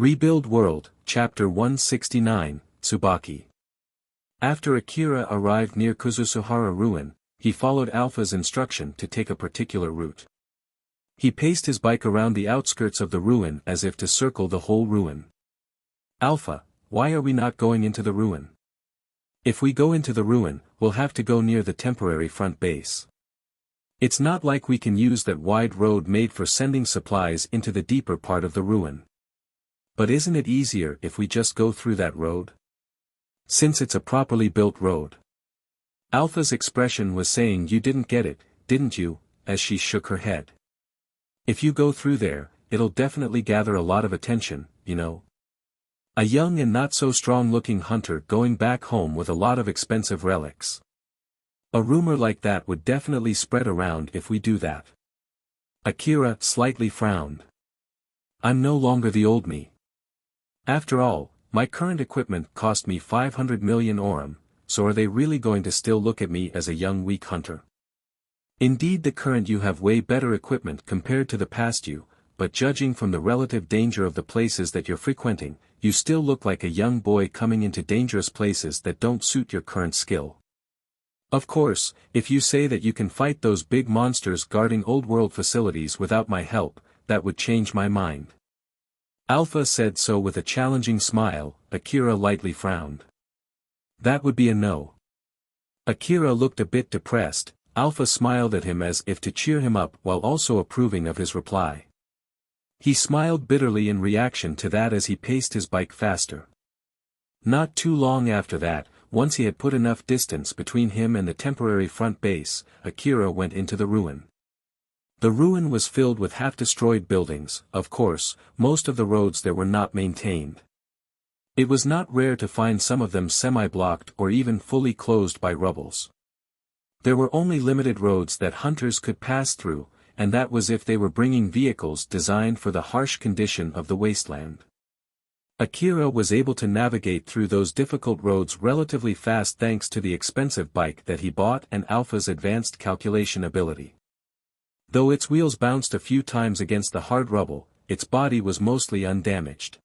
Rebuild World, Chapter 169, Tsubaki. After Akira arrived near Kuzusuhara Ruin, he followed Alpha's instruction to take a particular route. He paced his bike around the outskirts of the ruin as if to circle the whole ruin. Alpha, why are we not going into the ruin? If we go into the ruin, we'll have to go near the temporary front base. It's not like we can use that wide road made for sending supplies into the deeper part of the ruin. But isn't it easier if we just go through that road? Since it's a properly built road. Alpha's expression was saying you didn't get it, didn't you, as she shook her head. If you go through there, it'll definitely gather a lot of attention, you know. A young and not so strong-looking hunter going back home with a lot of expensive relics. A rumor like that would definitely spread around if we do that. Akira slightly frowned. I'm no longer the old me. After all, my current equipment cost me 500 million orum, so are they really going to still look at me as a young weak hunter? Indeed, the current you have way better equipment compared to the past you, but judging from the relative danger of the places that you're frequenting, you still look like a young boy coming into dangerous places that don't suit your current skill. Of course, if you say that you can fight those big monsters guarding old world facilities without my help, that would change my mind. Alpha said so with a challenging smile. Akira lightly frowned. That would be a no. Akira looked a bit depressed. Alpha smiled at him as if to cheer him up while also approving of his reply. He smiled bitterly in reaction to that as he paced his bike faster. Not too long after that, once he had put enough distance between him and the temporary front base, Akira went into the ruin. The ruin was filled with half-destroyed buildings. Of course, most of the roads there were not maintained. It was not rare to find some of them semi-blocked or even fully closed by rubbles. There were only limited roads that hunters could pass through, and that was if they were bringing vehicles designed for the harsh condition of the wasteland. Akira was able to navigate through those difficult roads relatively fast thanks to the expensive bike that he bought and Alpha's advanced calculation ability. Though its wheels bounced a few times against the hard rubble, its body was mostly undamaged.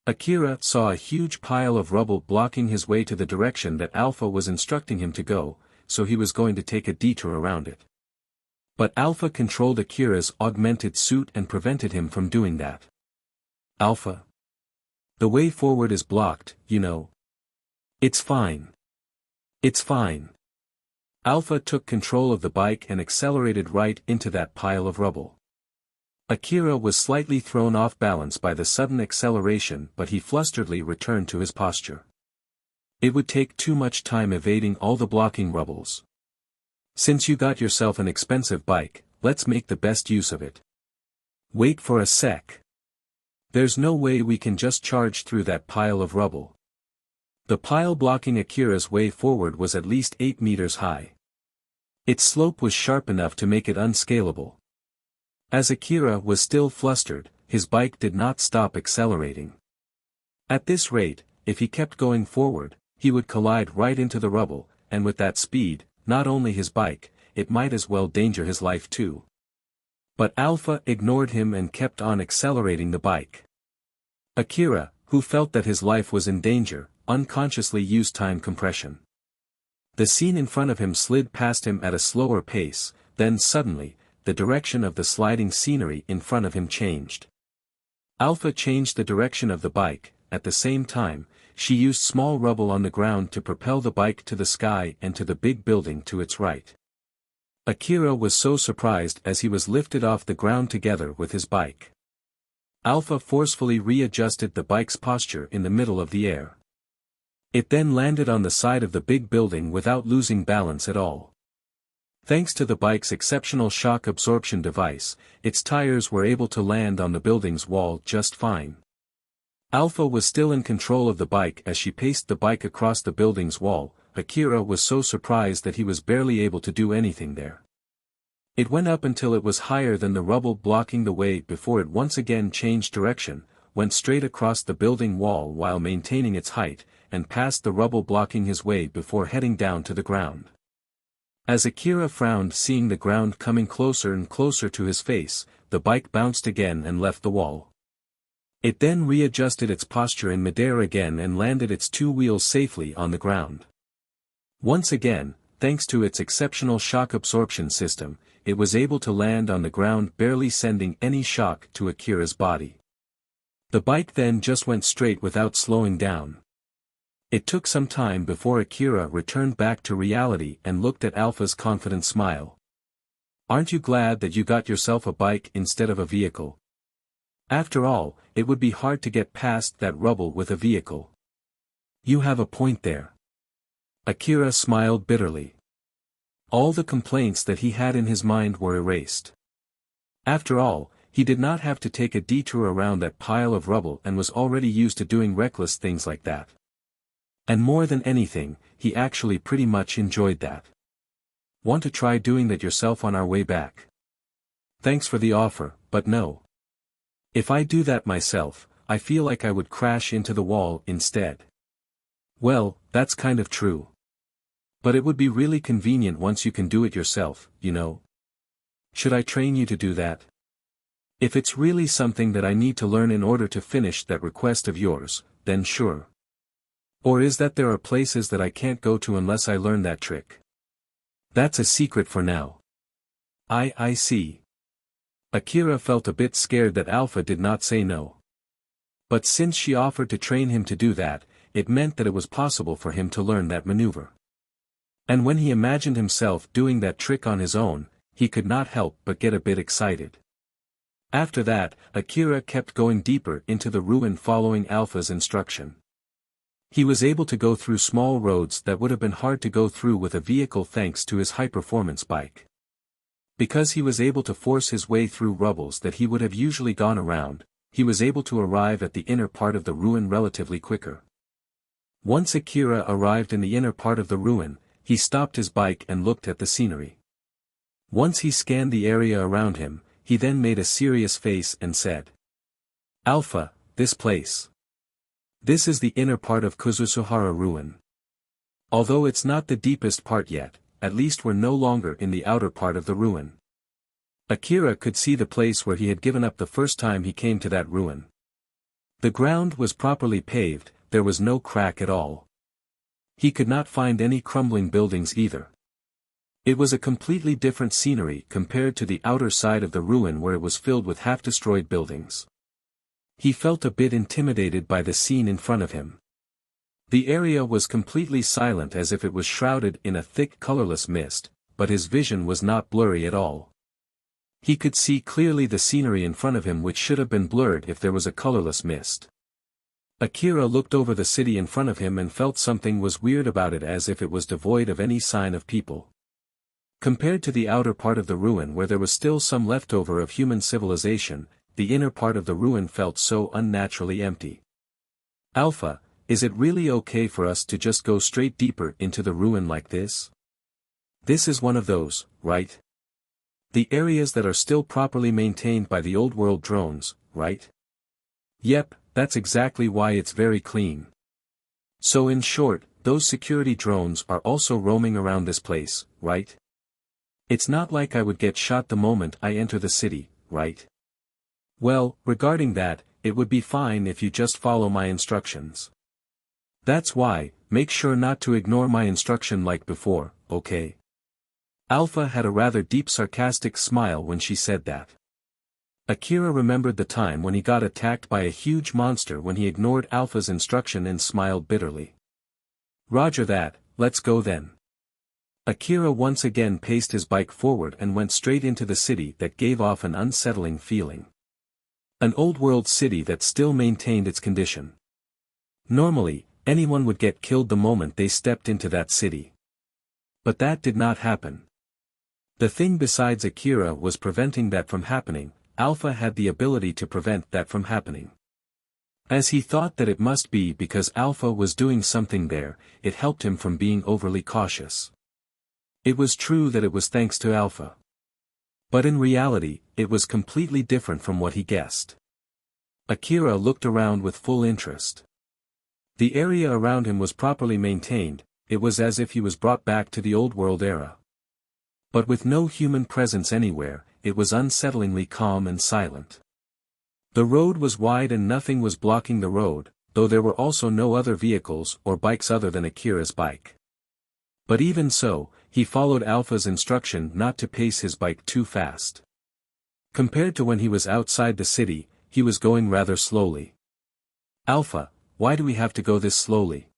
Akira saw a huge pile of rubble blocking his way to the direction that Alpha was instructing him to go, so he was going to take a detour around it. But Alpha controlled Akira's augmented suit and prevented him from doing that. Alpha. The way forward is blocked, you know. It's fine. It's fine. Alpha took control of the bike and accelerated right into that pile of rubble. Akira was slightly thrown off balance by the sudden acceleration, but he flusteredly returned to his posture. It would take too much time evading all the blocking rubbles. Since you got yourself an expensive bike, let's make the best use of it. Wait for a sec. There's no way we can just charge through that pile of rubble. The pile blocking Akira's way forward was at least 8 meters high. Its slope was sharp enough to make it unscalable. As Akira was still flustered, his bike did not stop accelerating. At this rate, if he kept going forward, he would collide right into the rubble, and with that speed, not only his bike, it might as well danger his life too. But Alpha ignored him and kept on accelerating the bike. Akira, who felt that his life was in danger, unconsciously used time compression. The scene in front of him slid past him at a slower pace, then suddenly, the direction of the sliding scenery in front of him changed. Alpha changed the direction of the bike. At the same time, she used small rubble on the ground to propel the bike to the sky and to the big building to its right. Akira was so surprised as he was lifted off the ground together with his bike. Alpha forcefully readjusted the bike's posture in the middle of the air. It then landed on the side of the big building without losing balance at all. Thanks to the bike's exceptional shock absorption device, its tires were able to land on the building's wall just fine. Alpha was still in control of the bike as she paced the bike across the building's wall. Akira was so surprised that he was barely able to do anything there. It went up until it was higher than the rubble blocking the way before it once again changed direction, went straight across the building wall while maintaining its height, and past the rubble blocking his way before heading down to the ground. As Akira frowned seeing the ground coming closer and closer to his face, the bike bounced again and left the wall. It then readjusted its posture in midair again and landed its two wheels safely on the ground. Once again, thanks to its exceptional shock absorption system, it was able to land on the ground, barely sending any shock to Akira's body. The bike then just went straight without slowing down. It took some time before Akira returned back to reality and looked at Alpha's confident smile. "Aren't you glad that you got yourself a bike instead of a vehicle? After all, it would be hard to get past that rubble with a vehicle." "You have a point there." Akira smiled bitterly. All the complaints that he had in his mind were erased. After all, he did not have to take a detour around that pile of rubble and was already used to doing reckless things like that. And more than anything, he actually pretty much enjoyed that. "Want to try doing that yourself on our way back?" "Thanks for the offer, but no. If I do that myself, I feel like I would crash into the wall instead." "Well, that's kind of true. But it would be really convenient once you can do it yourself, you know. Should I train you to do that? If it's really something that I need to learn in order to finish that request of yours, then sure. Or is that there are places that I can't go to unless I learn that trick? That's a secret for now." I see." Akira felt a bit scared that Alpha did not say no. But since she offered to train him to do that, it meant that it was possible for him to learn that maneuver. And when he imagined himself doing that trick on his own, he could not help but get a bit excited. After that, Akira kept going deeper into the ruin following Alpha's instruction. He was able to go through small roads that would have been hard to go through with a vehicle thanks to his high-performance bike. Because he was able to force his way through rubbles that he would have usually gone around, he was able to arrive at the inner part of the ruin relatively quicker. Once Akira arrived in the inner part of the ruin, he stopped his bike and looked at the scenery. Once he scanned the area around him, he then made a serious face and said, "Alpha, this place. This is the inner part of Kuzusuhara ruin. Although it's not the deepest part yet, at least we're no longer in the outer part of the ruin." Akira could see the place where he had given up the first time he came to that ruin. The ground was properly paved, there was no crack at all. He could not find any crumbling buildings either. It was a completely different scenery compared to the outer side of the ruin where it was filled with half-destroyed buildings. He felt a bit intimidated by the scene in front of him. The area was completely silent as if it was shrouded in a thick colorless mist, but his vision was not blurry at all. He could see clearly the scenery in front of him, which should have been blurred if there was a colorless mist. Akira looked over the city in front of him and felt something was weird about it, as if it was devoid of any sign of people. Compared to the outer part of the ruin where there was still some leftover of human civilization, the inner part of the ruin felt so unnaturally empty. "Alpha, is it really okay for us to just go straight deeper into the ruin like this? This is one of those, right? The areas that are still properly maintained by the old world drones, right?" "Yep, that's exactly why it's very clean. So in short, those security drones are also roaming around this place, right? It's not like I would get shot the moment I enter the city, right? Well, regarding that, it would be fine if you just follow my instructions. That's why, make sure not to ignore my instruction like before, okay?" Alpha had a rather deep sarcastic smile when she said that. Akira remembered the time when he got attacked by a huge monster when he ignored Alpha's instruction and smiled bitterly. "Roger that, let's go then." Akira once again paced his bike forward and went straight into the city that gave off an unsettling feeling. An old-world city that still maintained its condition. Normally, anyone would get killed the moment they stepped into that city. But that did not happen. The thing besides Akira was preventing that from happening. Alpha had the ability to prevent that from happening. As he thought that it must be because Alpha was doing something there, it helped him from being overly cautious. It was true that it was thanks to Alpha. But in reality, it was completely different from what he guessed. Akira looked around with full interest. The area around him was properly maintained, it was as if he was brought back to the old world era. But with no human presence anywhere, it was unsettlingly calm and silent. The road was wide and nothing was blocking the road, though there were also no other vehicles or bikes other than Akira's bike. But even so, he followed Alpha's instruction not to pace his bike too fast. Compared to when he was outside the city, he was going rather slowly. "Alpha, why do we have to go this slowly?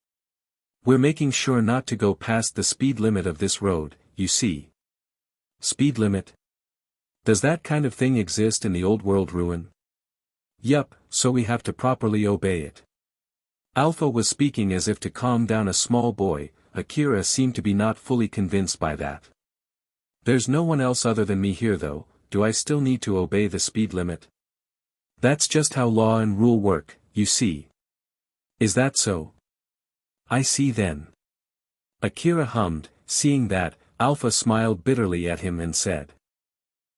We're making sure not to go past the speed limit of this road, you see." "Speed limit? Does that kind of thing exist in the old world ruin?" "Yup, so we have to properly obey it." Alpha was speaking as if to calm down a small boy. Akira seemed to be not fully convinced by that. "There's no one else other than me here though, do I still need to obey the speed limit?" "That's just how law and rule work, you see." "Is that so? I see then." Akira hummed, seeing that. Alpha smiled bitterly at him and said,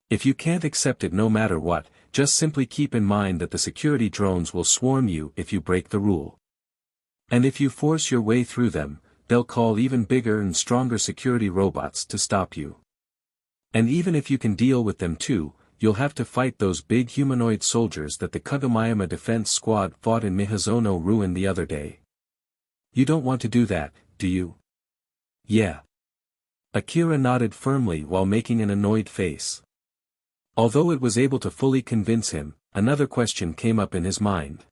"If you can't accept it no matter what, just simply keep in mind that the security drones will swarm you if you break the rule. And if you force your way through them, they'll call even bigger and stronger security robots to stop you. And even if you can deal with them too, you'll have to fight those big humanoid soldiers that the Kagomayama defense squad fought in Mihazono ruin the other day. You don't want to do that, do you?" "Yeah." Akira nodded firmly while making an annoyed face. Although it was able to fully convince him, another question came up in his mind.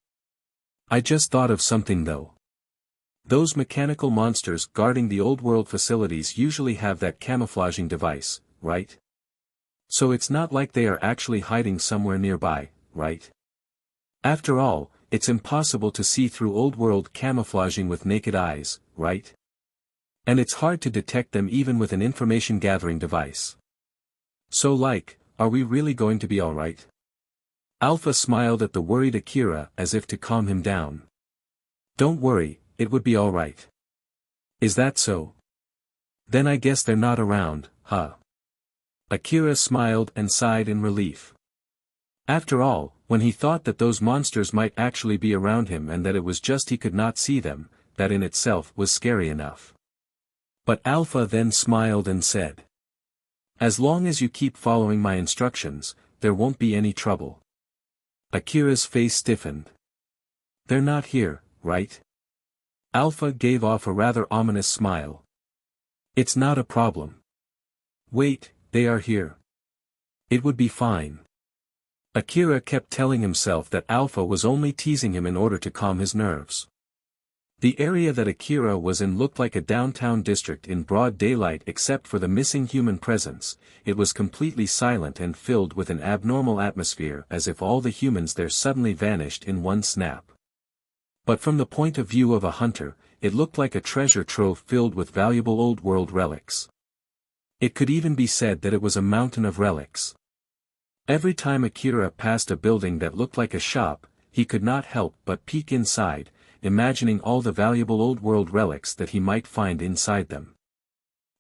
"I just thought of something though. Those mechanical monsters guarding the old world facilities usually have that camouflaging device, right? So it's not like they are actually hiding somewhere nearby, right? After all, it's impossible to see through old world camouflaging with naked eyes, right? And it's hard to detect them even with an information gathering device. So are we really going to be alright?" Alpha smiled at the worried Akira as if to calm him down. "Don't worry, it would be alright." "Is that so? Then I guess they're not around, huh?" Akira smiled and sighed in relief. After all, when he thought that those monsters might actually be around him and that it was just he could not see them, that in itself was scary enough. But Alpha then smiled and said, "As long as you keep following my instructions, there won't be any trouble." Akira's face stiffened. "They're not here, right?" Alpha gave off a rather ominous smile. "It's not a problem." "Wait, they are here. It would be fine." Akira kept telling himself that Alpha was only teasing him in order to calm his nerves. The area that Akira was in looked like a downtown district in broad daylight except for the missing human presence. It was completely silent and filled with an abnormal atmosphere as if all the humans there suddenly vanished in one snap. But from the point of view of a hunter, it looked like a treasure trove filled with valuable old world relics. It could even be said that it was a mountain of relics. Every time Akira passed a building that looked like a shop, he could not help but peek inside, imagining all the valuable old world relics that he might find inside them.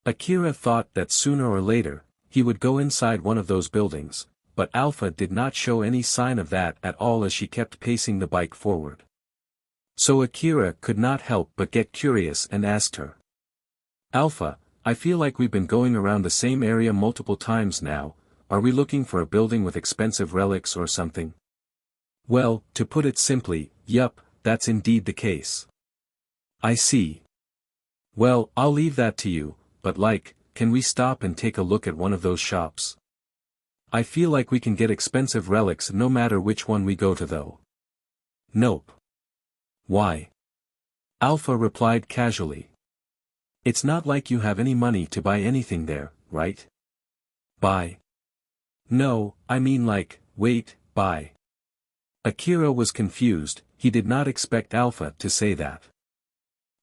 Akira thought that sooner or later, he would go inside one of those buildings, but Alpha did not show any sign of that at all as she kept pacing the bike forward. So Akira could not help but get curious and asked her, "Alpha, I feel like we've been going around the same area multiple times now, are we looking for a building with expensive relics or something?" "Well, to put it simply, yup, that's indeed the case." "I see. Well, I'll leave that to you, but can we stop and take a look at one of those shops? I feel like we can get expensive relics no matter which one we go to though." "Nope." "Why?" Alpha replied casually. "It's not like you have any money to buy anything there, right?" "Buy?" "No, I mean buy." Akira was confused. He did not expect Alpha to say that.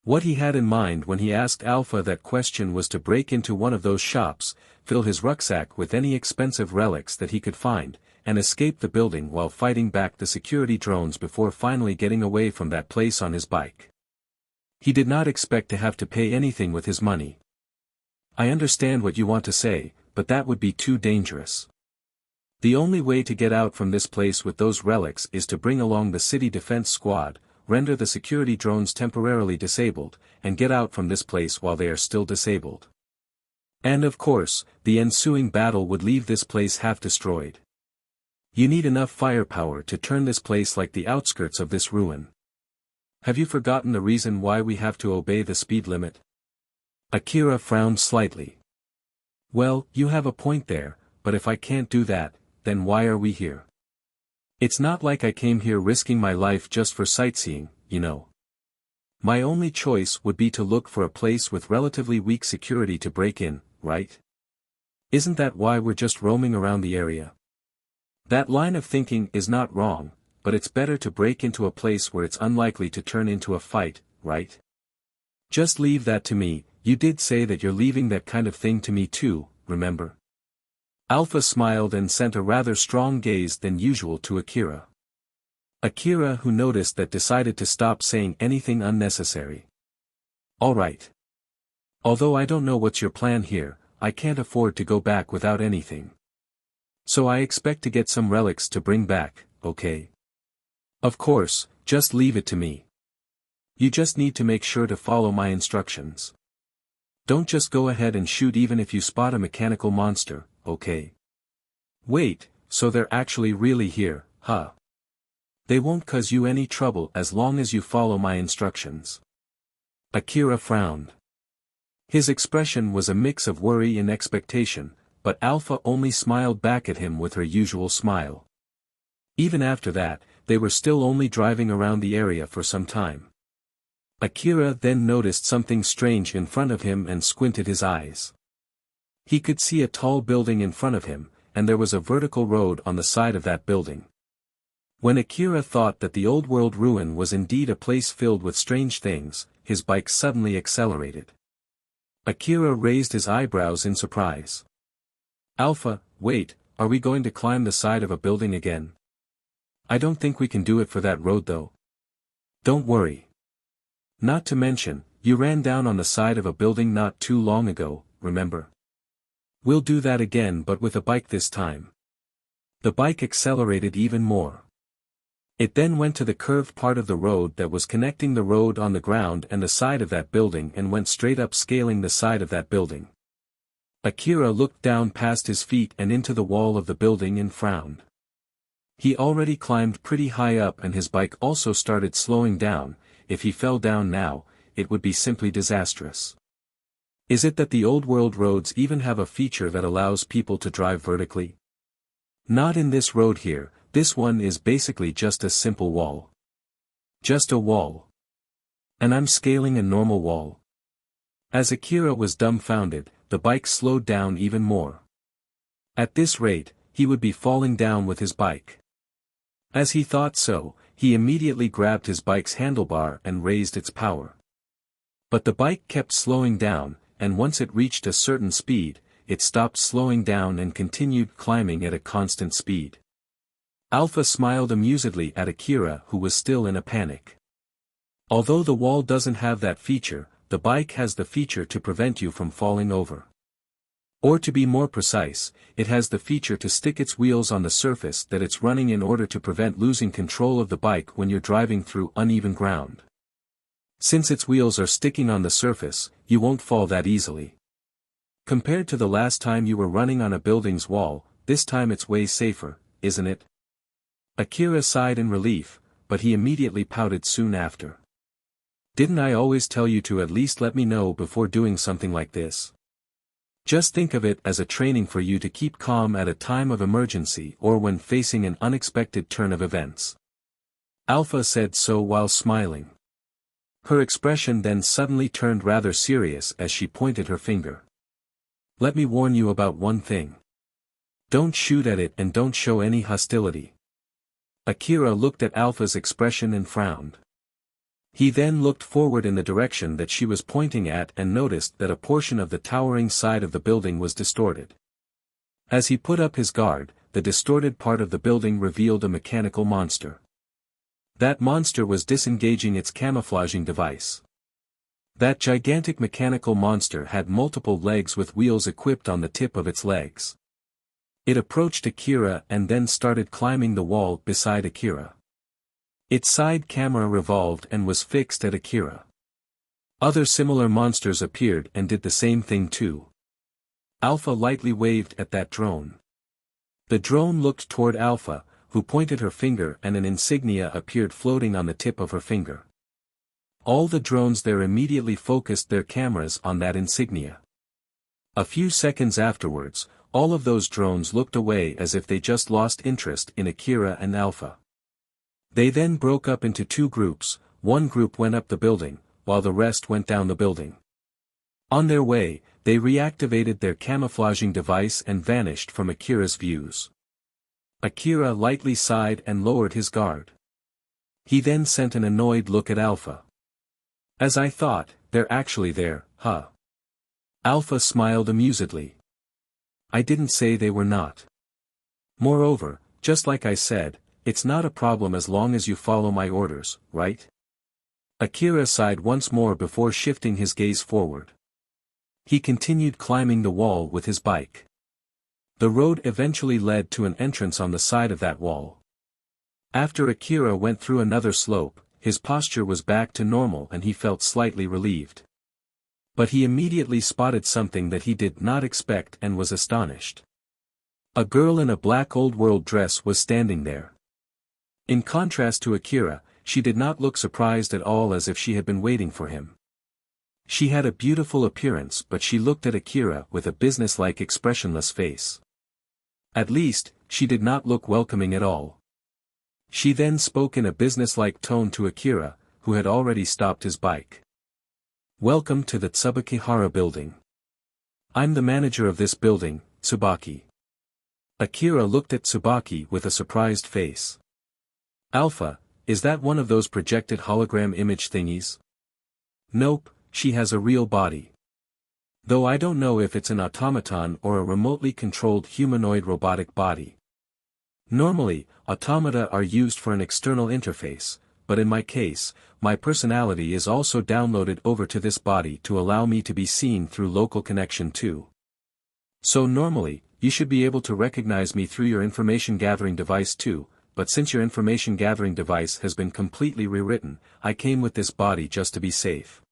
What he had in mind when he asked Alpha that question was to break into one of those shops, fill his rucksack with any expensive relics that he could find, and escape the building while fighting back the security drones before finally getting away from that place on his bike. He did not expect to have to pay anything with his money. "I understand what you want to say, but that would be too dangerous. The only way to get out from this place with those relics is to bring along the city defense squad, render the security drones temporarily disabled, and get out from this place while they are still disabled. And of course, the ensuing battle would leave this place half destroyed." You need enough firepower to turn this place like the outskirts of this ruin. Have you forgotten the reason why we have to obey the speed limit? Akira frowned slightly. Well, you have a point there, but if I can't do that, then why are we here? It's not like I came here risking my life just for sightseeing, you know. My only choice would be to look for a place with relatively weak security to break in, right? Isn't that why we're just roaming around the area? That line of thinking is not wrong, but it's better to break into a place where it's unlikely to turn into a fight, right? Just leave that to me. You did say that you're leaving that kind of thing to me too, remember? Alpha smiled and sent a rather strong gaze than usual to Akira. Akira, who noticed that, decided to stop saying anything unnecessary. Alright. Although I don't know what's your plan here, I can't afford to go back without anything. So I expect to get some relics to bring back, okay? Of course, just leave it to me. You just need to make sure to follow my instructions. Don't just go ahead and shoot even if you spot a mechanical monster, okay? Wait, so they're actually really here, huh? They won't cause you any trouble as long as you follow my instructions. Akira frowned. His expression was a mix of worry and expectation, but Alpha only smiled back at him with her usual smile. Even after that, they were still only driving around the area for some time. Akira then noticed something strange in front of him and squinted his eyes. He could see a tall building in front of him, and there was a vertical road on the side of that building. When Akira thought that the old world ruin was indeed a place filled with strange things, his bike suddenly accelerated. Akira raised his eyebrows in surprise. Alpha, wait, are we going to climb the side of a building again? I don't think we can do it for that road though. Don't worry. Not to mention, you ran down on the side of a building not too long ago, remember? We'll do that again but with a bike this time. The bike accelerated even more. It then went to the curved part of the road that was connecting the road on the ground and the side of that building and went straight up, scaling the side of that building. Akira looked down past his feet and into the wall of the building and frowned. He already climbed pretty high up and his bike also started slowing down. If he fell down now, it would be simply disastrous. Is it that the old world roads even have a feature that allows people to drive vertically? Not in this road here, this one is basically just a simple wall. Just a wall. And I'm scaling a normal wall. As Akira was dumbfounded, the bike slowed down even more. At this rate, he would be falling down with his bike. As he thought so, he immediately grabbed his bike's handlebar and raised its power. But the bike kept slowing down, and once it reached a certain speed, it stopped slowing down and continued climbing at a constant speed. Alpha smiled amusedly at Akira, who was still in a panic. Although the wall doesn't have that feature, the bike has the feature to prevent you from falling over. Or to be more precise, it has the feature to stick its wheels on the surface that it's running in order to prevent losing control of the bike when you're driving through uneven ground. Since its wheels are sticking on the surface, you won't fall that easily. Compared to the last time you were running on a building's wall, this time it's way safer, isn't it? Akira sighed in relief, but he immediately pouted soon after. Didn't I always tell you to at least let me know before doing something like this? Just think of it as a training for you to keep calm at a time of emergency or when facing an unexpected turn of events. Alpha said so while smiling. Her expression then suddenly turned rather serious as she pointed her finger. Let me warn you about one thing. Don't shoot at it and don't show any hostility. Akira looked at Alpha's expression and frowned. He then looked forward in the direction that she was pointing at and noticed that a portion of the towering side of the building was distorted. As he put up his guard, the distorted part of the building revealed a mechanical monster. That monster was disengaging its camouflaging device. That gigantic mechanical monster had multiple legs with wheels equipped on the tip of its legs. It approached Akira and then started climbing the wall beside Akira. Its side camera revolved and was fixed at Akira. Other similar monsters appeared and did the same thing too. Alpha lightly waved at that drone. The drone looked toward Alpha, who pointed her finger and an insignia appeared floating on the tip of her finger. All the drones there immediately focused their cameras on that insignia. A few seconds afterwards, all of those drones looked away as if they just lost interest in Akira and Alpha. They then broke up into two groups, one group went up the building, while the rest went down the building. On their way, they reactivated their camouflaging device and vanished from Akira's views. Akira lightly sighed and lowered his guard. He then sent an annoyed look at Alpha. As I thought, they're actually there, huh? Alpha smiled amusedly. I didn't say they were not. Moreover, just like I said, it's not a problem as long as you follow my orders, right? Akira sighed once more before shifting his gaze forward. He continued climbing the wall with his bike. The road eventually led to an entrance on the side of that wall. After Akira went through another slope, his posture was back to normal and he felt slightly relieved. But he immediately spotted something that he did not expect and was astonished. A girl in a black old-world dress was standing there. In contrast to Akira, she did not look surprised at all, as if she had been waiting for him. She had a beautiful appearance, but she looked at Akira with a businesslike expressionless face. At least, she did not look welcoming at all. She then spoke in a businesslike tone to Akira, who had already stopped his bike. Welcome to the Tsubakihara building. I'm the manager of this building, Tsubaki. Akira looked at Tsubaki with a surprised face. Alpha, is that one of those projected hologram image thingies? Nope, she has a real body. Though I don't know if it's an automaton or a remotely controlled humanoid robotic body. Normally, automata are used for an external interface, but in my case, my personality is also downloaded over to this body to allow me to be seen through local connection too. So normally, you should be able to recognize me through your information gathering device too, but since your information gathering device has been completely rewritten, I came with this body just to be safe.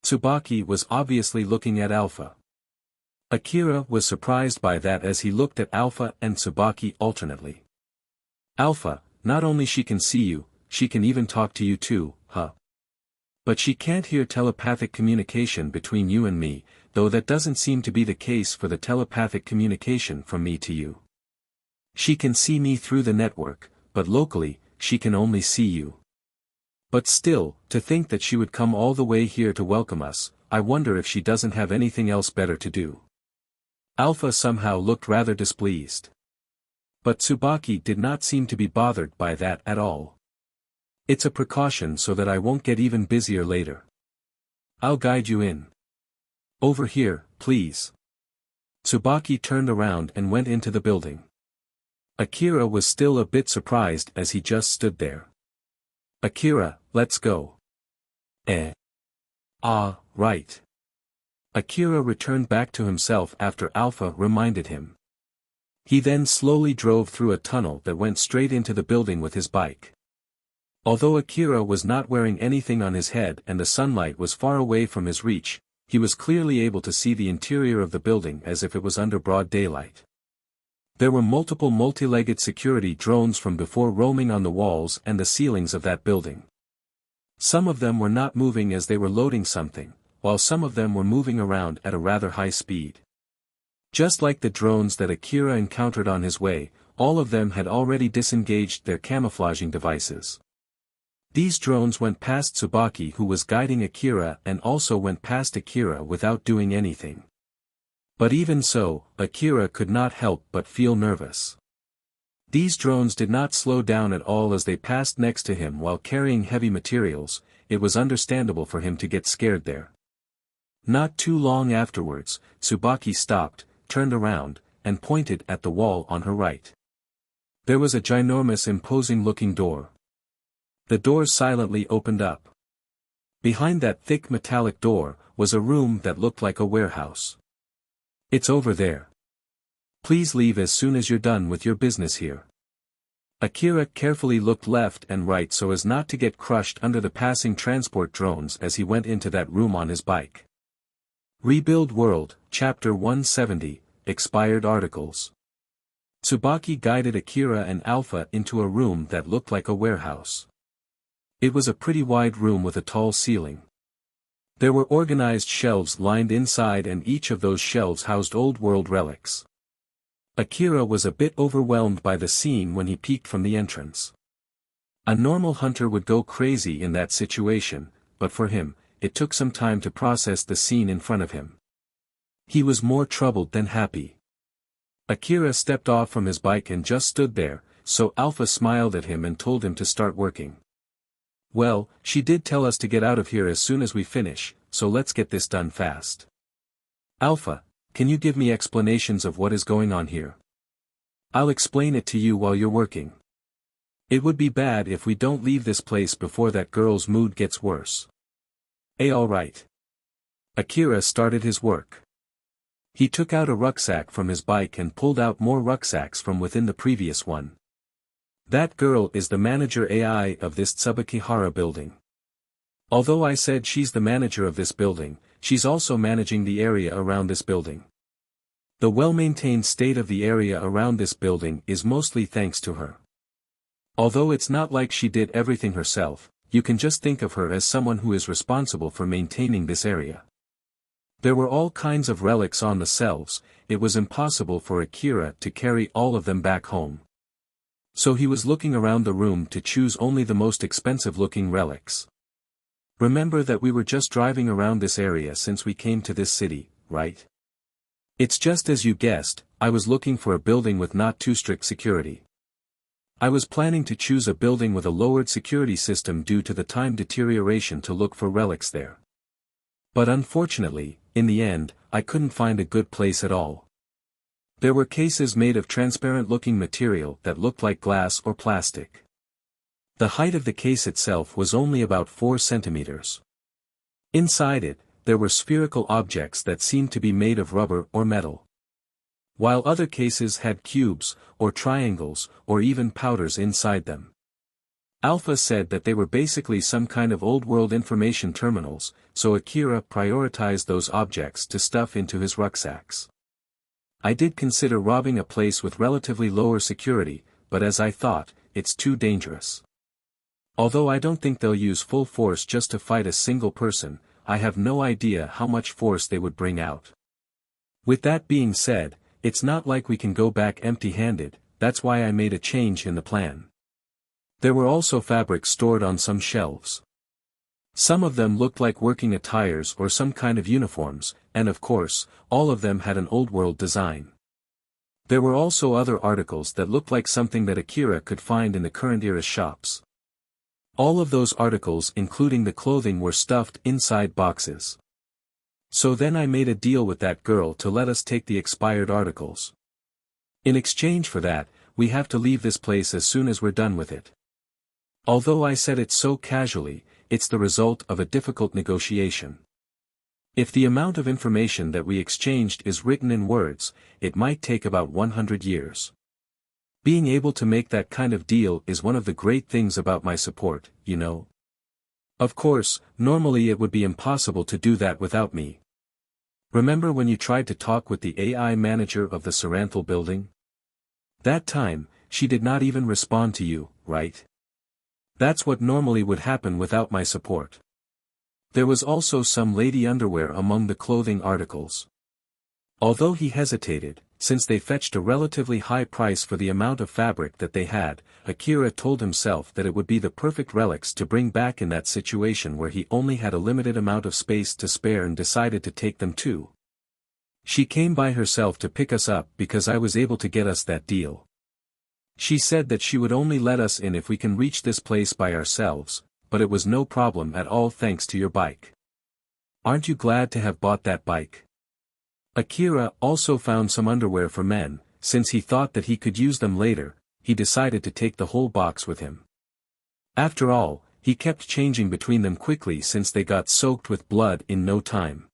Tsubaki was obviously looking at Alpha. Akira was surprised by that as he looked at Alpha and Tsubaki alternately. Alpha, not only she can see you, she can even talk to you too, huh? But she can't hear telepathic communication between you and me, though that doesn't seem to be the case for the telepathic communication from me to you. She can see me through the network, but locally, she can only see you. But still, to think that she would come all the way here to welcome us, I wonder if she doesn't have anything else better to do. Alpha somehow looked rather displeased. But Tsubaki did not seem to be bothered by that at all. It's a precaution so that I won't get even busier later. I'll guide you in. Over here, please. Tsubaki turned around and went into the building. Akira was still a bit surprised as he just stood there. Akira, let's go. Ah, right. Akira returned back to himself after Alpha reminded him. He then slowly drove through a tunnel that went straight into the building with his bike. Although Akira was not wearing anything on his head and the sunlight was far away from his reach, he was clearly able to see the interior of the building as if it was under broad daylight. There were multiple multi-legged security drones from before roaming on the walls and the ceilings of that building. Some of them were not moving as they were loading something, while some of them were moving around at a rather high speed. Just like the drones that Akira encountered on his way, all of them had already disengaged their camouflaging devices. These drones went past Tsubaki, who was guiding Akira, and also went past Akira without doing anything. But even so, Akira could not help but feel nervous. These drones did not slow down at all as they passed next to him while carrying heavy materials. It was understandable for him to get scared there. Not too long afterwards, Tsubaki stopped, turned around, and pointed at the wall on her right. There was a ginormous imposing-looking door. The door silently opened up. Behind that thick metallic door, was a room that looked like a warehouse. It's over there. Please leave as soon as you're done with your business here. Akira carefully looked left and right so as not to get crushed under the passing transport drones as he went into that room on his bike. Rebuild World, Chapter 170, Expired Articles. Tsubaki guided Akira and Alpha into a room that looked like a warehouse. It was a pretty wide room with a tall ceiling. There were organized shelves lined inside, and each of those shelves housed old-world relics. Akira was a bit overwhelmed by the scene when he peeked from the entrance. A normal hunter would go crazy in that situation, but for him, it took some time to process the scene in front of him. He was more troubled than happy. Akira stepped off from his bike and just stood there, so Alpha smiled at him and told him to start working. "Well, she did tell us to get out of here as soon as we finish, so let's get this done fast. Alpha, can you give me explanations of what is going on here? I'll explain it to you while you're working. It would be bad if we don't leave this place before that girl's mood gets worse." Alright. Akira started his work. He took out a rucksack from his bike and pulled out more rucksacks from within the previous one. That girl is the manager AI of this Tsubakihara building. Although I said she's the manager of this building, she's also managing the area around this building. The well-maintained state of the area around this building is mostly thanks to her. Although it's not like she did everything herself, you can just think of her as someone who is responsible for maintaining this area. There were all kinds of relics on the shelves. It was impossible for Akira to carry all of them back home. So he was looking around the room to choose only the most expensive-looking relics. Remember that we were just driving around this area since we came to this city, right? It's just as you guessed, I was looking for a building with not too strict security. I was planning to choose a building with a lowered security system due to the time deterioration to look for relics there. But unfortunately, in the end, I couldn't find a good place at all. There were cases made of transparent-looking material that looked like glass or plastic. The height of the case itself was only about 4 centimeters. Inside it, there were spherical objects that seemed to be made of rubber or metal. While other cases had cubes, or triangles, or even powders inside them. Alpha said that they were basically some kind of old-world information terminals, so Akira prioritized those objects to stuff into his rucksacks. I did consider robbing a place with relatively lower security, but as I thought, it's too dangerous. Although I don't think they'll use full force just to fight a single person, I have no idea how much force they would bring out. With that being said, it's not like we can go back empty-handed, that's why I made a change in the plan. There were also fabrics stored on some shelves. Some of them looked like working attires or some kind of uniforms, and of course, all of them had an old-world design. There were also other articles that looked like something that Akira could find in the current era shops. All of those articles including the clothing were stuffed inside boxes. So then I made a deal with that girl to let us take the expired articles. In exchange for that, we have to leave this place as soon as we're done with it. Although I said it so casually, it's the result of a difficult negotiation. If the amount of information that we exchanged is written in words, it might take about 100 years. Being able to make that kind of deal is one of the great things about my support, you know. Of course, normally it would be impossible to do that without me. Remember when you tried to talk with the AI manager of the Saranthal building? That time, she did not even respond to you, right? That's what normally would happen without my support. There was also some lady underwear among the clothing articles. Although he hesitated, since they fetched a relatively high price for the amount of fabric that they had, Akira told himself that it would be the perfect relics to bring back in that situation where he only had a limited amount of space to spare and decided to take them too. She came by herself to pick us up because I was able to get us that deal. She said that she would only let us in if we can reach this place by ourselves, but it was no problem at all thanks to your bike. Aren't you glad to have bought that bike? Akira also found some underwear for men. Since he thought that he could use them later, he decided to take the whole box with him. After all, he kept changing between them quickly since they got soaked with blood in no time.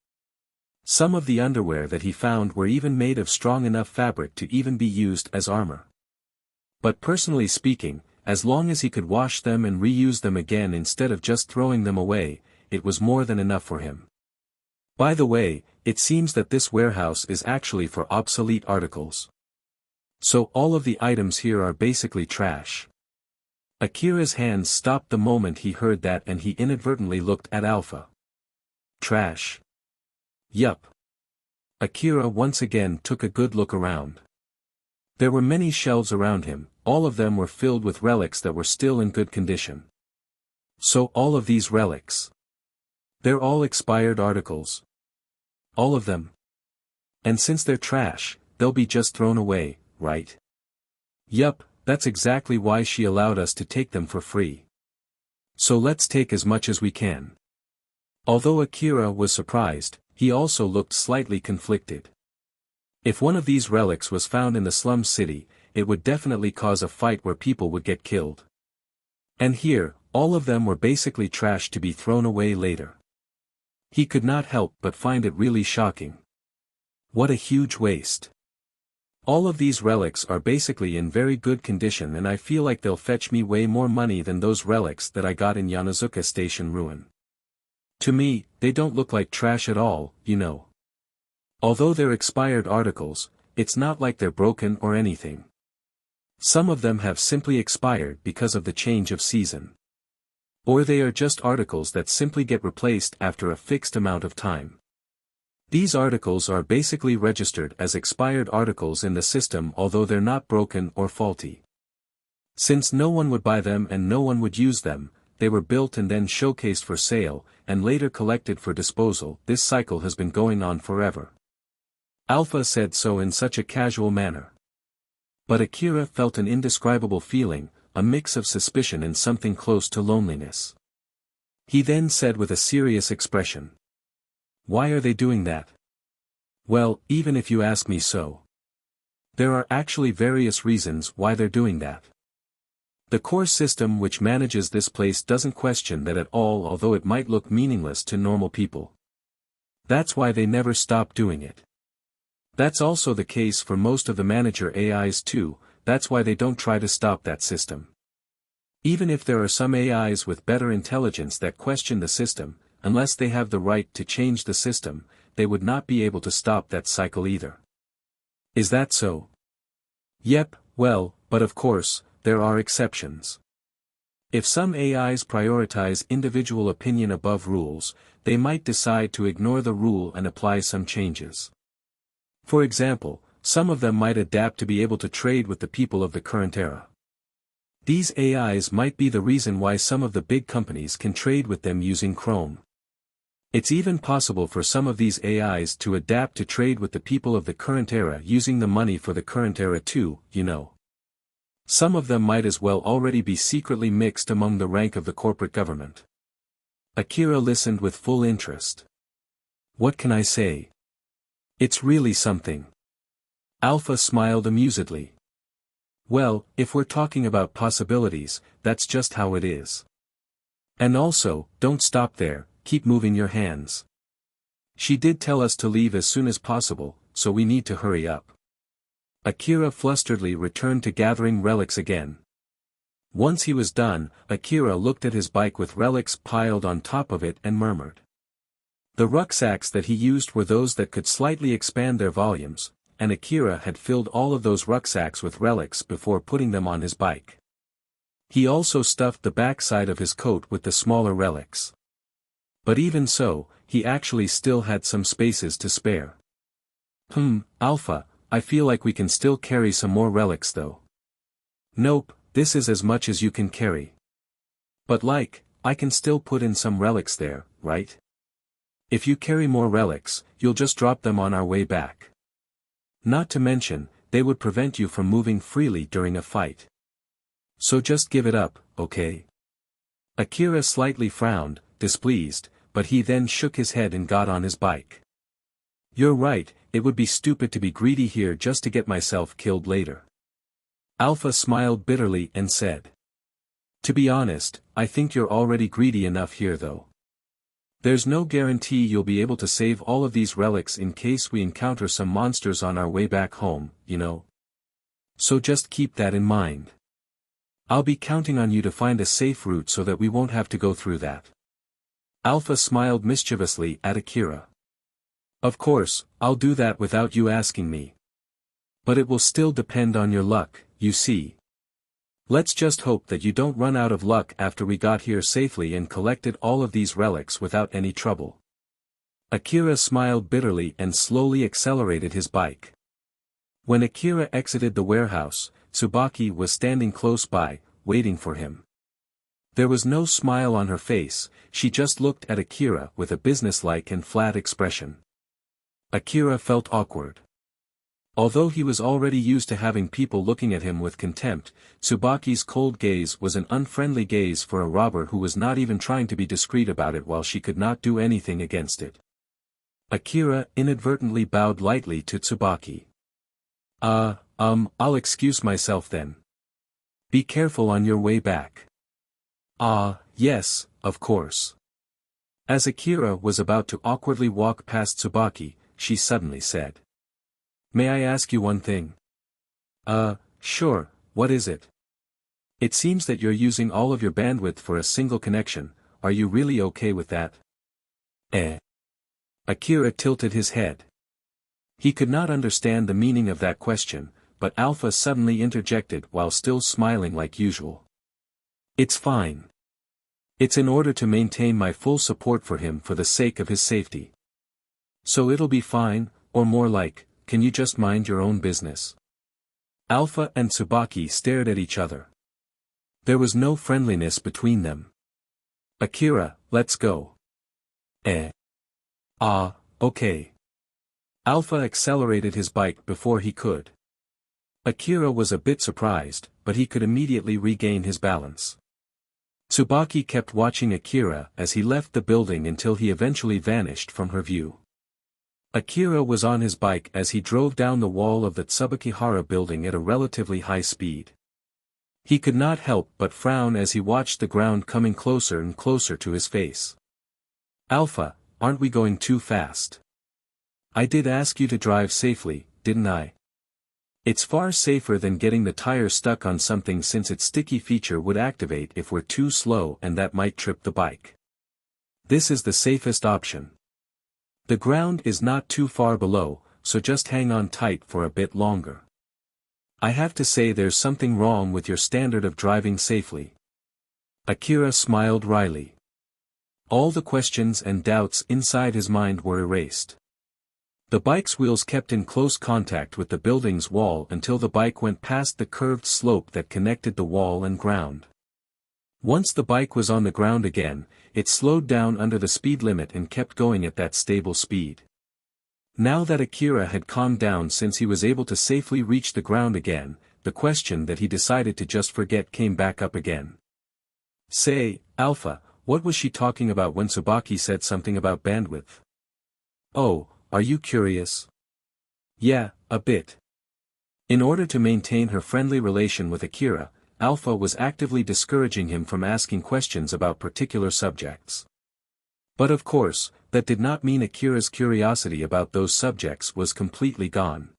Some of the underwear that he found were even made of strong enough fabric to even be used as armor. But personally speaking, as long as he could wash them and reuse them again instead of just throwing them away, it was more than enough for him. By the way, it seems that this warehouse is actually for obsolete articles. So all of the items here are basically trash. Akira's hands stopped the moment he heard that, and he inadvertently looked at Alpha. Trash. Yup. Akira once again took a good look around. There were many shelves around him, all of them were filled with relics that were still in good condition. So all of these relics. They're all expired articles. All of them. And since they're trash, they'll be just thrown away, right? Yup, that's exactly why she allowed us to take them for free. So let's take as much as we can. Although Akira was surprised, he also looked slightly conflicted. If one of these relics was found in the slum city, it would definitely cause a fight where people would get killed. And here, all of them were basically trash to be thrown away later. He could not help but find it really shocking. What a huge waste. All of these relics are basically in very good condition, and I feel like they'll fetch me way more money than those relics that I got in Yanazuka Station ruin. To me, they don't look like trash at all, you know. Although they're expired articles, it's not like they're broken or anything. Some of them have simply expired because of the change of season. Or they are just articles that simply get replaced after a fixed amount of time. These articles are basically registered as expired articles in the system, although they're not broken or faulty. Since no one would buy them and no one would use them, they were built and then showcased for sale, and later collected for disposal. This cycle has been going on forever. Alpha said so in such a casual manner. But Akira felt an indescribable feeling, a mix of suspicion and something close to loneliness. He then said with a serious expression. Why are they doing that? Well, even if you ask me so. There are actually various reasons why they're doing that. The core system which manages this place doesn't question that at all, although it might look meaningless to normal people. That's why they never stop doing it. That's also the case for most of the manager AIs too, that's why they don't try to stop that system. Even if there are some AIs with better intelligence that question the system, unless they have the right to change the system, they would not be able to stop that cycle either. Is that so? Yep, well, but of course, there are exceptions. If some AIs prioritize individual opinion above rules, they might decide to ignore the rule and apply some changes. For example, some of them might adapt to be able to trade with the people of the current era. These AIs might be the reason why some of the big companies can trade with them using Chrome. It's even possible for some of these AIs to adapt to trade with the people of the current era using the money for the current era too, you know. Some of them might as well already be secretly mixed among the rank of the corporate government. Akira listened with full interest. What can I say? It's really something. Alpha smiled amusedly. Well, if we're talking about possibilities, that's just how it is. And also, don't stop there, keep moving your hands. She did tell us to leave as soon as possible, so we need to hurry up. Akira flusteredly returned to gathering relics again. Once he was done, Akira looked at his bike with relics piled on top of it and murmured. The rucksacks that he used were those that could slightly expand their volumes, and Akira had filled all of those rucksacks with relics before putting them on his bike. He also stuffed the backside of his coat with the smaller relics. But even so, he actually still had some spaces to spare. Alpha, I feel like we can still carry some more relics though. Nope, this is as much as you can carry. But I can still put in some relics there, right? If you carry more relics, you'll just drop them on our way back. Not to mention, they would prevent you from moving freely during a fight. So just give it up, okay? Akira slightly frowned, displeased, but he then shook his head and got on his bike. You're right, it would be stupid to be greedy here just to get myself killed later. Alpha smiled bitterly and said. To be honest, I think you're already greedy enough here though. There's no guarantee you'll be able to save all of these relics in case we encounter some monsters on our way back home, you know. So just keep that in mind. I'll be counting on you to find a safe route so that we won't have to go through that. Alpha smiled mischievously at Akira. Of course, I'll do that without you asking me. But it will still depend on your luck, you see. Let's just hope that you don't run out of luck after we got here safely and collected all of these relics without any trouble. Akira smiled bitterly and slowly accelerated his bike. When Akira exited the warehouse, Tsubaki was standing close by, waiting for him. There was no smile on her face, she just looked at Akira with a businesslike and flat expression. Akira felt awkward. Although he was already used to having people looking at him with contempt, Tsubaki's cold gaze was an unfriendly gaze for a robber who was not even trying to be discreet about it while she could not do anything against it. Akira inadvertently bowed lightly to Tsubaki. I'll excuse myself then. Be careful on your way back. Yes, of course. As Akira was about to awkwardly walk past Tsubaki, she suddenly said. May I ask you one thing? Sure, what is it? It seems that you're using all of your bandwidth for a single connection, are you really okay with that? Akira tilted his head. He could not understand the meaning of that question, but Alpha suddenly interjected while still smiling like usual. It's fine. It's in order to maintain my full support for him for the sake of his safety. So it'll be fine, or more like, can you just mind your own business? Alpha and Tsubaki stared at each other. There was no friendliness between them. Akira, let's go. Okay. Alpha accelerated his bike before he could. Akira was a bit surprised, but he could immediately regain his balance. Tsubaki kept watching Akira as he left the building until he eventually vanished from her view. Akira was on his bike as he drove down the wall of the Tsubakihara building at a relatively high speed. He could not help but frown as he watched the ground coming closer and closer to his face. Alpha, aren't we going too fast? I did ask you to drive safely, didn't I? It's far safer than getting the tire stuck on something since its sticky feature would activate if we're too slow and that might trip the bike. This is the safest option. The ground is not too far below, so just hang on tight for a bit longer. I have to say there's something wrong with your standard of driving safely. Akira smiled wryly. All the questions and doubts inside his mind were erased. The bike's wheels kept in close contact with the building's wall until the bike went past the curved slope that connected the wall and ground. Once the bike was on the ground again, it slowed down under the speed limit and kept going at that stable speed. Now that Akira had calmed down since he was able to safely reach the ground again, the question that he decided to just forget came back up again. Say, Alpha, what was she talking about when Tsubaki said something about bandwidth? Oh, are you curious? Yeah, a bit. In order to maintain her friendly relation with Akira, Alpha was actively discouraging him from asking questions about particular subjects. But of course, that did not mean Akira's curiosity about those subjects was completely gone.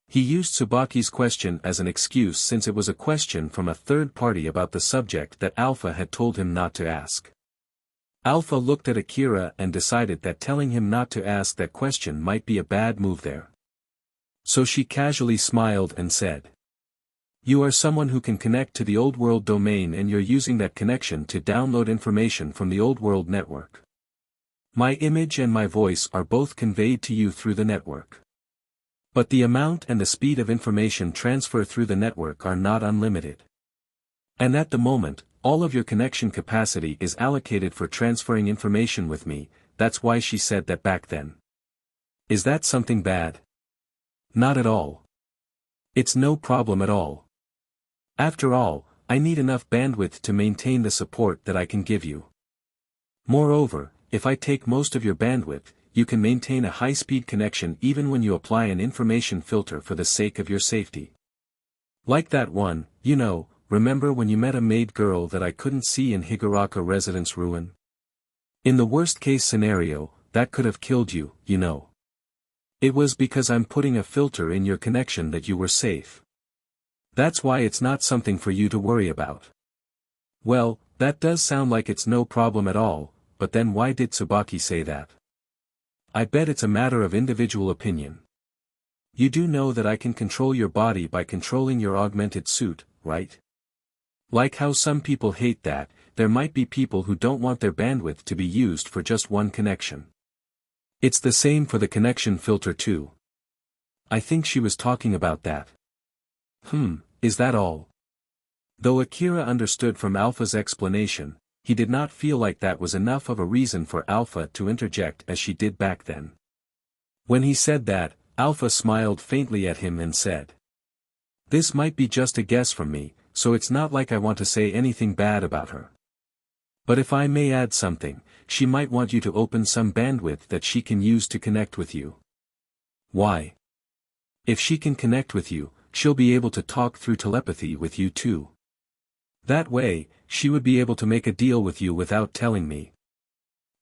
He used Tsubaki's question as an excuse since it was a question from a third party about the subject that Alpha had told him not to ask. Alpha looked at Akira and decided that telling him not to ask that question might be a bad move there. So she casually smiled and said, You are someone who can connect to the Old World domain and you're using that connection to download information from the Old World network. My image and my voice are both conveyed to you through the network. But the amount and the speed of information transfer through the network are not unlimited. And at the moment, all of your connection capacity is allocated for transferring information with me, that's why she said that back then. Is that something bad? Not at all. It's no problem at all. After all, I need enough bandwidth to maintain the support that I can give you. Moreover, if I take most of your bandwidth, you can maintain a high-speed connection even when you apply an information filter for the sake of your safety. Like that one, remember when you met a maid girl that I couldn't see in Higuraka Residence Ruin? In the worst-case scenario, that could have killed you, It was because I'm putting a filter in your connection that you were safe. That's why it's not something for you to worry about. Well, that does sound like it's no problem at all, but then why did Tsubaki say that? I bet it's a matter of individual opinion. You do know that I can control your body by controlling your augmented suit, right? Like how some people hate that, there might be people who don't want their bandwidth to be used for just one connection. It's the same for the connection filter too. I think she was talking about that. Is that all? Though Akira understood from Alpha's explanation, he did not feel like that was enough of a reason for Alpha to interject as she did back then. When he said that, Alpha smiled faintly at him and said, "This might be just a guess from me, so it's not like I want to say anything bad about her. But if I may add something, she might want you to open some bandwidth that she can use to connect with you." "Why?" "If she can connect with you, she'll be able to talk through telepathy with you too. That way, she would be able to make a deal with you without telling me.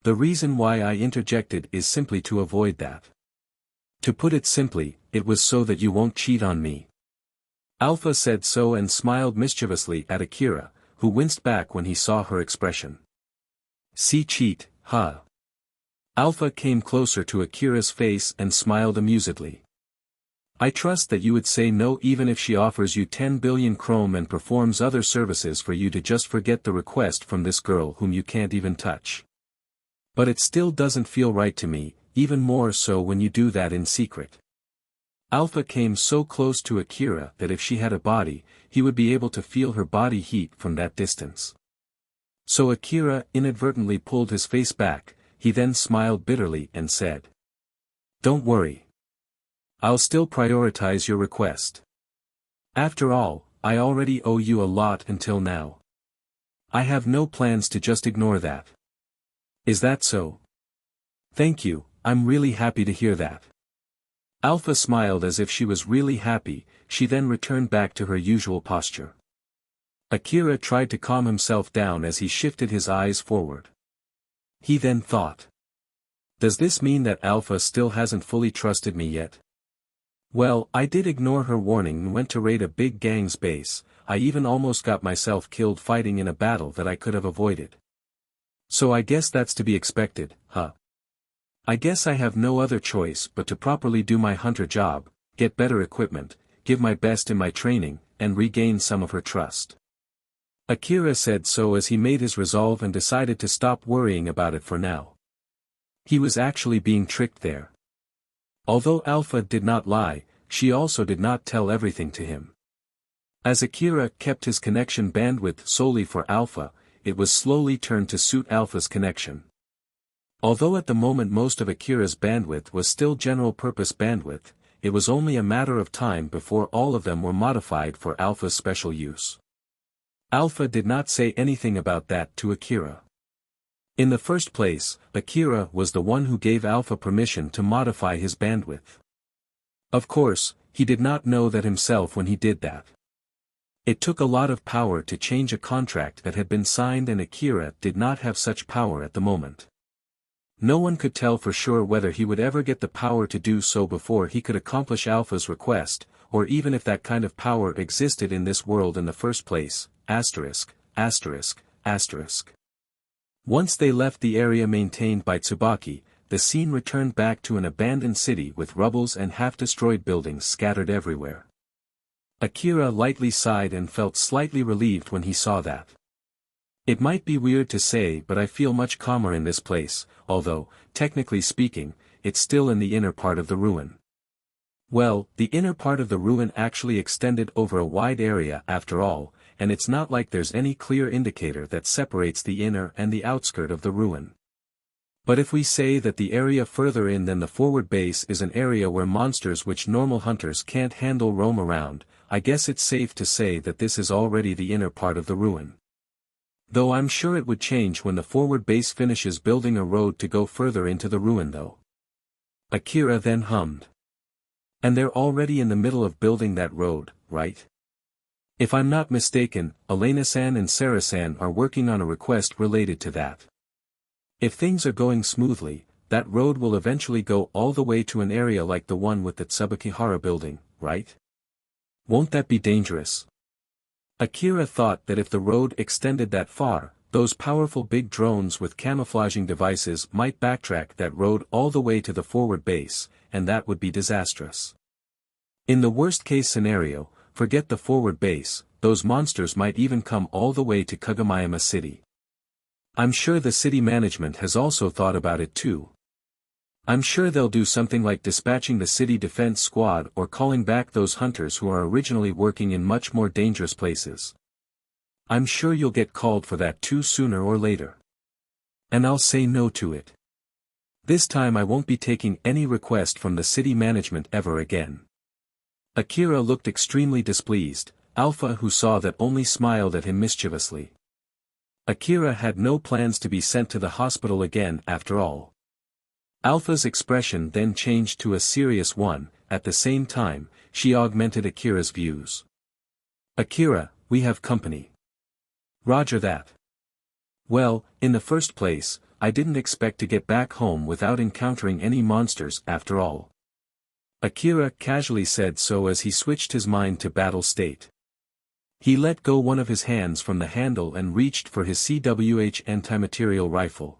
The reason why I interjected is simply to avoid that. To put it simply, it was so that you won't cheat on me." Alpha said so and smiled mischievously at Akira, who winced back when he saw her expression. "See, cheat, huh?" Alpha came closer to Akira's face and smiled amusedly. "I trust that you would say no even if she offers you 10 billion chrome and performs other services for you to just forget the request from this girl whom you can't even touch. But it still doesn't feel right to me, even more so when you do that in secret." Alpha came so close to Akira that if she had a body, he would be able to feel her body heat from that distance. So Akira inadvertently pulled his face back, he then smiled bitterly and said, "Don't worry. I'll still prioritize your request. After all, I already owe you a lot until now. I have no plans to just ignore that." "Is that so?" "Thank you, I'm really happy to hear that." Alpha smiled as if she was really happy, she then returned back to her usual posture. Akira tried to calm himself down as he shifted his eyes forward. He then thought, "Does this mean that Alpha still hasn't fully trusted me yet? Well, I did ignore her warning and went to raid a big gang's base, I even almost got myself killed fighting in a battle that I could have avoided. So I guess that's to be expected, huh? I guess I have no other choice but to properly do my hunter job, get better equipment, give my best in my training, and regain some of her trust." Akira said so as he made his resolve and decided to stop worrying about it for now. He was actually being tricked there. Although Alpha did not lie, she also did not tell everything to him. As Akira kept his connection bandwidth solely for Alpha, it was slowly turned to suit Alpha's connection. Although at the moment most of Akira's bandwidth was still general-purpose bandwidth, it was only a matter of time before all of them were modified for Alpha's special use. Alpha did not say anything about that to Akira. In the first place, Akira was the one who gave Alpha permission to modify his bandwidth. Of course, he did not know that himself when he did that. It took a lot of power to change a contract that had been signed and Akira did not have such power at the moment. No one could tell for sure whether he would ever get the power to do so before he could accomplish Alpha's request, or even if that kind of power existed in this world in the first place, ******. Once they left the area maintained by Tsubaki, the scene returned back to an abandoned city with rubbles and half-destroyed buildings scattered everywhere. Akira lightly sighed and felt slightly relieved when he saw that. It might be weird to say but I feel much calmer in this place, although, technically speaking, it's still in the inner part of the ruin. Well, the inner part of the ruin actually extended over a wide area after all, and it's not like there's any clear indicator that separates the inner and the outskirt of the ruin. But if we say that the area further in than the forward base is an area where monsters which normal hunters can't handle roam around, I guess it's safe to say that this is already the inner part of the ruin. Though I'm sure it would change when the forward base finishes building a road to go further into the ruin though. Akira then hummed. And they're already in the middle of building that road, right? If I'm not mistaken, Elena-san and Sarah-san are working on a request related to that. If things are going smoothly, that road will eventually go all the way to an area like the one with the Tsubakihara building, right? Won't that be dangerous? Akira thought that if the road extended that far, those powerful big drones with camouflaging devices might backtrack that road all the way to the forward base, and that would be disastrous. In the worst-case scenario, forget the forward base, those monsters might even come all the way to Kagomayama City. I'm sure the city management has also thought about it too. I'm sure they'll do something like dispatching the city defense squad or calling back those hunters who are originally working in much more dangerous places. I'm sure you'll get called for that too sooner or later. And I'll say no to it. This time I won't be taking any request from the city management ever again. Akira looked extremely displeased. Alpha, who saw that, only smiled at him mischievously. Akira had no plans to be sent to the hospital again after all. Alpha's expression then changed to a serious one. At the same time, she augmented Akira's views. Akira, we have company. Roger that. Well, in the first place, I didn't expect to get back home without encountering any monsters after all. Akira casually said so as he switched his mind to battle state. He let go one of his hands from the handle and reached for his CWH anti-material rifle.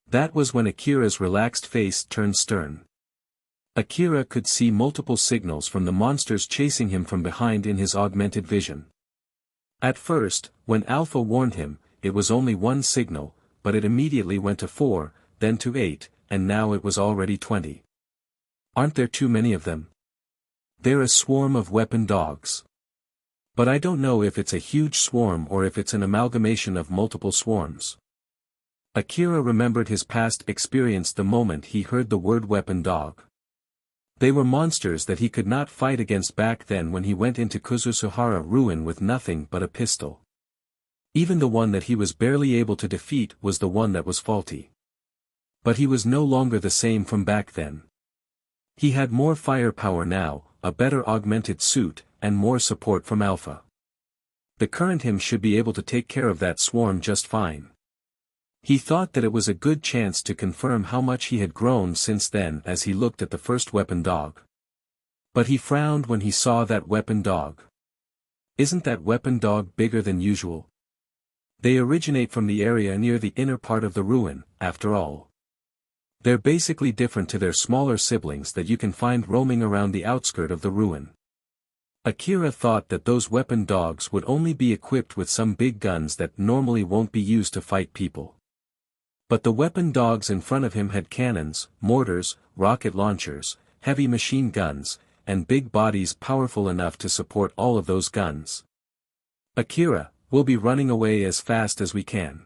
That was when Akira's relaxed face turned stern. Akira could see multiple signals from the monsters chasing him from behind in his augmented vision. At first, when Alpha warned him, it was only one signal, but it immediately went to 4, then to 8, and now it was already 20. Aren't there too many of them? They're a swarm of weapon dogs. But I don't know if it's a huge swarm or if it's an amalgamation of multiple swarms. Akira remembered his past experience the moment he heard the word weapon dog. They were monsters that he could not fight against back then when he went into Kuzusuhara Ruin with nothing but a pistol. Even the one that he was barely able to defeat was the one that was faulty. But he was no longer the same from back then. He had more firepower now, a better augmented suit, and more support from Alpha. The current him should be able to take care of that swarm just fine. He thought that it was a good chance to confirm how much he had grown since then as he looked at the first weapon dog. But he frowned when he saw that weapon dog. Isn't that weapon dog bigger than usual? They originate from the area near the inner part of the ruin, after all. They're basically different to their smaller siblings that you can find roaming around the outskirt of the ruin. Akira thought that those weapon dogs would only be equipped with some big guns that normally won't be used to fight people. But the weapon dogs in front of him had cannons, mortars, rocket launchers, heavy machine guns, and big bodies powerful enough to support all of those guns. Akira, we'll be running away as fast as we can.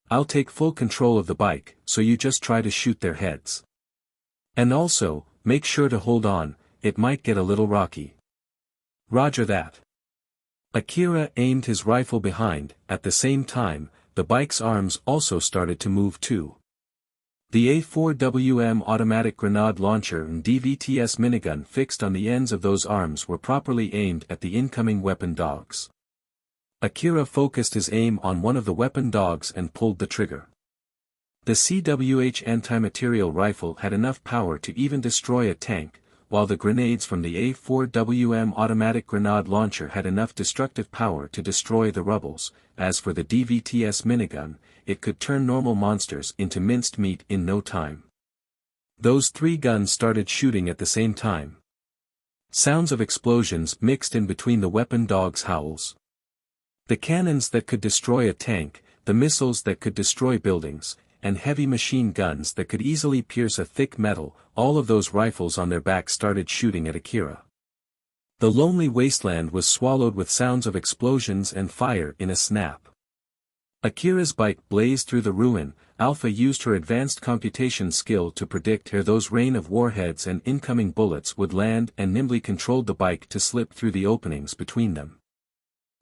I'll take full control of the bike, so you just try to shoot their heads. And also, make sure to hold on, it might get a little rocky. Roger that. Akira aimed his rifle behind. At the same time, the bike's arms also started to move too. The A4WM automatic grenade launcher and DVTS minigun fixed on the ends of those arms were properly aimed at the incoming weapon dogs. Akira focused his aim on one of the weapon dogs and pulled the trigger. The CWH anti-material rifle had enough power to even destroy a tank, while the grenades from the A4WM automatic grenade launcher had enough destructive power to destroy the rebels. As for the DVTS minigun, it could turn normal monsters into minced meat in no time. Those three guns started shooting at the same time. Sounds of explosions mixed in between the weapon dogs' howls. The cannons that could destroy a tank, the missiles that could destroy buildings, and heavy machine guns that could easily pierce a thick metal, all of those rifles on their backs started shooting at Akira. The lonely wasteland was swallowed with sounds of explosions and fire in a snap. Akira's bike blazed through the ruin. Alpha used her advanced computation skill to predict where those rain of warheads and incoming bullets would land and nimbly controlled the bike to slip through the openings between them.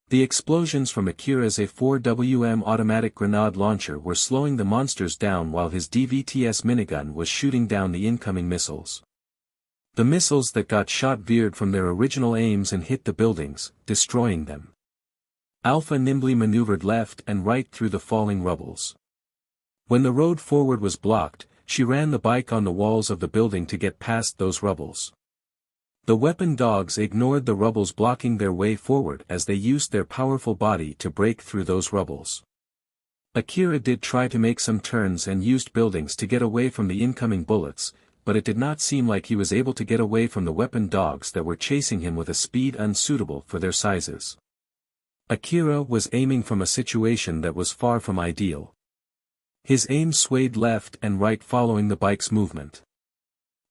The explosions from Akira's A4WM automatic grenade launcher were slowing the monsters down while his DVTS minigun was shooting down the incoming missiles. The missiles that got shot veered from their original aims and hit the buildings, destroying them. Alpha nimbly maneuvered left and right through the falling rubbles. When the road forward was blocked, she ran the bike on the walls of the building to get past those rubbles. The weapon dogs ignored the rubbles blocking their way forward as they used their powerful body to break through those rubbles. Akira did try to make some turns and used buildings to get away from the incoming bullets, but it did not seem like he was able to get away from the weapon dogs that were chasing him with a speed unsuitable for their sizes. Akira was aiming from a situation that was far from ideal. His aim swayed left and right following the bike's movement.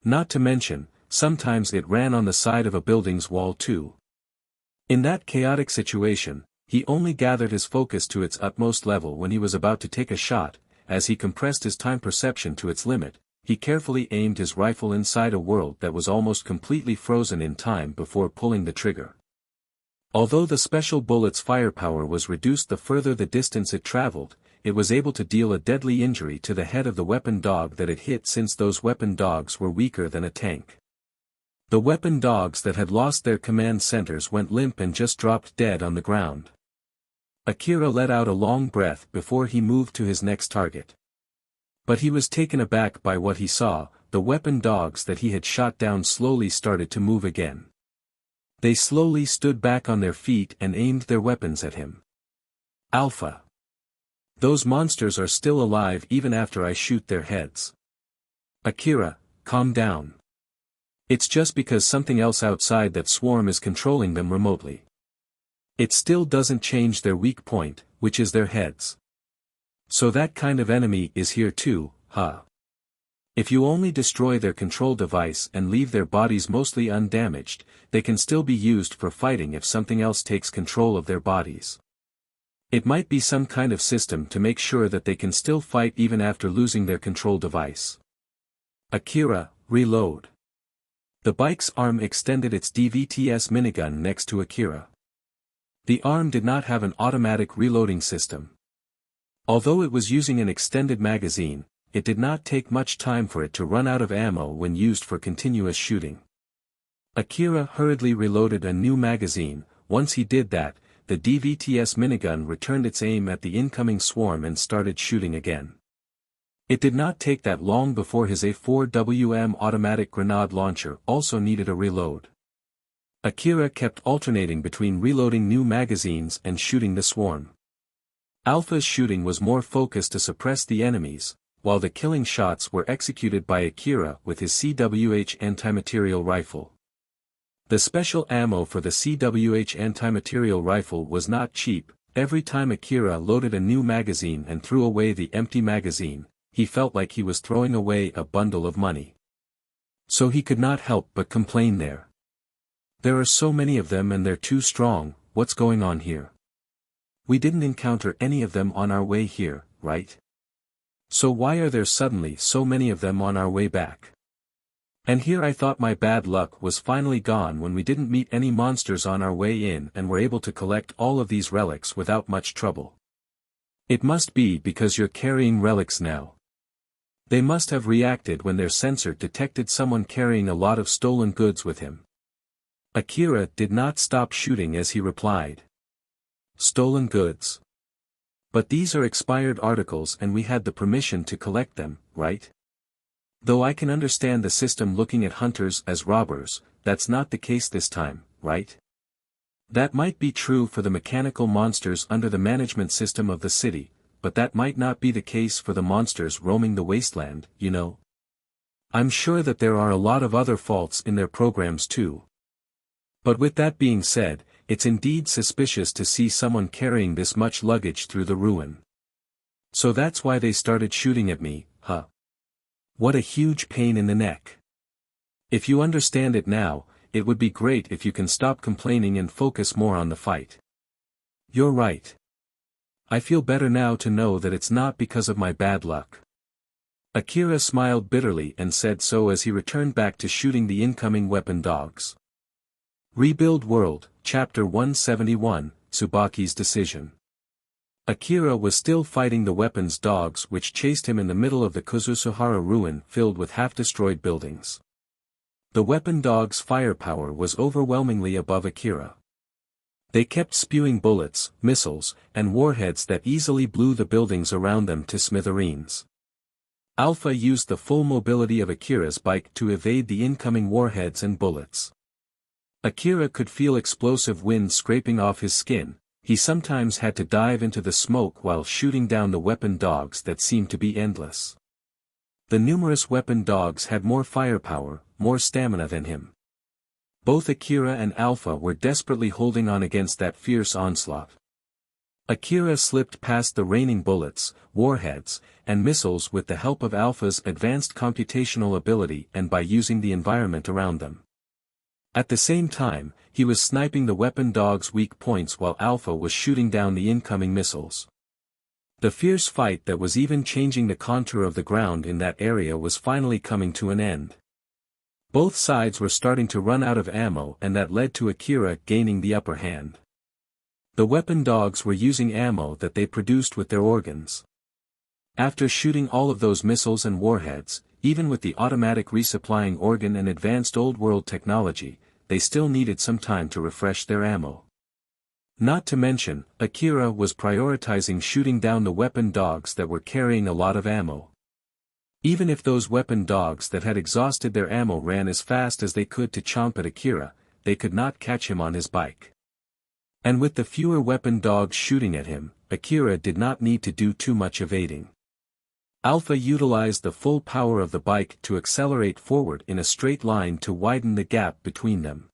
Not to mention, sometimes it ran on the side of a building's wall too. In that chaotic situation, he only gathered his focus to its utmost level when he was about to take a shot. As he compressed his time perception to its limit, he carefully aimed his rifle inside a world that was almost completely frozen in time before pulling the trigger. Although the special bullet's firepower was reduced the further the distance it traveled, it was able to deal a deadly injury to the head of the weapon dog that it hit, since those weapon dogs were weaker than a tank. The weapon dogs that had lost their command centers went limp and just dropped dead on the ground. Akira let out a long breath before he moved to his next target. But he was taken aback by what he saw. The weapon dogs that he had shot down slowly started to move again. They slowly stood back on their feet and aimed their weapons at him. Alpha. Those monsters are still alive even after I shoot their heads. Akira, calm down. It's just because something else outside that swarm is controlling them remotely. It still doesn't change their weak point, which is their heads. So that kind of enemy is here too, huh? If you only destroy their control device and leave their bodies mostly undamaged, they can still be used for fighting if something else takes control of their bodies. It might be some kind of system to make sure that they can still fight even after losing their control device. Akira, reload. The bike's arm extended its DVTS minigun next to Akira. The arm did not have an automatic reloading system. Although it was using an extended magazine, it did not take much time for it to run out of ammo when used for continuous shooting. Akira hurriedly reloaded a new magazine. Once he did that, the DVTS minigun returned its aim at the incoming swarm and started shooting again. It did not take that long before his A4WM automatic grenade launcher also needed a reload. Akira kept alternating between reloading new magazines and shooting the swarm. Alpha's shooting was more focused to suppress the enemies, while the killing shots were executed by Akira with his CWH anti-material rifle. The special ammo for the CWH anti-material rifle was not cheap. Every time Akira loaded a new magazine and threw away the empty magazine, he felt like he was throwing away a bundle of money. So he could not help but complain there. There are so many of them and they're too strong. What's going on here? We didn't encounter any of them on our way here, right? So why are there suddenly so many of them on our way back? And here I thought my bad luck was finally gone when we didn't meet any monsters on our way in and were able to collect all of these relics without much trouble. It must be because you're carrying relics now. They must have reacted when their sensor detected someone carrying a lot of stolen goods with him. Akira did not stop shooting as he replied. Stolen goods. But these are expired articles and we had the permission to collect them, right? Though I can understand the system looking at hunters as robbers, that's not the case this time, right? That might be true for the mechanical monsters under the management system of the city, but that might not be the case for the monsters roaming the wasteland, you know? I'm sure that there are a lot of other faults in their programs too. But with that being said, it's indeed suspicious to see someone carrying this much luggage through the ruin. So that's why they started shooting at me, huh? What a huge pain in the neck. If you understand it now, it would be great if you can stop complaining and focus more on the fight. You're right. I feel better now to know that it's not because of my bad luck. Akira smiled bitterly and said so as he returned back to shooting the incoming weapon dogs. Rebuild World, Chapter 171, Tsubaki's Decision. Akira was still fighting the weapons dogs which chased him in the middle of the Kuzusuhara ruin filled with half-destroyed buildings. The weapon dogs' firepower was overwhelmingly above Akira. They kept spewing bullets, missiles, and warheads that easily blew the buildings around them to smithereens. Alpha used the full mobility of Akira's bike to evade the incoming warheads and bullets. Akira could feel explosive wind scraping off his skin. He sometimes had to dive into the smoke while shooting down the weapon dogs that seemed to be endless. The numerous weapon dogs had more firepower, more stamina than him. Both Akira and Alpha were desperately holding on against that fierce onslaught. Akira slipped past the raining bullets, warheads, and missiles with the help of Alpha's advanced computational ability and by using the environment around them. At the same time, he was sniping the weapon dog's weak points while Alpha was shooting down the incoming missiles. The fierce fight that was even changing the contour of the ground in that area was finally coming to an end. Both sides were starting to run out of ammo, and that led to Akira gaining the upper hand. The weapon dogs were using ammo that they produced with their organs. After shooting all of those missiles and warheads, even with the automatic resupplying organ and advanced old-world technology, they still needed some time to refresh their ammo. Not to mention, Akira was prioritizing shooting down the weapon dogs that were carrying a lot of ammo. Even if those weapon dogs that had exhausted their ammo ran as fast as they could to chomp at Akira, they could not catch him on his bike. And with the fewer weapon dogs shooting at him, Akira did not need to do too much evading. Alpha utilized the full power of the bike to accelerate forward in a straight line to widen the gap between them.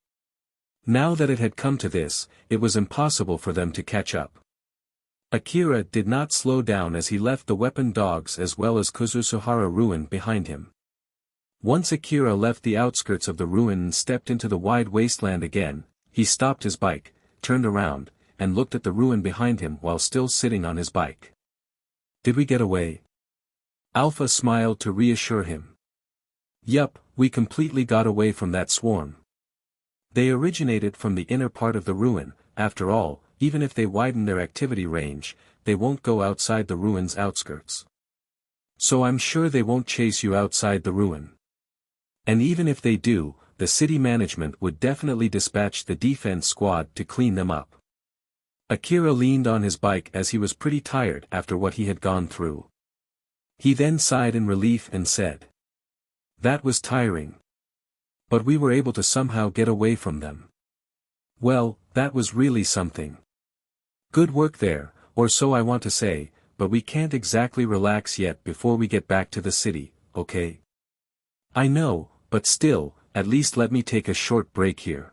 Now that it had come to this, it was impossible for them to catch up. Akira did not slow down as he left the weapon dogs as well as Kuzusuhara ruin behind him. Once Akira left the outskirts of the ruin and stepped into the wide wasteland again, he stopped his bike, turned around, and looked at the ruin behind him while still sitting on his bike. "Did we get away?" Alpha smiled to reassure him. "Yup, we completely got away from that swarm. They originated from the inner part of the ruin. After all, even if they widen their activity range, they won't go outside the ruin's outskirts. So I'm sure they won't chase you outside the ruin. And even if they do, the city management would definitely dispatch the defense squad to clean them up." Akira leaned on his bike as he was pretty tired after what he had gone through. He then sighed in relief and said, "That was tiring. But we were able to somehow get away from them. Well, that was really something. Good work there, or so I want to say, but we can't exactly relax yet before we get back to the city, okay? I know, but still, at least let me take a short break here."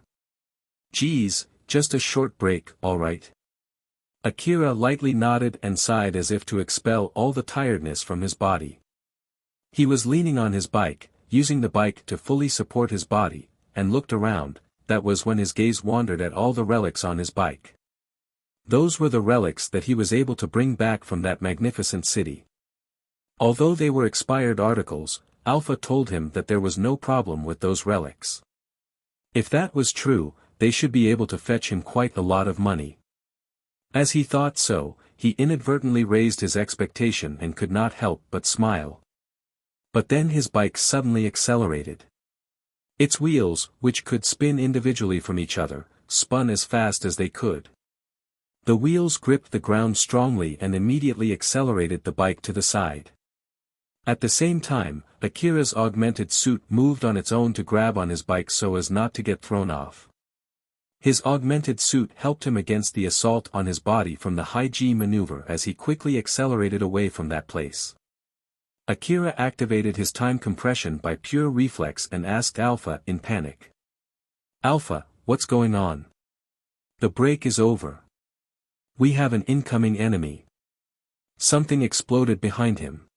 "Geez, just a short break, alright." Akira lightly nodded and sighed as if to expel all the tiredness from his body. He was leaning on his bike, using the bike to fully support his body, and looked around. That was when his gaze wandered at all the relics on his bike. Those were the relics that he was able to bring back from that magnificent city. Although they were expired articles, Alpha told him that there was no problem with those relics. If that was true, they should be able to fetch him quite a lot of money. As he thought so, he inadvertently raised his expectation and could not help but smile. But then his bike suddenly accelerated. Its wheels, which could spin individually from each other, spun as fast as they could. The wheels gripped the ground strongly and immediately accelerated the bike to the side. At the same time, Akira's augmented suit moved on its own to grab on his bike so as not to get thrown off. His augmented suit helped him against the assault on his body from the high-G maneuver as he quickly accelerated away from that place. Akira activated his time compression by pure reflex and asked Alpha in panic. "Alpha, what's going on? The break is over. We have an incoming enemy." Something exploded behind him.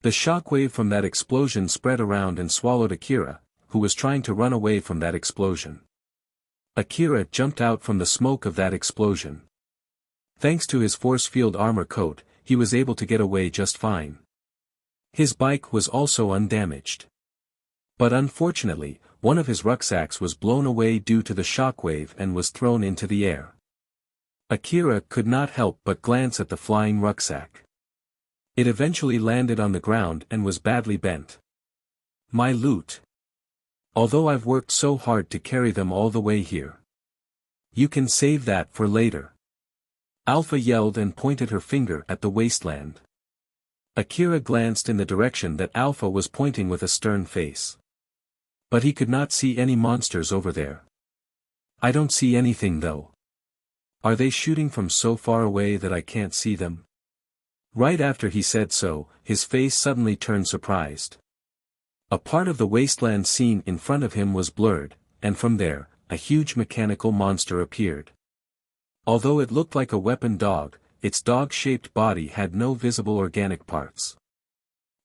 The shockwave from that explosion spread around and swallowed Akira, who was trying to run away from that explosion. Akira jumped out from the smoke of that explosion. Thanks to his force field armor coat, he was able to get away just fine. His bike was also undamaged. But unfortunately, one of his rucksacks was blown away due to the shockwave and was thrown into the air. Akira could not help but glance at the flying rucksack. It eventually landed on the ground and was badly bent. "My loot. Although I've worked so hard to carry them all the way here. You can save that for later." Alpha yelled and pointed her finger at the wasteland. Akira glanced in the direction that Alpha was pointing with a stern face. But he could not see any monsters over there. "I don't see anything though. Are they shooting from so far away that I can't see them?" Right after he said so, his face suddenly turned surprised. A part of the wasteland scene in front of him was blurred, and from there, a huge mechanical monster appeared. Although it looked like a weapon dog, its dog-shaped body had no visible organic parts.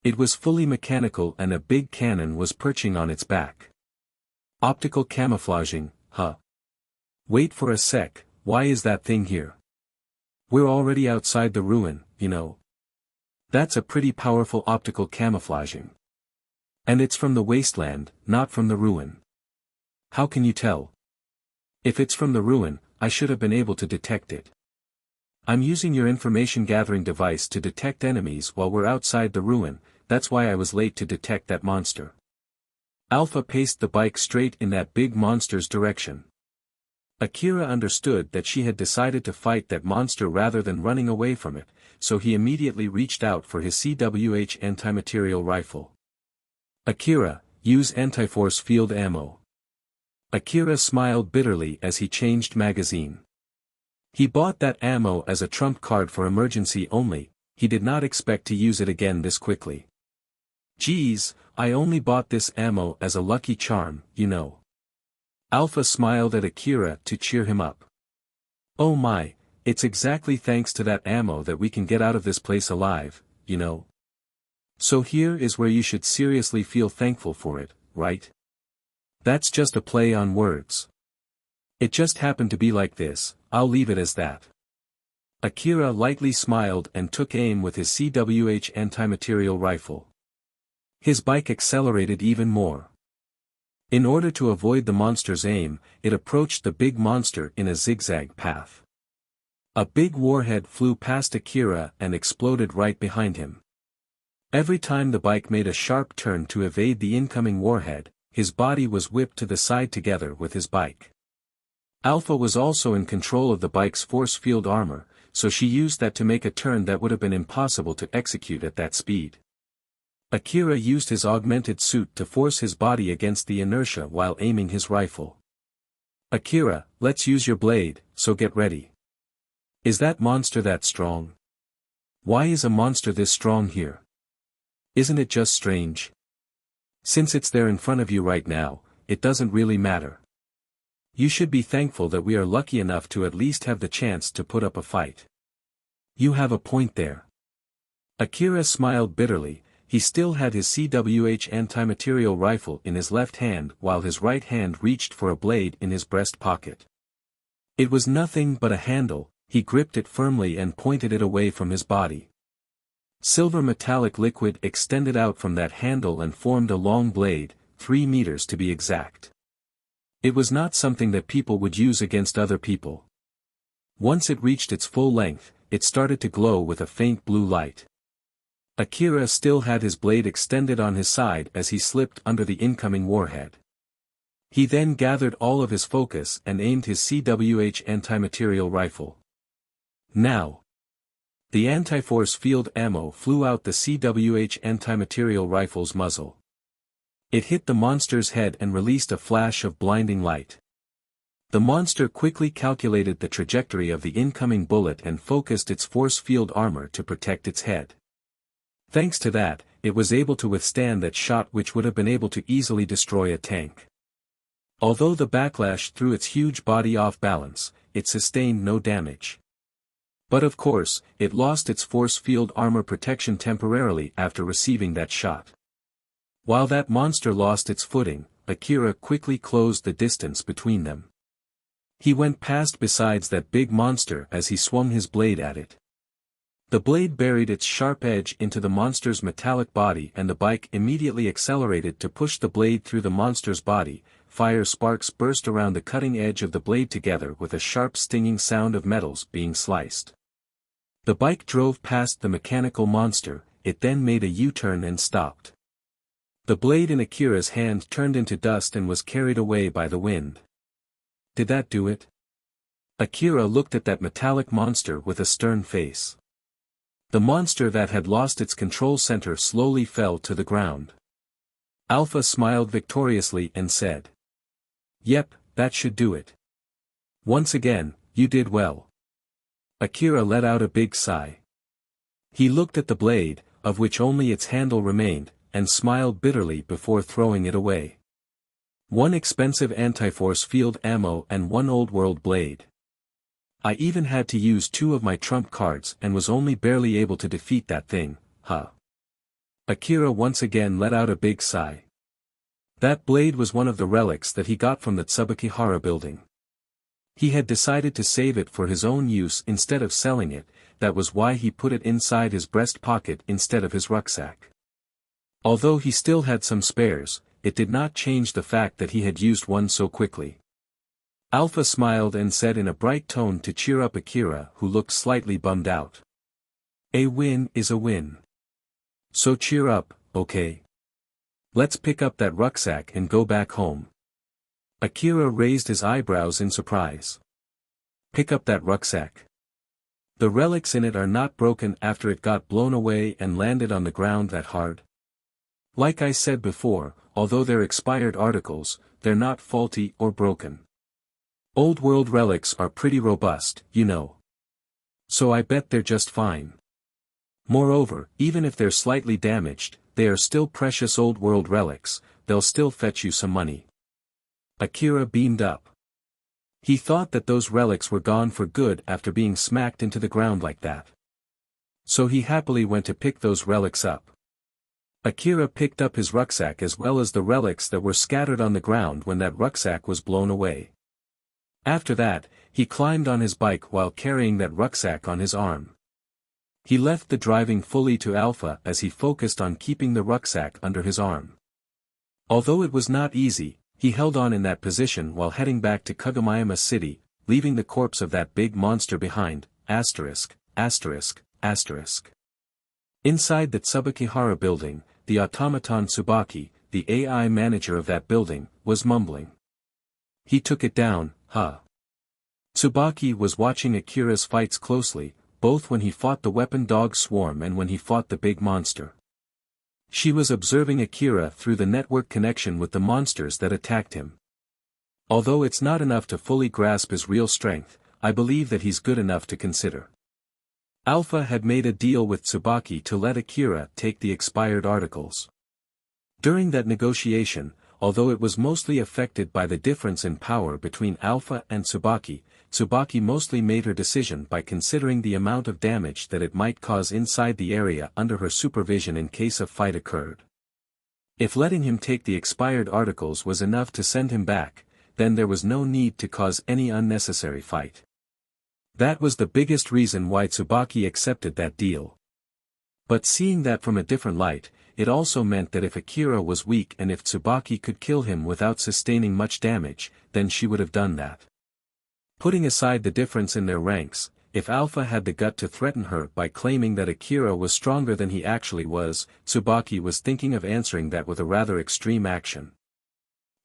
It was fully mechanical and a big cannon was perching on its back. Optical camouflaging, huh? Wait for a sec, why is that thing here? We're already outside the ruin, you know. That's a pretty powerful optical camouflaging. And it's from the wasteland, not from the ruin. How can you tell? If it's from the ruin, I should have been able to detect it. I'm using your information gathering device to detect enemies while we're outside the ruin, that's why I was late to detect that monster. Alpha paced the bike straight in that big monster's direction. Akira understood that she had decided to fight that monster rather than running away from it, so he immediately reached out for his CWH anti-material rifle. Akira, use anti-force field ammo. Akira smiled bitterly as he changed magazine. He bought that ammo as a trump card for emergency only, he did not expect to use it again this quickly. Geez, I only bought this ammo as a lucky charm, you know. Alpha smiled at Akira to cheer him up. Oh my, it's exactly thanks to that ammo that we can get out of this place alive, you know. So here is where you should seriously feel thankful for it, right? That's just a play on words. It just happened to be like this, I'll leave it as that. Akira lightly smiled and took aim with his CWH anti-material rifle. His bike accelerated even more. In order to avoid the monster's aim, it approached the big monster in a zigzag path. A big warhead flew past Akira and exploded right behind him. Every time the bike made a sharp turn to evade the incoming warhead, his body was whipped to the side together with his bike. Alpha was also in control of the bike's force field armor, so she used that to make a turn that would have been impossible to execute at that speed. Akira used his augmented suit to force his body against the inertia while aiming his rifle. Akira, let's use your blade, so get ready. Is that monster that strong? Why is a monster this strong here? Isn't it just strange? Since it's there in front of you right now, it doesn't really matter. You should be thankful that we are lucky enough to at least have the chance to put up a fight. You have a point there. Akira smiled bitterly. He still had his CWH anti-material rifle in his left hand while his right hand reached for a blade in his breast pocket. It was nothing but a handle, he gripped it firmly and pointed it away from his body. Silver metallic liquid extended out from that handle and formed a long blade, 3 meters to be exact. It was not something that people would use against other people. Once it reached its full length, it started to glow with a faint blue light. Akira still had his blade extended on his side as he slipped under the incoming warhead. He then gathered all of his focus and aimed his CWH anti-material rifle. Now! The anti-force field ammo flew out the CWH anti-material rifle's muzzle. It hit the monster's head and released a flash of blinding light. The monster quickly calculated the trajectory of the incoming bullet and focused its force field armor to protect its head. Thanks to that, it was able to withstand that shot which would have been able to easily destroy a tank. Although the backlash threw its huge body off balance, it sustained no damage. But of course, it lost its force field armor protection temporarily after receiving that shot. While that monster lost its footing, Akira quickly closed the distance between them. He went past besides that big monster as he swung his blade at it. The blade buried its sharp edge into the monster's metallic body and the bike immediately accelerated to push the blade through the monster's body. Fire sparks burst around the cutting edge of the blade together with a sharp stinging sound of metals being sliced. The bike drove past the mechanical monster, it then made a U-turn and stopped. The blade in Akira's hand turned into dust and was carried away by the wind. Did that do it? Akira looked at that metallic monster with a stern face. The monster that had lost its control center slowly fell to the ground. Alpha smiled victoriously and said, "Yep, that should do it. Once again, you did well." Akira let out a big sigh. He looked at the blade, of which only its handle remained, and smiled bitterly before throwing it away. One expensive anti-force field ammo and one old-world blade. I even had to use 2 of my trump cards and was only barely able to defeat that thing, huh? Akira once again let out a big sigh. That blade was one of the relics that he got from the Tsubakihara building. He had decided to save it for his own use instead of selling it, that was why he put it inside his breast pocket instead of his rucksack. Although he still had some spares, it did not change the fact that he had used one so quickly. Alpha smiled and said in a bright tone to cheer up Akira, who looked slightly bummed out. A win is a win. So cheer up, okay? Let's pick up that rucksack and go back home. Akira raised his eyebrows in surprise. Pick up that rucksack. The relics in it are not broken after it got blown away and landed on the ground that hard. Like I said before, although they're expired articles, they're not faulty or broken. Old world relics are pretty robust, you know. So I bet they're just fine. Moreover, even if they're slightly damaged, they are still precious old world relics, they'll still fetch you some money. Akira beamed up. He thought that those relics were gone for good after being smacked into the ground like that. So he happily went to pick those relics up. Akira picked up his rucksack as well as the relics that were scattered on the ground when that rucksack was blown away. After that, he climbed on his bike while carrying that rucksack on his arm. He left the driving fully to Alpha as he focused on keeping the rucksack under his arm. Although it was not easy, he held on in that position while heading back to Kagomayama City, leaving the corpse of that big monster behind, asterisk, asterisk, asterisk. Inside the Tsubakihara building, the automaton Tsubaki, the AI manager of that building, was mumbling. He took it down, huh? Tsubaki was watching Akira's fights closely, both when he fought the weapon dog swarm and when he fought the big monster. She was observing Akira through the network connection with the monsters that attacked him. Although it's not enough to fully grasp his real strength, I believe that he's good enough to consider. Alpha had made a deal with Tsubaki to let Akira take the expired articles. During that negotiation, although it was mostly affected by the difference in power between Alpha and Tsubaki, Tsubaki mostly made her decision by considering the amount of damage that it might cause inside the area under her supervision in case a fight occurred. If letting him take the expired articles was enough to send him back, then there was no need to cause any unnecessary fight. That was the biggest reason why Tsubaki accepted that deal. But seeing that from a different light, it also meant that if Akira was weak and if Tsubaki could kill him without sustaining much damage, then she would have done that. Putting aside the difference in their ranks, if Alpha had the gut to threaten her by claiming that Akira was stronger than he actually was, Tsubaki was thinking of answering that with a rather extreme action.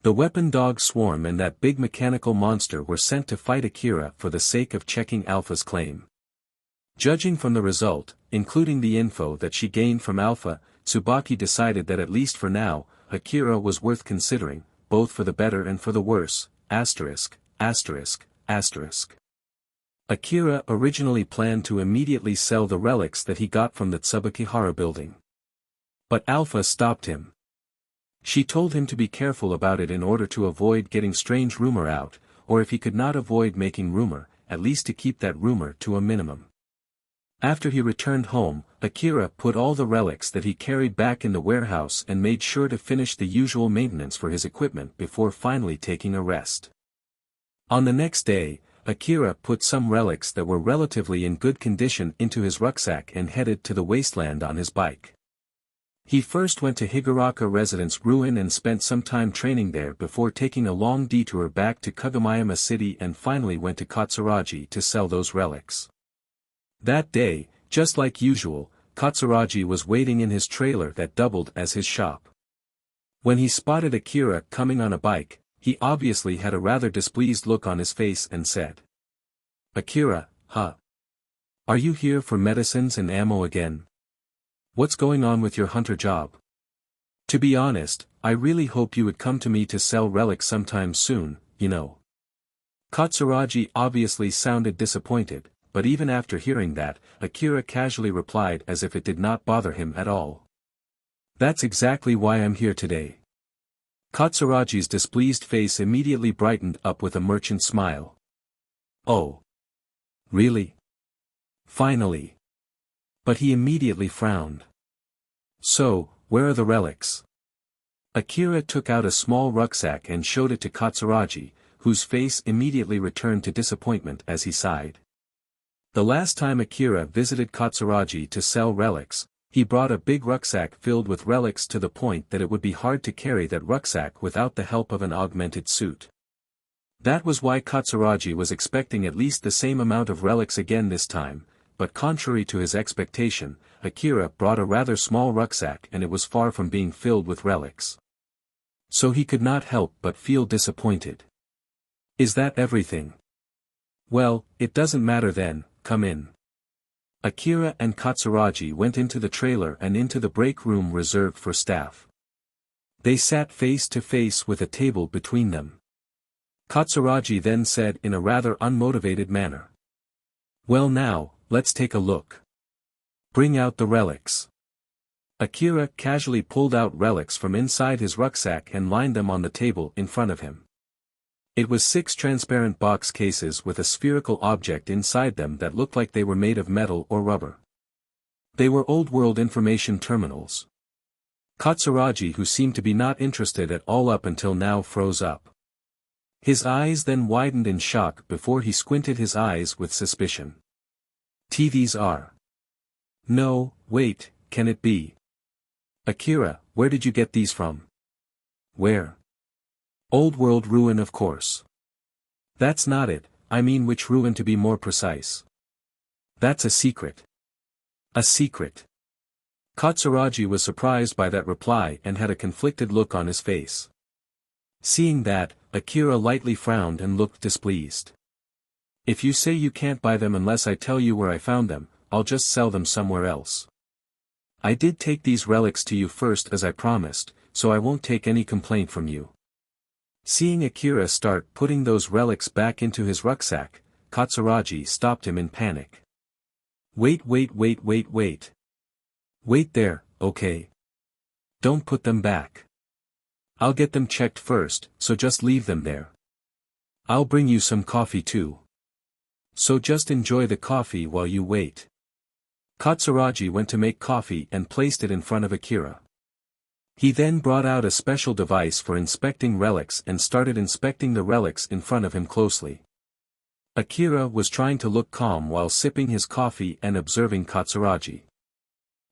The weapon dog swarm and that big mechanical monster were sent to fight Akira for the sake of checking Alpha's claim. Judging from the result, including the info that she gained from Alpha, Tsubaki decided that at least for now, Akira was worth considering, both for the better and for the worse, asterisk, asterisk, asterisk. Akira originally planned to immediately sell the relics that he got from the Tsubakihara building. But Alpha stopped him. She told him to be careful about it in order to avoid getting strange rumor out, or if he could not avoid making rumor, at least to keep that rumor to a minimum. After he returned home, Akira put all the relics that he carried back in the warehouse and made sure to finish the usual maintenance for his equipment before finally taking a rest. On the next day, Akira put some relics that were relatively in good condition into his rucksack and headed to the wasteland on his bike. He first went to Higuraka Residence Ruin and spent some time training there before taking a long detour back to Kagomayama City and finally went to Katsuragi to sell those relics. That day, just like usual, Katsuragi was waiting in his trailer that doubled as his shop. When he spotted Akira coming on a bike, he obviously had a rather displeased look on his face and said, "Akira, huh? Are you here for medicines and ammo again? What's going on with your hunter job? To be honest, I really hope you would come to me to sell relics sometime soon, you know." Katsuragi obviously sounded disappointed, but even after hearing that, Akira casually replied as if it did not bother him at all. "That's exactly why I'm here today." Katsuragi's displeased face immediately brightened up with a merchant smile. "Oh. Really? Finally." But he immediately frowned. "So, where are the relics?" Akira took out a small rucksack and showed it to Katsuragi, whose face immediately returned to disappointment as he sighed. The last time Akira visited Katsuragi to sell relics, he brought a big rucksack filled with relics to the point that it would be hard to carry that rucksack without the help of an augmented suit. That was why Katsuragi was expecting at least the same amount of relics again this time, but contrary to his expectation, Akira brought a rather small rucksack and it was far from being filled with relics. So he could not help but feel disappointed. "Is that everything?" "Well, it doesn't matter then, come in." Akira and Katsuragi went into the trailer and into the break room reserved for staff. They sat face to face with a table between them. Katsuragi then said in a rather unmotivated manner. "Well now, let's take a look. Bring out the relics." Akira casually pulled out relics from inside his rucksack and lined them on the table in front of him. It was 6 transparent box cases with a spherical object inside them that looked like they were made of metal or rubber. They were old-world information terminals. Katsuragi, who seemed to be not interested at all up until now, froze up. His eyes then widened in shock before he squinted his eyes with suspicion. "TVs are. No, wait, can it be? Akira, where did you get these from?" "Where?" "Old world ruin, of course." "That's not it, I mean which ruin to be more precise." "That's a secret." "A secret." Katsuragi was surprised by that reply and had a conflicted look on his face. Seeing that, Akira lightly frowned and looked displeased. "If you say you can't buy them unless I tell you where I found them, I'll just sell them somewhere else. I did take these relics to you first as I promised, so I won't take any complaint from you." Seeing Akira start putting those relics back into his rucksack, Katsuragi stopped him in panic. "Wait. Wait there, okay? Don't put them back. I'll get them checked first, so just leave them there. I'll bring you some coffee too. So just enjoy the coffee while you wait." Katsuragi went to make coffee and placed it in front of Akira. He then brought out a special device for inspecting relics and started inspecting the relics in front of him closely. Akira was trying to look calm while sipping his coffee and observing Katsuragi.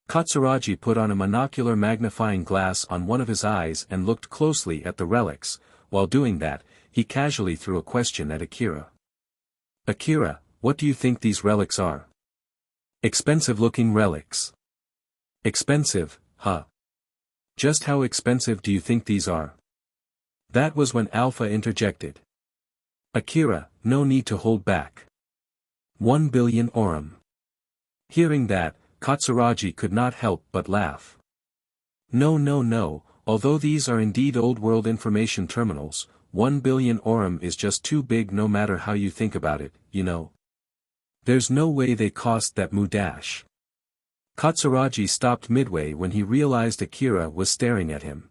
Katsuragi put on a monocular magnifying glass on one of his eyes and looked closely at the relics. While doing that, he casually threw a question at Akira. "Akira, what do you think these relics are?" "Expensive-looking relics." "Expensive, huh? Just how expensive do you think these are?" That was when Alpha interjected. "Akira, no need to hold back. 1 billion orum." Hearing that, Katsuragi could not help but laugh. No, although these are indeed old-world information terminals, 1 billion orum is just too big no matter how you think about it, you know. There's no way they cost that mudash. Katsuragi stopped midway when he realized Akira was staring at him.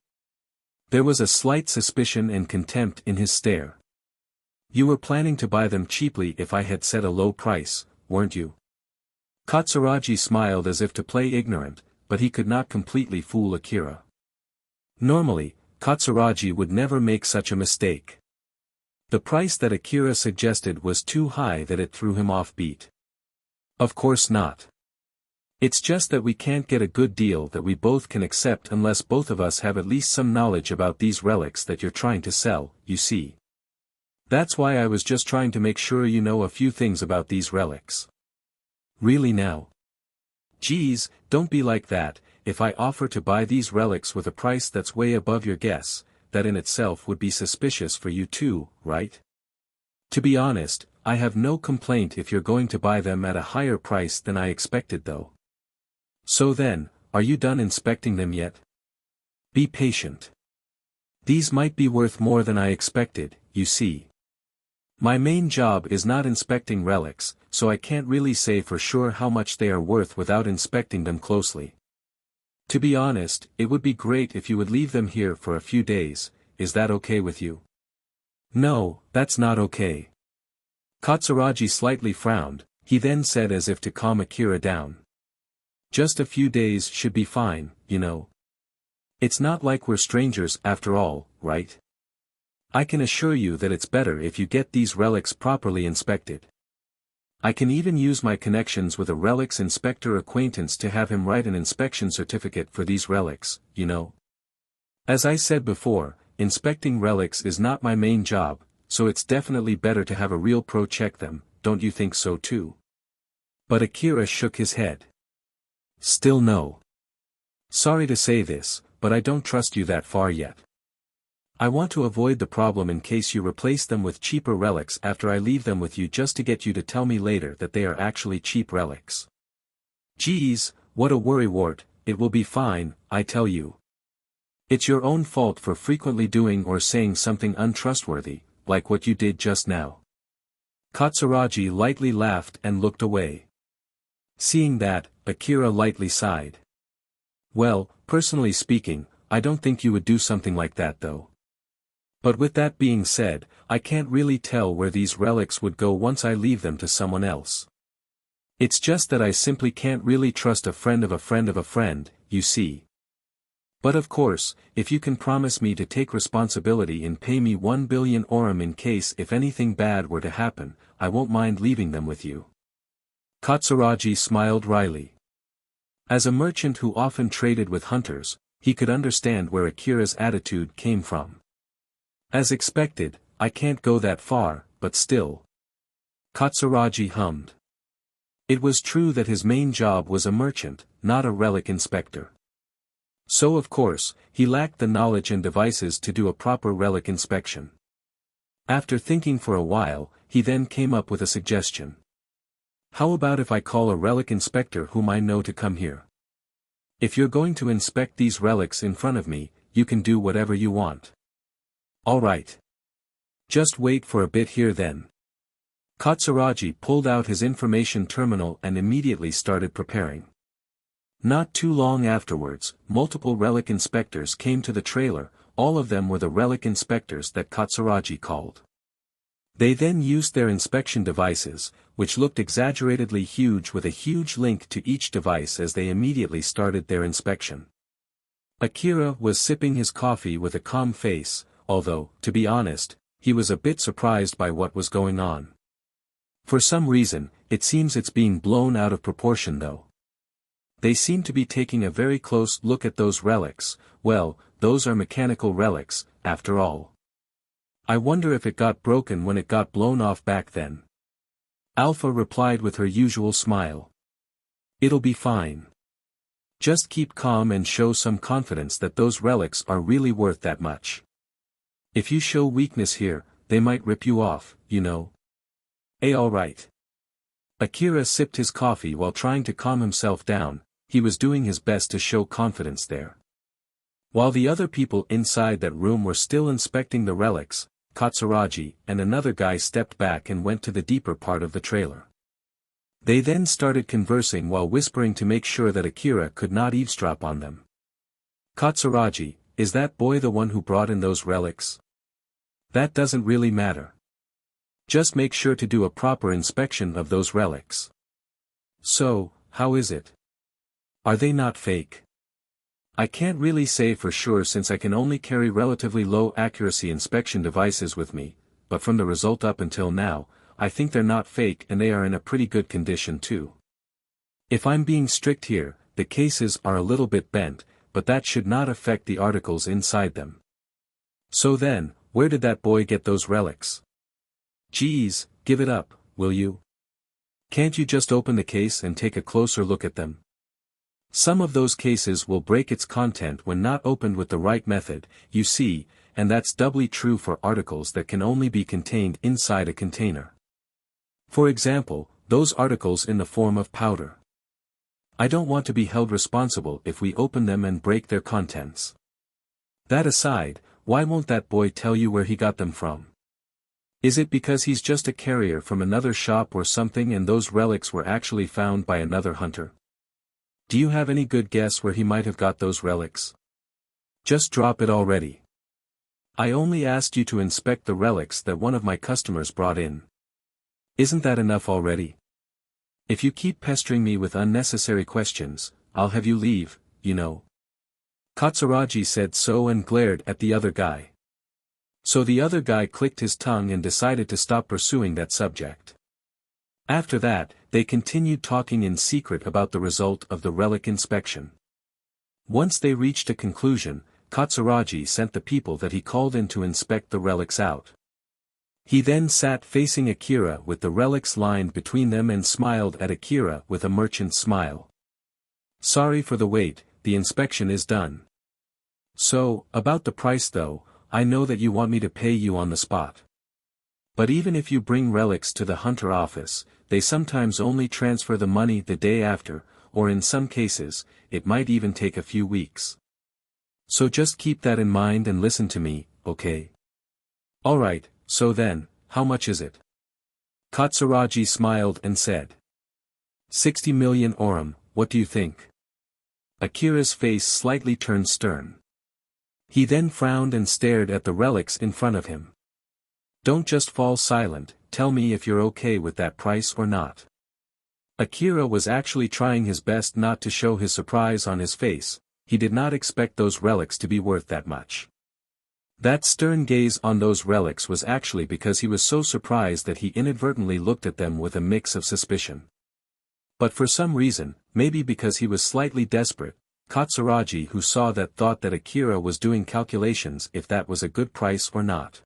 There was a slight suspicion and contempt in his stare. "You were planning to buy them cheaply if I had set a low price, weren't you?" Katsuragi smiled as if to play ignorant, but he could not completely fool Akira. Normally, Katsuragi would never make such a mistake. The price that Akira suggested was too high that it threw him off beat. "Of course not. It's just that we can't get a good deal that we both can accept unless both of us have at least some knowledge about these relics that you're trying to sell, you see. That's why I was just trying to make sure you know a few things about these relics." "Really now?" "Geez, don't be like that. If I offer to buy these relics with a price that's way above your guess, that in itself would be suspicious for you too, right? To be honest, I have no complaint if you're going to buy them at a higher price than I expected though. So then, are you done inspecting them yet? Be patient. These might be worth more than I expected, you see." My main job is not inspecting relics, so I can't really say for sure how much they are worth without inspecting them closely. To be honest, it would be great if you would leave them here for a few days. Is that okay with you? No, that's not okay. Katsuragi slightly frowned, he then said as if to calm Akira down. Just a few days should be fine, you know. It's not like we're strangers after all, right? I can assure you that it's better if you get these relics properly inspected. I can even use my connections with a relics inspector acquaintance to have him write an inspection certificate for these relics, you know. As I said before, inspecting relics is not my main job, so it's definitely better to have a real pro check them, don't you think so too? But Akira shook his head. Still no. Sorry to say this, but I don't trust you that far yet. I want to avoid the problem in case you replace them with cheaper relics after I leave them with you just to get you to tell me later that they are actually cheap relics. Geez, what a worrywart, it will be fine, I tell you. It's your own fault for frequently doing or saying something untrustworthy, like what you did just now. Katsuragi lightly laughed and looked away. Seeing that, Akira lightly sighed. Well, personally speaking, I don't think you would do something like that though. But with that being said, I can't really tell where these relics would go once I leave them to someone else. It's just that I simply can't really trust a friend of a friend of a friend, you see. But of course, if you can promise me to take responsibility and pay me 1 billion orum in case if anything bad were to happen, I won't mind leaving them with you. Katsuragi smiled wryly. As a merchant who often traded with hunters, he could understand where Akira's attitude came from. As expected, I can't go that far, but still. Katsuragi hummed. It was true that his main job was a merchant, not a relic inspector. So of course, he lacked the knowledge and devices to do a proper relic inspection. After thinking for a while, he then came up with a suggestion. How about if I call a relic inspector whom I know to come here? If you're going to inspect these relics in front of me, you can do whatever you want. All right. Just wait for a bit here then. Katsuragi pulled out his information terminal and immediately started preparing. Not too long afterwards, multiple relic inspectors came to the trailer, all of them were the relic inspectors that Katsuragi called. They then used their inspection devices, which looked exaggeratedly huge with a huge link to each device as they immediately started their inspection. Akira was sipping his coffee with a calm face, although, to be honest, he was a bit surprised by what was going on. For some reason, it seems it's being blown out of proportion though. They seem to be taking a very close look at those relics. Well, those are mechanical relics, after all. I wonder if it got broken when it got blown off back then. Alpha replied with her usual smile. It'll be fine. Just keep calm and show some confidence that those relics are really worth that much. If you show weakness here, they might rip you off, you know. Alright. Akira sipped his coffee while trying to calm himself down. He was doing his best to show confidence there. While the other people inside that room were still inspecting the relics, Katsuragi and another guy stepped back and went to the deeper part of the trailer. They then started conversing while whispering to make sure that Akira could not eavesdrop on them. Katsuragi, is that boy the one who brought in those relics? That doesn't really matter. Just make sure to do a proper inspection of those relics. So, how is it? Are they not fake? I can't really say for sure since I can only carry relatively low accuracy inspection devices with me, but from the result up until now, I think they're not fake and they are in a pretty good condition too. If I'm being strict here, the cases are a little bit bent, but that should not affect the articles inside them. So then, where did that boy get those relics? Geez, give it up, will you? Can't you just open the case and take a closer look at them? Some of those cases will break its content when not opened with the right method, you see, and that's doubly true for articles that can only be contained inside a container. For example, those articles in the form of powder. I don't want to be held responsible if we open them and break their contents. That aside, why won't that boy tell you where he got them from? Is it because he's just a carrier from another shop or something and those relics were actually found by another hunter? Do you have any good guess where he might have got those relics? Just drop it already. I only asked you to inspect the relics that one of my customers brought in. Isn't that enough already? If you keep pestering me with unnecessary questions, I'll have you leave, you know. Katsuragi said so and glared at the other guy. So the other guy clicked his tongue and decided to stop pursuing that subject. After that, they continued talking in secret about the result of the relic inspection. Once they reached a conclusion, Katsuragi sent the people that he called in to inspect the relics out. He then sat facing Akira with the relics lined between them and smiled at Akira with a merchant's smile. Sorry for the wait, the inspection is done. So, about the price though, I know that you want me to pay you on the spot. But even if you bring relics to the hunter office, they sometimes only transfer the money the day after, or in some cases, it might even take a few weeks. So just keep that in mind and listen to me, okay? Alright, so then, how much is it? Katsuragi smiled and said. 60 million orum, what do you think? Akira's face slightly turned stern. He then frowned and stared at the relics in front of him. Don't just fall silent, tell me if you're okay with that price or not. Akira was actually trying his best not to show his surprise on his face, he did not expect those relics to be worth that much. That stern gaze on those relics was actually because he was so surprised that he inadvertently looked at them with a mix of suspicion. But for some reason, maybe because he was slightly desperate, Katsuragi who saw that thought that Akira was doing calculations if that was a good price or not.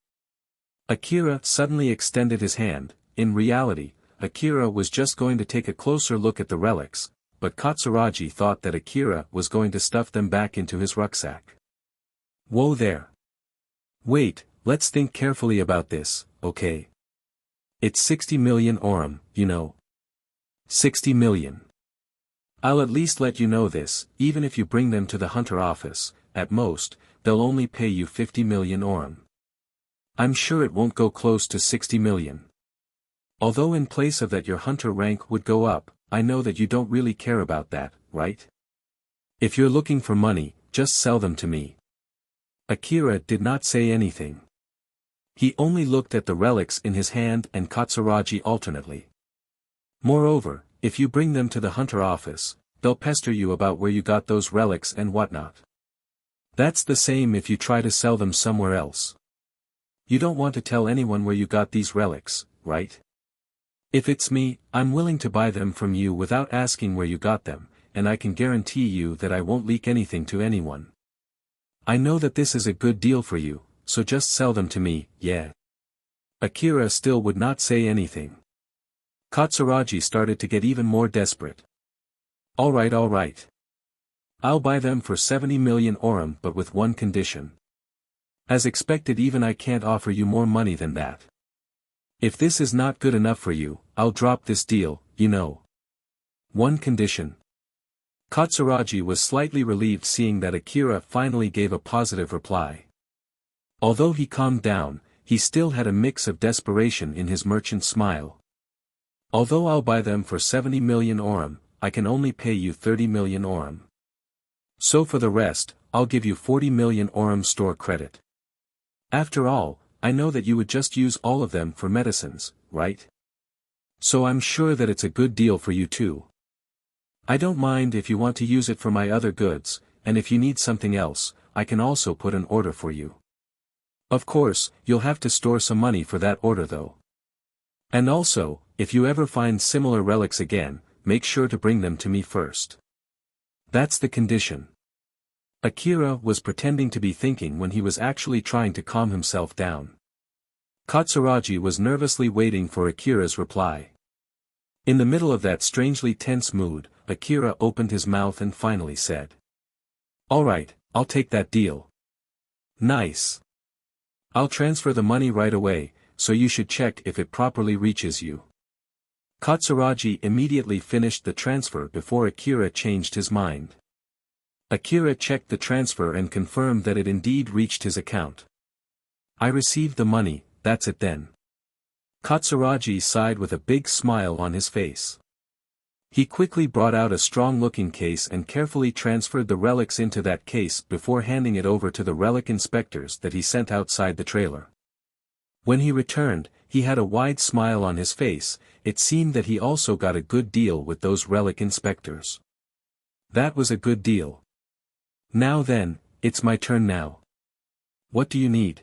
Akira suddenly extended his hand. In reality, Akira was just going to take a closer look at the relics, but Katsuragi thought that Akira was going to stuff them back into his rucksack. Whoa there. Wait, let's think carefully about this, okay? It's 60 million orum, you know. 60 million. I'll at least let you know this, even if you bring them to the hunter office, at most, they'll only pay you 50 million orum. I'm sure it won't go close to 60 million. Although in place of that your hunter rank would go up, I know that you don't really care about that, right? If you're looking for money, just sell them to me. Akira did not say anything. He only looked at the relics in his hand and Katsuragi alternately. Moreover, if you bring them to the hunter office, they'll pester you about where you got those relics and whatnot. That's the same if you try to sell them somewhere else. You don't want to tell anyone where you got these relics, right? If it's me, I'm willing to buy them from you without asking where you got them, and I can guarantee you that I won't leak anything to anyone. I know that this is a good deal for you, so just sell them to me, yeah. Akira still would not say anything. Katsuragi started to get even more desperate. Alright. I'll buy them for 70 million orum but with one condition. As expected, even I can't offer you more money than that. If this is not good enough for you, I'll drop this deal, you know. One condition. Katsuragi was slightly relieved seeing that Akira finally gave a positive reply. Although he calmed down, he still had a mix of desperation in his merchant smile. Although I'll buy them for 70 million orum, I can only pay you 30 million orum. So for the rest, I'll give you 40 million orum store credit. After all, I know that you would just use all of them for medicines, right? So I'm sure that it's a good deal for you too. I don't mind if you want to use it for my other goods, and if you need something else, I can also put an order for you. Of course, you'll have to store some money for that order though. And also, if you ever find similar relics again, make sure to bring them to me first. That's the condition. Akira was pretending to be thinking when he was actually trying to calm himself down. Katsuragi was nervously waiting for Akira's reply. In the middle of that strangely tense mood, Akira opened his mouth and finally said. Alright, I'll take that deal. Nice. I'll transfer the money right away, so you should check if it properly reaches you. Katsuragi immediately finished the transfer before Akira changed his mind. Akira checked the transfer and confirmed that it indeed reached his account. I received the money, that's it then. Katsuragi sighed with a big smile on his face. He quickly brought out a strong-looking case and carefully transferred the relics into that case before handing it over to the relic inspectors that he sent outside the trailer. When he returned, he had a wide smile on his face. It seemed that he also got a good deal with those relic inspectors. That was a good deal. Now then, it's my turn now. What do you need?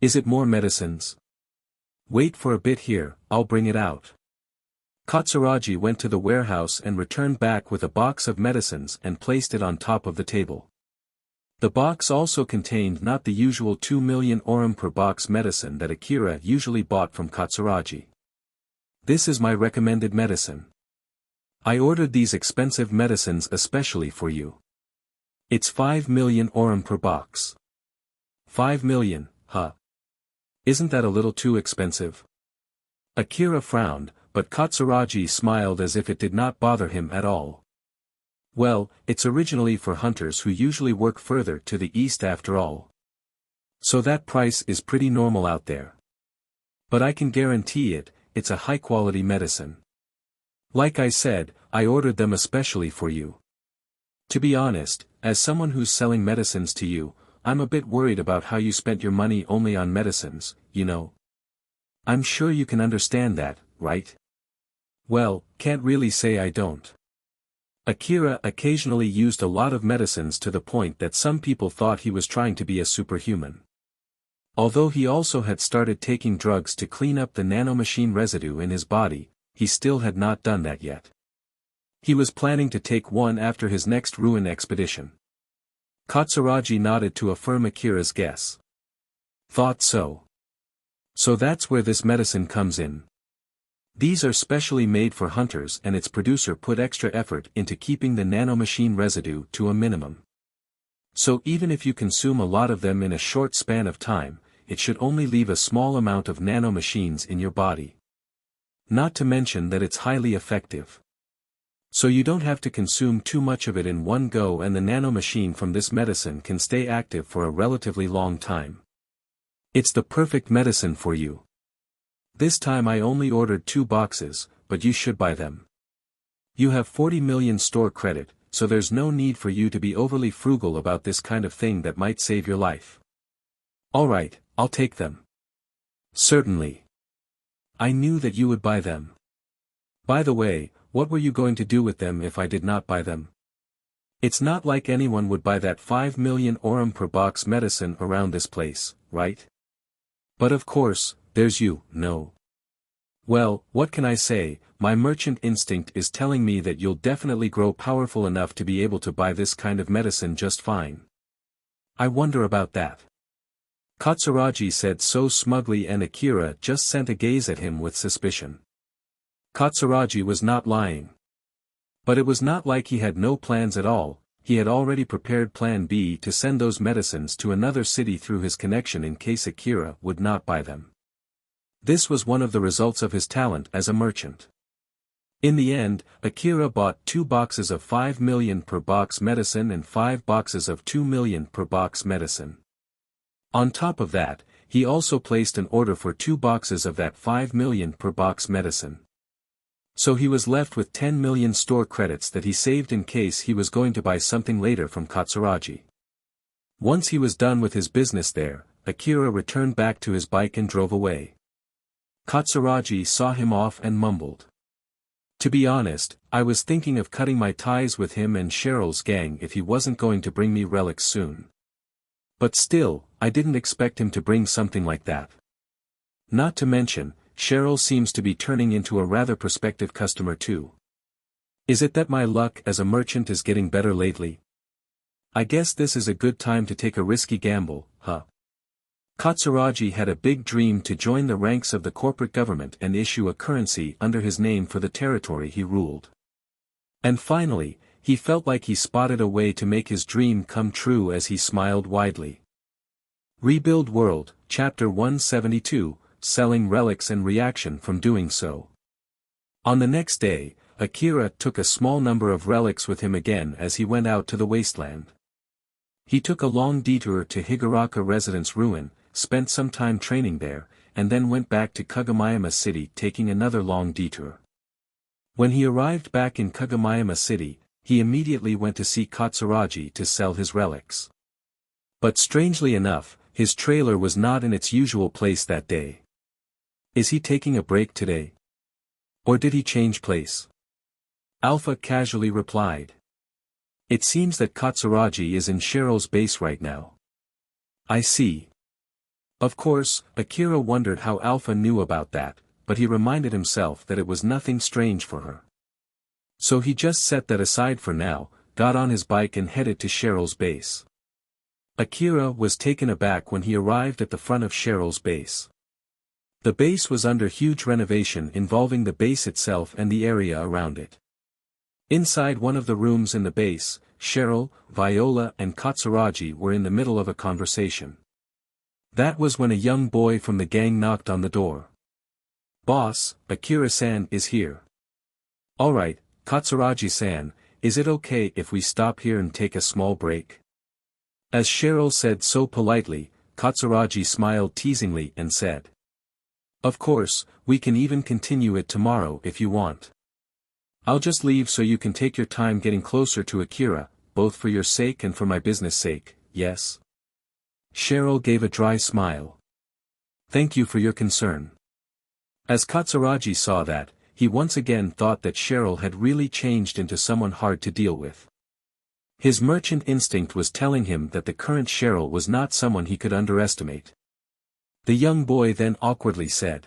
Is it more medicines? Wait for a bit here, I'll bring it out. Katsuragi went to the warehouse and returned back with a box of medicines and placed it on top of the table. The box also contained not the usual 2 million orum per box medicine that Akira usually bought from Katsuragi. This is my recommended medicine. I ordered these expensive medicines especially for you. It's 5 million orum per box. 5 million, huh? Isn't that a little too expensive? Akira frowned, but Katsuragi smiled as if it did not bother him at all. Well, it's originally for hunters who usually work further to the east after all. So that price is pretty normal out there. But I can guarantee it, it's a high-quality medicine. Like I said, I ordered them especially for you. To be honest, as someone who's selling medicines to you, I'm a bit worried about how you spent your money only on medicines, you know. I'm sure you can understand that, right? Well, can't really say I don't. Akira occasionally used a lot of medicines to the point that some people thought he was trying to be a superhuman. Although he also had started taking drugs to clean up the nanomachine residue in his body, he still had not done that yet. He was planning to take one after his next ruin expedition. Katsuragi nodded to affirm Akira's guess. Thought so. So that's where this medicine comes in. These are specially made for hunters and its producer put extra effort into keeping the nanomachine residue to a minimum. So even if you consume a lot of them in a short span of time, it should only leave a small amount of nanomachines in your body. Not to mention that it's highly effective. So you don't have to consume too much of it in one go, and the nanomachine from this medicine can stay active for a relatively long time. It's the perfect medicine for you. This time I only ordered 2 boxes, but you should buy them. You have 40 million store credit, so there's no need for you to be overly frugal about this kind of thing that might save your life. Alright, I'll take them. Certainly. I knew that you would buy them. By the way, what were you going to do with them if I did not buy them? It's not like anyone would buy that 5 million orum per box medicine around this place, right? But of course, there's you, no. Well, what can I say, my merchant instinct is telling me that you'll definitely grow powerful enough to be able to buy this kind of medicine just fine. I wonder about that. Katsuragi said so smugly, and Akira just sent a gaze at him with suspicion. Katsuragi was not lying. But it was not like he had no plans at all. He had already prepared Plan B to send those medicines to another city through his connection in case Akira would not buy them. This was one of the results of his talent as a merchant. In the end, Akira bought 2 boxes of 5 million per box medicine and 5 boxes of 2 million per box medicine. On top of that, he also placed an order for 2 boxes of that 5 million per box medicine. So he was left with 10 million store credits that he saved in case he was going to buy something later from Katsuragi. Once he was done with his business there, Akira returned back to his bike and drove away. Katsuragi saw him off and mumbled. To be honest, I was thinking of cutting my ties with him and Cheryl's gang if he wasn't going to bring me relics soon. But still, I didn't expect him to bring something like that. Not to mention, Cheryl seems to be turning into a rather prospective customer too. Is it that my luck as a merchant is getting better lately? I guess this is a good time to take a risky gamble, huh? Katsuragi had a big dream to join the ranks of the corporate government and issue a currency under his name for the territory he ruled. And finally, he felt like he spotted a way to make his dream come true as he smiled widely. Rebuild World, Chapter 172, Selling Relics and Reaction from Doing So. On the next day, Akira took a small number of relics with him again as he went out to the wasteland. He took a long detour to Higuraka Residence Ruin, spent some time training there, and then went back to Kagamayama City taking another long detour. When he arrived back in Kagamayama City, he immediately went to see Katsuragi to sell his relics. But strangely enough, his trailer was not in its usual place that day. Is he taking a break today? Or did he change place? Alpha casually replied. It seems that Katsuragi is in Cheryl's base right now. I see. Of course, Akira wondered how Alpha knew about that, but he reminded himself that it was nothing strange for her. So he just set that aside for now, got on his bike and headed to Cheryl's base. Akira was taken aback when he arrived at the front of Cheryl's base. The base was under huge renovation involving the base itself and the area around it. Inside one of the rooms in the base, Cheryl, Viola and Katsuragi were in the middle of a conversation. That was when a young boy from the gang knocked on the door. Boss, Akira-san is here. Alright, Katsuragi-san, is it okay if we stop here and take a small break? As Cheryl said so politely, Katsuragi smiled teasingly and said. Of course, we can even continue it tomorrow if you want. I'll just leave so you can take your time getting closer to Akira, both for your sake and for my business sake, yes? Cheryl gave a dry smile. Thank you for your concern. As Katsuragi saw that, he once again thought that Cheryl had really changed into someone hard to deal with. His merchant instinct was telling him that the current Cheryl was not someone he could underestimate. The young boy then awkwardly said.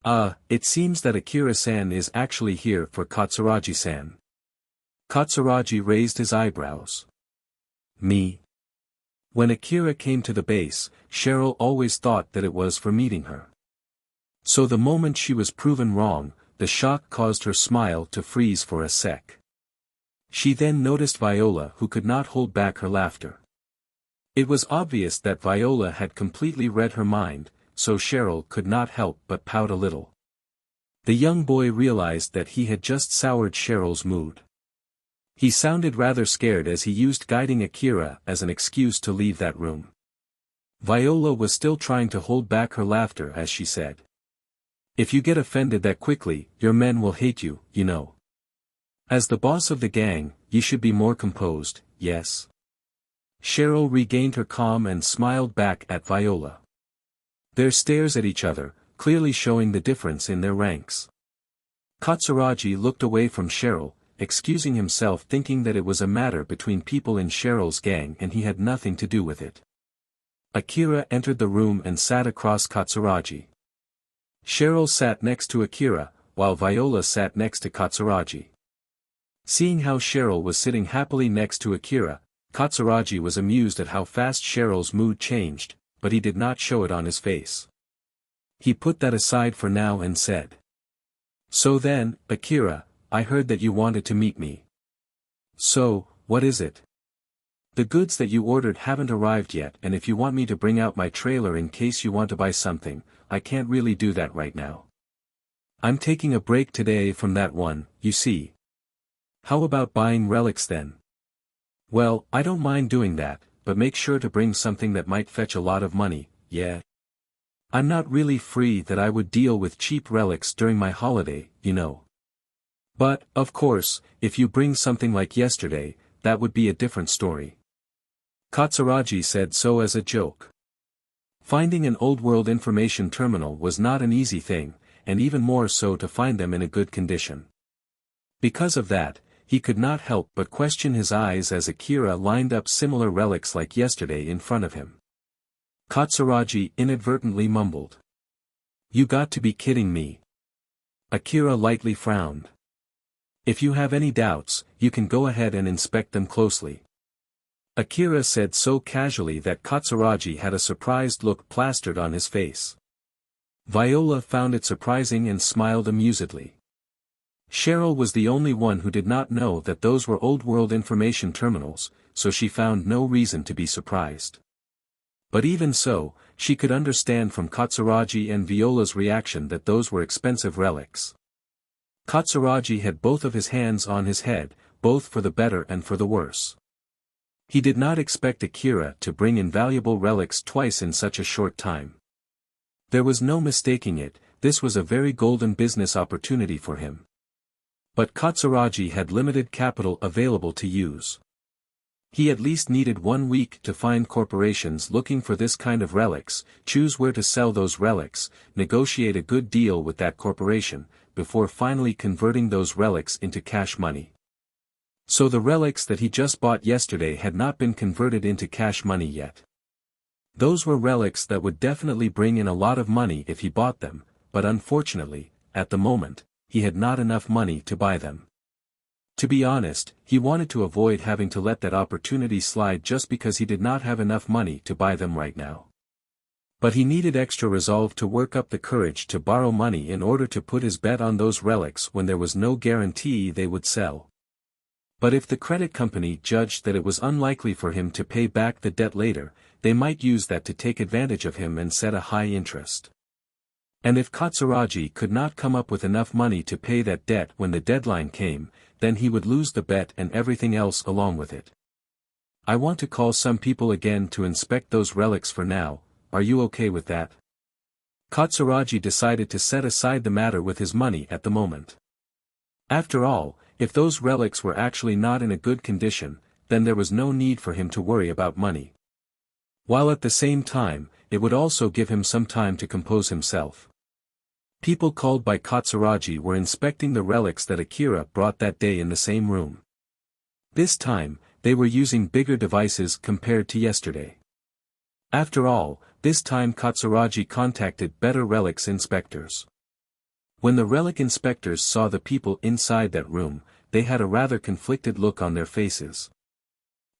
It seems that Akira-san is actually here for Katsuragi-san. Katsuragi raised his eyebrows. Me? When Akira came to the base, Cheryl always thought that it was for meeting her. So the moment she was proven wrong, the shock caused her smile to freeze for a sec. She then noticed Viola who could not hold back her laughter. It was obvious that Viola had completely read her mind, so Cheryl could not help but pout a little. The young boy realized that he had just soured Cheryl's mood. He sounded rather scared as he used guiding Akira as an excuse to leave that room. Viola was still trying to hold back her laughter as she said. If you get offended that quickly, your men will hate you, you know. As the boss of the gang, you should be more composed, yes? Cheryl regained her calm and smiled back at Viola. Their stares at each other, clearly showing the difference in their ranks. Katsuragi looked away from Cheryl, excusing himself thinking that it was a matter between people in Cheryl's gang and he had nothing to do with it. Akira entered the room and sat across Katsuragi. Cheryl sat next to Akira, while Viola sat next to Katsuragi. Seeing how Cheryl was sitting happily next to Akira, Katsuragi was amused at how fast Cheryl's mood changed, but he did not show it on his face. He put that aside for now and said. So then, Akira, I heard that you wanted to meet me. So, what is it? The goods that you ordered haven't arrived yet, and if you want me to bring out my trailer in case you want to buy something, I can't really do that right now. I'm taking a break today from that one, you see. How about buying relics then? Well, I don't mind doing that, but make sure to bring something that might fetch a lot of money, yeah? I'm not really free that I would deal with cheap relics during my holiday, you know. But, of course, if you bring something like yesterday, that would be a different story. Katsuragi said so as a joke. Finding an old-world information terminal was not an easy thing, and even more so to find them in a good condition. Because of that, he could not help but question his eyes as Akira lined up similar relics like yesterday in front of him. Katsuragi inadvertently mumbled. You got to be kidding me. Akira lightly frowned. If you have any doubts, you can go ahead and inspect them closely. Akira said so casually that Katsuragi had a surprised look plastered on his face. Viola found it surprising and smiled amusedly. Cheryl was the only one who did not know that those were old-world information terminals, so she found no reason to be surprised. But even so, she could understand from Katsuragi and Viola's reaction that those were expensive relics. Katsuragi had both of his hands on his head, both for the better and for the worse. He did not expect Akira to bring in valuable relics twice in such a short time. There was no mistaking it, this was a very golden business opportunity for him. But Katsuragi had limited capital available to use. He at least needed 1 week to find corporations looking for this kind of relics, choose where to sell those relics, negotiate a good deal with that corporation, before finally converting those relics into cash money. So the relics that he just bought yesterday had not been converted into cash money yet. Those were relics that would definitely bring in a lot of money if he bought them, but unfortunately, at the moment, he had not enough money to buy them. To be honest, he wanted to avoid having to let that opportunity slide just because he did not have enough money to buy them right now. But he needed extra resolve to work up the courage to borrow money in order to put his bet on those relics when there was no guarantee they would sell. But if the credit company judged that it was unlikely for him to pay back the debt later, they might use that to take advantage of him and set a high interest. And if Katsuragi could not come up with enough money to pay that debt when the deadline came, then he would lose the bet and everything else along with it. I want to call some people again to inspect those relics for now, are you okay with that? Katsuragi decided to set aside the matter with his money at the moment. After all, if those relics were actually not in a good condition, then there was no need for him to worry about money. While at the same time, it would also give him some time to compose himself. People called by Katsuragi were inspecting the relics that Akira brought that day in the same room. This time, they were using bigger devices compared to yesterday. After all, this time Katsuragi contacted better relics inspectors. When the relic inspectors saw the people inside that room, they had a rather conflicted look on their faces.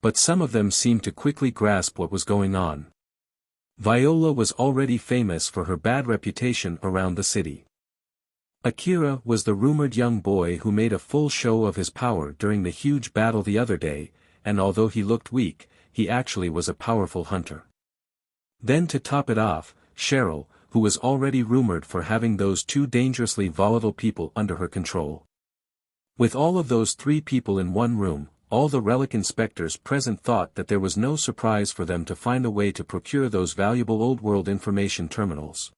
But some of them seemed to quickly grasp what was going on. Viola was already famous for her bad reputation around the city. Akira was the rumored young boy who made a full show of his power during the huge battle the other day, and although he looked weak, he actually was a powerful hunter. Then to top it off, Cheryl, who was already rumored for having those 2 dangerously volatile people under her control. With all of those 3 people in one room, all the relic inspectors present thought that there was no surprise for them to find a way to procure those valuable old-world information terminals.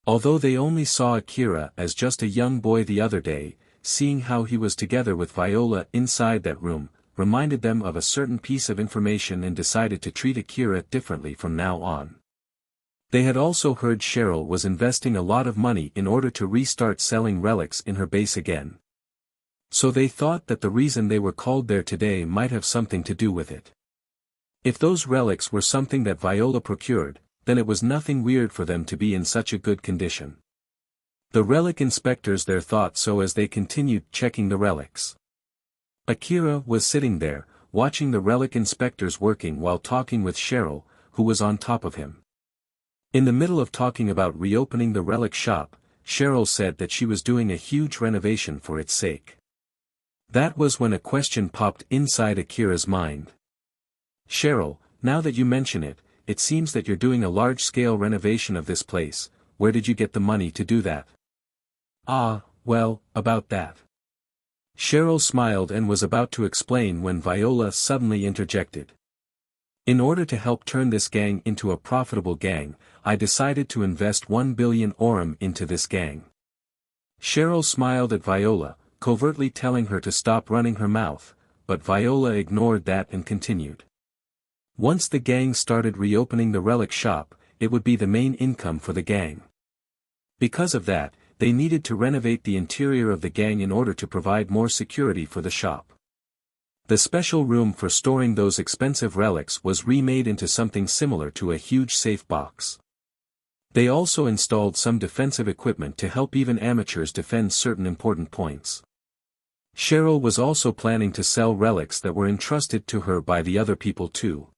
Although they only saw Akira as just a young boy the other day, seeing how he was together with Viola inside that room, reminded them of a certain piece of information and decided to treat Akira differently from now on. They had also heard Cheryl was investing a lot of money in order to restart selling relics in her base again. So they thought that the reason they were called there today might have something to do with it. If those relics were something that Viola procured, then it was nothing weird for them to be in such a good condition. The relic inspectors there thought so as they continued checking the relics. Akira was sitting there, watching the relic inspectors working while talking with Cheryl, who was on top of him. In the middle of talking about reopening the relic shop, Cheryl said that she was doing a huge renovation for its sake. That was when a question popped inside Akira's mind. Cheryl, now that you mention it, it seems that you're doing a large-scale renovation of this place, where did you get the money to do that? Ah, well, about that. Cheryl smiled and was about to explain when Viola suddenly interjected. In order to help turn this gang into a profitable gang, I decided to invest 1 billion orum into this gang. Cheryl smiled at Viola, covertly telling her to stop running her mouth, but Viola ignored that and continued. Once the gang started reopening the relic shop, it would be the main income for the gang. Because of that, they needed to renovate the interior of the gang in order to provide more security for the shop. The special room for storing those expensive relics was remade into something similar to a huge safe box. They also installed some defensive equipment to help even amateurs defend certain important points. Cheryl was also planning to sell relics that were entrusted to her by the other people too.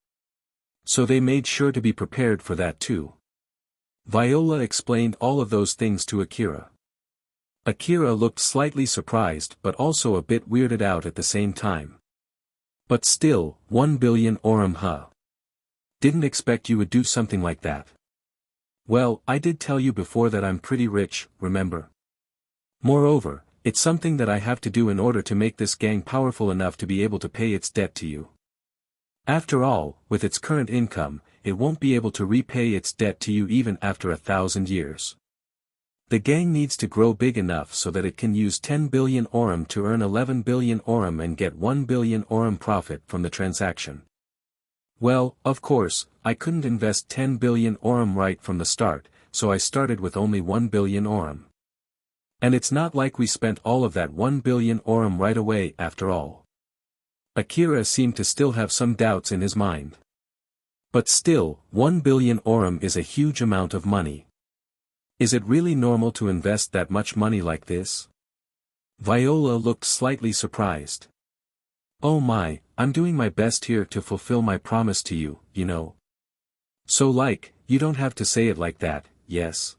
So they made sure to be prepared for that too. Viola explained all of those things to Akira. Akira looked slightly surprised but also a bit weirded out at the same time. But still, 1 billion orum huh? Didn't expect you would do something like that. Well, I did tell you before that I'm pretty rich, remember? Moreover, it's something that I have to do in order to make this gang powerful enough to be able to pay its debt to you. After all, with its current income, it won't be able to repay its debt to you even after 1,000 years. The gang needs to grow big enough so that it can use 10 billion orum to earn 11 billion orum and get 1 billion orum profit from the transaction. Well, of course, I couldn't invest 10 billion orum right from the start, so I started with only 1 billion orum. And it's not like we spent all of that 1 billion orum right away after all. Akira seemed to still have some doubts in his mind. But still, 1 billion orum is a huge amount of money. Is it really normal to invest that much money like this? Viola looked slightly surprised. Oh my, I'm doing my best here to fulfill my promise to you, you know. So you don't have to say it like that, yes?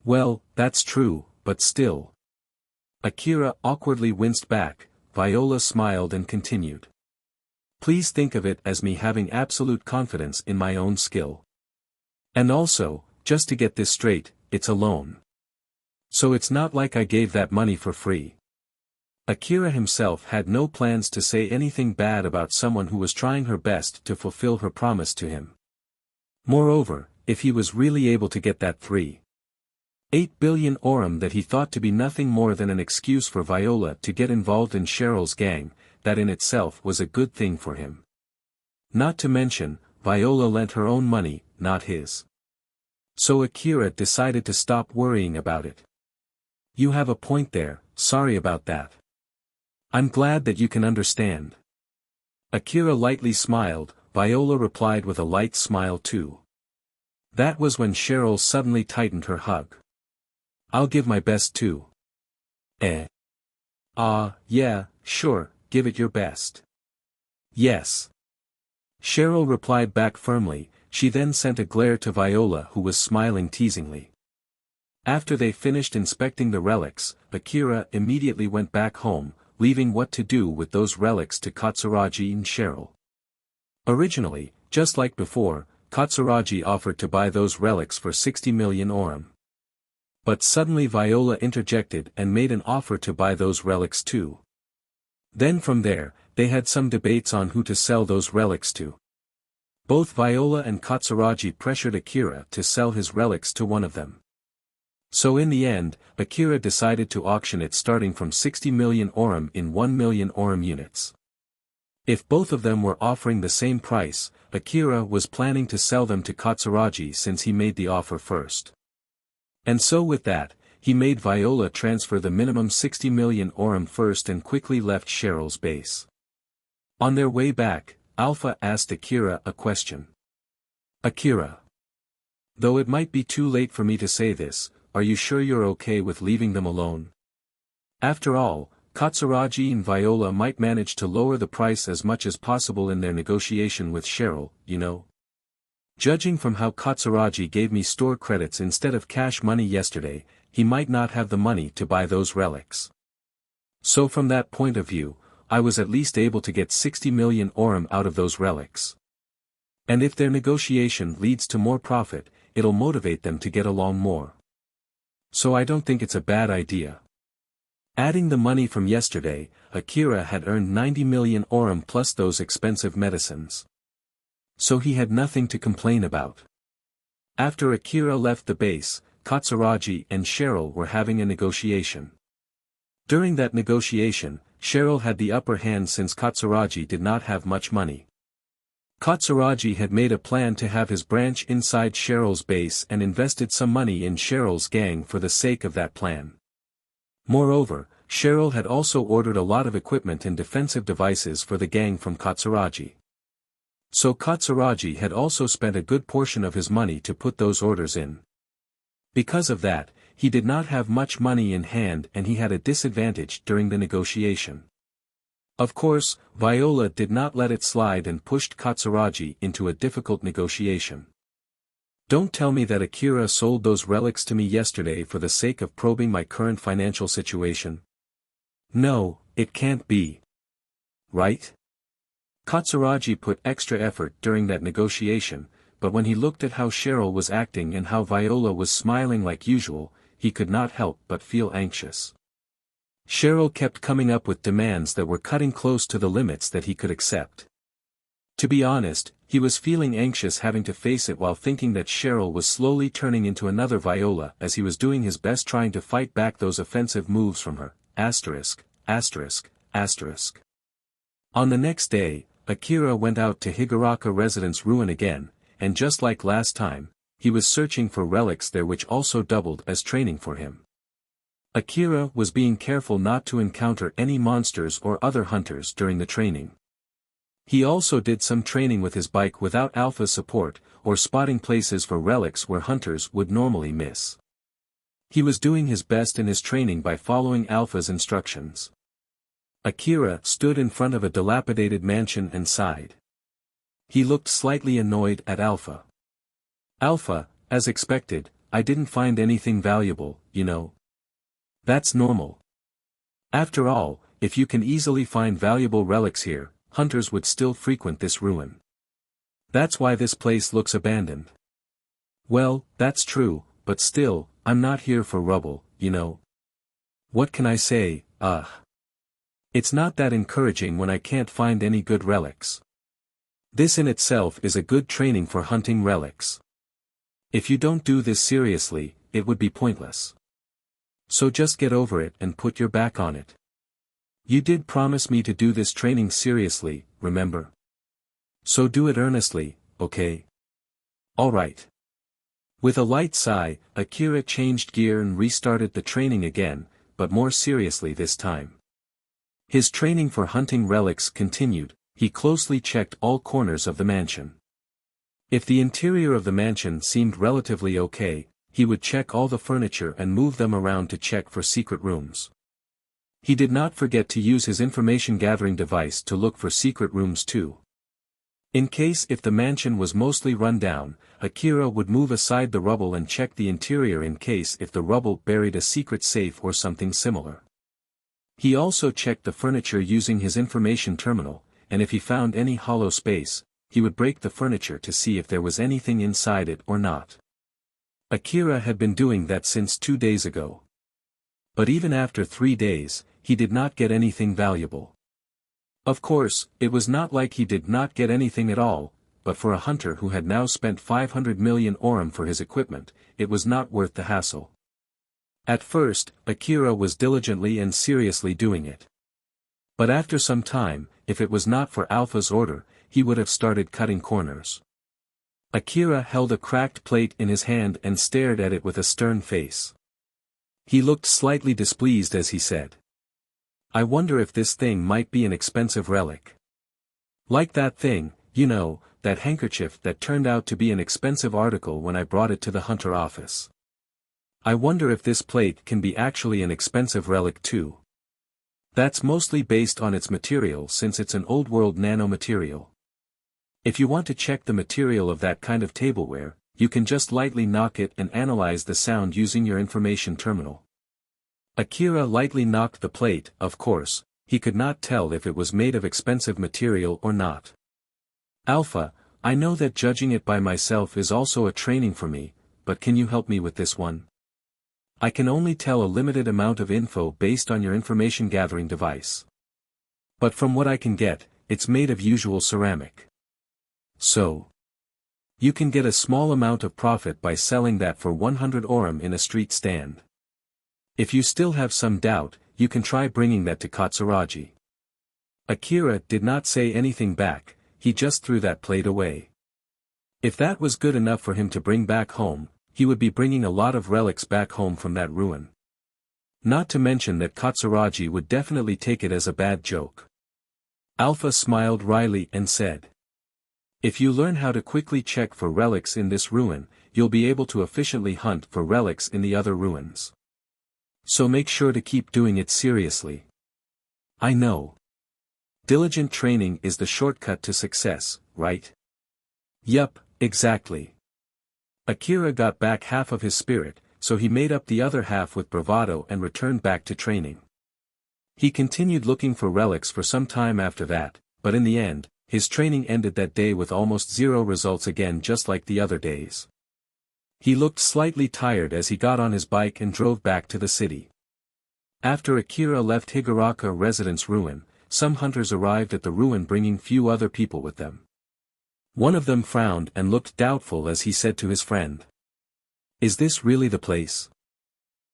Well, that's true, but still. Akira awkwardly winced back. Viola smiled and continued. Please think of it as me having absolute confidence in my own skill. And also, just to get this straight, it's a loan. So it's not like I gave that money for free. Akira himself had no plans to say anything bad about someone who was trying her best to fulfill her promise to him. Moreover, if he was really able to get that 3.8 billion orum that he thought to be nothing more than an excuse for Viola to get involved in Cheryl's gang, that in itself was a good thing for him. Not to mention, Viola lent her own money, not his. So Akira decided to stop worrying about it. You have a point there, sorry about that. I'm glad that you can understand. Akira lightly smiled, Viola replied with a light smile too. That was when Cheryl suddenly tightened her hug. I'll give my best too. Yeah, sure, give it your best. Yes. Cheryl replied back firmly. She then sent a glare to Viola who was smiling teasingly. After they finished inspecting the relics, Akira immediately went back home, leaving what to do with those relics to Katsuragi and Cheryl. Originally, just like before, Katsuragi offered to buy those relics for 60 million orum. But suddenly Viola interjected and made an offer to buy those relics too. Then from there, they had some debates on who to sell those relics to. Both Viola and Katsuragi pressured Akira to sell his relics to one of them. So in the end, Akira decided to auction it starting from 60 million orum in 1 million orum units. If both of them were offering the same price, Akira was planning to sell them to Katsuragi since he made the offer first. And so with that, he made Viola transfer the minimum 60 million orum first and quickly left Cheryl's base. On their way back, Alpha asked Akira a question. Akira. Though it might be too late for me to say this, are you sure you're okay with leaving them alone? After all, Katsuragi and Viola might manage to lower the price as much as possible in their negotiation with Cheryl, you know. Judging from how Katsuragi gave me store credits instead of cash money yesterday, he might not have the money to buy those relics. So from that point of view, I was at least able to get 60 million orum out of those relics. And if their negotiation leads to more profit, it'll motivate them to get along more. So I don't think it's a bad idea. Adding the money from yesterday, Akira had earned 90 million orum plus those expensive medicines. So he had nothing to complain about. After Akira left the base, Katsuragi and Cheryl were having a negotiation. During that negotiation, Cheryl had the upper hand since Katsuragi did not have much money. Katsuragi had made a plan to have his branch inside Cheryl's base and invested some money in Cheryl's gang for the sake of that plan. Moreover, Cheryl had also ordered a lot of equipment and defensive devices for the gang from Katsuragi. So Katsuragi had also spent a good portion of his money to put those orders in. Because of that, he did not have much money in hand and he had a disadvantage during the negotiation. Of course, Viola did not let it slide and pushed Katsuragi into a difficult negotiation. Don't tell me that Akira sold those relics to me yesterday for the sake of probing my current financial situation. No, it can't be. Right? Katsuragi put extra effort during that negotiation, but when he looked at how Cheryl was acting and how Viola was smiling like usual, he could not help but feel anxious. Cheryl kept coming up with demands that were cutting close to the limits that he could accept. To be honest, he was feeling anxious having to face it while thinking that Cheryl was slowly turning into another Viola as he was doing his best trying to fight back those offensive moves from her. Asterisk, asterisk, asterisk. On the next day, Akira went out to Higuraka Residence Ruin again, and just like last time, he was searching for relics there which also doubled as training for him. Akira was being careful not to encounter any monsters or other hunters during the training. He also did some training with his bike without Alpha's support, or spotting places for relics where hunters would normally miss. He was doing his best in his training by following Alpha's instructions. Akira stood in front of a dilapidated mansion and sighed. He looked slightly annoyed at Alpha. Alpha, as expected, I didn't find anything valuable, you know. That's normal. After all, if you can easily find valuable relics here, hunters would still frequent this ruin. That's why this place looks abandoned. Well, that's true, but still, I'm not here for rubble, you know. What can I say, It's not that encouraging when I can't find any good relics. This in itself is a good training for hunting relics. If you don't do this seriously, it would be pointless. So just get over it and put your back on it. You did promise me to do this training seriously, remember? So do it earnestly, okay? Alright. With a light sigh, Akira changed gear and restarted the training again, but more seriously this time. His training for hunting relics continued. He closely checked all corners of the mansion. If the interior of the mansion seemed relatively okay, he would check all the furniture and move them around to check for secret rooms. He did not forget to use his information-gathering device to look for secret rooms too. In case if the mansion was mostly run down, Akira would move aside the rubble and check the interior in case if the rubble buried a secret safe or something similar. He also checked the furniture using his information terminal, and if he found any hollow space, he would break the furniture to see if there was anything inside it or not. Akira had been doing that since 2 days ago. But even after 3 days, he did not get anything valuable. Of course, it was not like he did not get anything at all, but for a hunter who had now spent 500 million orum for his equipment, it was not worth the hassle. At first, Akira was diligently and seriously doing it. But after some time, if it was not for Alpha's order, he would have started cutting corners. Akira held a cracked plate in his hand and stared at it with a stern face. He looked slightly displeased as he said, I wonder if this thing might be an expensive relic. Like that thing, you know, that handkerchief that turned out to be an expensive article when I brought it to the hunter office. I wonder if this plate can be actually an expensive relic too. That's mostly based on its material since it's an old-world nanomaterial. If you want to check the material of that kind of tableware, you can just lightly knock it and analyze the sound using your information terminal. Akira lightly knocked the plate. Of course, he could not tell if it was made of expensive material or not. Alpha, I know that judging it by myself is also a training for me, but can you help me with this one? I can only tell a limited amount of info based on your information gathering device. But from what I can get, it's made of usual ceramic. So, you can get a small amount of profit by selling that for 100 orum in a street stand. If you still have some doubt, you can try bringing that to Katsuragi. Akira did not say anything back, he just threw that plate away. If that was good enough for him to bring back home, he would be bringing a lot of relics back home from that ruin. Not to mention that Katsuragi would definitely take it as a bad joke. Alpha smiled wryly and said, if you learn how to quickly check for relics in this ruin, you'll be able to efficiently hunt for relics in the other ruins. So make sure to keep doing it seriously. I know. Diligent training is the shortcut to success, right? Yup, exactly. Akira got back half of his spirit, so he made up the other half with bravado and returned back to training. He continued looking for relics for some time after that, but in the end, his training ended that day with almost 0 results again just like the other days. He looked slightly tired as he got on his bike and drove back to the city. After Akira left Higuraka Residence Ruin, some hunters arrived at the ruin bringing few other people with them. One of them frowned and looked doubtful as he said to his friend. Is this really the place?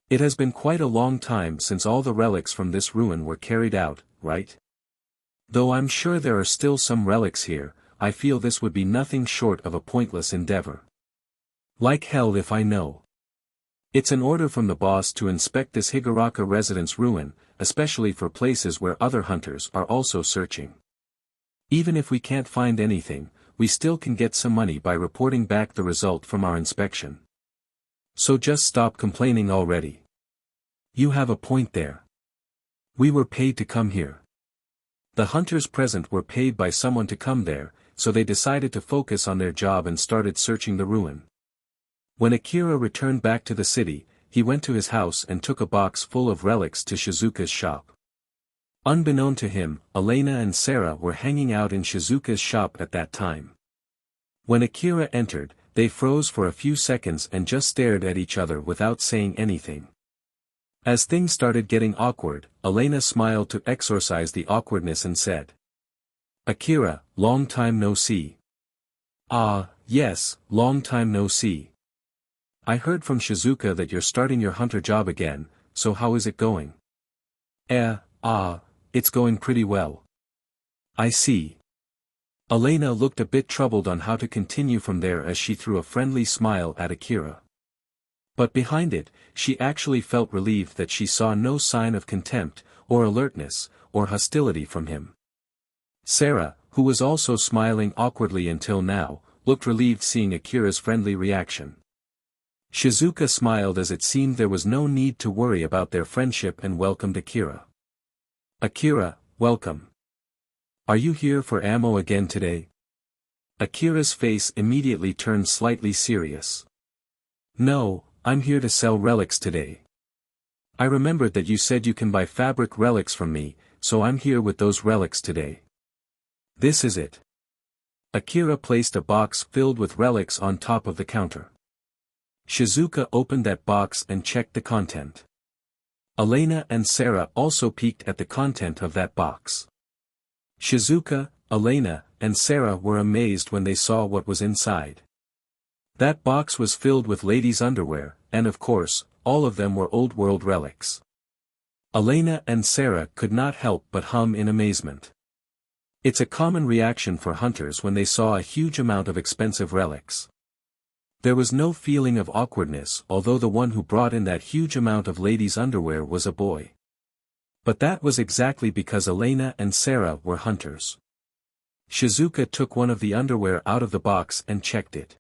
It has been quite a long time since all the relics from this ruin were carried out, right? Though I'm sure there are still some relics here, I feel this would be nothing short of a pointless endeavor. Like hell if I know. It's an order from the boss to inspect this Higuraka residence ruin, especially for places where other hunters are also searching. Even if we can't find anything, we still can get some money by reporting back the result from our inspection. So just stop complaining already. You have a point there. We were paid to come here. The hunters present were paid by someone to come there, so they decided to focus on their job and started searching the ruin. When Akira returned back to the city, he went to his house and took a box full of relics to Shizuka's shop. Unbeknown to him, Elena and Sarah were hanging out in Shizuka's shop at that time. When Akira entered, they froze for a few seconds and just stared at each other without saying anything. As things started getting awkward, Elena smiled to exorcise the awkwardness and said, "Akira, long time no see." "Ah, yes, long time no see. I heard from Shizuka that you're starting your hunter job again, so how is it going?" It's going pretty well." "I see." Elena looked a bit troubled on how to continue from there as she threw a friendly smile at Akira. But behind it, she actually felt relieved that she saw no sign of contempt, or alertness, or hostility from him. Sarah, who was also smiling awkwardly until now, looked relieved seeing Akira's friendly reaction. Shizuka smiled as it seemed there was no need to worry about their friendship and welcomed Akira. "Akira, welcome. Are you here for ammo again today?" Akira's face immediately turned slightly serious. "No, I'm here to sell relics today. I remembered that you said you can buy fabric relics from me, so I'm here with those relics today. This is it." Akira placed a box filled with relics on top of the counter. Shizuka opened that box and checked the content. Elena and Sarah also peeked at the content of that box. Shizuka, Elena, and Sarah were amazed when they saw what was inside. That box was filled with ladies' underwear, and of course, all of them were old-world relics. Elena and Sarah could not help but hum in amazement. It's a common reaction for hunters when they saw a huge amount of expensive relics. There was no feeling of awkwardness although the one who brought in that huge amount of ladies' underwear was a boy. But that was exactly because Elena and Sarah were hunters. Shizuka took one of the underwear out of the box and checked it.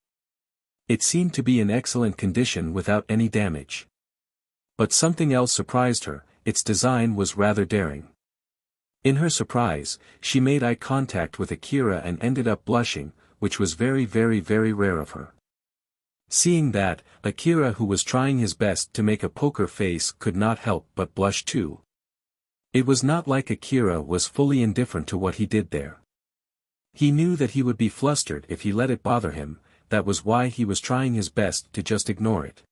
It seemed to be in excellent condition without any damage. But something else surprised her, its design was rather daring. In her surprise, she made eye contact with Akira and ended up blushing, which was very rare of her. Seeing that, Akira, who was trying his best to make a poker face, could not help but blush too. It was not like Akira was fully indifferent to what he did there. He knew that he would be flustered if he let it bother him, that was why he was trying his best to just ignore it.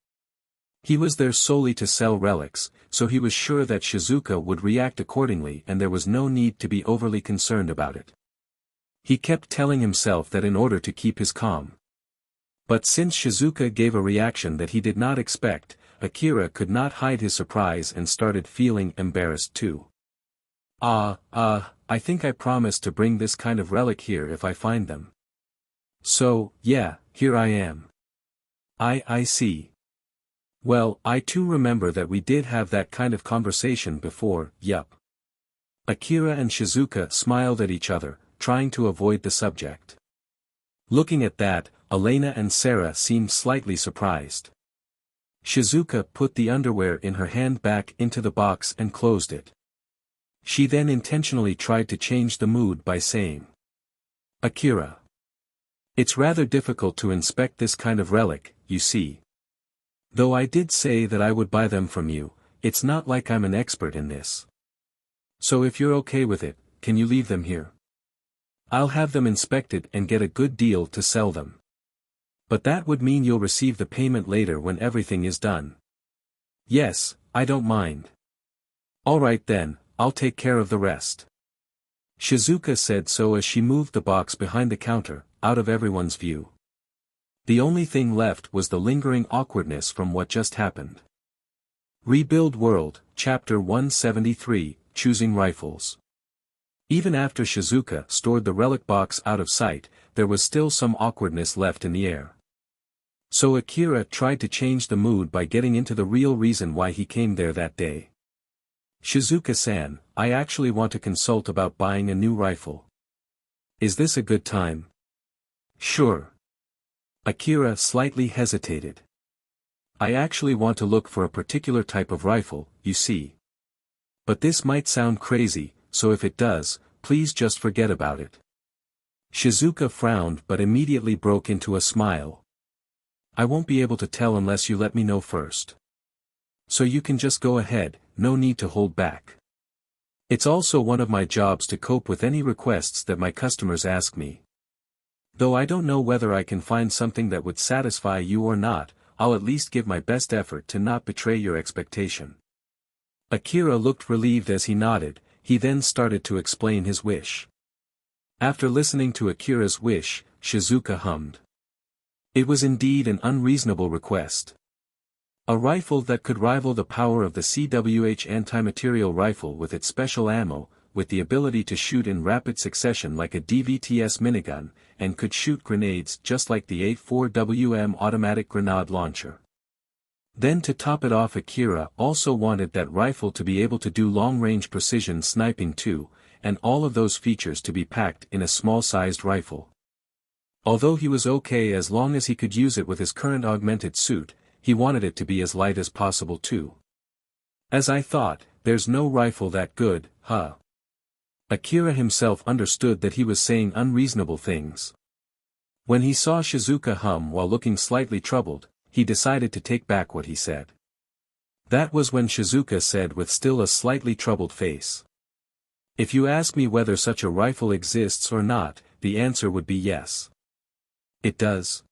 He was there solely to sell relics, so he was sure that Shizuka would react accordingly and there was no need to be overly concerned about it. He kept telling himself that in order to keep his calm. But since Shizuka gave a reaction that he did not expect, Akira could not hide his surprise and started feeling embarrassed too. I think I promised to bring this kind of relic here if I find them. So, yeah, here I am. I see. Well, I too remember that we did have that kind of conversation before, yup. Akira and Shizuka smiled at each other, trying to avoid the subject. Looking at that, Elena and Sarah seemed slightly surprised. Shizuka put the underwear in her hand back into the box and closed it. She then intentionally tried to change the mood by saying, "Akira. It's rather difficult to inspect this kind of relic, you see. Though I did say that I would buy them from you, it's not like I'm an expert in this. So if you're okay with it, can you leave them here? I'll have them inspected and get a good deal to sell them. But that would mean you'll receive the payment later when everything is done." "Yes, I don't mind. Alright then, I'll take care of the rest." Shizuka said so as she moved the box behind the counter, out of everyone's view. The only thing left was the lingering awkwardness from what just happened. Rebuild World, Chapter 173, Choosing Rifles. Even after Shizuka stored the relic box out of sight, there was still some awkwardness left in the air. So Akira tried to change the mood by getting into the real reason why he came there that day. Shizuka-san, I actually want to consult about buying a new rifle. Is this a good time? Sure. Akira slightly hesitated. I actually want to look for a particular type of rifle, you see. But this might sound crazy, so if it does, please just forget about it. Shizuka frowned but immediately broke into a smile. I won't be able to tell unless you let me know first. So you can just go ahead, no need to hold back. It's also one of my jobs to cope with any requests that my customers ask me. Though I don't know whether I can find something that would satisfy you or not, I'll at least give my best effort to not betray your expectation. Akira looked relieved as he nodded. He then started to explain his wish. After listening to Akira's wish, Shizuka hummed. It was indeed an unreasonable request. A rifle that could rival the power of the CWH anti-material rifle with its special ammo, with the ability to shoot in rapid succession like a DVTS minigun, and could shoot grenades just like the 84WM automatic grenade launcher. Then to top it off, Akira also wanted that rifle to be able to do long-range precision sniping too, and all of those features to be packed in a small-sized rifle. Although he was okay as long as he could use it with his current augmented suit, he wanted it to be as light as possible too. As I thought, there's no rifle that good, huh? Akira himself understood that he was saying unreasonable things. When he saw Shizuka hum while looking slightly troubled, he decided to take back what he said. That was when Shizuka said with still a slightly troubled face. If you ask me whether such a rifle exists or not, the answer would be yes. It does?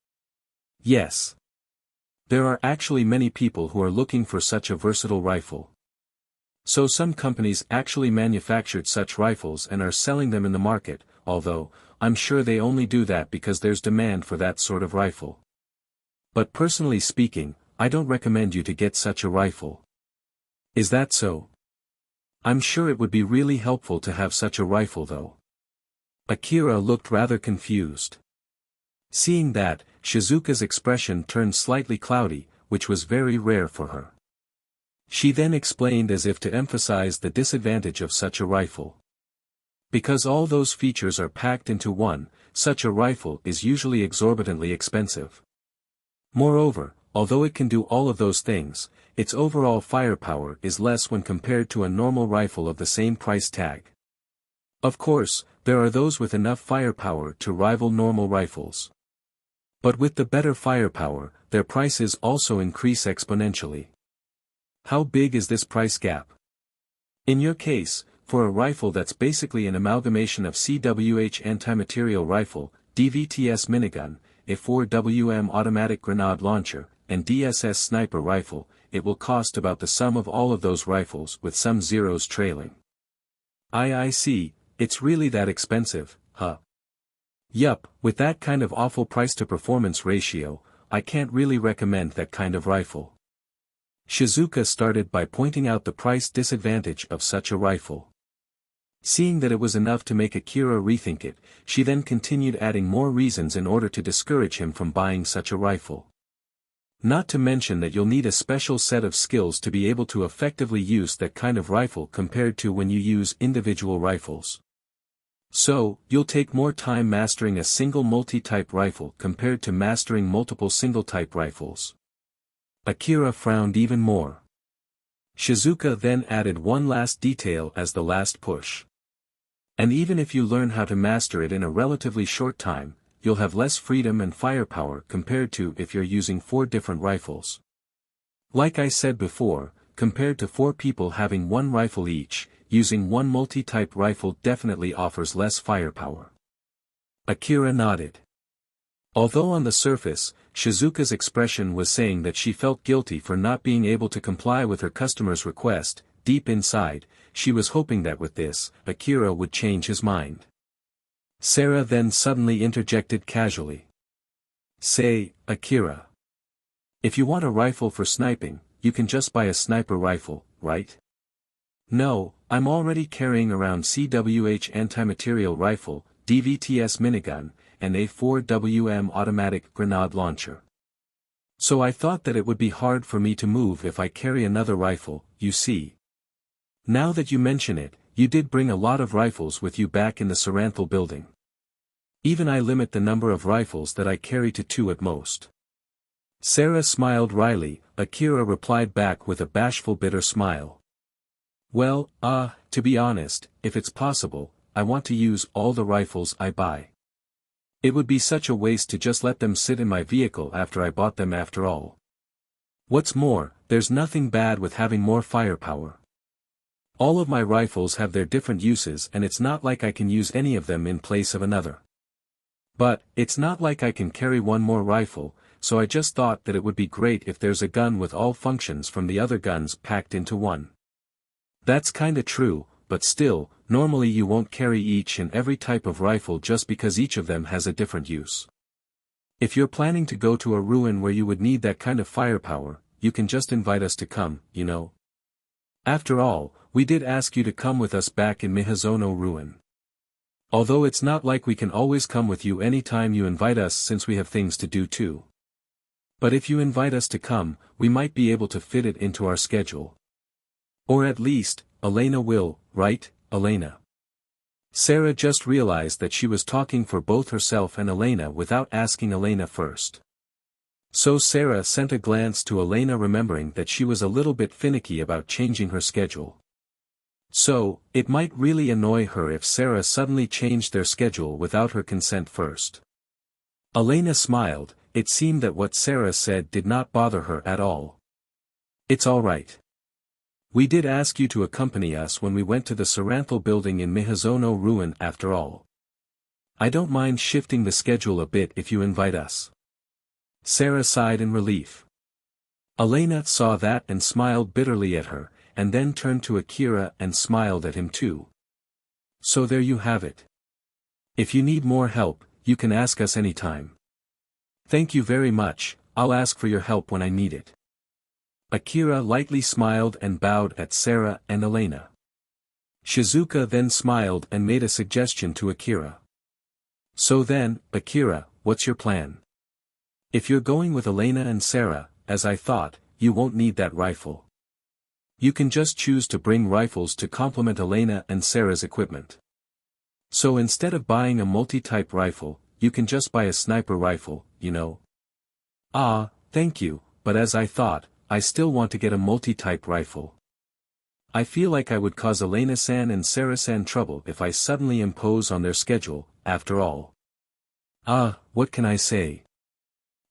Yes. There are actually many people who are looking for such a versatile rifle. So some companies actually manufactured such rifles and are selling them in the market, although, I'm sure they only do that because there's demand for that sort of rifle. But personally speaking, I don't recommend you to get such a rifle. Is that so? I'm sure it would be really helpful to have such a rifle though. Akira looked rather confused. Seeing that, Shizuka's expression turned slightly cloudy, which was very rare for her. She then explained as if to emphasize the disadvantage of such a rifle. Because all those features are packed into one, such a rifle is usually exorbitantly expensive. Moreover, although it can do all of those things, its overall firepower is less when compared to a normal rifle of the same price tag. Of course, there are those with enough firepower to rival normal rifles. But with the better firepower, their prices also increase exponentially. How big is this price gap? In your case, for a rifle that's basically an amalgamation of CWH anti-material rifle, DVTS minigun, a 4WM automatic grenade launcher, and DSS sniper rifle, it will cost about the sum of all of those rifles with some zeros trailing. I see, it's really that expensive, huh? Yup, with that kind of awful price-to-performance ratio, I can't really recommend that kind of rifle. Shizuka started by pointing out the price disadvantage of such a rifle. Seeing that it was enough to make Akira rethink it, she then continued adding more reasons in order to discourage him from buying such a rifle. Not to mention that you'll need a special set of skills to be able to effectively use that kind of rifle compared to when you use individual rifles. So, you'll take more time mastering a single multi-type rifle compared to mastering multiple single-type rifles. Akira frowned even more. Shizuka then added one last detail as the last push. And even if you learn how to master it in a relatively short time, you'll have less freedom and firepower compared to if you're using 4 different rifles. Like I said before, compared to 4 people having one rifle each, using one multi-type rifle definitely offers less firepower. Akira nodded. Although on the surface, Shizuka's expression was saying that she felt guilty for not being able to comply with her customer's request, deep inside, she was hoping that with this, Akira would change his mind. Sarah then suddenly interjected casually. Say, Akira. If you want a rifle for sniping, you can just buy a sniper rifle, right? No, I'm already carrying around CWH anti-material rifle, DVTS minigun, and a 4WM automatic grenade launcher. So I thought that it would be hard for me to move if I carry another rifle, you see. Now that you mention it, you did bring a lot of rifles with you back in the Saranthal building. Even I limit the number of rifles that I carry to 2 at most. Sarah smiled wryly. Akira replied back with a bashful bitter smile. Well, to be honest, if it's possible, I want to use all the rifles I buy. It would be such a waste to just let them sit in my vehicle after I bought them after all. What's more, there's nothing bad with having more firepower. All of my rifles have their different uses and it's not like I can use any of them in place of another. But, it's not like I can carry one more rifle, so I just thought that it would be great if there's a gun with all functions from the other guns packed into one. That's kinda true, but still, normally you won't carry each and every type of rifle just because each of them has a different use. If you're planning to go to a ruin where you would need that kind of firepower, you can just invite us to come, you know. After all, we did ask you to come with us back in Mihazono ruin. Although it's not like we can always come with you anytime you invite us since we have things to do too. But if you invite us to come, we might be able to fit it into our schedule. Or at least, Elena will, right, Elena? Sarah just realized that she was talking for both herself and Elena without asking Elena first. So Sarah sent a glance to Elena, remembering that she was a little bit finicky about changing her schedule. So, it might really annoy her if Sarah suddenly changed their schedule without her consent first. Elena smiled. It seemed that what Sarah said did not bother her at all. It's all right. We did ask you to accompany us when we went to the Saranthal building in Mihazono ruin after all. I don't mind shifting the schedule a bit if you invite us. Sarah sighed in relief. Elena saw that and smiled bitterly at her, and then turned to Akira and smiled at him too. So there you have it. If you need more help, you can ask us anytime. Thank you very much, I'll ask for your help when I need it. Akira lightly smiled and bowed at Sarah and Elena. Shizuka then smiled and made a suggestion to Akira. So then, Akira, what's your plan? If you're going with Elena and Sarah, as I thought, you won't need that rifle. You can just choose to bring rifles to complement Elena and Sarah's equipment. So instead of buying a multi-type rifle, you can just buy a sniper rifle, you know. Thank you, but as I thought, I still want to get a multi-type rifle. I feel like I would cause Elena-san and Sarah-san trouble if I suddenly impose on their schedule, after all. What can I say?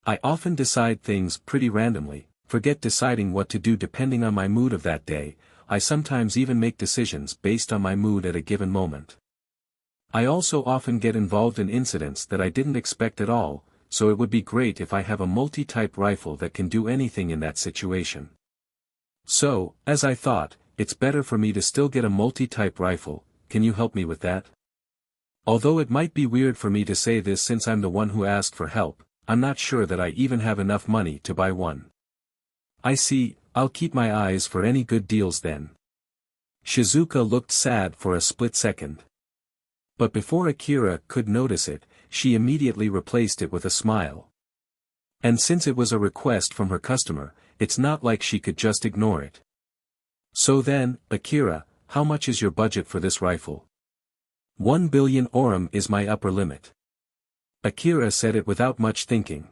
I often decide things pretty randomly, forget deciding what to do depending on my mood of that day. I sometimes even make decisions based on my mood at a given moment. I also often get involved in incidents that I didn't expect at all, so it would be great if I have a multi-type rifle that can do anything in that situation. So, as I thought, it's better for me to still get a multi-type rifle. Can you help me with that? Although it might be weird for me to say this since I'm the one who asked for help, I'm not sure that I even have enough money to buy one. I see, I'll keep my eyes for any good deals then. Shizuka looked sad for a split second. But before Akira could notice it, she immediately replaced it with a smile. And since it was a request from her customer, it's not like she could just ignore it. So then, Akira, how much is your budget for this rifle? 1 billion orum is my upper limit. Akira said it without much thinking.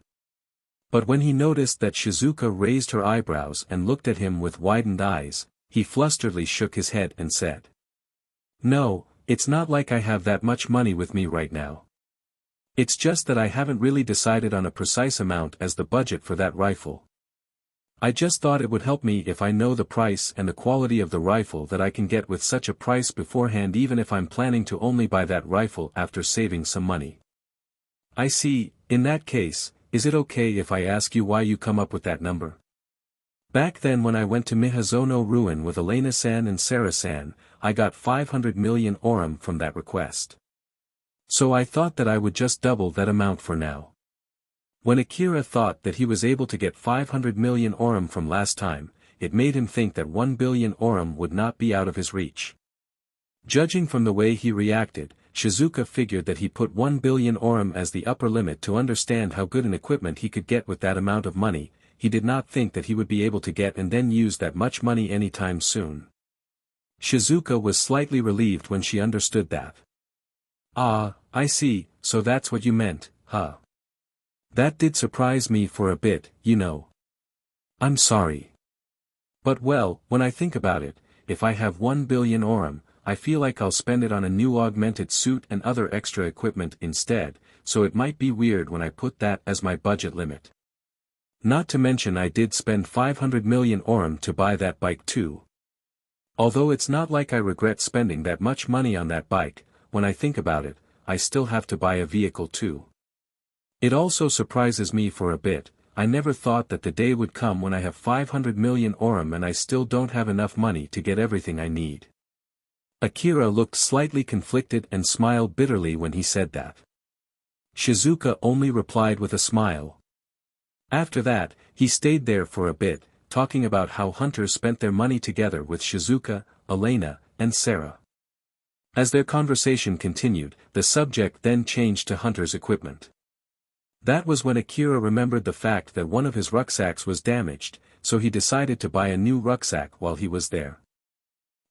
But when he noticed that Shizuka raised her eyebrows and looked at him with widened eyes, he flusteredly shook his head and said, No, it's not like I have that much money with me right now. It's just that I haven't really decided on a precise amount as the budget for that rifle. I just thought it would help me if I know the price and the quality of the rifle that I can get with such a price beforehand, even if I'm planning to only buy that rifle after saving some money. I see. In that case, is it okay if I ask you why you come up with that number? Back then when I went to Mihazono ruin with Elena-san and Sarah-san, I got 500 million orum from that request. So I thought that I would just double that amount for now. When Akira thought that he was able to get 500 million orum from last time, it made him think that 1 billion orum would not be out of his reach. Judging from the way he reacted, Shizuka figured that he put 1 billion orum as the upper limit to understand how good an equipment he could get with that amount of money. He did not think that he would be able to get and then use that much money anytime soon. Shizuka was slightly relieved when she understood that. Ah, I see, so that's what you meant, huh? That did surprise me for a bit, you know. I'm sorry. But well, when I think about it, if I have 1 billion orum, I feel like I'll spend it on a new augmented suit and other extra equipment instead, so it might be weird when I put that as my budget limit. Not to mention I did spend 500 million orum to buy that bike too. Although it's not like I regret spending that much money on that bike, when I think about it, I still have to buy a vehicle too. It also surprises me for a bit. I never thought that the day would come when I have 500 million orum and I still don't have enough money to get everything I need. Akira looked slightly conflicted and smiled bitterly when he said that. Shizuka only replied with a smile. After that, he stayed there for a bit, talking about how hunters spent their money together with Shizuka, Elena, and Sarah. As their conversation continued, the subject then changed to hunters' equipment. That was when Akira remembered the fact that one of his rucksacks was damaged, so he decided to buy a new rucksack while he was there.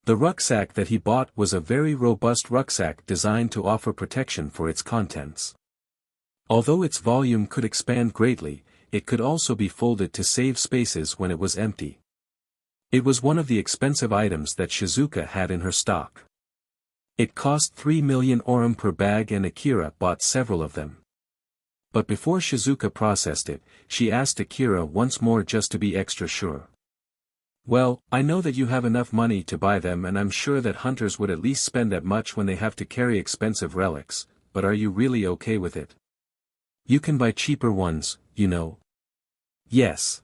The rucksack that he bought was a very robust rucksack designed to offer protection for its contents. Although its volume could expand greatly, it could also be folded to save spaces when it was empty. It was one of the expensive items that Shizuka had in her stock. It cost 3 million orum per bag and Akira bought several of them. But before Shizuka processed it, she asked Akira once more just to be extra sure. Well, I know that you have enough money to buy them and I'm sure that hunters would at least spend that much when they have to carry expensive relics, but are you really okay with it? You can buy cheaper ones, you know. Yes.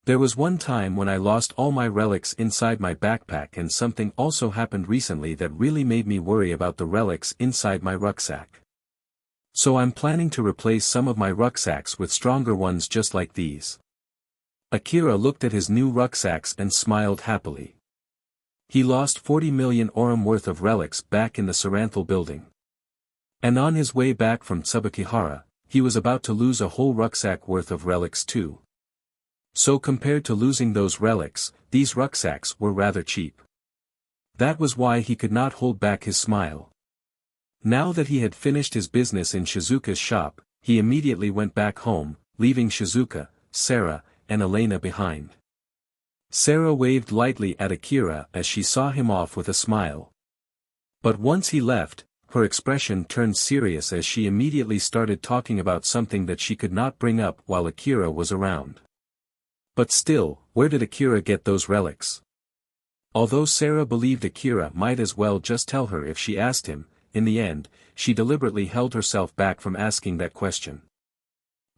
There was one time when I lost all my relics inside my backpack and something also happened recently that really made me worry about the relics inside my rucksack. So I'm planning to replace some of my rucksacks with stronger ones just like these. Akira looked at his new rucksacks and smiled happily. He lost 40 million orum worth of relics back in the Saranthal building. And on his way back from Tsubakihara, he was about to lose a whole rucksack worth of relics too. So compared to losing those relics, these rucksacks were rather cheap. That was why he could not hold back his smile. Now that he had finished his business in Shizuka's shop, he immediately went back home, leaving Shizuka, Sarah, and Elena behind. Sarah waved lightly at Akira as she saw him off with a smile. But once he left, her expression turned serious as she immediately started talking about something that she could not bring up while Akira was around. But still, where did Akira get those relics? Although Sarah believed Akira might as well just tell her if she asked him, in the end, she deliberately held herself back from asking that question.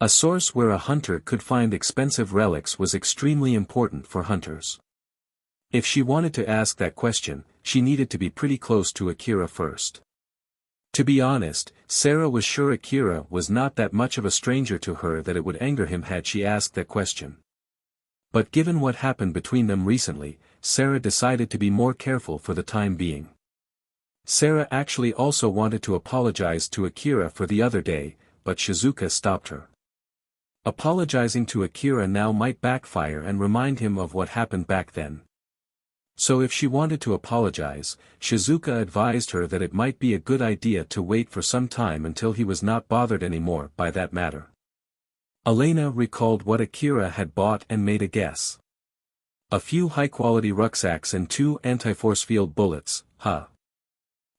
A source where a hunter could find expensive relics was extremely important for hunters. If she wanted to ask that question, she needed to be pretty close to Akira first. To be honest, Sarah was sure Akira was not that much of a stranger to her that it would anger him had she asked that question. But given what happened between them recently, Sarah decided to be more careful for the time being. Sarah actually also wanted to apologize to Akira for the other day, but Shizuka stopped her. Apologizing to Akira now might backfire and remind him of what happened back then. So if she wanted to apologize, Shizuka advised her that it might be a good idea to wait for some time until he was not bothered anymore by that matter. Elena recalled what Akira had bought and made a guess. A few high-quality rucksacks and 2 anti-force field bullets, huh?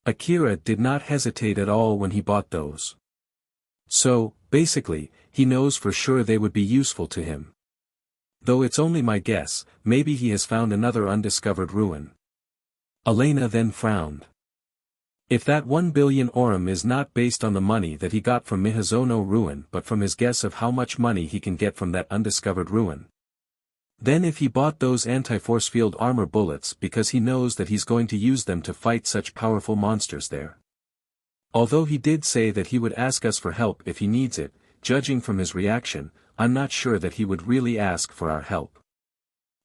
Akira did not hesitate at all when he bought those. So, basically, he knows for sure they would be useful to him. Though it's only my guess, maybe he has found another undiscovered ruin. Elena then frowned. If that 1 billion orum is not based on the money that he got from Mihazono ruin but from his guess of how much money he can get from that undiscovered ruin. Then if he bought those anti-force field armor bullets because he knows that he's going to use them to fight such powerful monsters there. Although he did say that he would ask us for help if he needs it, judging from his reaction, I'm not sure that he would really ask for our help.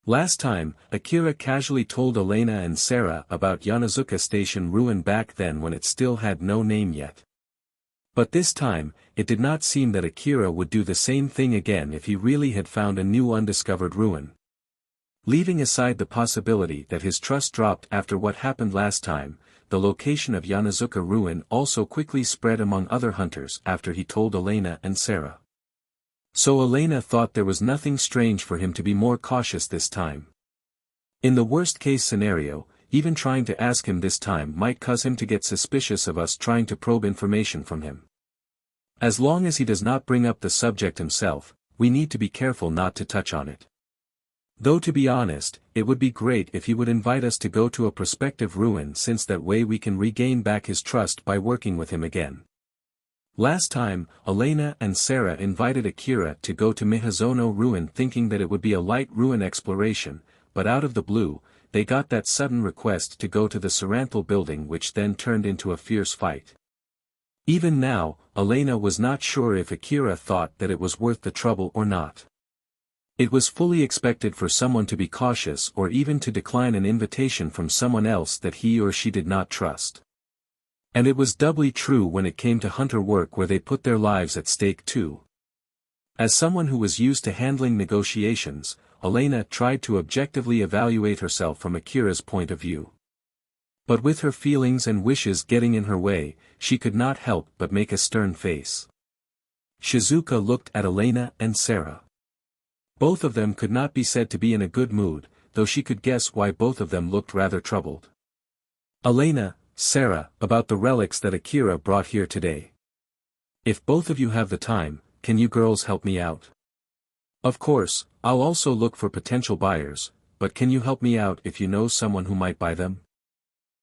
Last time, Akira casually told Elena and Sarah about Yonazuka Station ruin back then when it still had no name yet. But this time, it did not seem that Akira would do the same thing again if he really had found a new undiscovered ruin. Leaving aside the possibility that his trust dropped after what happened last time, the location of Yonazuka ruin also quickly spread among other hunters after he told Elena and Sarah. So Elena thought there was nothing strange for him to be more cautious this time. In the worst-case scenario, even trying to ask him this time might cause him to get suspicious of us trying to probe information from him. As long as he does not bring up the subject himself, we need to be careful not to touch on it. Though to be honest, it would be great if he would invite us to go to a prospective ruin, since that way we can regain back his trust by working with him again. Last time, Elena and Sarah invited Akira to go to Mihazono ruin thinking that it would be a light ruin exploration, but out of the blue, they got that sudden request to go to the Saranthal building, which then turned into a fierce fight. Even now, Elena was not sure if Akira thought that it was worth the trouble or not. It was fully expected for someone to be cautious or even to decline an invitation from someone else that he or she did not trust. And it was doubly true when it came to hunter work where they put their lives at stake too. As someone who was used to handling negotiations, Elena tried to objectively evaluate herself from Akira's point of view. But with her feelings and wishes getting in her way, she could not help but make a stern face. Shizuka looked at Elena and Sarah. Both of them could not be said to be in a good mood, though she could guess why both of them looked rather troubled. Elena, Sarah, about the relics that Akira brought here today. If both of you have the time, can you girls help me out? Of course, I'll also look for potential buyers, but can you help me out if you know someone who might buy them?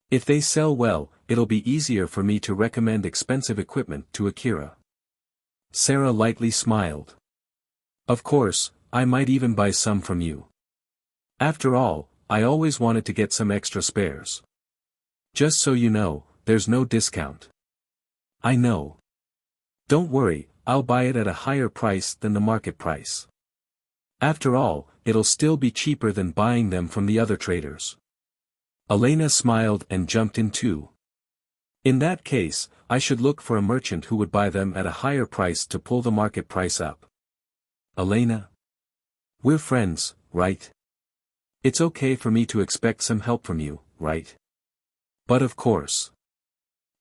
If they sell well, it'll be easier for me to recommend expensive equipment to Akira. Sarah lightly smiled. Of course, I might even buy some from you. After all, I always wanted to get some extra spares. Just so you know, there's no discount. I know. Don't worry, I'll buy it at a higher price than the market price. After all, it'll still be cheaper than buying them from the other traders. Elena smiled and jumped in too. In that case, I should look for a merchant who would buy them at a higher price to pull the market price up. Elena? We're friends, right? It's okay for me to expect some help from you, right? But of course.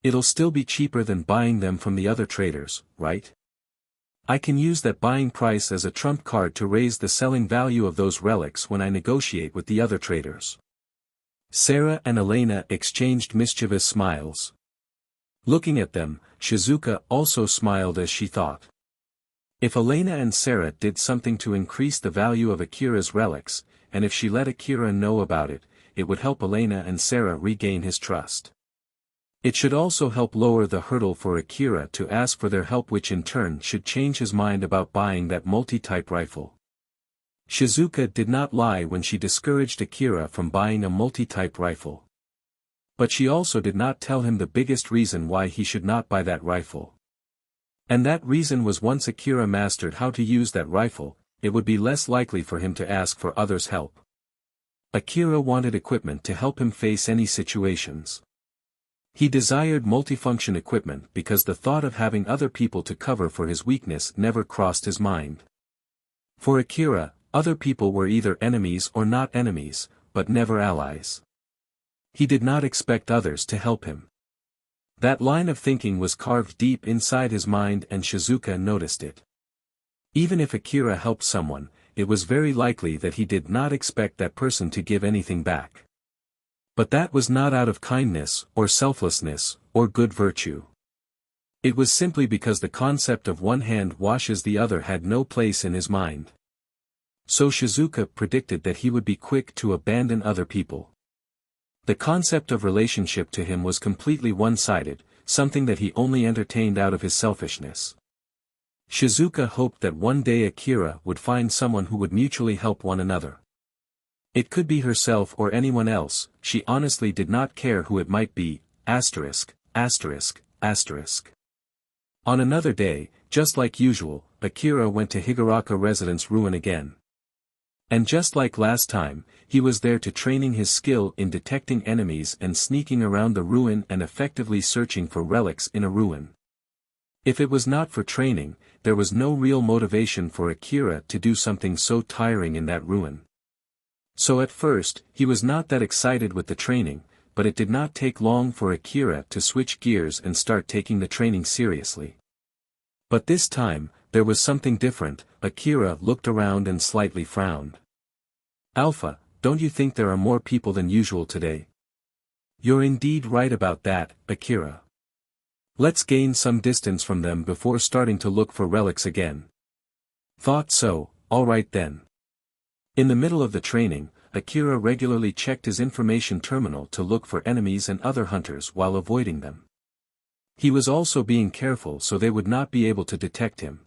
It'll still be cheaper than buying them from the other traders, right? I can use that buying price as a trump card to raise the selling value of those relics when I negotiate with the other traders. Sarah and Elena exchanged mischievous smiles. Looking at them, Shizuka also smiled as she thought. If Elena and Sarah did something to increase the value of Akira's relics, and if she let Akira know about it, it would help Elena and Sarah regain his trust. It should also help lower the hurdle for Akira to ask for their help, which in turn should change his mind about buying that multi-type rifle. Shizuka did not lie when she discouraged Akira from buying a multi-type rifle. But she also did not tell him the biggest reason why he should not buy that rifle. And that reason was, once Akira mastered how to use that rifle, it would be less likely for him to ask for others' help. Akira wanted equipment to help him face any situations. He desired multifunction equipment because the thought of having other people to cover for his weakness never crossed his mind. For Akira, other people were either enemies or not enemies, but never allies. He did not expect others to help him. That line of thinking was carved deep inside his mind, and Shizuka noticed it. Even if Akira helped someone, it was very likely that he did not expect that person to give anything back. But that was not out of kindness, or selflessness, or good virtue. It was simply because the concept of one hand washes the other had no place in his mind. So Shizuka predicted that he would be quick to abandon other people. The concept of relationship to him was completely one-sided, something that he only entertained out of his selfishness. Shizuka hoped that one day Akira would find someone who would mutually help one another. It could be herself or anyone else, she honestly did not care who it might be, ***, Asterisk. On another day, just like usual, Akira went to Higuraka Residence Ruin again. And just like last time, he was there to training his skill in detecting enemies and sneaking around the ruin and effectively searching for relics in a ruin. If it was not for training, there was no real motivation for Akira to do something so tiring in that ruin. So at first, he was not that excited with the training, but it did not take long for Akira to switch gears and start taking the training seriously. But this time, there was something different. Akira looked around and slightly frowned. Alpha, don't you think there are more people than usual today? You're indeed right about that, Akira. Let's gain some distance from them before starting to look for relics again. Thought so, alright then. In the middle of the training, Akira regularly checked his information terminal to look for enemies and other hunters while avoiding them. He was also being careful so they would not be able to detect him.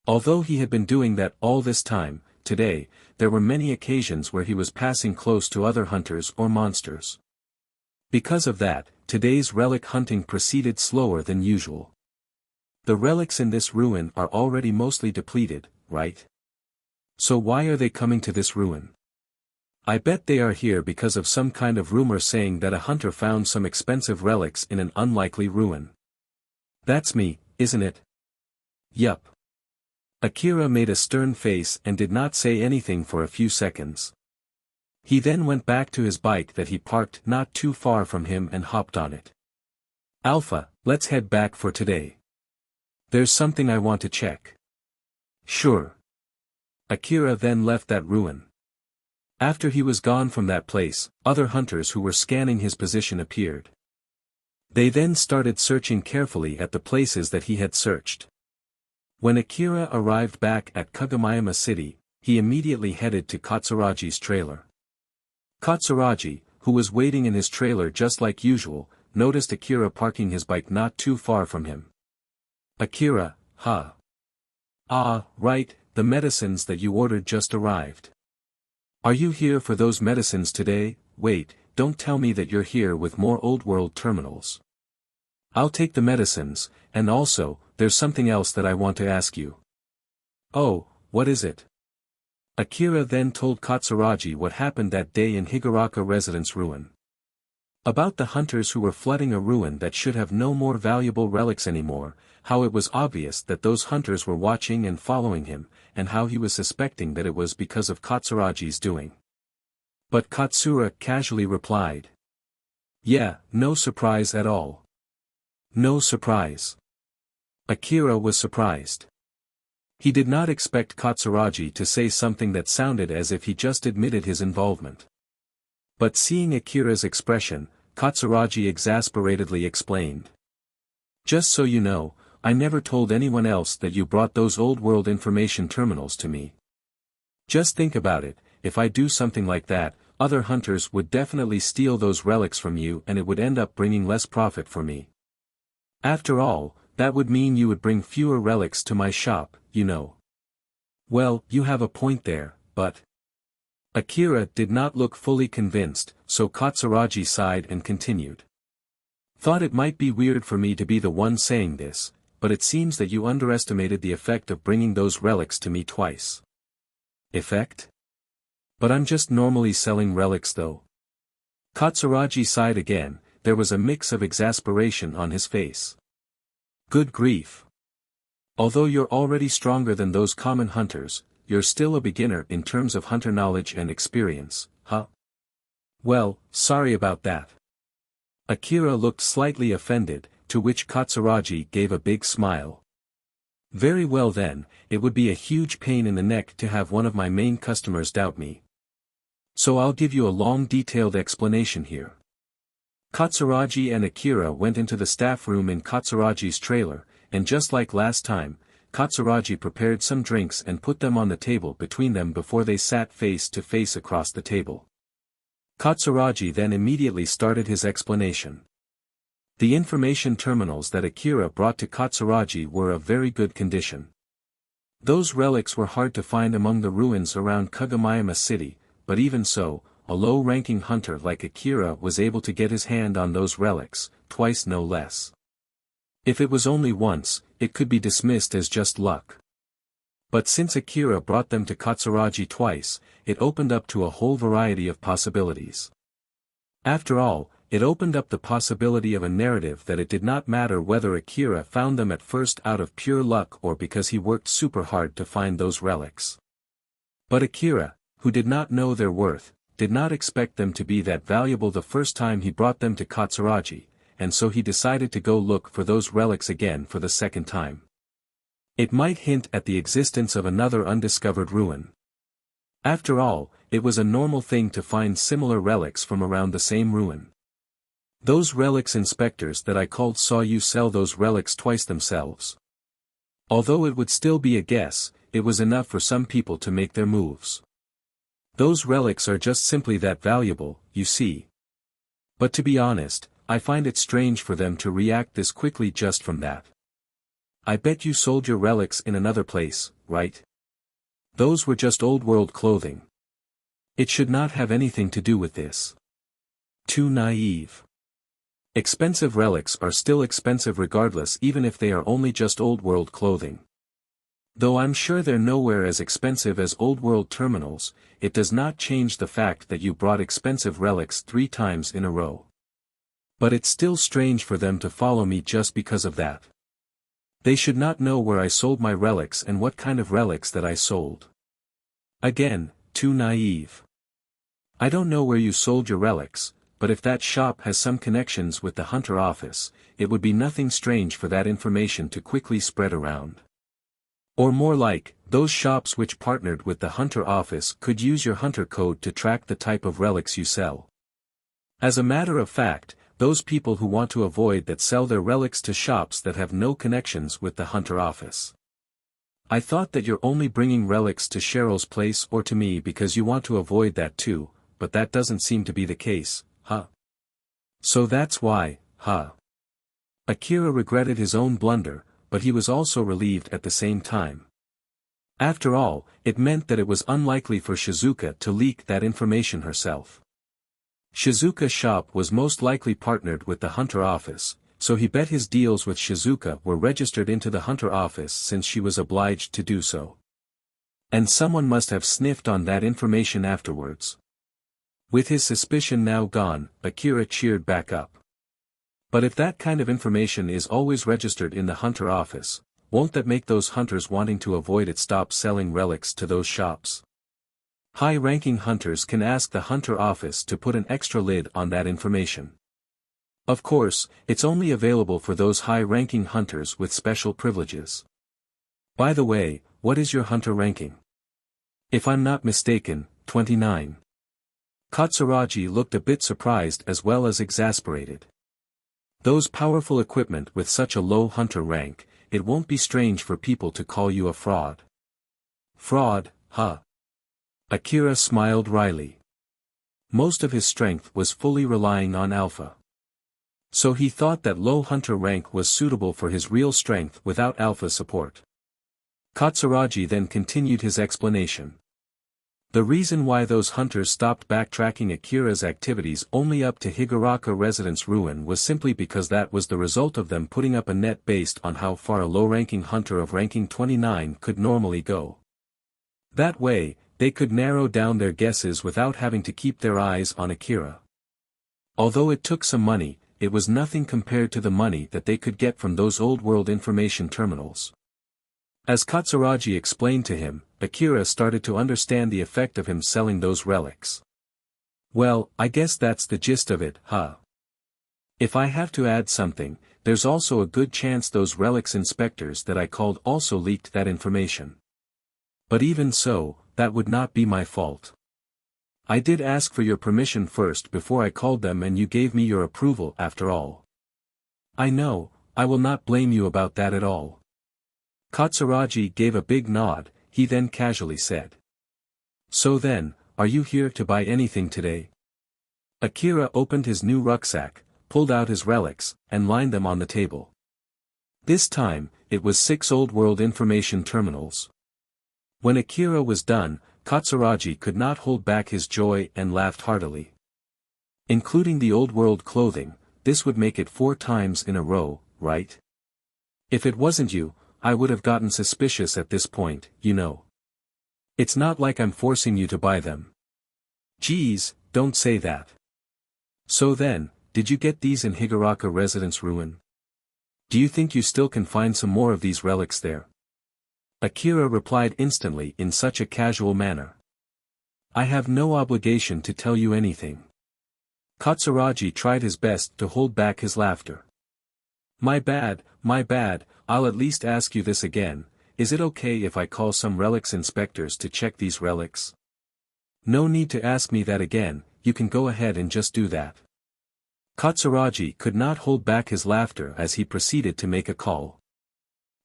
Although he had been doing that all this time, today, there were many occasions where he was passing close to other hunters or monsters. Because of that, today's relic hunting proceeded slower than usual. The relics in this ruin are already mostly depleted, right? So why are they coming to this ruin? I bet they are here because of some kind of rumor saying that a hunter found some expensive relics in an unlikely ruin. That's me, isn't it? Yup. Akira made a stern face and did not say anything for a few seconds. He then went back to his bike that he parked not too far from him and hopped on it. Alpha, let's head back for today. There's something I want to check. Sure. Akira then left that ruin. After he was gone from that place, other hunters who were scanning his position appeared. They then started searching carefully at the places that he had searched. When Akira arrived back at Kagomiyama City, he immediately headed to Katsuragi's trailer. Katsuragi, who was waiting in his trailer just like usual, noticed Akira parking his bike not too far from him. Akira, huh? Ah, right, the medicines that you ordered just arrived. Are you here for those medicines today? Wait, don't tell me that you're here with more old world terminals. I'll take the medicines, and also, there's something else that I want to ask you. Oh, what is it? Akira then told Katsuragi what happened that day in Higuraka Residence Ruin. About the hunters who were flooding a ruin that should have no more valuable relics anymore, how it was obvious that those hunters were watching and following him, and how he was suspecting that it was because of Katsuragi's doing. But Katsura casually replied. Yeah, no surprise at all. No surprise. Akira was surprised. He did not expect Katsuragi to say something that sounded as if he just admitted his involvement. But seeing Akira's expression, Katsuragi exasperatedly explained. Just so you know, I never told anyone else that you brought those old-world information terminals to me. Just think about it, if I do something like that, other hunters would definitely steal those relics from you and it would end up bringing less profit for me. After all, that would mean you would bring fewer relics to my shop, you know. Well, you have a point there, but... Akira did not look fully convinced, so Katsuragi sighed and continued. Thought it might be weird for me to be the one saying this, but it seems that you underestimated the effect of bringing those relics to me twice. Effect? But I'm just normally selling relics though. Katsuragi sighed again, there was a mix of exasperation on his face. Good grief. Although you're already stronger than those common hunters, you're still a beginner in terms of hunter knowledge and experience, huh? Well, sorry about that. Akira looked slightly offended, to which Katsuragi gave a big smile. Very well then, it would be a huge pain in the neck to have one of my main customers doubt me. So I'll give you a long detailed explanation here. Katsuragi and Akira went into the staff room in Katsuragi's trailer, and just like last time, Katsuragi prepared some drinks and put them on the table between them before they sat face to face across the table. Katsuragi then immediately started his explanation. The information terminals that Akira brought to Katsuragi were of very good condition. Those relics were hard to find among the ruins around Kagomiyama City, but even so, a low-ranking hunter like Akira was able to get his hand on those relics, twice no less. If it was only once, it could be dismissed as just luck. But since Akira brought them to Katsuragi twice, it opened up to a whole variety of possibilities. After all, it opened up the possibility of a narrative that it did not matter whether Akira found them at first out of pure luck or because he worked super hard to find those relics. But Akira, who did not know their worth, did not expect them to be that valuable the first time he brought them to Katsuragi, and so he decided to go look for those relics again for the second time. It might hint at the existence of another undiscovered ruin. After all, it was a normal thing to find similar relics from around the same ruin. Those relics inspectors that I called saw you sell those relics twice themselves. Although it would still be a guess, it was enough for some people to make their moves. Those relics are just simply that valuable, you see. But to be honest, I find it strange for them to react this quickly just from that. I bet you sold your relics in another place, right? Those were just old-world clothing. It should not have anything to do with this. Too naive. Expensive relics are still expensive regardless even if they are only just old-world clothing. Though I'm sure they're nowhere as expensive as old-world terminals, it does not change the fact that you brought expensive relics 3 times in a row. But it's still strange for them to follow me just because of that. They should not know where I sold my relics and what kind of relics that I sold. Again, too naive. I don't know where you sold your relics, but if that shop has some connections with the Hunter office, it would be nothing strange for that information to quickly spread around. Or more like, those shops which partnered with the Hunter office could use your Hunter code to track the type of relics you sell. As a matter of fact, those people who want to avoid that sell their relics to shops that have no connections with the Hunter office. I thought that you're only bringing relics to Cheryl's place or to me because you want to avoid that too, but that doesn't seem to be the case, huh? So that's why, huh? Akira regretted his own blunder, but he was also relieved at the same time. After all, it meant that it was unlikely for Shizuka to leak that information herself. Shizuka's shop was most likely partnered with the Hunter office, so he bet his deals with Shizuka were registered into the Hunter office since she was obliged to do so. And someone must have sniffed on that information afterwards. With his suspicion now gone, Akira cheered back up. But if that kind of information is always registered in the Hunter office, won't that make those hunters wanting to avoid it stop selling relics to those shops? High-ranking hunters can ask the Hunter office to put an extra lid on that information. Of course, it's only available for those high-ranking hunters with special privileges. By the way, what is your Hunter ranking? If I'm not mistaken, 29. Katsuragi looked a bit surprised as well as exasperated. Those powerful equipment with such a low Hunter rank, it won't be strange for people to call you a fraud. Fraud, huh? Akira smiled wryly. Most of his strength was fully relying on Alpha. So he thought that low Hunter rank was suitable for his real strength without Alpha support. Katsuragi then continued his explanation. The reason why those hunters stopped backtracking Akira's activities only up to Higuraka Residence Ruin was simply because that was the result of them putting up a net based on how far a low-ranking hunter of ranking 29 could normally go. That way, they could narrow down their guesses without having to keep their eyes on Akira. Although it took some money, it was nothing compared to the money that they could get from those old-world information terminals. As Katsuragi explained to him, Akira started to understand the effect of him selling those relics. Well, I guess that's the gist of it, huh? If I have to add something, there's also a good chance those relics inspectors that I called also leaked that information. But even so, that would not be my fault. I did ask for your permission first before I called them and you gave me your approval after all. I know, I will not blame you about that at all. Katsuragi gave a big nod, he then casually said. So then, are you here to buy anything today? Akira opened his new rucksack, pulled out his relics, and lined them on the table. This time, it was 6 old-world information terminals. When Akira was done, Katsuragi could not hold back his joy and laughed heartily. Including the old-world clothing, this would make it 4 times in a row, right? If it wasn't you, I would have gotten suspicious at this point, you know. It's not like I'm forcing you to buy them. Geez, don't say that. So then, did you get these in Higuraka Residence Ruin? Do you think you still can find some more of these relics there? Akira replied instantly in such a casual manner. I have no obligation to tell you anything. Katsuragi tried his best to hold back his laughter. My bad, I'll at least ask you this again, is it okay if I call some relics inspectors to check these relics? No need to ask me that again, you can go ahead and just do that. Katsuragi could not hold back his laughter as he proceeded to make a call.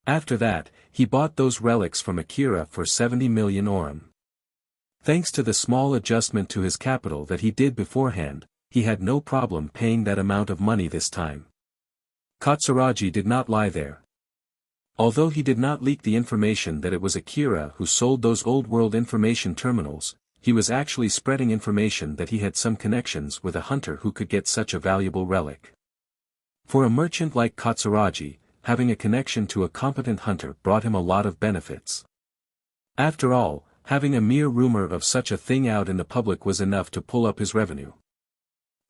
After that, he bought those relics from Akira for 70 million orum. Thanks to the small adjustment to his capital that he did beforehand, he had no problem paying that amount of money this time. Katsuragi did not lie there. Although he did not leak the information that it was Akira who sold those old-world information terminals, he was actually spreading information that he had some connections with a hunter who could get such a valuable relic. For a merchant like Katsuragi, having a connection to a competent hunter brought him a lot of benefits. After all, having a mere rumor of such a thing out in the public was enough to pull up his revenue.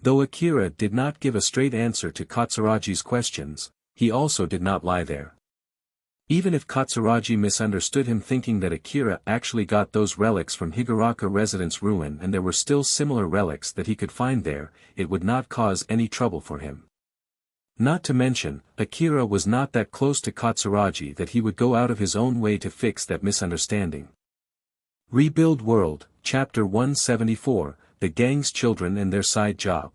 Though Akira did not give a straight answer to Katsuragi's questions, he also did not lie there. Even if Katsuragi misunderstood him thinking that Akira actually got those relics from Higuraka Residence Ruin and there were still similar relics that he could find there, it would not cause any trouble for him. Not to mention, Akira was not that close to Katsuragi that he would go out of his own way to fix that misunderstanding. Rebuild World, Chapter 174, The Gang's Children and Their Side Job.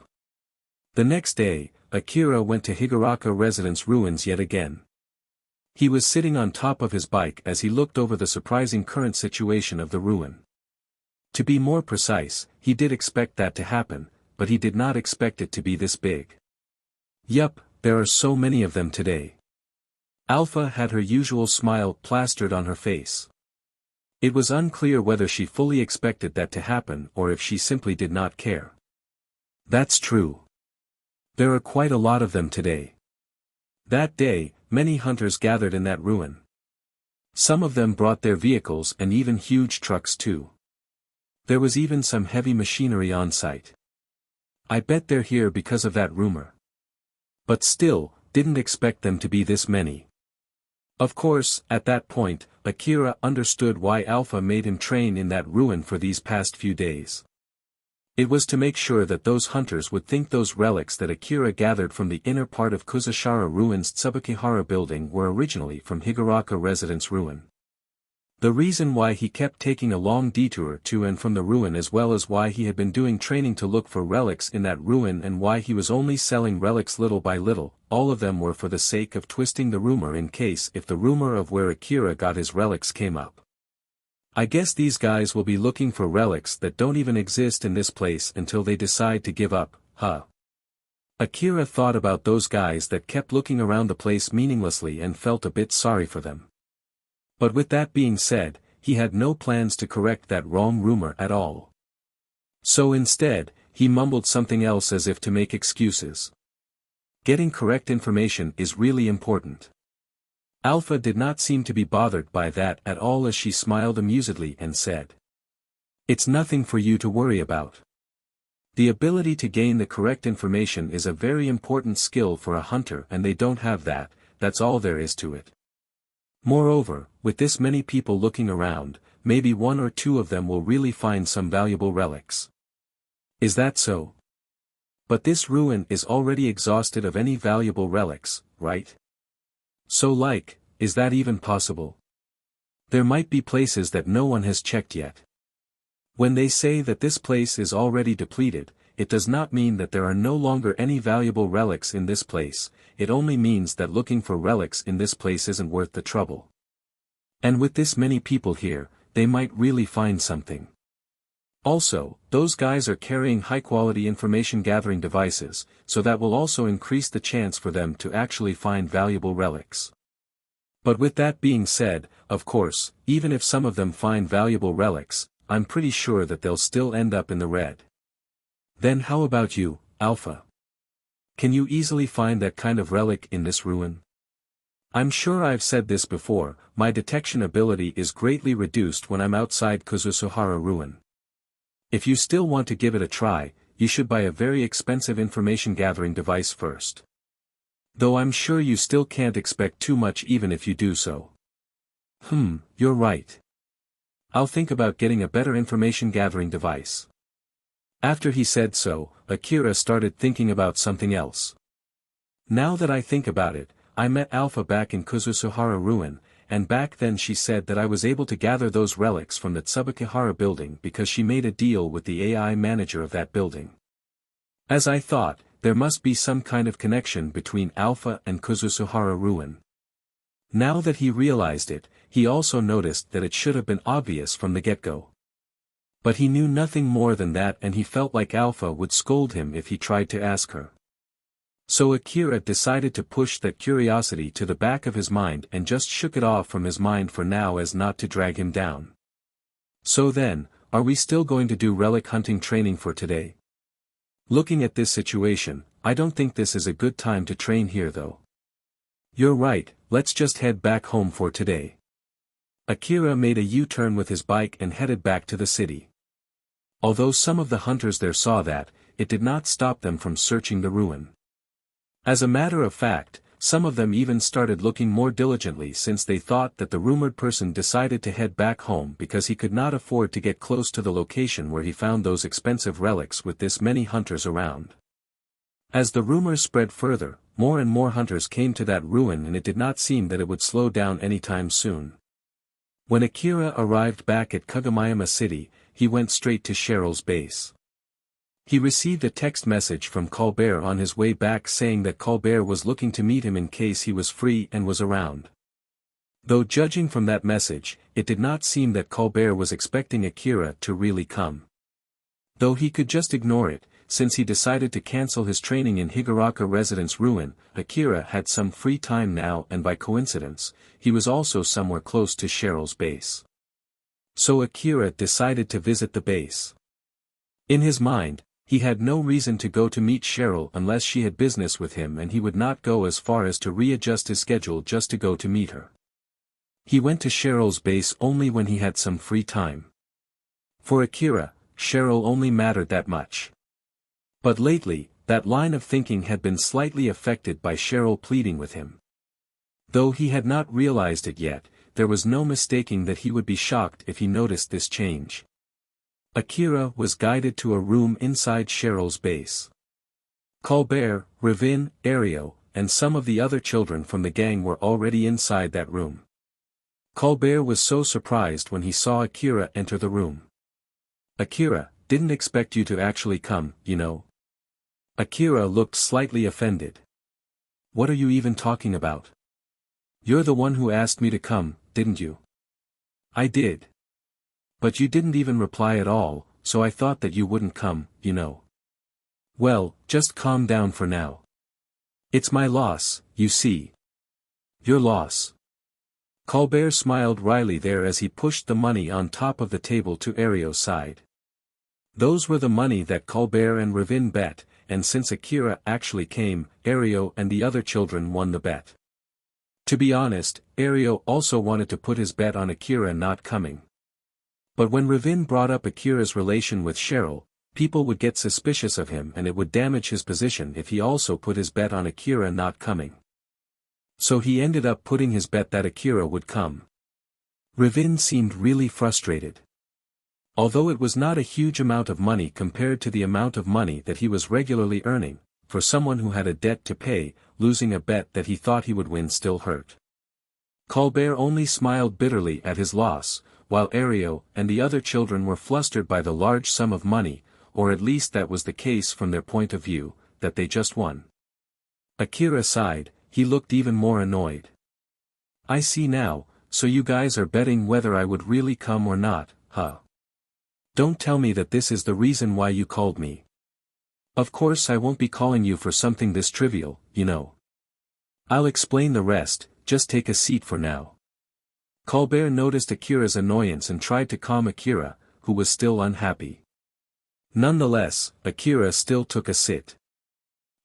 The next day, Akira went to Higuraka Residence Ruins yet again. He was sitting on top of his bike as he looked over the surprising current situation of the ruin. To be more precise, he did expect that to happen, but he did not expect it to be this big. Yup, there are so many of them today. Alpha had her usual smile plastered on her face. It was unclear whether she fully expected that to happen or if she simply did not care. That's true. There are quite a lot of them today. That day, many hunters gathered in that ruin. Some of them brought their vehicles and even huge trucks too. There was even some heavy machinery on site. I bet they're here because of that rumor. But still, didn't expect them to be this many. Of course, at that point, Akira understood why Alpha made him train in that ruin for these past few days. It was to make sure that those hunters would think those relics that Akira gathered from the inner part of Kuzushara Ruin's Tsubakihara building were originally from Higuraka Residence Ruin. The reason why he kept taking a long detour to and from the ruin as well as why he had been doing training to look for relics in that ruin and why he was only selling relics little by little, all of them were for the sake of twisting the rumor in case if the rumor of where Akira got his relics came up. I guess these guys will be looking for relics that don't even exist in this place until they decide to give up, huh? Akira thought about those guys that kept looking around the place meaninglessly and felt a bit sorry for them. But with that being said, he had no plans to correct that wrong rumor at all. So instead, he mumbled something else as if to make excuses. Getting correct information is really important. Alpha did not seem to be bothered by that at all as she smiled amusedly and said. It's nothing for you to worry about. The ability to gain the correct information is a very important skill for a hunter and they don't have that, that's all there is to it. Moreover, with this many people looking around, maybe one or two of them will really find some valuable relics. Is that so? But this ruin is already exhausted of any valuable relics, right? So is that even possible? There might be places that no one has checked yet. When they say that this place is already depleted, it does not mean that there are no longer any valuable relics in this place, it only means that looking for relics in this place isn't worth the trouble. And with this many people here, they might really find something. Also, those guys are carrying high-quality information-gathering devices, so that will also increase the chance for them to actually find valuable relics. But with that being said, of course, even if some of them find valuable relics, I'm pretty sure that they'll still end up in the red. Then how about you, Alpha? Can you easily find that kind of relic in this ruin? I'm sure I've said this before, my detection ability is greatly reduced when I'm outside Kuzusuhara ruin. If you still want to give it a try, you should buy a very expensive information gathering device first. Though I'm sure you still can't expect too much even if you do so. You're right. I'll think about getting a better information gathering device. After he said so, Akira started thinking about something else. Now that I think about it, I met Alpha back in Kuzusuhara ruin, and back then she said that I was able to gather those relics from the Tsubakihara building because she made a deal with the AI manager of that building. As I thought, there must be some kind of connection between Alpha and Kuzusuhara ruin. Now that he realized it, he also noticed that it should have been obvious from the get-go. But he knew nothing more than that, and he felt like Alpha would scold him if he tried to ask her. So Akira decided to push that curiosity to the back of his mind and just shook it off from his mind for now as not to drag him down. So then, are we still going to do relic hunting training for today? Looking at this situation, I don't think this is a good time to train here though. You're right, let's just head back home for today. Akira made a U-turn with his bike and headed back to the city. Although some of the hunters there saw that, it did not stop them from searching the ruin. As a matter of fact, some of them even started looking more diligently since they thought that the rumored person decided to head back home because he could not afford to get close to the location where he found those expensive relics with this many hunters around. As the rumors spread further, more and more hunters came to that ruin, and it did not seem that it would slow down anytime soon. When Akira arrived back at Kagomayama City, he went straight to Cheryl's base. He received a text message from Colbert on his way back saying that Colbert was looking to meet him in case he was free and was around. Though judging from that message, it did not seem that Colbert was expecting Akira to really come. Though he could just ignore it, since he decided to cancel his training in Higuraku Residence Ruin, Akira had some free time now, and by coincidence, he was also somewhere close to Cheryl's base. So Akira decided to visit the base. In his mind, he had no reason to go to meet Cheryl unless she had business with him, and he would not go as far as to readjust his schedule just to go to meet her. He went to Cheryl's base only when he had some free time. For Akira, Cheryl only mattered that much. But lately, that line of thinking had been slightly affected by Cheryl pleading with him. Though he had not realized it yet, there was no mistaking that he would be shocked if he noticed this change. Akira was guided to a room inside Cheryl's base. Colbert, Ravin, Ario, and some of the other children from the gang were already inside that room. Colbert was so surprised when he saw Akira enter the room. Akira, didn't expect you to actually come, you know. Akira looked slightly offended. What are you even talking about? You're the one who asked me to come, didn't you? I did. But you didn't even reply at all, so I thought that you wouldn't come, you know. Well, just calm down for now. It's my loss, you see. Your loss. Colbert smiled wryly there as he pushed the money on top of the table to Ario's side. Those were the money that Colbert and Ravin bet, and since Akira actually came, Ario and the other children won the bet. To be honest, Ario also wanted to put his bet on Akira not coming. But when Ravin brought up Akira's relation with Cheryl, people would get suspicious of him, and it would damage his position if he also put his bet on Akira not coming. So he ended up putting his bet that Akira would come. Ravin seemed really frustrated. Although it was not a huge amount of money compared to the amount of money that he was regularly earning, for someone who had a debt to pay, losing a bet that he thought he would win still hurt. Colbert only smiled bitterly at his loss, while Ario and the other children were flustered by the large sum of money, or at least that was the case from their point of view, that they just won. Akira sighed, he looked even more annoyed. I see now, so you guys are betting whether I would really come or not, huh? Don't tell me that this is the reason why you called me. Of course I won't be calling you for something this trivial, you know. I'll explain the rest, just take a seat for now. Colbert noticed Akira's annoyance and tried to calm Akira, who was still unhappy. Nonetheless, Akira still took a sit.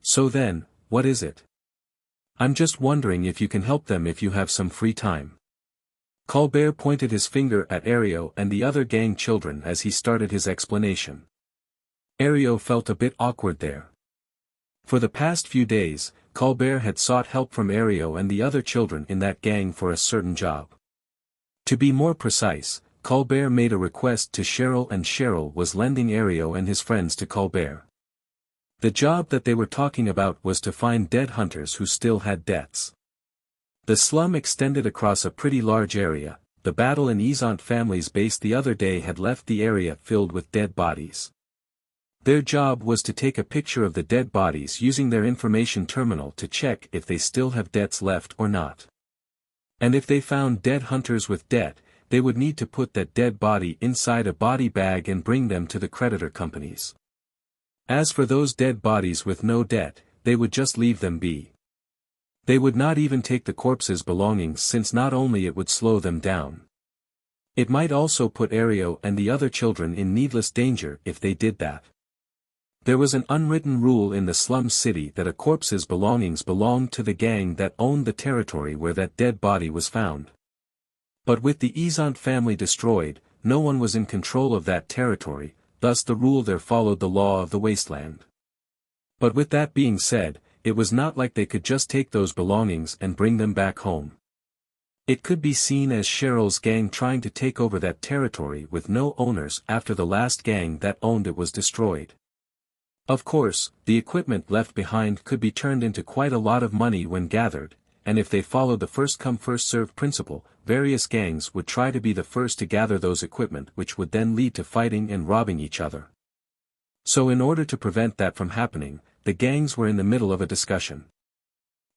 So then, what is it? I'm just wondering if you can help them if you have some free time. Colbert pointed his finger at Ario and the other gang children as he started his explanation. Ario felt a bit awkward there. For the past few days, Colbert had sought help from Ario and the other children in that gang for a certain job. To be more precise, Colbert made a request to Cheryl and Cheryl was lending Ario and his friends to Colbert. The job that they were talking about was to find dead hunters who still had debts. The slum extended across a pretty large area. The battle in Isant family's base the other day had left the area filled with dead bodies. Their job was to take a picture of the dead bodies using their information terminal to check if they still have debts left or not. And if they found dead hunters with debt, they would need to put that dead body inside a body bag and bring them to the creditor companies. As for those dead bodies with no debt, they would just leave them be. They would not even take the corpse's belongings since not only it would slow them down. It might also put Ario and the other children in needless danger if they did that. There was an unwritten rule in the slum city that a corpse's belongings belonged to the gang that owned the territory where that dead body was found. But with the Isant family destroyed, no one was in control of that territory, thus the rule there followed the law of the wasteland. But with that being said, it was not like they could just take those belongings and bring them back home. It could be seen as Cheryl's gang trying to take over that territory with no owners after the last gang that owned it was destroyed. Of course, the equipment left behind could be turned into quite a lot of money when gathered, and if they followed the first-come first-served principle, various gangs would try to be the first to gather those equipment which would then lead to fighting and robbing each other. So in order to prevent that from happening, the gangs were in the middle of a discussion.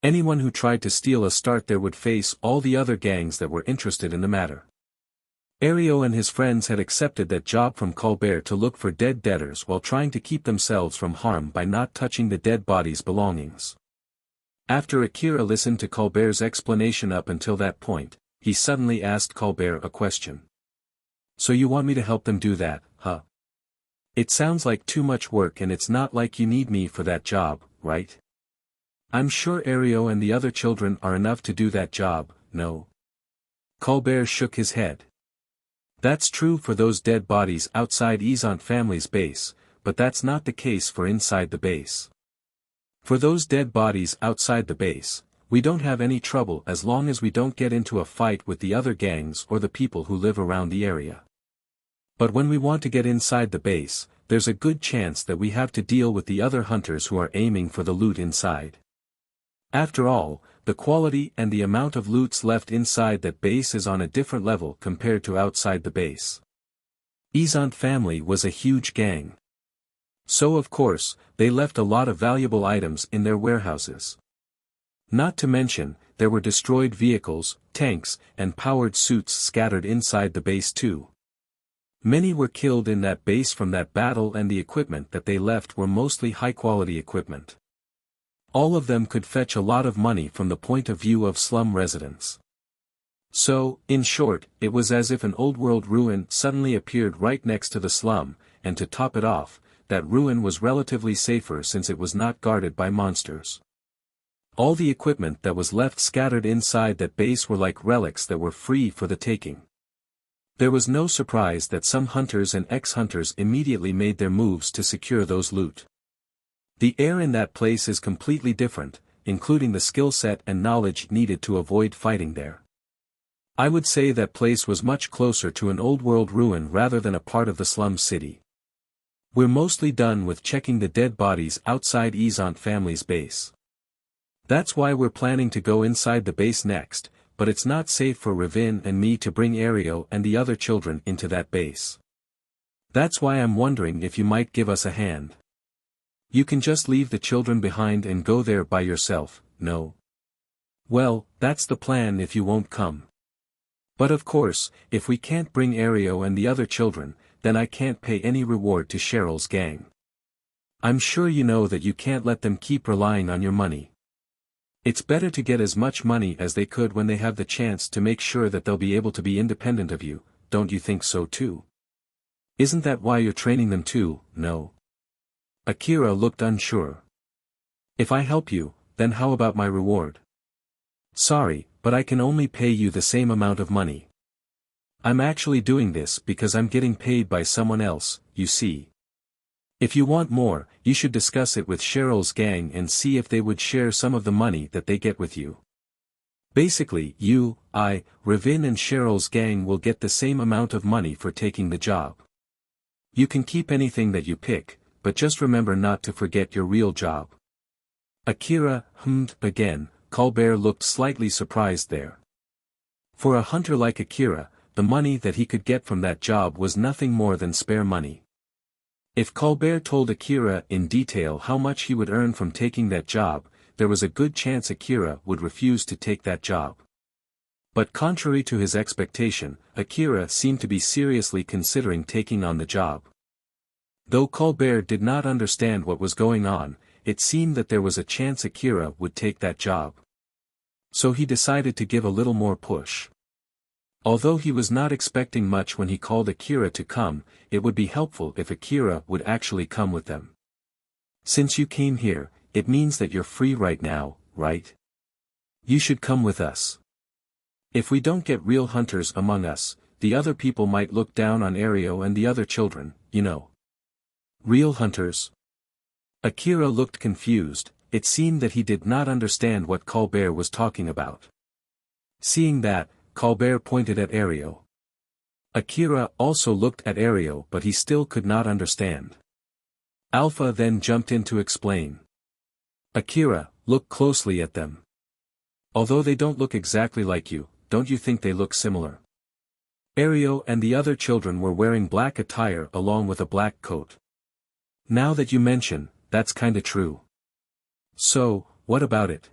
Anyone who tried to steal a start there would face all the other gangs that were interested in the matter. Ario and his friends had accepted that job from Colbert to look for dead debtors while trying to keep themselves from harm by not touching the dead body's belongings. After Akira listened to Colbert's explanation up until that point, he suddenly asked Colbert a question. "So you want me to help them do that, huh? It sounds like too much work and it's not like you need me for that job, right? I'm sure Ario and the other children are enough to do that job, no?" Colbert shook his head. "That's true for those dead bodies outside Isant family's base, but that's not the case for inside the base. For those dead bodies outside the base, we don't have any trouble as long as we don't get into a fight with the other gangs or the people who live around the area. But when we want to get inside the base, there's a good chance that we have to deal with the other hunters who are aiming for the loot inside. After all, the quality and the amount of loots left inside that base is on a different level compared to outside the base. Isant family was a huge gang. So of course, they left a lot of valuable items in their warehouses. Not to mention, there were destroyed vehicles, tanks, and powered suits scattered inside the base too. Many were killed in that base from that battle and the equipment that they left were mostly high-quality equipment. All of them could fetch a lot of money from the point of view of slum residents. So, in short, it was as if an old-world ruin suddenly appeared right next to the slum, and to top it off, that ruin was relatively safer since it was not guarded by monsters. All the equipment that was left scattered inside that base were like relics that were free for the taking. There was no surprise that some hunters and ex-hunters immediately made their moves to secure those loot. The air in that place is completely different, including the skill set and knowledge needed to avoid fighting there. I would say that place was much closer to an old-world ruin rather than a part of the slum city. We're mostly done with checking the dead bodies outside Isant family's base. That's why we're planning to go inside the base next, but it's not safe for Ravin and me to bring Ario and the other children into that base. That's why I'm wondering if you might give us a hand. You can just leave the children behind and go there by yourself, no? Well, that's the plan if you won't come. But of course, if we can't bring Ario and the other children, then I can't pay any reward to Cheryl's gang. I'm sure you know that you can't let them keep relying on your money. It's better to get as much money as they could when they have the chance to make sure that they'll be able to be independent of you, don't you think so too? Isn't that why you're training them too, no? Akira looked unsure. If I help you, then how about my reward? Sorry, but I can only pay you the same amount of money. I'm actually doing this because I'm getting paid by someone else, you see. If you want more, you should discuss it with Cheryl's gang and see if they would share some of the money that they get with you. Basically, you, I, Ravin and Cheryl's gang will get the same amount of money for taking the job. You can keep anything that you pick, but just remember not to forget your real job. Akira, again. Colbert looked slightly surprised there. For a hunter like Akira, the money that he could get from that job was nothing more than spare money. If Colbert told Akira in detail how much he would earn from taking that job, there was a good chance Akira would refuse to take that job. But contrary to his expectation, Akira seemed to be seriously considering taking on the job. Though Colbert did not understand what was going on, it seemed that there was a chance Akira would take that job. So he decided to give a little more push. Although he was not expecting much when he called Akira to come, it would be helpful if Akira would actually come with them. Since you came here, it means that you're free right now, right? You should come with us. If we don't get real hunters among us, the other people might look down on Ario and the other children, you know. Real hunters? Akira looked confused. It seemed that he did not understand what Colbert was talking about. Seeing that, Colbert pointed at Ario. Akira also looked at Ario, but he still could not understand. Alpha then jumped in to explain. Akira, look closely at them. Although they don't look exactly like you, don't you think they look similar? Ario and the other children were wearing black attire along with a black coat. Now that you mention, that's kinda true. So, what about it?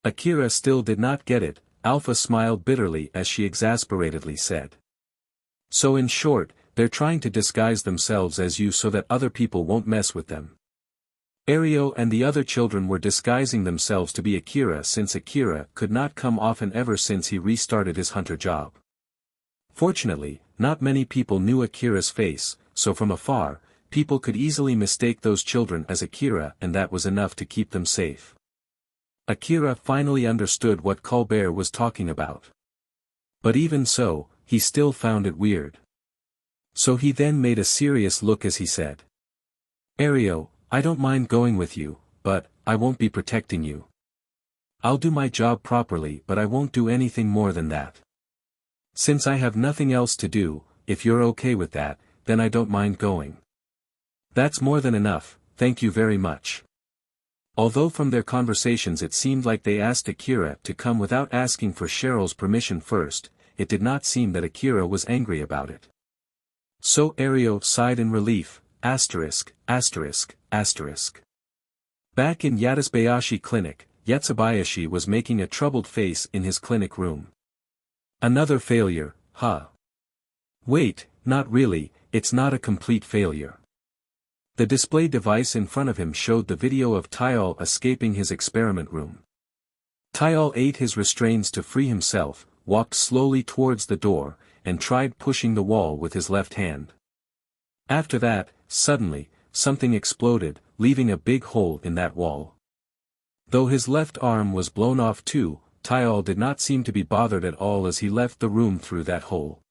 Akira still did not get it. Alpha smiled bitterly as she exasperatedly said. So in short, they're trying to disguise themselves as you so that other people won't mess with them. Ario and the other children were disguising themselves to be Akira since Akira could not come often ever since he restarted his hunter job. Fortunately, not many people knew Akira's face, so from afar, people could easily mistake those children as Akira, and that was enough to keep them safe. Akira finally understood what Colbert was talking about. But even so, he still found it weird. So he then made a serious look as he said. Ario, I don't mind going with you, but I won't be protecting you. I'll do my job properly, but I won't do anything more than that. Since I have nothing else to do, if you're okay with that, then I don't mind going. That's more than enough, thank you very much. Although from their conversations it seemed like they asked Akira to come without asking for Cheryl's permission first, it did not seem that Akira was angry about it. So Ario sighed in relief, Back in Yatsubayashi Clinic, Yatsubayashi was making a troubled face in his clinic room. Another failure, huh? Wait, not really, it's not a complete failure. The display device in front of him showed the video of Tyal escaping his experiment room. Tyal ate his restraints to free himself, walked slowly towards the door, and tried pushing the wall with his left hand. After that, suddenly, something exploded, leaving a big hole in that wall. Though his left arm was blown off too, Tyal did not seem to be bothered at all as he left the room through that hole.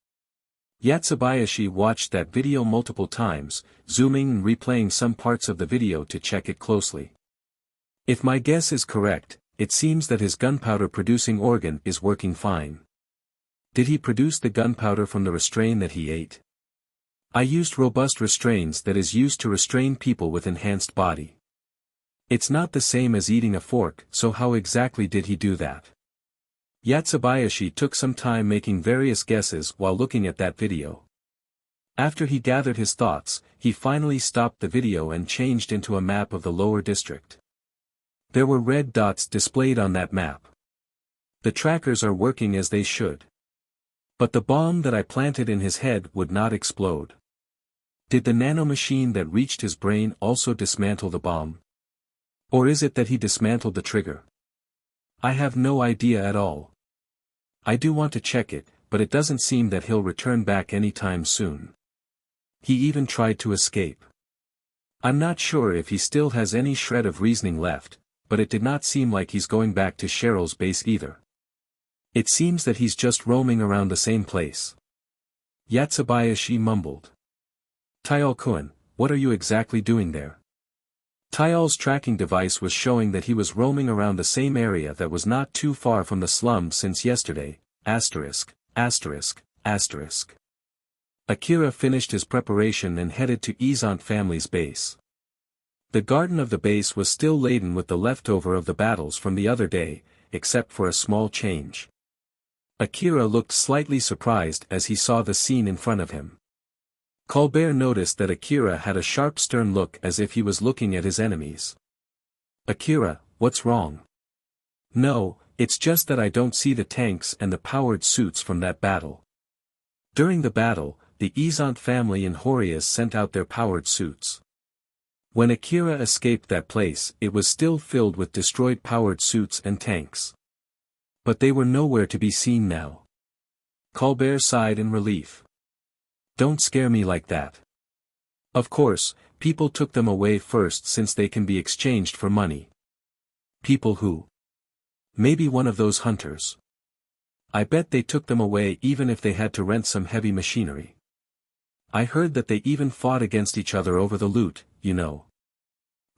Yatsubayashi watched that video multiple times, zooming and replaying some parts of the video to check it closely. If my guess is correct, it seems that his gunpowder-producing organ is working fine. Did he produce the gunpowder from the restraint that he ate? I used robust restraints that is used to restrain people with enhanced body. It's not the same as eating a fork, so how exactly did he do that? Yatsubayashi took some time making various guesses while looking at that video. After he gathered his thoughts, he finally stopped the video and changed into a map of the lower district. There were red dots displayed on that map. The trackers are working as they should. But the bomb that I planted in his head would not explode. Did the nanomachine that reached his brain also dismantle the bomb? Or is it that he dismantled the trigger? I have no idea at all. I do want to check it, but it doesn't seem that he'll return back anytime soon. He even tried to escape. I'm not sure if he still has any shred of reasoning left, but it did not seem like he's going back to Cheryl's base either. It seems that he's just roaming around the same place. Yatsubayashi mumbled. Tayal-kun, what are you exactly doing there? Tayal's tracking device was showing that he was roaming around the same area that was not too far from the slum since yesterday, asterisk, asterisk, asterisk. Akira finished his preparation and headed to Izant family's base. The garden of the base was still laden with the leftover of the battles from the other day, except for a small change. Akira looked slightly surprised as he saw the scene in front of him. Colbert noticed that Akira had a sharp stern look as if he was looking at his enemies. Akira, what's wrong? No, it's just that I don't see the tanks and the powered suits from that battle. During the battle, the Izant family and Horias sent out their powered suits. When Akira escaped that place, it was still filled with destroyed powered suits and tanks. But they were nowhere to be seen now. Colbert sighed in relief. Don't scare me like that. Of course, people took them away first since they can be exchanged for money. People who? Maybe one of those hunters. I bet they took them away even if they had to rent some heavy machinery. I heard that they even fought against each other over the loot, you know.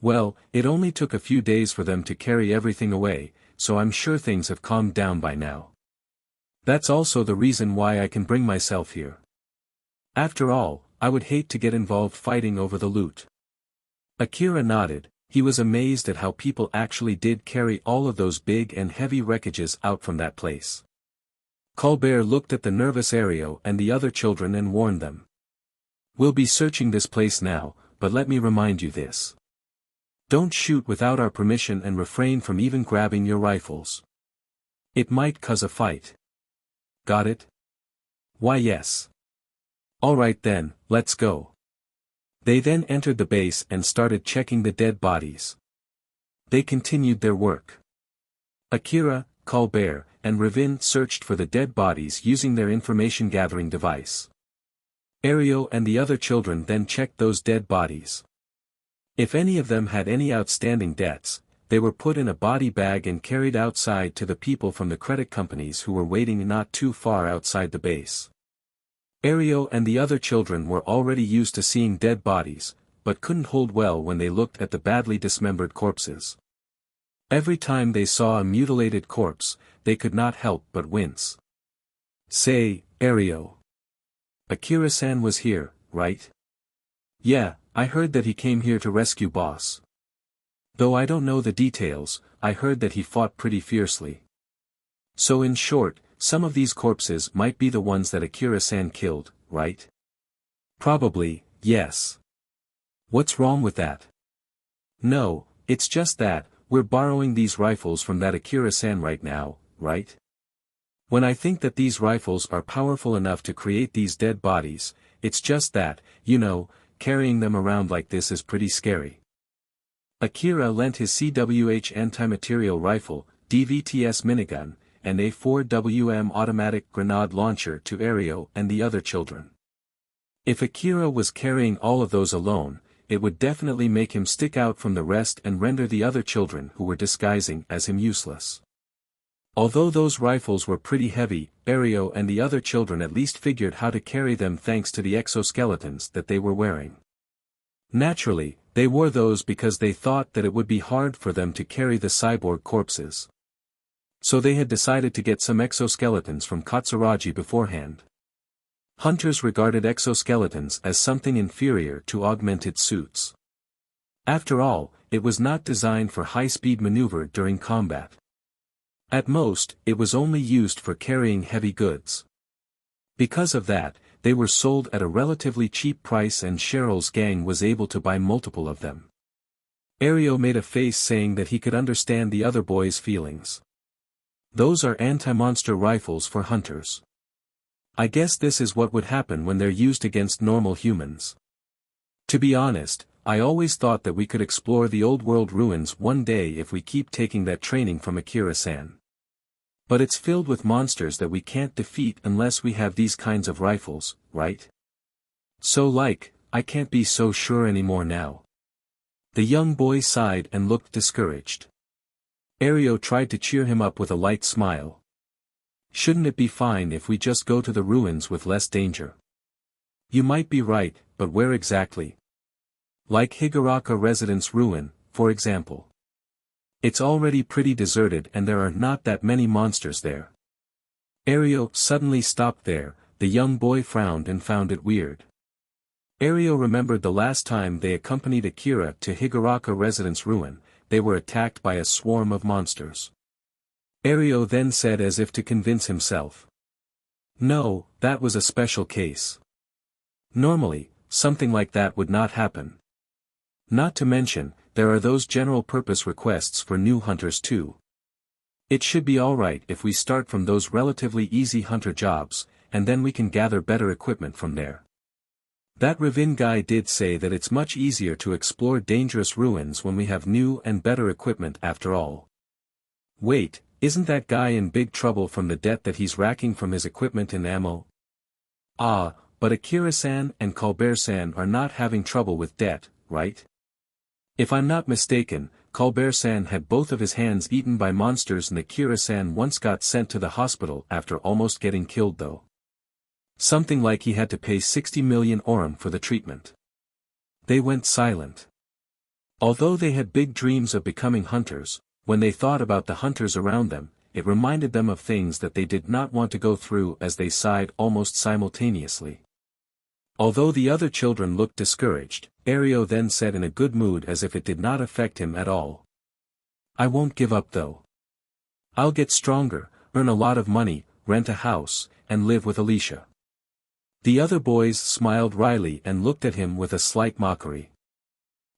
Well, it only took a few days for them to carry everything away, so I'm sure things have calmed down by now. That's also the reason why I can bring myself here. After all, I would hate to get involved fighting over the loot. Akira nodded. He was amazed at how people actually did carry all of those big and heavy wreckages out from that place. Colbert looked at the nervous Ario and the other children and warned them. We'll be searching this place now, but let me remind you this. Don't shoot without our permission and refrain from even grabbing your rifles. It might cause a fight. Got it? Why yes. Alright then, let's go. They then entered the base and started checking the dead bodies. They continued their work. Akira, Colbert, and Ravin searched for the dead bodies using their information-gathering device. Ario and the other children then checked those dead bodies. If any of them had any outstanding debts, they were put in a body bag and carried outside to the people from the credit companies who were waiting not too far outside the base. Ario and the other children were already used to seeing dead bodies, but couldn't hold well when they looked at the badly dismembered corpses. Every time they saw a mutilated corpse, they could not help but wince. Say, Ario. Akira-san was here, right? Yeah, I heard that he came here to rescue boss. Though I don't know the details, I heard that he fought pretty fiercely. So in short, some of these corpses might be the ones that Akira-san killed, right? Probably, yes. What's wrong with that? No, it's just that, we're borrowing these rifles from that Akira-san right now, right? When I think that these rifles are powerful enough to create these dead bodies, it's just that, you know, carrying them around like this is pretty scary. Akira lent his CWH anti-material rifle, DVTS minigun, and a 4WM automatic grenade launcher to Ario and the other children. If Akira was carrying all of those alone, it would definitely make him stick out from the rest and render the other children who were disguising as him useless. Although those rifles were pretty heavy, Ario and the other children at least figured how to carry them thanks to the exoskeletons that they were wearing. Naturally, they wore those because they thought that it would be hard for them to carry the cyborg corpses. So they had decided to get some exoskeletons from Katsuragi beforehand. Hunters regarded exoskeletons as something inferior to augmented suits. After all, it was not designed for high-speed maneuver during combat. At most, it was only used for carrying heavy goods. Because of that, they were sold at a relatively cheap price and Cheryl's gang was able to buy multiple of them. Ario made a face saying that he could understand the other boy's feelings. Those are anti-monster rifles for hunters. I guess this is what would happen when they're used against normal humans. To be honest, I always thought that we could explore the old world ruins one day if we keep taking that training from Akira-san. But it's filled with monsters that we can't defeat unless we have these kinds of rifles, right? So I can't be so sure anymore now. The young boy sighed and looked discouraged. Ario tried to cheer him up with a light smile. Shouldn't it be fine if we just go to the ruins with less danger? You might be right, but where exactly? Like Higuraka Residence Ruin, for example. It's already pretty deserted and there are not that many monsters there. Ario suddenly stopped there. The young boy frowned and found it weird. Ario remembered the last time they accompanied Akira to Higuraka Residence Ruin, they were attacked by a swarm of monsters. Ario then said as if to convince himself. No, that was a special case. Normally, something like that would not happen. Not to mention, there are those general-purpose requests for new hunters too. It should be alright if we start from those relatively easy hunter jobs, and then we can gather better equipment from there. That Ravin guy did say that it's much easier to explore dangerous ruins when we have new and better equipment after all. Wait, isn't that guy in big trouble from the debt that he's racking from his equipment and ammo? Ah, but Akira-san and Colbert-san are not having trouble with debt, right? If I'm not mistaken, Colbert-san had both of his hands eaten by monsters and Akira-san once got sent to the hospital after almost getting killed though. Something like he had to pay 60 million orum for the treatment. They went silent. Although they had big dreams of becoming hunters, when they thought about the hunters around them, it reminded them of things that they did not want to go through as they sighed almost simultaneously. Although the other children looked discouraged, Ario then said in a good mood as if it did not affect him at all. I won't give up though. I'll get stronger, earn a lot of money, rent a house, and live with Alicia. The other boys smiled wryly and looked at him with a slight mockery.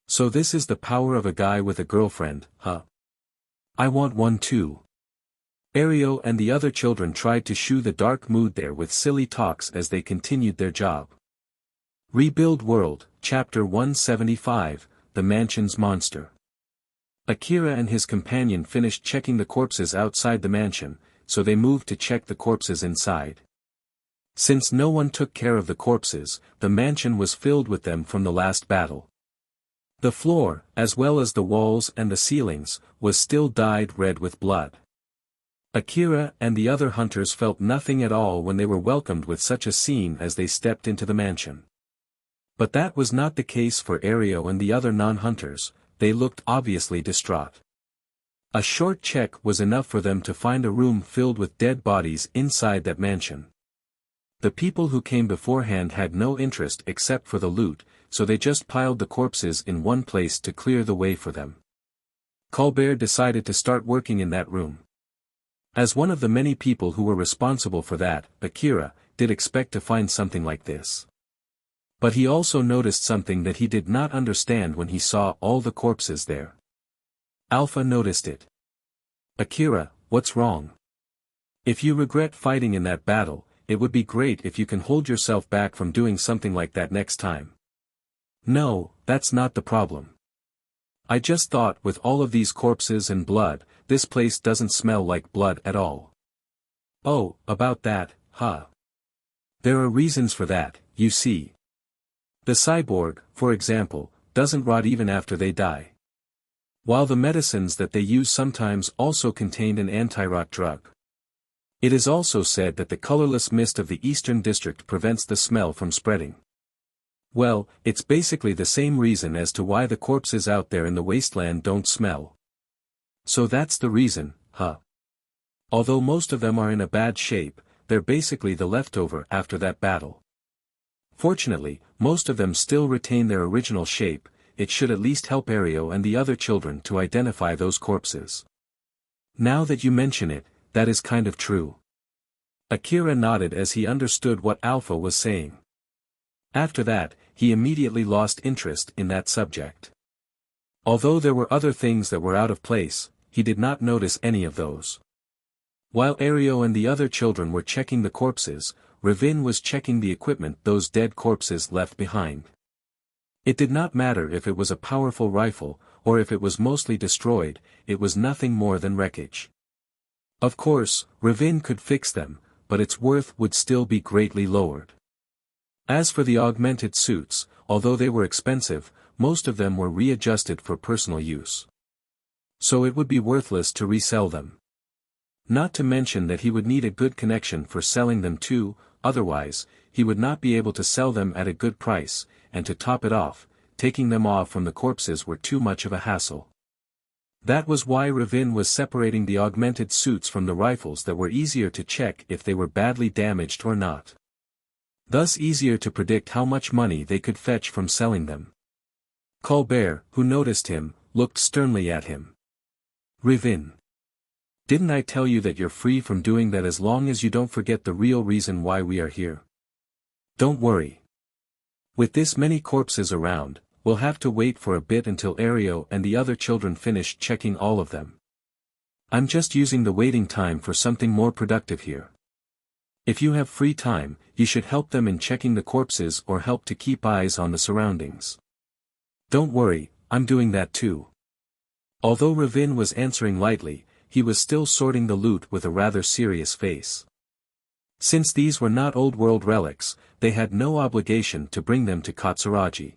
So this is the power of a guy with a girlfriend, huh? I want one too. Ario and the other children tried to shoo the dark mood there with silly talks as they continued their job. Rebuild World, Chapter 175, The Mansion's Monster. Akira and his companion finished checking the corpses outside the mansion, so they moved to check the corpses inside. Since no one took care of the corpses, the mansion was filled with them from the last battle. The floor, as well as the walls and the ceilings, was still dyed red with blood. Akira and the other hunters felt nothing at all when they were welcomed with such a scene as they stepped into the mansion. But that was not the case for Ario and the other non-hunters. They looked obviously distraught. A short check was enough for them to find a room filled with dead bodies inside that mansion. The people who came beforehand had no interest except for the loot, so they just piled the corpses in one place to clear the way for them. Colbert decided to start working in that room. As one of the many people who were responsible for that, Akira did expect to find something like this. But he also noticed something that he did not understand when he saw all the corpses there. Alpha noticed it. Akira, what's wrong? If you regret fighting in that battle, it would be great if you can hold yourself back from doing something like that next time. No, that's not the problem. I just thought with all of these corpses and blood, this place doesn't smell like blood at all. Oh, about that, huh? There are reasons for that, you see. The cyborg, for example, doesn't rot even after they die. While the medicines that they use sometimes also contained an anti-rot drug. It is also said that the colorless mist of the Eastern District prevents the smell from spreading. Well, it's basically the same reason as to why the corpses out there in the wasteland don't smell. So that's the reason, huh? Although most of them are in a bad shape, they're basically the leftover after that battle. Fortunately, most of them still retain their original shape. It should at least help Ario and the other children to identify those corpses. Now that you mention it, that is kind of true. Akira nodded as he understood what Alpha was saying. After that, he immediately lost interest in that subject. Although there were other things that were out of place, he did not notice any of those. While Ario and the other children were checking the corpses, Ravin was checking the equipment those dead corpses left behind. It did not matter if it was a powerful rifle, or if it was mostly destroyed, it was nothing more than wreckage. Of course, Ravin could fix them, but its worth would still be greatly lowered. As for the augmented suits, although they were expensive, most of them were readjusted for personal use. So it would be worthless to resell them. Not to mention that he would need a good connection for selling them too, otherwise, he would not be able to sell them at a good price, and to top it off, taking them off from the corpses were too much of a hassle. That was why Ravin was separating the augmented suits from the rifles that were easier to check if they were badly damaged or not. Thus easier to predict how much money they could fetch from selling them. Colbert, who noticed him, looked sternly at him. Ravin. Didn't I tell you that you're free from doing that as long as you don't forget the real reason why we are here? Don't worry. With this many corpses around, we'll have to wait for a bit until Ario and the other children finish checking all of them. I'm just using the waiting time for something more productive here. If you have free time, you should help them in checking the corpses or help to keep eyes on the surroundings. Don't worry, I'm doing that too. Although Ravin was answering lightly, he was still sorting the loot with a rather serious face. Since these were not old world relics, they had no obligation to bring them to Katsuragi.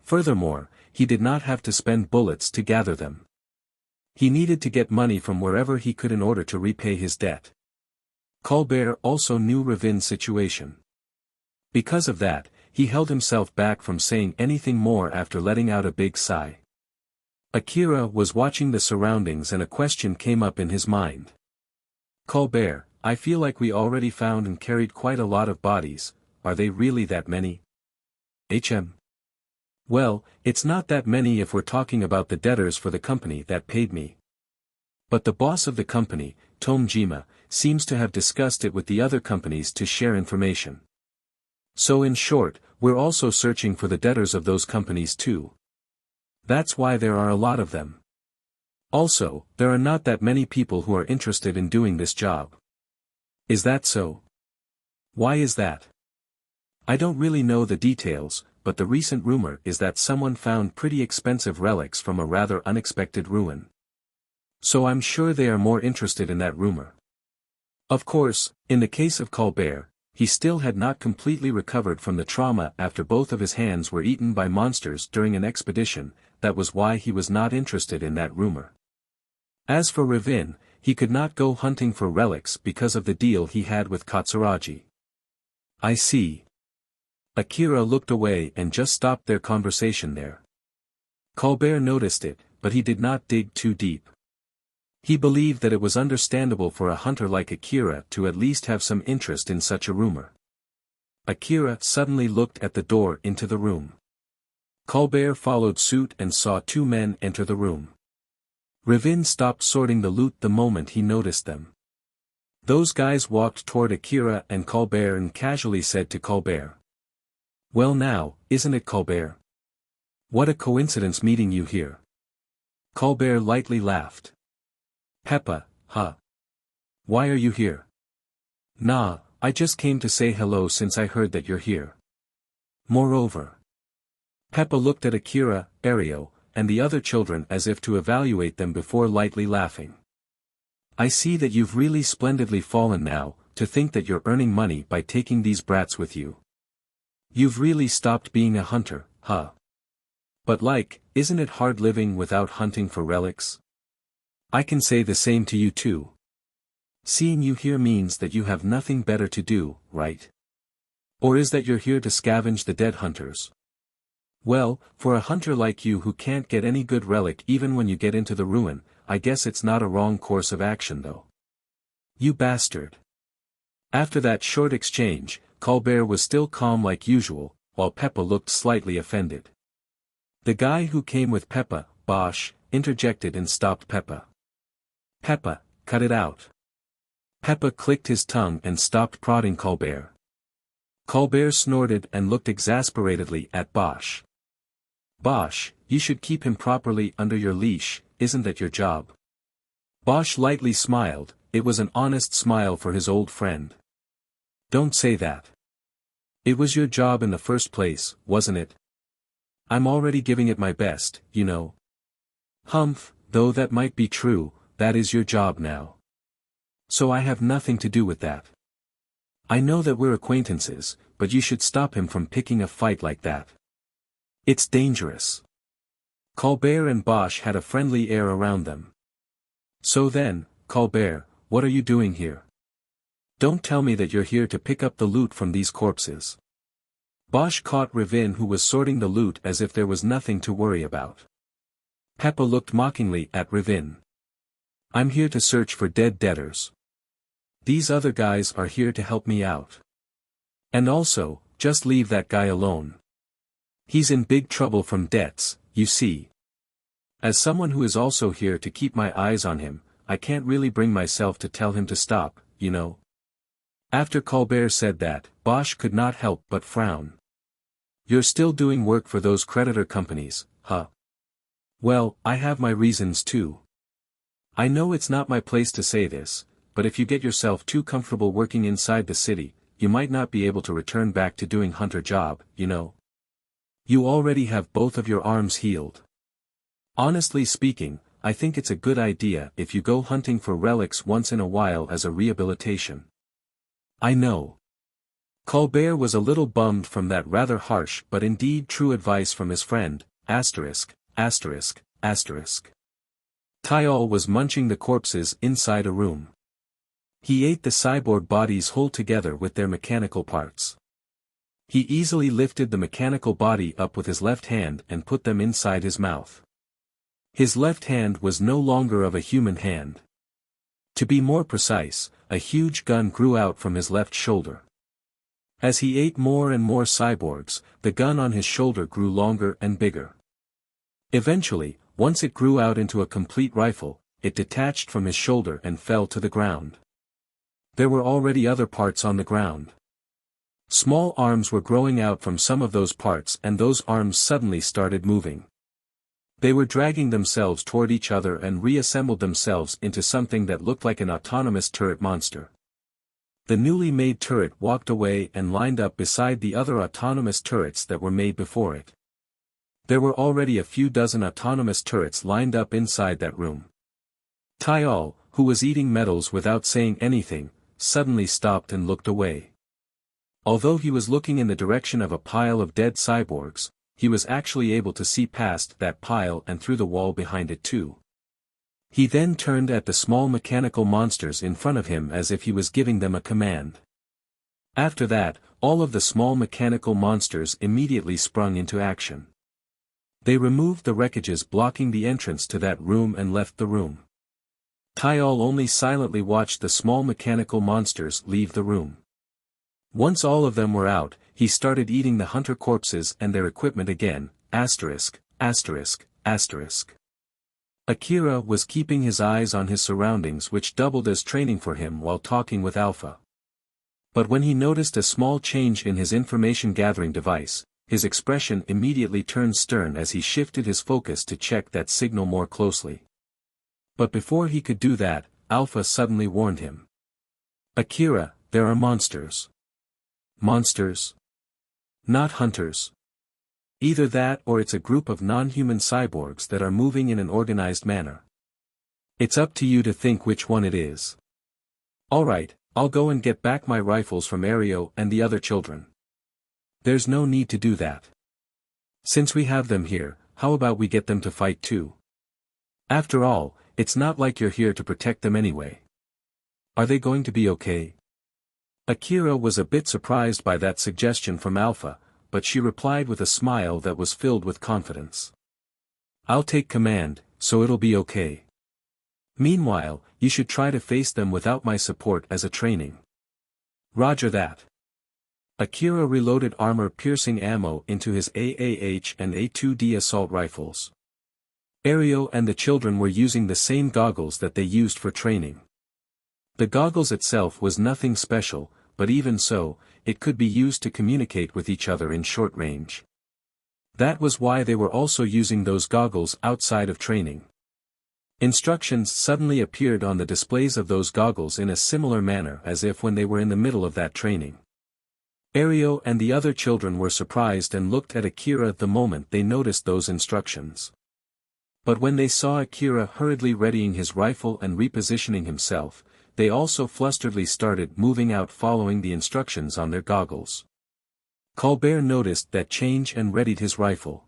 Furthermore, he did not have to spend bullets to gather them. He needed to get money from wherever he could in order to repay his debt. Colbert also knew Ravin's situation. Because of that, he held himself back from saying anything more after letting out a big sigh. Akira was watching the surroundings and a question came up in his mind. Colbert, I feel like we already found and carried quite a lot of bodies, are they really that many? Well, it's not that many if we're talking about the debtors for the company that paid me. But the boss of the company, Tomjima, seems to have discussed it with the other companies to share information. So in short, we're also searching for the debtors of those companies too. That's why there are a lot of them. Also, there are not that many people who are interested in doing this job. Is that so? Why is that? I don't really know the details, but the recent rumor is that someone found pretty expensive relics from a rather unexpected ruin. So I'm sure they are more interested in that rumor. Of course, in the case of Colbert, he still had not completely recovered from the trauma after both of his hands were eaten by monsters during an expedition, that was why he was not interested in that rumor. As for Ravin, he could not go hunting for relics because of the deal he had with Katsuragi. I see. Akira looked away and just stopped their conversation there. Colbert noticed it, but he did not dig too deep. He believed that it was understandable for a hunter like Akira to at least have some interest in such a rumor. Akira suddenly looked at the door into the room. Colbert followed suit and saw two men enter the room. Ravin stopped sorting the loot the moment he noticed them. Those guys walked toward Akira and Colbert and casually said to Colbert. Well now, isn't it Colbert? What a coincidence meeting you here. Colbert lightly laughed. Peppa, huh? Why are you here? Nah, I just came to say hello since I heard that you're here. Moreover. Peppa looked at Akira, Ario, and the other children as if to evaluate them before lightly laughing. I see that you've really splendidly fallen now, to think that you're earning money by taking these brats with you. You've really stopped being a hunter, huh? But isn't it hard living without hunting for relics? I can say the same to you too. Seeing you here means that you have nothing better to do, right? Or is that you're here to scavenge the dead hunters? Well, for a hunter like you who can't get any good relic even when you get into the ruin, I guess it's not a wrong course of action though. You bastard. After that short exchange, Colbert was still calm like usual, while Peppa looked slightly offended. The guy who came with Peppa, Bosch, interjected and stopped Peppa. Peppa, cut it out. Peppa clicked his tongue and stopped prodding Colbert. Colbert snorted and looked exasperatedly at Bosch. Bosch, you should keep him properly under your leash, isn't that your job? Bosch lightly smiled, it was an honest smile for his old friend. Don't say that. It was your job in the first place, wasn't it? I'm already giving it my best, you know. Humph, though that might be true, that is your job now. So I have nothing to do with that. I know that we're acquaintances, but you should stop him from picking a fight like that. It's dangerous. Colbert and Bosch had a friendly air around them. "So then, Colbert, what are you doing here? Don't tell me that you're here to pick up the loot from these corpses." Bosch caught Ravin, who was sorting the loot as if there was nothing to worry about. Peppa looked mockingly at Ravin. "I'm here to search for dead debtors. These other guys are here to help me out. And also, just leave that guy alone. He's in big trouble from debts, you see. As someone who is also here to keep my eyes on him, I can't really bring myself to tell him to stop, you know." After Colbert said that, Bosch could not help but frown. "You're still doing work for those creditor companies, huh? Well, I have my reasons too. I know it's not my place to say this, but if you get yourself too comfortable working inside the city, you might not be able to return back to doing hunter job, you know. You already have both of your arms healed. Honestly speaking, I think it's a good idea if you go hunting for relics once in a while as a rehabilitation." "I know." Colbert was a little bummed from that rather harsh but indeed true advice from his friend, asterisk, asterisk, asterisk. Tyol was munching the corpses inside a room. He ate the cyborg bodies whole together with their mechanical parts. He easily lifted the mechanical body up with his left hand and put them inside his mouth. His left hand was no longer of a human hand. To be more precise, a huge gun grew out from his left shoulder. As he ate more and more cyborgs, the gun on his shoulder grew longer and bigger. Eventually, once it grew out into a complete rifle, it detached from his shoulder and fell to the ground. There were already other parts on the ground. Small arms were growing out from some of those parts, and those arms suddenly started moving. They were dragging themselves toward each other and reassembled themselves into something that looked like an autonomous turret monster. The newly made turret walked away and lined up beside the other autonomous turrets that were made before it. There were already a few dozen autonomous turrets lined up inside that room. Tyol, who was eating metals without saying anything, suddenly stopped and looked away. Although he was looking in the direction of a pile of dead cyborgs, he was actually able to see past that pile and through the wall behind it too. He then turned at the small mechanical monsters in front of him as if he was giving them a command. After that, all of the small mechanical monsters immediately sprung into action. They removed the wreckages blocking the entrance to that room and left the room. Tyol only silently watched the small mechanical monsters leave the room. Once all of them were out, he started eating the hunter corpses and their equipment again, asterisk, asterisk, asterisk. Akira was keeping his eyes on his surroundings, which doubled as training for him while talking with Alpha. But when he noticed a small change in his information-gathering device, his expression immediately turned stern as he shifted his focus to check that signal more closely. But before he could do that, Alpha suddenly warned him. "Akira, there are monsters." "Monsters? Not hunters. Either that or it's a group of non-human cyborgs that are moving in an organized manner. It's up to you to think which one it is." "Alright, I'll go and get back my rifles from Ario and the other children." "There's no need to do that. Since we have them here, how about we get them to fight too? After all, it's not like you're here to protect them anyway. Are they going to be okay?" Akira was a bit surprised by that suggestion from Alpha, but she replied with a smile that was filled with confidence. "I'll take command, so it'll be okay. Meanwhile, you should try to face them without my support as a training." "Roger that." Akira reloaded armor-piercing ammo into his AAH and A2D assault rifles. Ario and the children were using the same goggles that they used for training. The goggles itself was nothing special, but even so, it could be used to communicate with each other in short range. That was why they were also using those goggles outside of training. Instructions suddenly appeared on the displays of those goggles in a similar manner as if when they were in the middle of that training. Ario and the other children were surprised and looked at Akira the moment they noticed those instructions. But when they saw Akira hurriedly readying his rifle and repositioning himself, they also flusteredly started moving out following the instructions on their goggles. Colbert noticed that change and readied his rifle.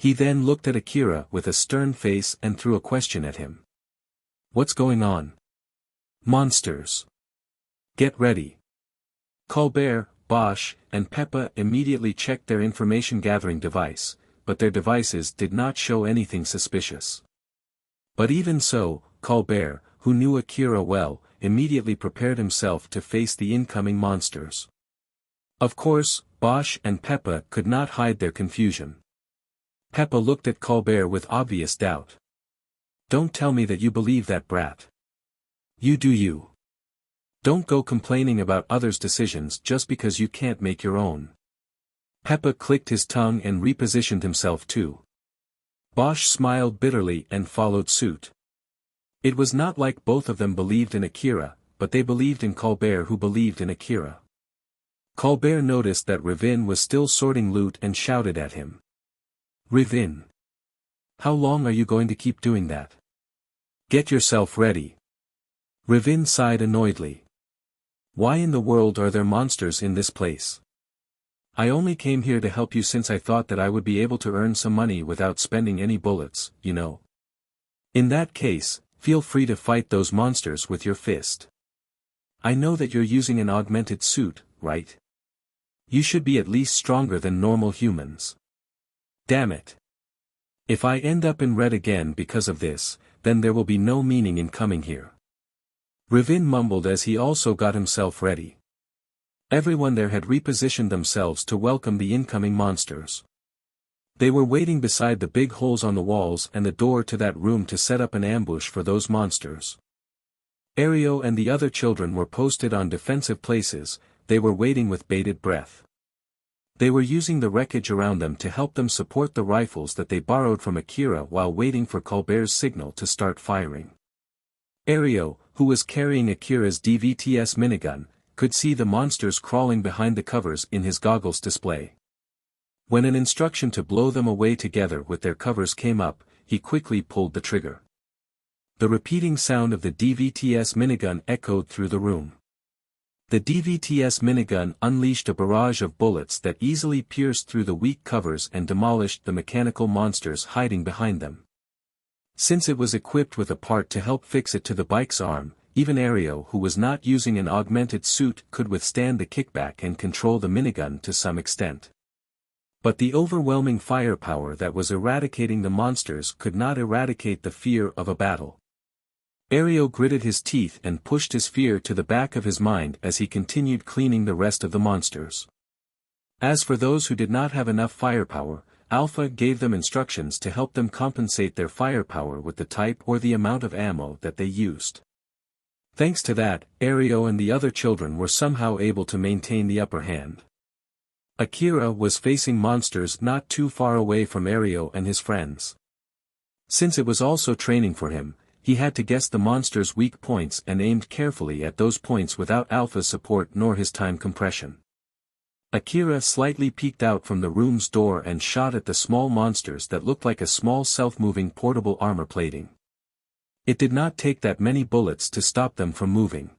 He then looked at Akira with a stern face and threw a question at him. What's going on? Monsters. Get ready. Colbert, Bosch, and Peppa immediately checked their information-gathering device, but their devices did not show anything suspicious. But even so, Colbert, who knew Akira well, immediately prepared himself to face the incoming monsters. Of course, Bosch and Peppa could not hide their confusion. Peppa looked at Colbert with obvious doubt. Don't tell me that you believe that brat. You do you. Don't go complaining about others' decisions just because you can't make your own. Peppa clicked his tongue and repositioned himself too. Bosch smiled bitterly and followed suit. It was not like both of them believed in Akira, but they believed in Colbert who believed in Akira. Colbert noticed that Ravin was still sorting loot and shouted at him. Ravin! How long are you going to keep doing that? Get yourself ready. Ravin sighed annoyedly. Why in the world are there monsters in this place? I only came here to help you since I thought that I would be able to earn some money without spending any bullets, you know. In that case, feel free to fight those monsters with your fist. I know that you're using an augmented suit, right? You should be at least stronger than normal humans. Damn it. If I end up in red again because of this, then there will be no meaning in coming here. Ravin mumbled as he also got himself ready. Everyone there had repositioned themselves to welcome the incoming monsters. They were waiting beside the big holes on the walls and the door to that room to set up an ambush for those monsters. Ario and the other children were posted on defensive places, they were waiting with bated breath. They were using the wreckage around them to help them support the rifles that they borrowed from Akira while waiting for Colbert's signal to start firing. Ario, who was carrying Akira's DVTS minigun, could see the monsters crawling behind the covers in his goggles display. When an instruction to blow them away together with their covers came up, he quickly pulled the trigger. The repeating sound of the DVTS minigun echoed through the room. The DVTS minigun unleashed a barrage of bullets that easily pierced through the weak covers and demolished the mechanical monsters hiding behind them. Since it was equipped with a part to help fix it to the bike's arm, even Ario, who was not using an augmented suit, could withstand the kickback and control the minigun to some extent. But the overwhelming firepower that was eradicating the monsters could not eradicate the fear of a battle. Ario gritted his teeth and pushed his fear to the back of his mind as he continued cleaning the rest of the monsters. As for those who did not have enough firepower, Alpha gave them instructions to help them compensate their firepower with the type or the amount of ammo that they used. Thanks to that, Ario and the other children were somehow able to maintain the upper hand. Akira was facing monsters not too far away from Ario and his friends. Since it was also training for him, he had to guess the monsters' weak points and aimed carefully at those points without Alpha's support nor his time compression. Akira slightly peeked out from the room's door and shot at the small monsters that looked like a small self-moving portable armor plating. It did not take that many bullets to stop them from moving.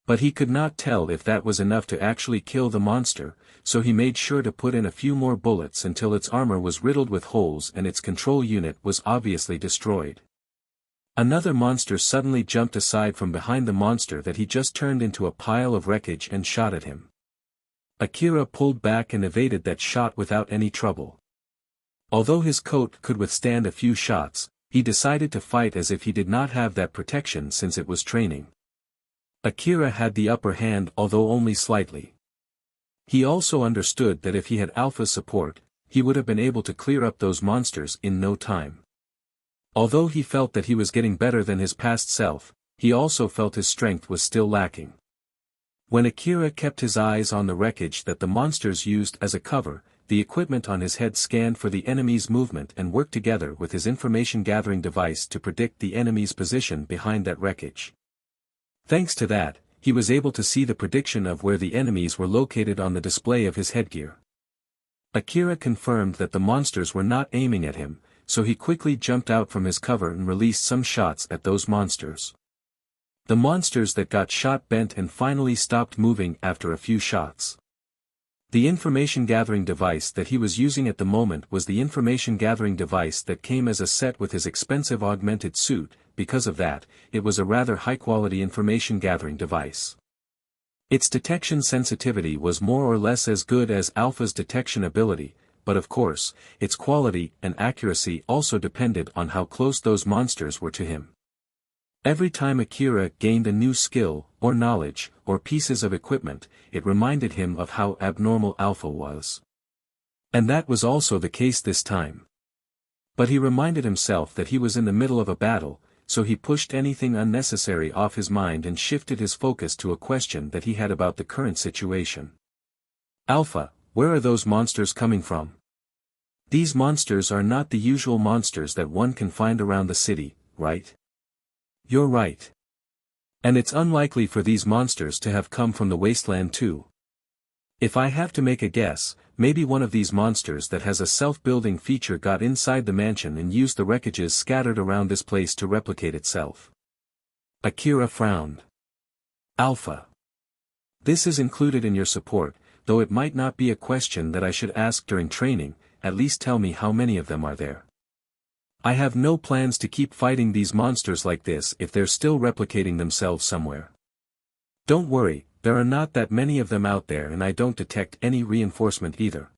But he could not tell if that was enough to actually kill the monster, so he made sure to put in a few more bullets until its armor was riddled with holes and its control unit was obviously destroyed. Another monster suddenly jumped aside from behind the monster that he just turned into a pile of wreckage and shot at him. Akira pulled back and evaded that shot without any trouble. Although his coat could withstand a few shots, he decided to fight as if he did not have that protection since it was training. Akira had the upper hand, although only slightly. He also understood that if he had Alpha's support, he would have been able to clear up those monsters in no time. Although he felt that he was getting better than his past self, he also felt his strength was still lacking. When Akira kept his eyes on the wreckage that the monsters used as a cover, the equipment on his head scanned for the enemy's movement and worked together with his information-gathering device to predict the enemy's position behind that wreckage. Thanks to that, he was able to see the prediction of where the enemies were located on the display of his headgear. Akira confirmed that the monsters were not aiming at him, so he quickly jumped out from his cover and released some shots at those monsters. The monsters that got shot bent and finally stopped moving after a few shots. The information-gathering device that he was using at the moment was the information-gathering device that came as a set with his expensive augmented suit. Because of that, it was a rather high-quality information-gathering device. Its detection sensitivity was more or less as good as Alpha's detection ability, but of course, its quality and accuracy also depended on how close those monsters were to him. Every time Akira gained a new skill, or knowledge, or pieces of equipment, it reminded him of how abnormal Alpha was. And that was also the case this time. But he reminded himself that he was in the middle of a battle, so he pushed anything unnecessary off his mind and shifted his focus to a question that he had about the current situation. Alpha, where are those monsters coming from? These monsters are not the usual monsters that one can find around the city, right? You're right. And it's unlikely for these monsters to have come from the wasteland too. If I have to make a guess, maybe one of these monsters that has a self-building feature got inside the mansion and used the wreckages scattered around this place to replicate itself. Akira frowned. Alpha. This is included in your support, though it might not be a question that I should ask during training. At least tell me how many of them are there. I have no plans to keep fighting these monsters like this if they're still replicating themselves somewhere. Don't worry, there are not that many of them out there and I don't detect any reinforcement either.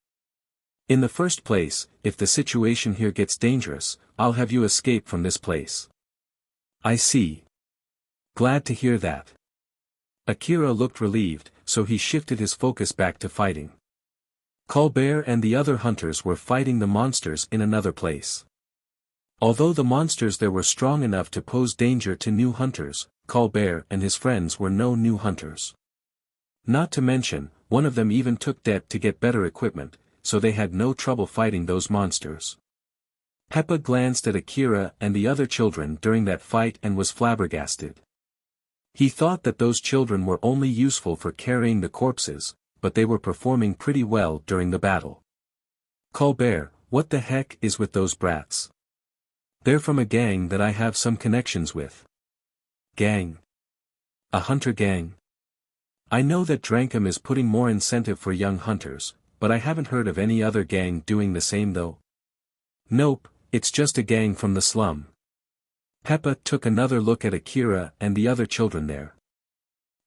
In the first place, if the situation here gets dangerous, I'll have you escape from this place. I see. Glad to hear that. Akira looked relieved, so he shifted his focus back to fighting. Colbert and the other hunters were fighting the monsters in another place. Although the monsters there were strong enough to pose danger to new hunters, Colbert and his friends were no new hunters. Not to mention, one of them even took debt to get better equipment, so they had no trouble fighting those monsters. Peppa glanced at Akira and the other children during that fight and was flabbergasted. He thought that those children were only useful for carrying the corpses, but they were performing pretty well during the battle. Colbert, what the heck is with those brats? They're from a gang that I have some connections with. Gang? A hunter gang? I know that Drankum is putting more incentive for young hunters, but I haven't heard of any other gang doing the same though. Nope, it's just a gang from the slum. Peppa took another look at Akira and the other children there.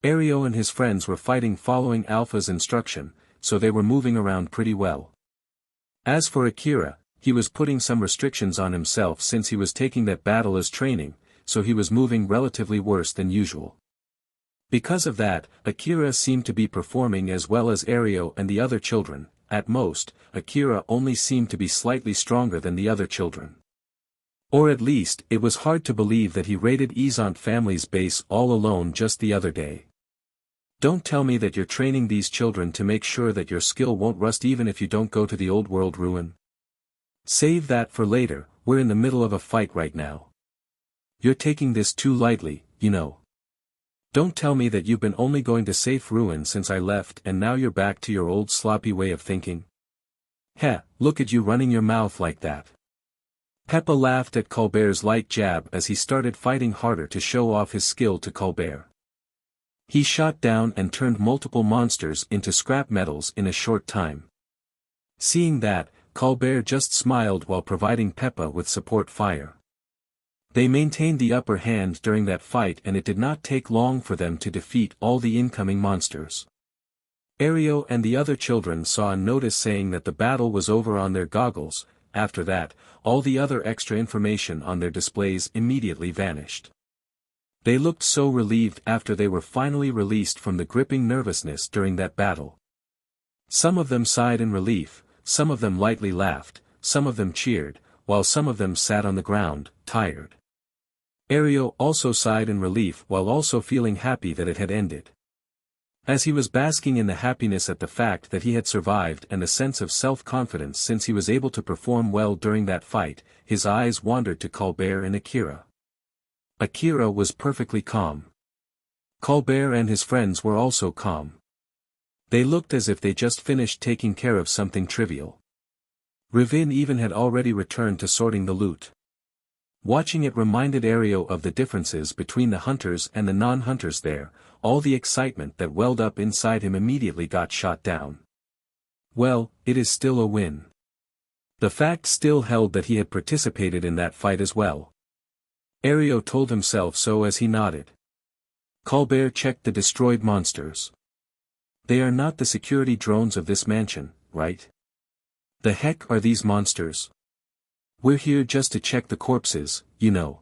Ario and his friends were fighting following Alpha's instruction, so they were moving around pretty well. As for Akira, he was putting some restrictions on himself since he was taking that battle as training, so he was moving relatively worse than usual. Because of that, Akira seemed to be performing as well as Ario and the other children. At most, Akira only seemed to be slightly stronger than the other children. Or at least, it was hard to believe that he raided Izant family's base all alone just the other day. Don't tell me that you're training these children to make sure that your skill won't rust even if you don't go to the old world ruin. Save that for later, we're in the middle of a fight right now. You're taking this too lightly, you know. Don't tell me that you've been only going to safe ruin since I left and now you're back to your old sloppy way of thinking. Heh, look at you running your mouth like that. Peppa laughed at Colbert's light jab as he started fighting harder to show off his skill to Colbert. He shot down and turned multiple monsters into scrap metals in a short time. Seeing that, Colbert just smiled while providing Peppa with support fire. They maintained the upper hand during that fight and it did not take long for them to defeat all the incoming monsters. Ario and the other children saw a notice saying that the battle was over on their goggles. After that, all the other extra information on their displays immediately vanished. They looked so relieved after they were finally released from the gripping nervousness during that battle. Some of them sighed in relief, some of them lightly laughed, some of them cheered, while some of them sat on the ground, tired. Ario also sighed in relief while also feeling happy that it had ended. As he was basking in the happiness at the fact that he had survived and a sense of self-confidence since he was able to perform well during that fight, his eyes wandered to Colbert and Akira. Akira was perfectly calm. Colbert and his friends were also calm. They looked as if they just finished taking care of something trivial. Ravin even had already returned to sorting the loot. Watching it reminded Ario of the differences between the hunters and the non-hunters there. All the excitement that welled up inside him immediately got shot down. Well, it is still a win. The fact still held that he had participated in that fight as well. Ario told himself so as he nodded. Colbert checked the destroyed monsters. They are not the security drones of this mansion, right? The heck are these monsters? We're here just to check the corpses, you know.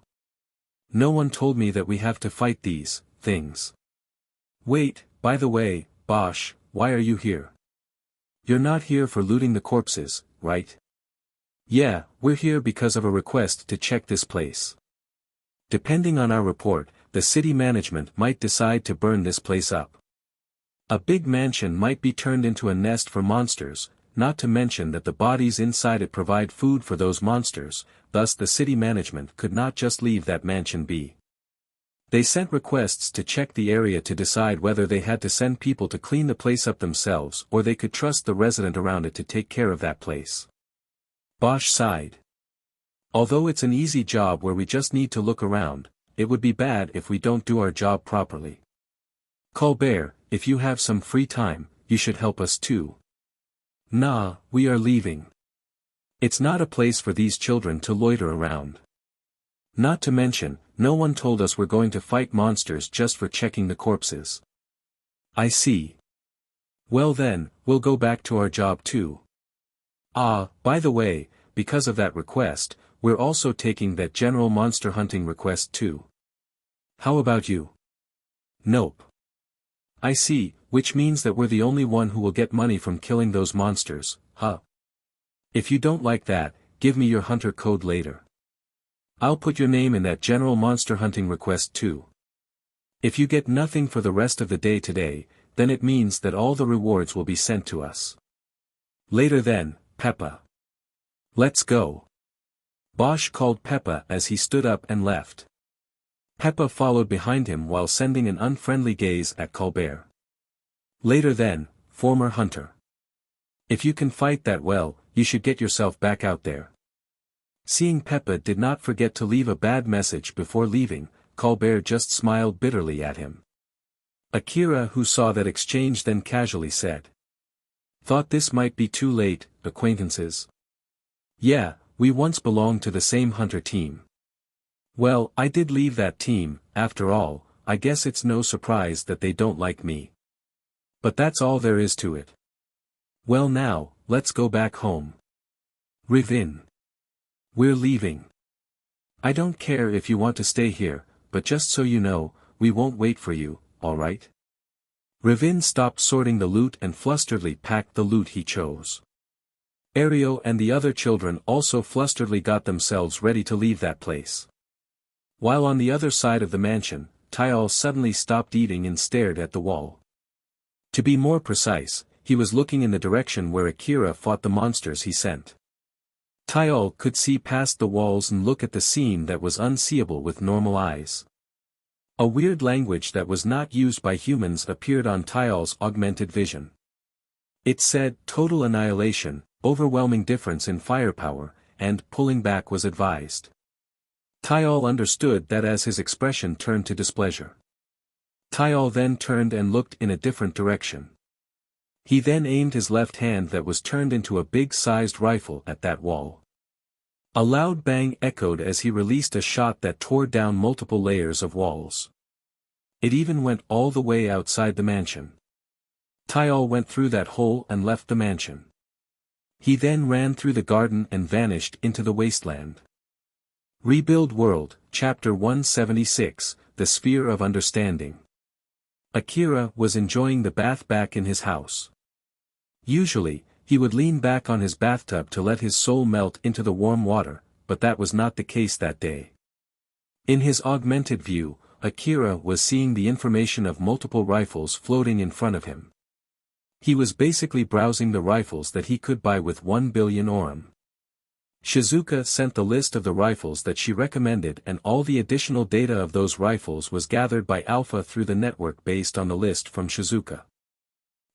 No one told me that we have to fight these things. Wait, by the way, Bosch, why are you here? You're not here for looting the corpses, right? Yeah, we're here because of a request to check this place. Depending on our report, the city management might decide to burn this place up. A big mansion might be turned into a nest for monsters, not to mention that the bodies inside it provide food for those monsters, thus the city management could not just leave that mansion be. They sent requests to check the area to decide whether they had to send people to clean the place up themselves or they could trust the resident around it to take care of that place. Bosch sighed. Although it's an easy job where we just need to look around, it would be bad if we don't do our job properly. Colbert, if you have some free time, you should help us too. Nah, we are leaving. It's not a place for these children to loiter around. Not to mention, no one told us we're going to fight monsters just for checking the corpses. I see. Well then, we'll go back to our job too. Ah, by the way, because of that request, we're also taking that general monster hunting request too. How about you? Nope. I see, which means that we're the only one who will get money from killing those monsters, huh? If you don't like that, give me your hunter code later. I'll put your name in that general monster hunting request too. If you get nothing for the rest of the day today, then it means that all the rewards will be sent to us. Later then, Peppa. Let's go. Bosch called Peppa as he stood up and left. Peppa followed behind him while sending an unfriendly gaze at Colbert. Later then, former hunter. If you can fight that well, you should get yourself back out there. Seeing Peppa did not forget to leave a bad message before leaving, Colbert just smiled bitterly at him. Akira, who saw that exchange, then casually said. Thought this might be too late, acquaintances. Yeah, we once belonged to the same hunter team. Well, I did leave that team, after all, I guess it's no surprise that they don't like me. But that's all there is to it. Well now, let's go back home. Rivin. We're leaving. I don't care if you want to stay here, but just so you know, we won't wait for you, alright? Rivin stopped sorting the loot and flusteredly packed the loot he chose. Ario and the other children also flusteredly got themselves ready to leave that place. While on the other side of the mansion, Tyal suddenly stopped eating and stared at the wall. To be more precise, he was looking in the direction where Akira fought the monsters he sent. Tyal could see past the walls and look at the scene that was unseeable with normal eyes. A weird language that was not used by humans appeared on Tyal's augmented vision. It said, total annihilation, overwhelming difference in firepower, and pulling back was advised. Tyal understood that as his expression turned to displeasure. Tyal then turned and looked in a different direction. He then aimed his left hand that was turned into a big-sized rifle at that wall. A loud bang echoed as he released a shot that tore down multiple layers of walls. It even went all the way outside the mansion. Tyal went through that hole and left the mansion. He then ran through the garden and vanished into the wasteland. Rebuild World, Chapter 176, The Sphere of Understanding. Akira was enjoying the bath back in his house. Usually, he would lean back on his bathtub to let his soul melt into the warm water, but that was not the case that day. In his augmented view, Akira was seeing the information of multiple rifles floating in front of him. He was basically browsing the rifles that he could buy with 1 billion orum. Shizuka sent the list of the rifles that she recommended, and all the additional data of those rifles was gathered by Alpha through the network based on the list from Shizuka.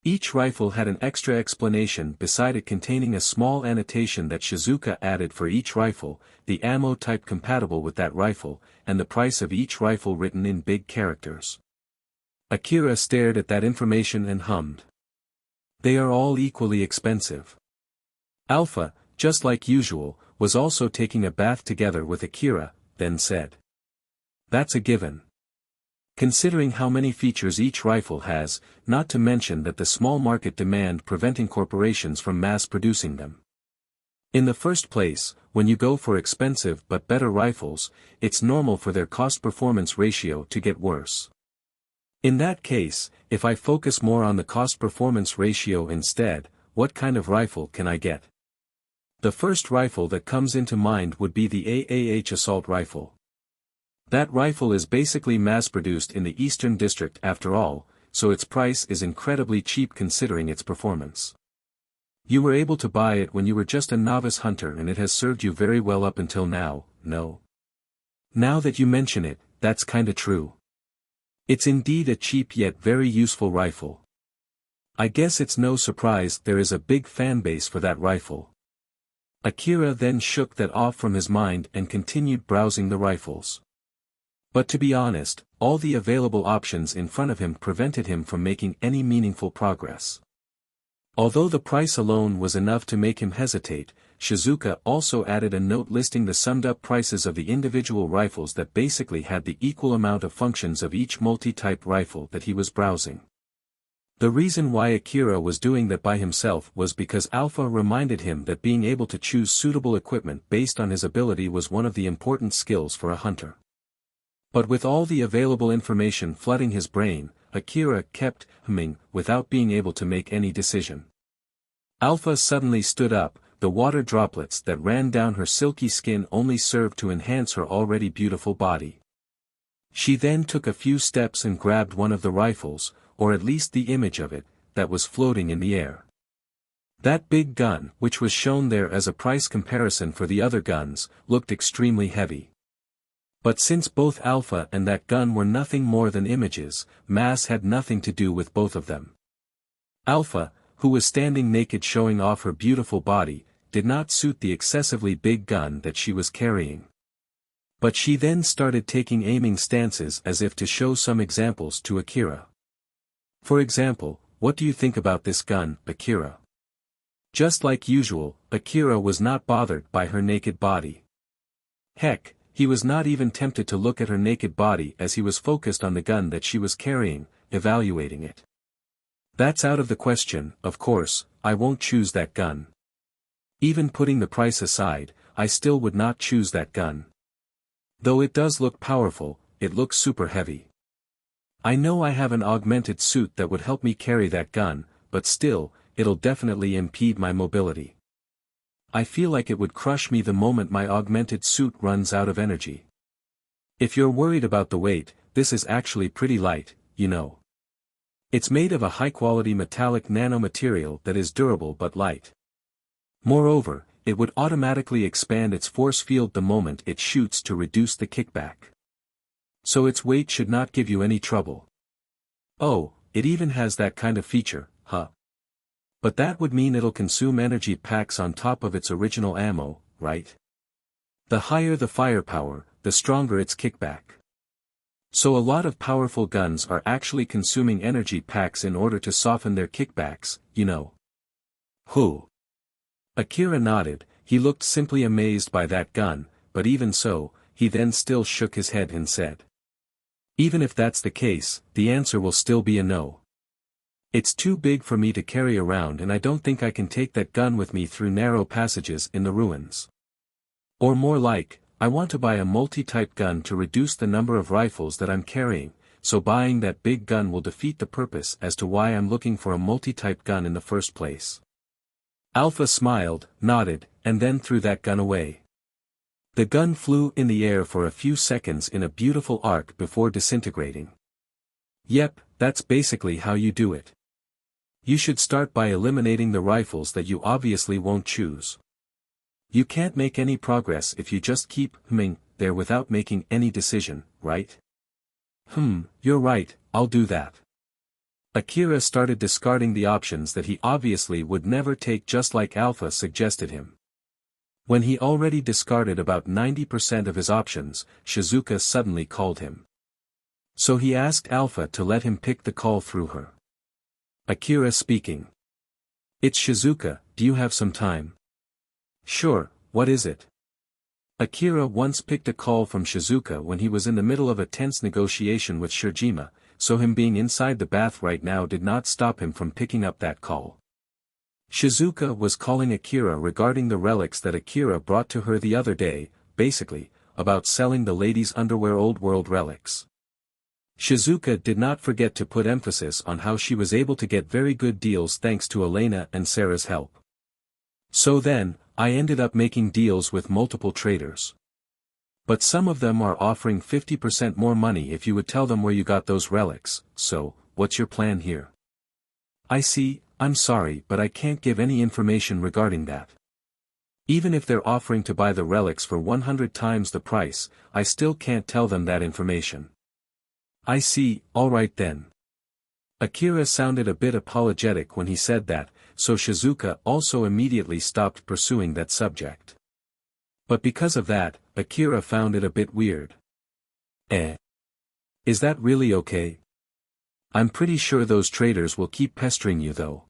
Each rifle had an extra explanation beside it containing a small annotation that Shizuka added for each rifle, the ammo type compatible with that rifle, and the price of each rifle written in big characters. Akira stared at that information and hummed. They are all equally expensive. Alpha, just like usual, was also taking a bath together with Akira, then said. That's a given. Considering how many features each rifle has, not to mention that the small market demand preventing corporations from mass-producing them. In the first place, when you go for expensive but better rifles, it's normal for their cost-performance ratio to get worse. In that case, if I focus more on the cost-performance ratio instead, what kind of rifle can I get? The first rifle that comes into mind would be the AAH assault rifle. That rifle is basically mass-produced in the Eastern District after all, so its price is incredibly cheap considering its performance. You were able to buy it when you were just a novice hunter and it has served you very well up until now, no? Now that you mention it, that's kinda true. It's indeed a cheap yet very useful rifle. I guess it's no surprise there is a big fan base for that rifle. Akira then shook that off from his mind and continued browsing the rifles. But to be honest, all the available options in front of him prevented him from making any meaningful progress. Although the price alone was enough to make him hesitate, Shizuka also added a note listing the summed-up prices of the individual rifles that basically had the equal amount of functions of each multi-type rifle that he was browsing. The reason why Akira was doing that by himself was because Alpha reminded him that being able to choose suitable equipment based on his ability was one of the important skills for a hunter. But with all the available information flooding his brain, Akira kept humming without being able to make any decision. Alpha suddenly stood up, the water droplets that ran down her silky skin only served to enhance her already beautiful body. She then took a few steps and grabbed one of the rifles, or at least the image of it, that was floating in the air. That big gun, which was shown there as a price comparison for the other guns, looked extremely heavy. But since both Alpha and that gun were nothing more than images, mass had nothing to do with both of them. Alpha, who was standing naked showing off her beautiful body, did not suit the excessively big gun that she was carrying. But she then started taking aiming stances as if to show some examples to Akira. For example, what do you think about this gun, Akira? Just like usual, Akira was not bothered by her naked body. Heck, he was not even tempted to look at her naked body as he was focused on the gun that she was carrying, evaluating it. That's out of the question, of course, I won't choose that gun. Even putting the price aside, I still would not choose that gun. Though it does look powerful, it looks super heavy. I know I have an augmented suit that would help me carry that gun, but still, it'll definitely impede my mobility. I feel like it would crush me the moment my augmented suit runs out of energy. If you're worried about the weight, this is actually pretty light, you know. It's made of a high-quality metallic nanomaterial that is durable but light. Moreover, it would automatically expand its force field the moment it shoots to reduce the kickback. So its weight should not give you any trouble. Oh, it even has that kind of feature, huh? But that would mean it'll consume energy packs on top of its original ammo, right? The higher the firepower, the stronger its kickback. So a lot of powerful guns are actually consuming energy packs in order to soften their kickbacks, you know. Who? Akira nodded, he looked simply amazed by that gun, but even so, he then still shook his head and said. Even if that's the case, the answer will still be a no. It's too big for me to carry around and I don't think I can take that gun with me through narrow passages in the ruins. Or more like, I want to buy a multi-type gun to reduce the number of rifles that I'm carrying, so buying that big gun will defeat the purpose as to why I'm looking for a multi-type gun in the first place. Alpha smiled, nodded, and then threw that gun away. The gun flew in the air for a few seconds in a beautiful arc before disintegrating. Yep, that's basically how you do it. You should start by eliminating the rifles that you obviously won't choose. You can't make any progress if you just keep humming there without making any decision, right? You're right, I'll do that. Akira started discarding the options that he obviously would never take just like Alpha suggested him. When he already discarded about 90% of his options, Shizuka suddenly called him. So he asked Alpha to let him pick the call through her. Akira speaking. It's Shizuka, do you have some time? Sure, what is it? Akira once picked a call from Shizuka when he was in the middle of a tense negotiation with Shirjima, so him being inside the bath right now did not stop him from picking up that call. Shizuka was calling Akira regarding the relics that Akira brought to her the other day, basically, about selling the ladies' underwear old world relics. Shizuka did not forget to put emphasis on how she was able to get very good deals thanks to Elena and Sarah's help. So then, I ended up making deals with multiple traders. But some of them are offering 50% more money if you would tell them where you got those relics, so, what's your plan here? I see, I'm sorry but I can't give any information regarding that. Even if they're offering to buy the relics for 100 times the price, I still can't tell them that information. I see, alright then. Akira sounded a bit apologetic when he said that, so Shizuka also immediately stopped pursuing that subject. But because of that, Akira found it a bit weird. Is that really okay? I'm pretty sure those traders will keep pestering you though.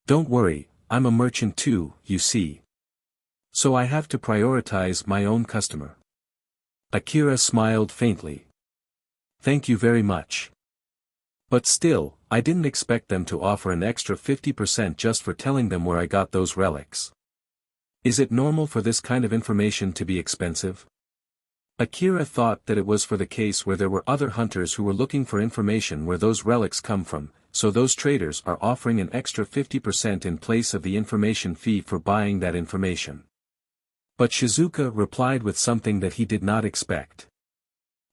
Don't worry, I'm a merchant too, you see. So I have to prioritize my own customer. Akira smiled faintly. Thank you very much. But still, I didn't expect them to offer an extra 50% just for telling them where I got those relics. Is it normal for this kind of information to be expensive? Akira thought that it was for the case where there were other hunters who were looking for information where those relics come from, so those traders are offering an extra 50% in place of the information fee for buying that information. But Shizuka replied with something that he did not expect.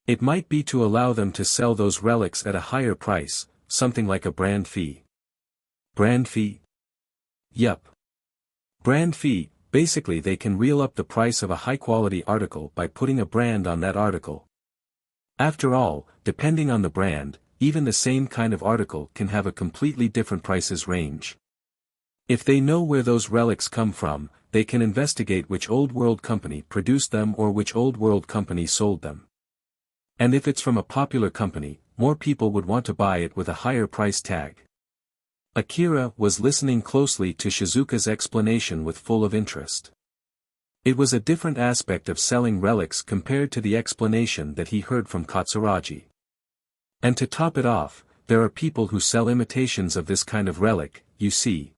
It might be to allow them to sell those relics at a higher price, something like a brand fee. Brand fee? Yup. Brand fee, basically they can reel up the price of a high-quality article by putting a brand on that article. After all, depending on the brand, even the same kind of article can have a completely different prices range. If they know where those relics come from, they can investigate which old world company produced them or which old world company sold them. And if it's from a popular company, more people would want to buy it with a higher price tag. Akira was listening closely to Shizuka's explanation with full of interest. It was a different aspect of selling relics compared to the explanation that he heard from Katsuragi. And to top it off, there are people who sell imitations of this kind of relic, you see.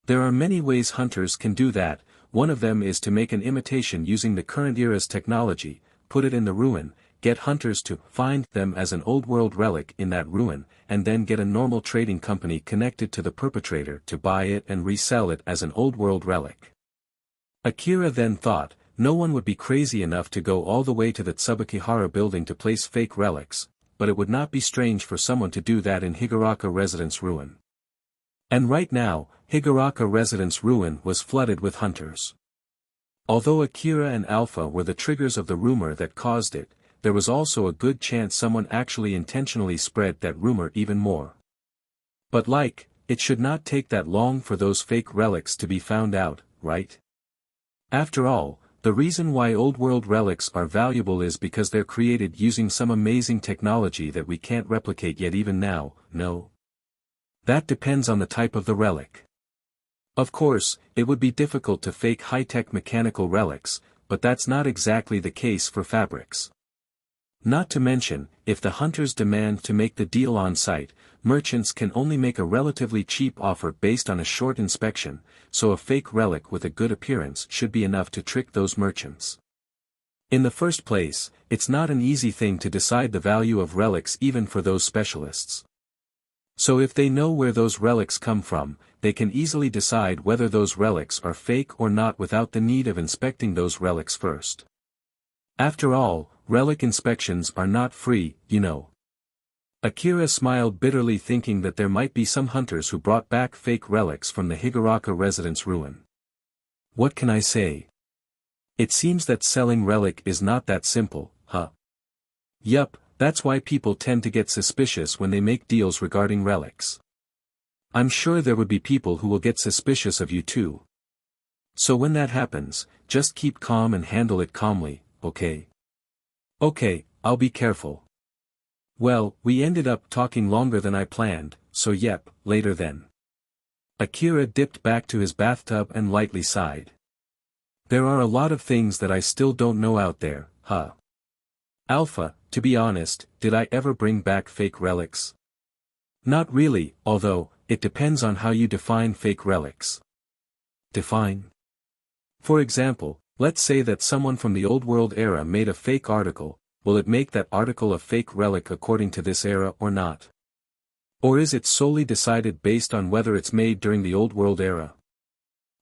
There are many ways hunters can do that. One of them is to make an imitation using the current era's technology, put it in the ruin, get hunters to find them as an old world relic in that ruin, and then get a normal trading company connected to the perpetrator to buy it and resell it as an old world relic. Akira then thought, no one would be crazy enough to go all the way to the Tsubakihara building to place fake relics, but it would not be strange for someone to do that in Higuraka Residence Ruin. And right now, Higuraka Residence Ruin was flooded with hunters. Although Akira and Alpha were the triggers of the rumor that caused it, there was also a good chance someone actually intentionally spread that rumor even more. But it should not take that long for those fake relics to be found out, right? After all, the reason why old world relics are valuable is because they're created using some amazing technology that we can't replicate yet even now, no? That depends on the type of the relic. Of course, it would be difficult to fake high-tech mechanical relics, but that's not exactly the case for fabrics. Not to mention, if the hunters demand to make the deal on site, merchants can only make a relatively cheap offer based on a short inspection, so a fake relic with a good appearance should be enough to trick those merchants. In the first place, it's not an easy thing to decide the value of relics even for those specialists. So if they know where those relics come from, they can easily decide whether those relics are fake or not without the need of inspecting those relics first. After all, relic inspections are not free, you know. Akira smiled bitterly thinking that there might be some hunters who brought back fake relics from the Higuraka Residence Ruin. What can I say? It seems that selling relic is not that simple, huh? Yup, that's why people tend to get suspicious when they make deals regarding relics. I'm sure there would be people who will get suspicious of you too. So when that happens, just keep calm and handle it calmly, okay? Okay, I'll be careful. Well, we ended up talking longer than I planned, so yep, later then. Akira dipped back to his bathtub and lightly sighed. There are a lot of things that I still don't know out there, huh? Alpha, to be honest, did I ever bring back fake relics? Not really, although, it depends on how you define fake relics. Define? For example, let's say that someone from the Old World era made a fake article, will it make that article a fake relic according to this era or not? Or is it solely decided based on whether it's made during the Old World era?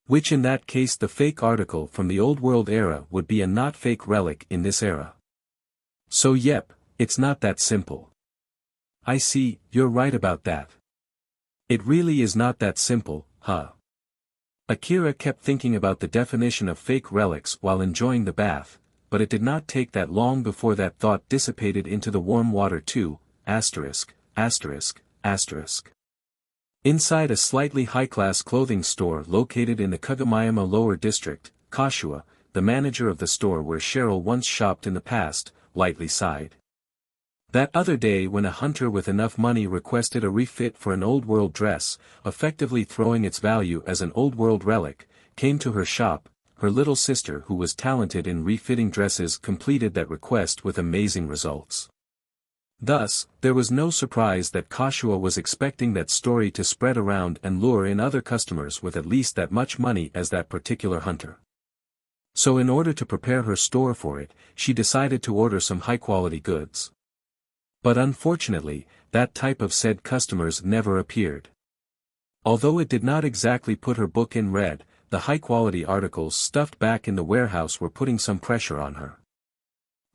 Which in that case the fake article from the Old World era would be a not fake relic in this era. So yep, it's not that simple. I see, you're right about that. It really is not that simple, huh? Akira kept thinking about the definition of fake relics while enjoying the bath, but it did not take that long before that thought dissipated into the warm water too, asterisk, asterisk, asterisk. Inside a slightly high-class clothing store located in the Kagamayama Lower District, Kashua, the manager of the store where Cheryl once shopped in the past, lightly sighed. That other day when a hunter with enough money requested a refit for an Old World dress, effectively throwing its value as an Old World relic, came to her shop, her little sister who was talented in refitting dresses completed that request with amazing results. Thus, there was no surprise that Kashua was expecting that story to spread around and lure in other customers with at least that much money as that particular hunter. So in order to prepare her store for it, she decided to order some high-quality goods. But unfortunately, that type of said customers never appeared. Although it did not exactly put her book in red, the high-quality articles stuffed back in the warehouse were putting some pressure on her.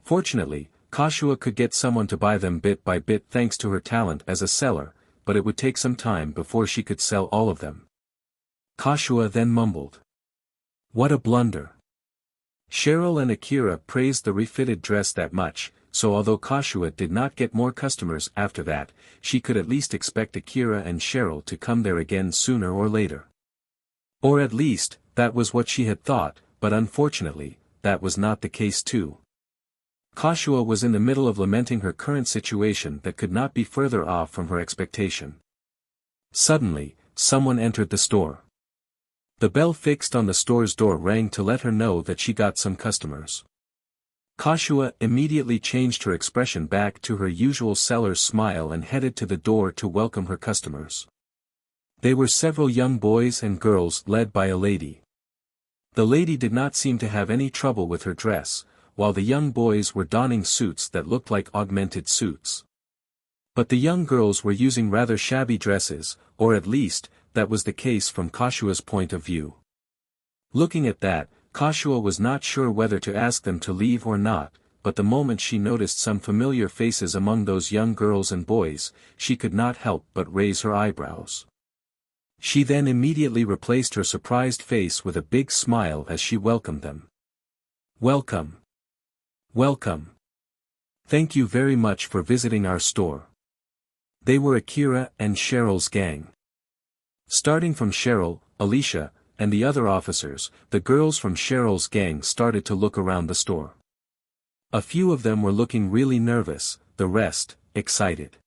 Fortunately, Kashua could get someone to buy them bit by bit thanks to her talent as a seller, but it would take some time before she could sell all of them. Kashua then mumbled. What a blunder. Cheryl and Akira praised the refitted dress that much, so although Kashua did not get more customers after that, she could at least expect Akira and Cheryl to come there again sooner or later. Or at least, that was what she had thought, but unfortunately, that was not the case too. Kashua was in the middle of lamenting her current situation that could not be further off from her expectation. Suddenly, someone entered the store. The bell fixed on the store's door rang to let her know that she got some customers. Kashua immediately changed her expression back to her usual seller's smile and headed to the door to welcome her customers. They were several young boys and girls led by a lady. The lady did not seem to have any trouble with her dress, while the young boys were donning suits that looked like augmented suits. But the young girls were using rather shabby dresses, or at least, that was the case from Kashua's point of view. Looking at that, Kashua was not sure whether to ask them to leave or not, but the moment she noticed some familiar faces among those young girls and boys, she could not help but raise her eyebrows. She then immediately replaced her surprised face with a big smile as she welcomed them. Welcome. Welcome. Thank you very much for visiting our store. They were Akira and Cheryl's gang. Starting from Cheryl, Alicia, and the other officers, the girls from Cheryl's gang started to look around the store. A few of them were looking really nervous, the rest, excited.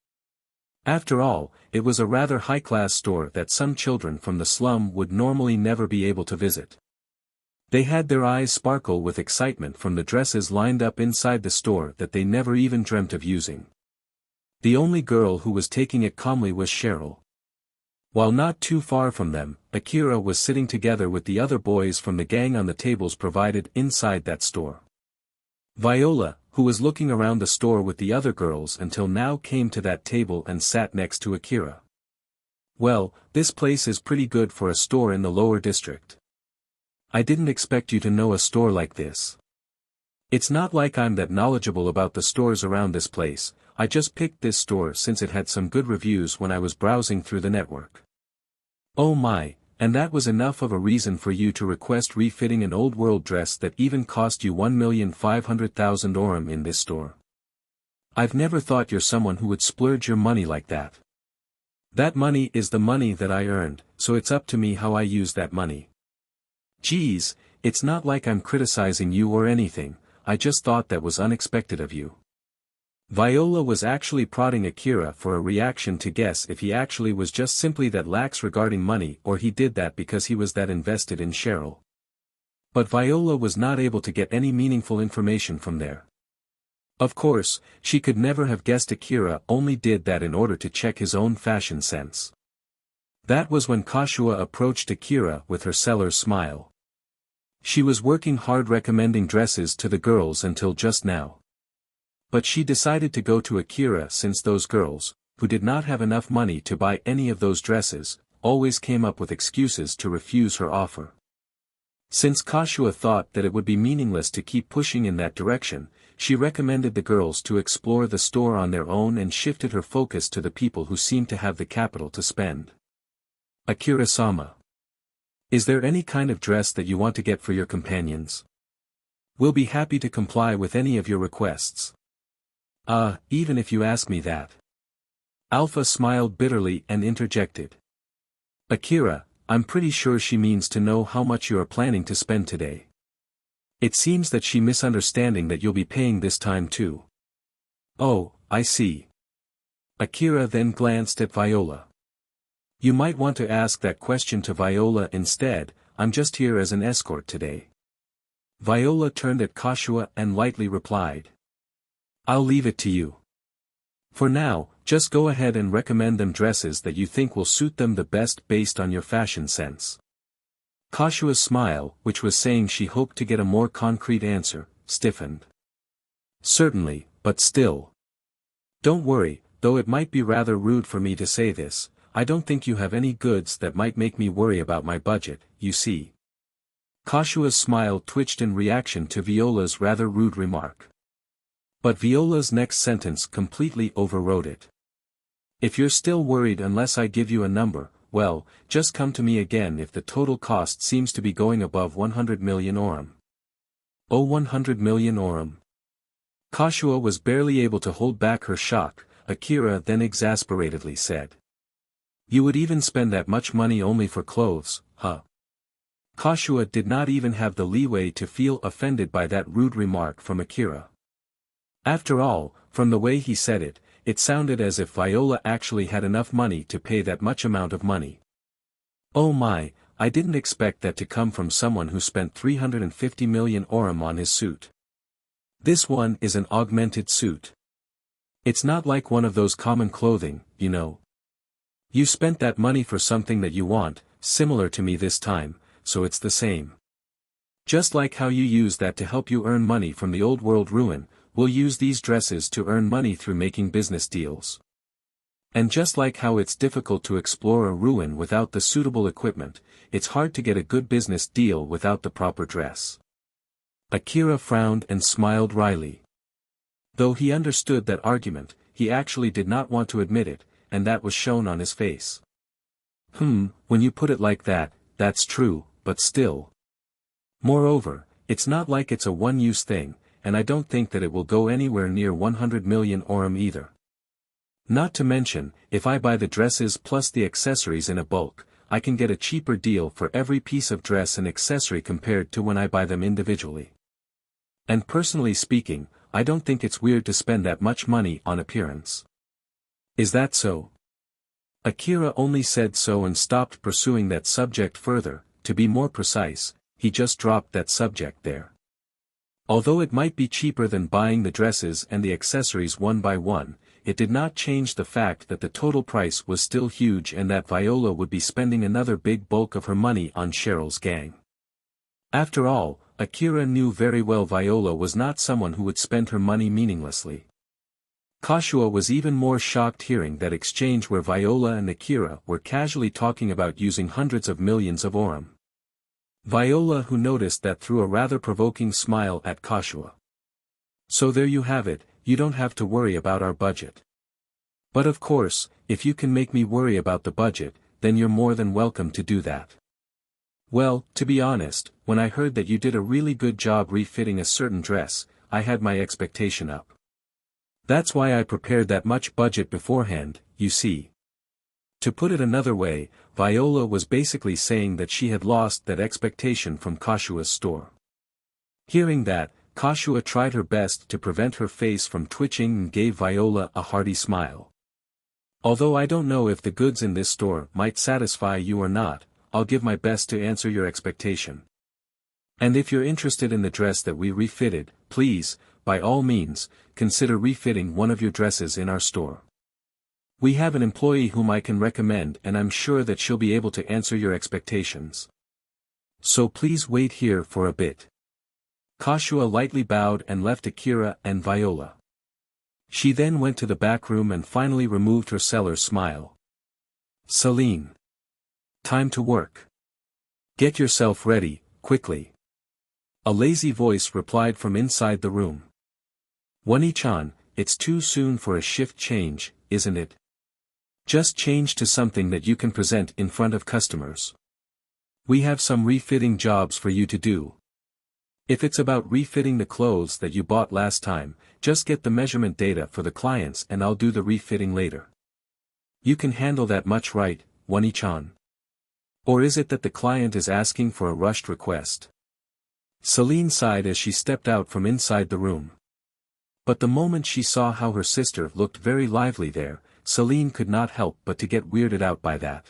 After all, it was a rather high-class store that some children from the slum would normally never be able to visit. They had their eyes sparkle with excitement from the dresses lined up inside the store that they never even dreamt of using. The only girl who was taking it calmly was Cheryl. While not too far from them, Akira was sitting together with the other boys from the gang on the tables provided inside that store. Viola, who was looking around the store with the other girls until now, came to that table and sat next to Akira. Well, this place is pretty good for a store in the lower district. I didn't expect you to know a store like this. It's not like I'm that knowledgeable about the stores around this place, I just picked this store since it had some good reviews when I was browsing through the network. Oh my, and that was enough of a reason for you to request refitting an old world dress that even cost you 1,500,000 orum in this store. I've never thought you're someone who would splurge your money like that. That money is the money that I earned, so it's up to me how I use that money. Geez, it's not like I'm criticizing you or anything, I just thought that was unexpected of you. Viola was actually prodding Akira for a reaction to guess if he actually was just simply that lax regarding money or he did that because he was that invested in Cheryl. But Viola was not able to get any meaningful information from there. Of course, she could never have guessed Akira only did that in order to check his own fashion sense. That was when Kashua approached Akira with her seller's smile. She was working hard recommending dresses to the girls until just now. But she decided to go to Akira since those girls, who did not have enough money to buy any of those dresses, always came up with excuses to refuse her offer. Since Kashua thought that it would be meaningless to keep pushing in that direction, she recommended the girls to explore the store on their own and shifted her focus to the people who seemed to have the capital to spend. Akira-sama. Is there any kind of dress that you want to get for your companions? We'll be happy to comply with any of your requests. Even if you ask me that. Alpha smiled bitterly and interjected. Akira, I'm pretty sure she means to know how much you are planning to spend today. It seems that she misunderstanding that you'll be paying this time too. Oh, I see. Akira then glanced at Viola. You might want to ask that question to Viola instead, I'm just here as an escort today. Viola turned at Kashua and lightly replied. I'll leave it to you. For now, just go ahead and recommend them dresses that you think will suit them the best based on your fashion sense. Kashua's smile, which was saying she hoped to get a more concrete answer, stiffened. Certainly, but still. Don't worry, though it might be rather rude for me to say this, I don't think you have any goods that might make me worry about my budget, you see. Kashua's smile twitched in reaction to Viola's rather rude remark. But Viola's next sentence completely overrode it. If you're still worried unless I give you a number, well, just come to me again if the total cost seems to be going above 100 million orum. Oh, 100 million orum. Kashua was barely able to hold back her shock. Akira then exasperatedly said. You would even spend that much money only for clothes, huh? Kashua did not even have the leeway to feel offended by that rude remark from Akira. After all, from the way he said it, it sounded as if Viola actually had enough money to pay that much amount of money. Oh my, I didn't expect that to come from someone who spent 350 million orum on his suit. This one is an augmented suit. It's not like one of those common clothing, you know. You spent that money for something that you want, similar to me this time, so it's the same. Just like how you use that to help you earn money from the old world ruin, we'll use these dresses to earn money through making business deals. And just like how it's difficult to explore a ruin without the suitable equipment, it's hard to get a good business deal without the proper dress. Akira frowned and smiled wryly. Though he understood that argument, he actually did not want to admit it, and that was shown on his face. When you put it like that, that's true, but still. Moreover, it's not like it's a one-use thing, and I don't think that it will go anywhere near 100 million orum either. Not to mention, if I buy the dresses plus the accessories in a bulk, I can get a cheaper deal for every piece of dress and accessory compared to when I buy them individually. And personally speaking, I don't think it's weird to spend that much money on appearance. Is that so? Akira only said so and stopped pursuing that subject further. To be more precise, he just dropped that subject there. Although it might be cheaper than buying the dresses and the accessories one by one, it did not change the fact that the total price was still huge and that Viola would be spending another big bulk of her money on Cheryl's gang. After all, Akira knew very well Viola was not someone who would spend her money meaninglessly. Kashua was even more shocked hearing that exchange where Viola and Akira were casually talking about using hundreds of millions of orum. Viola who noticed that threw a rather provoking smile at Kashua. So there you have it, you don't have to worry about our budget. But of course, if you can make me worry about the budget, then you're more than welcome to do that. Well, to be honest, when I heard that you did a really good job refitting a certain dress, I had my expectation up. That's why I prepared that much budget beforehand, you see. To put it another way, Viola was basically saying that she had lost that expectation from Kashua's store. Hearing that, Kashua tried her best to prevent her face from twitching and gave Viola a hearty smile. Although I don't know if the goods in this store might satisfy you or not, I'll give my best to answer your expectation. And if you're interested in the dress that we refitted, please, by all means, consider refitting one of your dresses in our store. We have an employee whom I can recommend and I'm sure that she'll be able to answer your expectations. So please wait here for a bit. Kashua lightly bowed and left Akira and Viola. She then went to the back room and finally removed her seller's smile. Celine. Time to work. Get yourself ready, quickly. A lazy voice replied from inside the room. Wani-chan, it's too soon for a shift change, isn't it? Just change to something that you can present in front of customers. We have some refitting jobs for you to do. If it's about refitting the clothes that you bought last time, just get the measurement data for the clients and I'll do the refitting later. You can handle that much, right, Wani-chan? Or is it that the client is asking for a rushed request? Celine sighed as she stepped out from inside the room. But the moment she saw how her sister looked very lively there, Celine could not help but to get weirded out by that.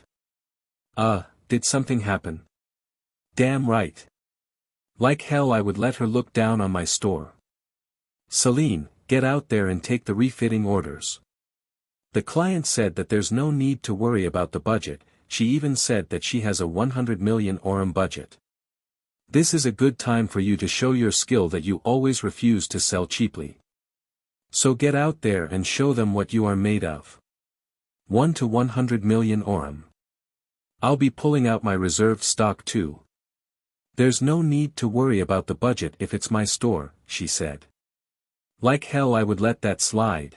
Did something happen? Damn right. Like hell I would let her look down on my store. Celine, get out there and take the refitting orders. The client said that there's no need to worry about the budget, she even said that she has a 100 million orum budget. This is a good time for you to show your skill that you always refuse to sell cheaply. So get out there and show them what you are made of. 1 to 100 million orum. I'll be pulling out my reserved stock too. There's no need to worry about the budget if it's my store, she said. Like hell I would let that slide.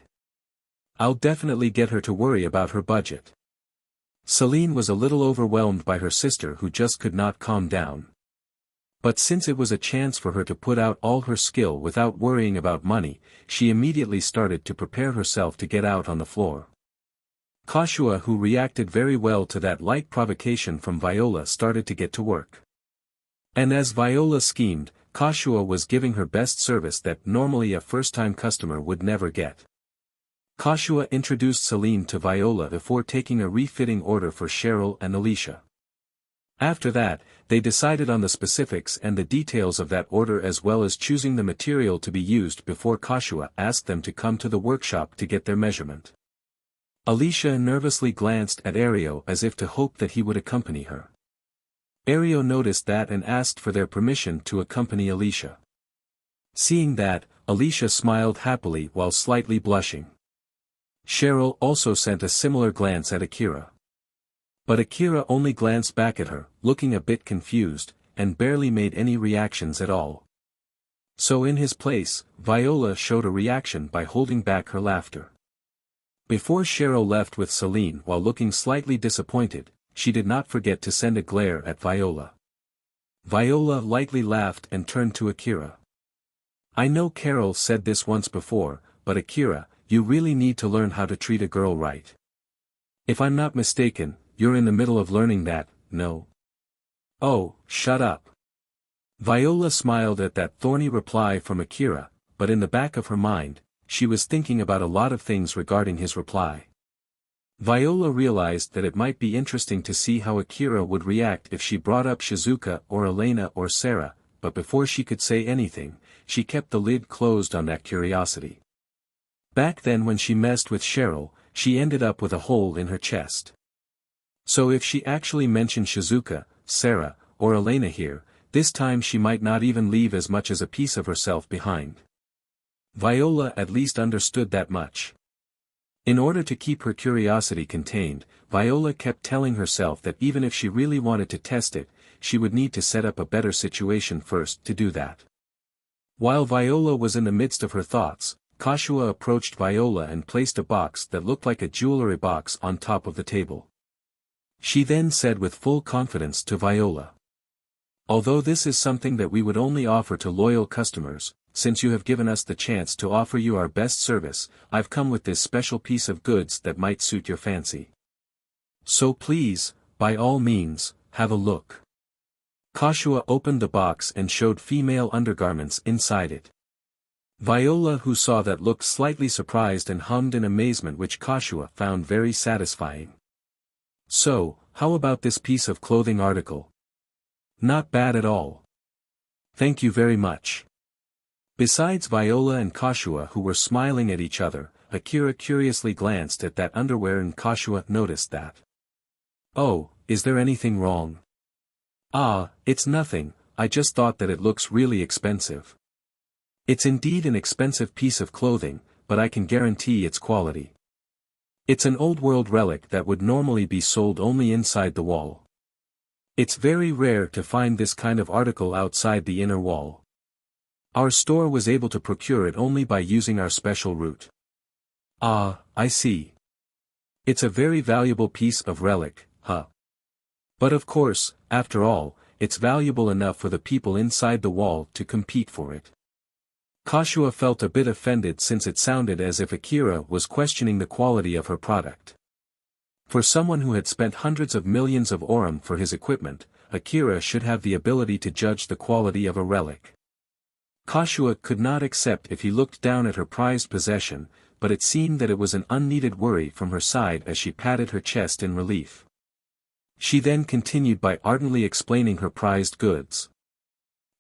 I'll definitely get her to worry about her budget. Celine was a little overwhelmed by her sister who just could not calm down. But since it was a chance for her to put out all her skill without worrying about money, she immediately started to prepare herself to get out on the floor. Kashua, who reacted very well to that light provocation from Viola, started to get to work. And as Viola schemed, Kashua was giving her best service that normally a first-time customer would never get. Kashua introduced Celine to Viola before taking a refitting order for Cheryl and Alicia. After that, they decided on the specifics and the details of that order as well as choosing the material to be used before Kashua asked them to come to the workshop to get their measurement. Alicia nervously glanced at Ario as if to hope that he would accompany her. Ario noticed that and asked for their permission to accompany Alicia. Seeing that, Alicia smiled happily while slightly blushing. Cheryl also sent a similar glance at Akira. But Akira only glanced back at her, looking a bit confused, and barely made any reactions at all. So in his place, Viola showed a reaction by holding back her laughter. Before Cheryl left with Celine while looking slightly disappointed, she did not forget to send a glare at Viola. Viola lightly laughed and turned to Akira. I know Carol said this once before, but Akira, you really need to learn how to treat a girl right. If I'm not mistaken, you're in the middle of learning that, no? Oh, shut up. Viola smiled at that thorny reply from Akira, but in the back of her mind, she was thinking about a lot of things regarding his reply. Viola realized that it might be interesting to see how Akira would react if she brought up Shizuka or Elena or Sarah, but before she could say anything, she kept the lid closed on that curiosity. Back then when she messed with Cheryl, she ended up with a hole in her chest. So if she actually mentioned Shizuka, Sarah, or Elena here, this time she might not even leave as much as a piece of herself behind. Viola at least understood that much. In order to keep her curiosity contained, Viola kept telling herself that even if she really wanted to test it, she would need to set up a better situation first to do that. While Viola was in the midst of her thoughts, Kashua approached Viola and placed a box that looked like a jewelry box on top of the table. She then said with full confidence to Viola. Although this is something that we would only offer to loyal customers, since you have given us the chance to offer you our best service, I've come with this special piece of goods that might suit your fancy. So please, by all means, have a look. Kashua opened the box and showed female undergarments inside it. Viola, who saw that, looked slightly surprised and hummed in amazement, which Kashua found very satisfying. "So, how about this piece of clothing article?" "Not bad at all. Thank you very much." Besides Viola and Kashua, who were smiling at each other, Akira curiously glanced at that underwear and Kashua noticed that. "Oh, is there anything wrong?" "Ah, it's nothing, I just thought that it looks really expensive." "It's indeed an expensive piece of clothing, but I can guarantee its quality. It's an old-world relic that would normally be sold only inside the wall. It's very rare to find this kind of article outside the inner wall. Our store was able to procure it only by using our special route." "Ah, I see. It's a very valuable piece of relic, huh? But of course, after all, it's valuable enough for the people inside the wall to compete for it." Kashua felt a bit offended since it sounded as if Akira was questioning the quality of her product. For someone who had spent hundreds of millions of orum for his equipment, Akira should have the ability to judge the quality of a relic. Kashua could not accept if he looked down at her prized possession, but it seemed that it was an unneeded worry from her side as she patted her chest in relief. She then continued by ardently explaining her prized goods.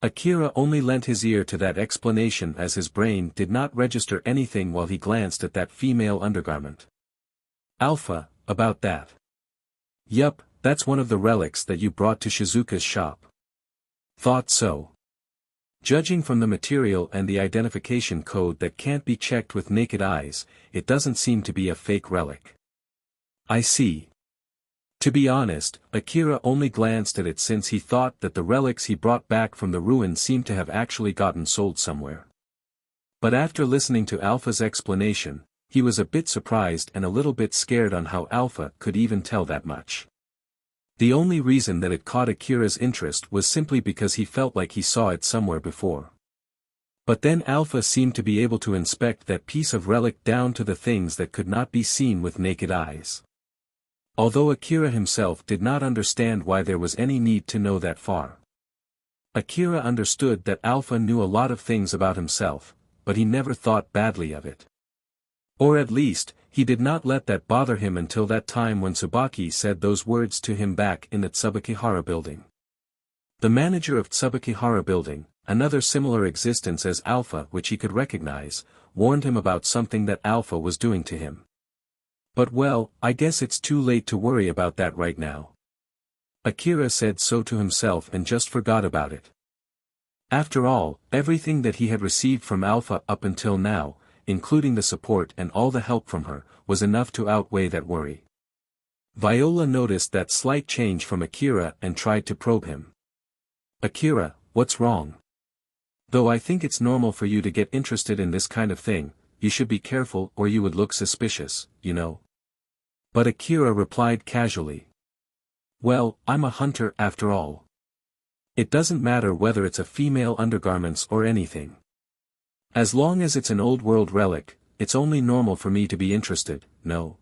Akira only lent his ear to that explanation as his brain did not register anything while he glanced at that female undergarment. "Alpha, about that." "Yup, that's one of the relics that you brought to Shizuka's shop." "Thought so. Judging from the material and the identification code that can't be checked with naked eyes, it doesn't seem to be a fake relic." "I see." To be honest, Akira only glanced at it since he thought that the relics he brought back from the ruin seemed to have actually gotten sold somewhere. But after listening to Alpha's explanation, he was a bit surprised and a little bit scared on how Alpha could even tell that much. The only reason that it caught Akira's interest was simply because he felt like he saw it somewhere before. But then Alpha seemed to be able to inspect that piece of relic down to the things that could not be seen with naked eyes. Although Akira himself did not understand why there was any need to know that far. Akira understood that Alpha knew a lot of things about himself, but he never thought badly of it. Or at least, he did not let that bother him until that time when Tsubaki said those words to him back in the Tsubakihara building. The manager of Tsubakihara building, another similar existence as Alpha which he could recognize, warned him about something that Alpha was doing to him. But well, I guess it's too late to worry about that right now. Akira said so to himself and just forgot about it. After all, everything that he had received from Alpha up until now, including the support and all the help from her, was enough to outweigh that worry. Viola noticed that slight change from Akira and tried to probe him. "Akira, what's wrong? Though I think it's normal for you to get interested in this kind of thing, you should be careful or you would look suspicious, you know." But Akira replied casually. "Well, I'm a hunter after all. It doesn't matter whether it's a female undergarments or anything. As long as it's an old-world relic, it's only normal for me to be interested, no?"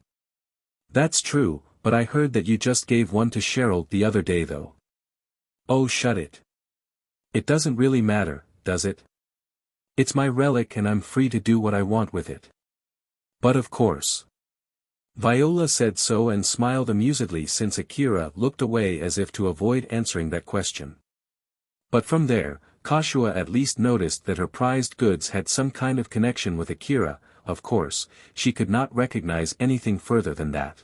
"That's true, but I heard that you just gave one to Cheryl the other day though." "Oh, shut it. It doesn't really matter, does it? It's my relic and I'm free to do what I want with it." "But of course." Viola said so and smiled amusedly since Akira looked away as if to avoid answering that question. But from there, Kashua at least noticed that her prized goods had some kind of connection with Akira. Of course, she could not recognize anything further than that.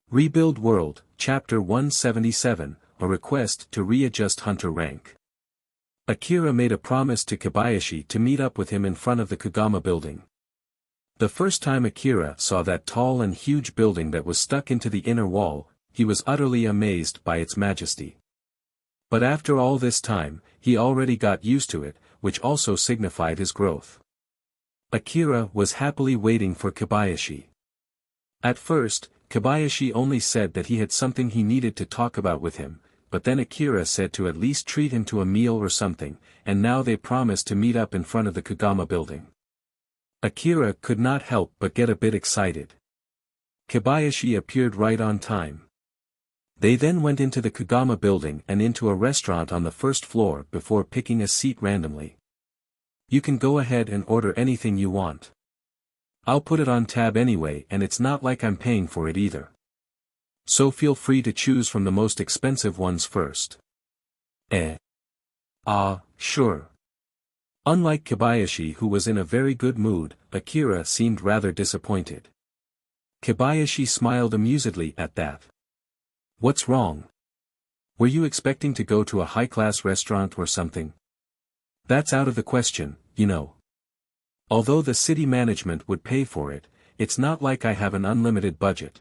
Rebuild World, Chapter 177, A Request to Readjust Hunter Rank. Akira made a promise to Kobayashi to meet up with him in front of the Kagama building. The first time Akira saw that tall and huge building that was stuck into the inner wall, he was utterly amazed by its majesty. But after all this time, he already got used to it, which also signified his growth. Akira was happily waiting for Kobayashi. At first, Kobayashi only said that he had something he needed to talk about with him, but then Akira said to at least treat him to a meal or something, and now they promised to meet up in front of the Kagama building. Akira could not help but get a bit excited. Kobayashi appeared right on time. They then went into the Kagama building and into a restaurant on the first floor before picking a seat randomly. You can go ahead and order anything you want. I'll put it on tab anyway, and it's not like I'm paying for it either. So feel free to choose from the most expensive ones first. Sure. Unlike Kobayashi, who was in a very good mood, Akira seemed rather disappointed. Kobayashi smiled amusedly at that. What's wrong? Were you expecting to go to a high-class restaurant or something? That's out of the question, you know. Although the city management would pay for it, it's not like I have an unlimited budget.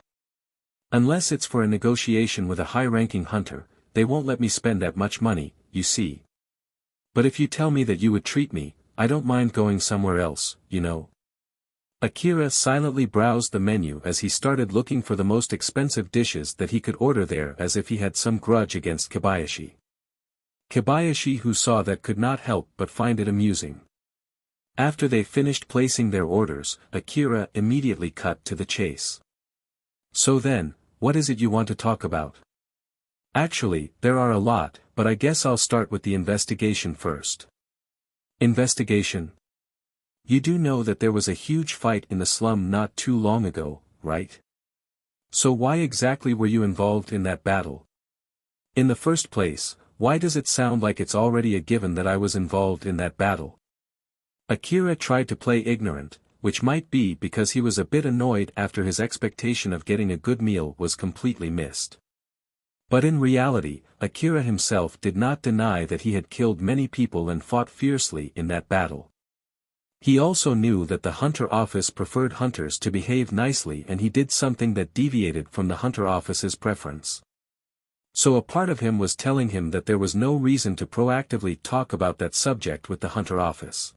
Unless it's for a negotiation with a high-ranking hunter, they won't let me spend that much money, you see. But if you tell me that you would treat me, I don't mind going somewhere else, you know. Akira silently browsed the menu as he started looking for the most expensive dishes that he could order there, as if he had some grudge against Kobayashi. Kobayashi, who saw that, could not help but find it amusing. After they finished placing their orders, Akira immediately cut to the chase. So then, what is it you want to talk about? Actually, there are a lot, but I guess I'll start with the investigation first. Investigation? You do know that there was a huge fight in the slum not too long ago, right? So why exactly were you involved in that battle? In the first place, why does it sound like it's already a given that I was involved in that battle? Akira tried to play ignorant, which might be because he was a bit annoyed after his expectation of getting a good meal was completely missed. But in reality, Akira himself did not deny that he had killed many people and fought fiercely in that battle. He also knew that the Hunter Office preferred hunters to behave nicely, and he did something that deviated from the Hunter Office's preference. So a part of him was telling him that there was no reason to proactively talk about that subject with the Hunter Office.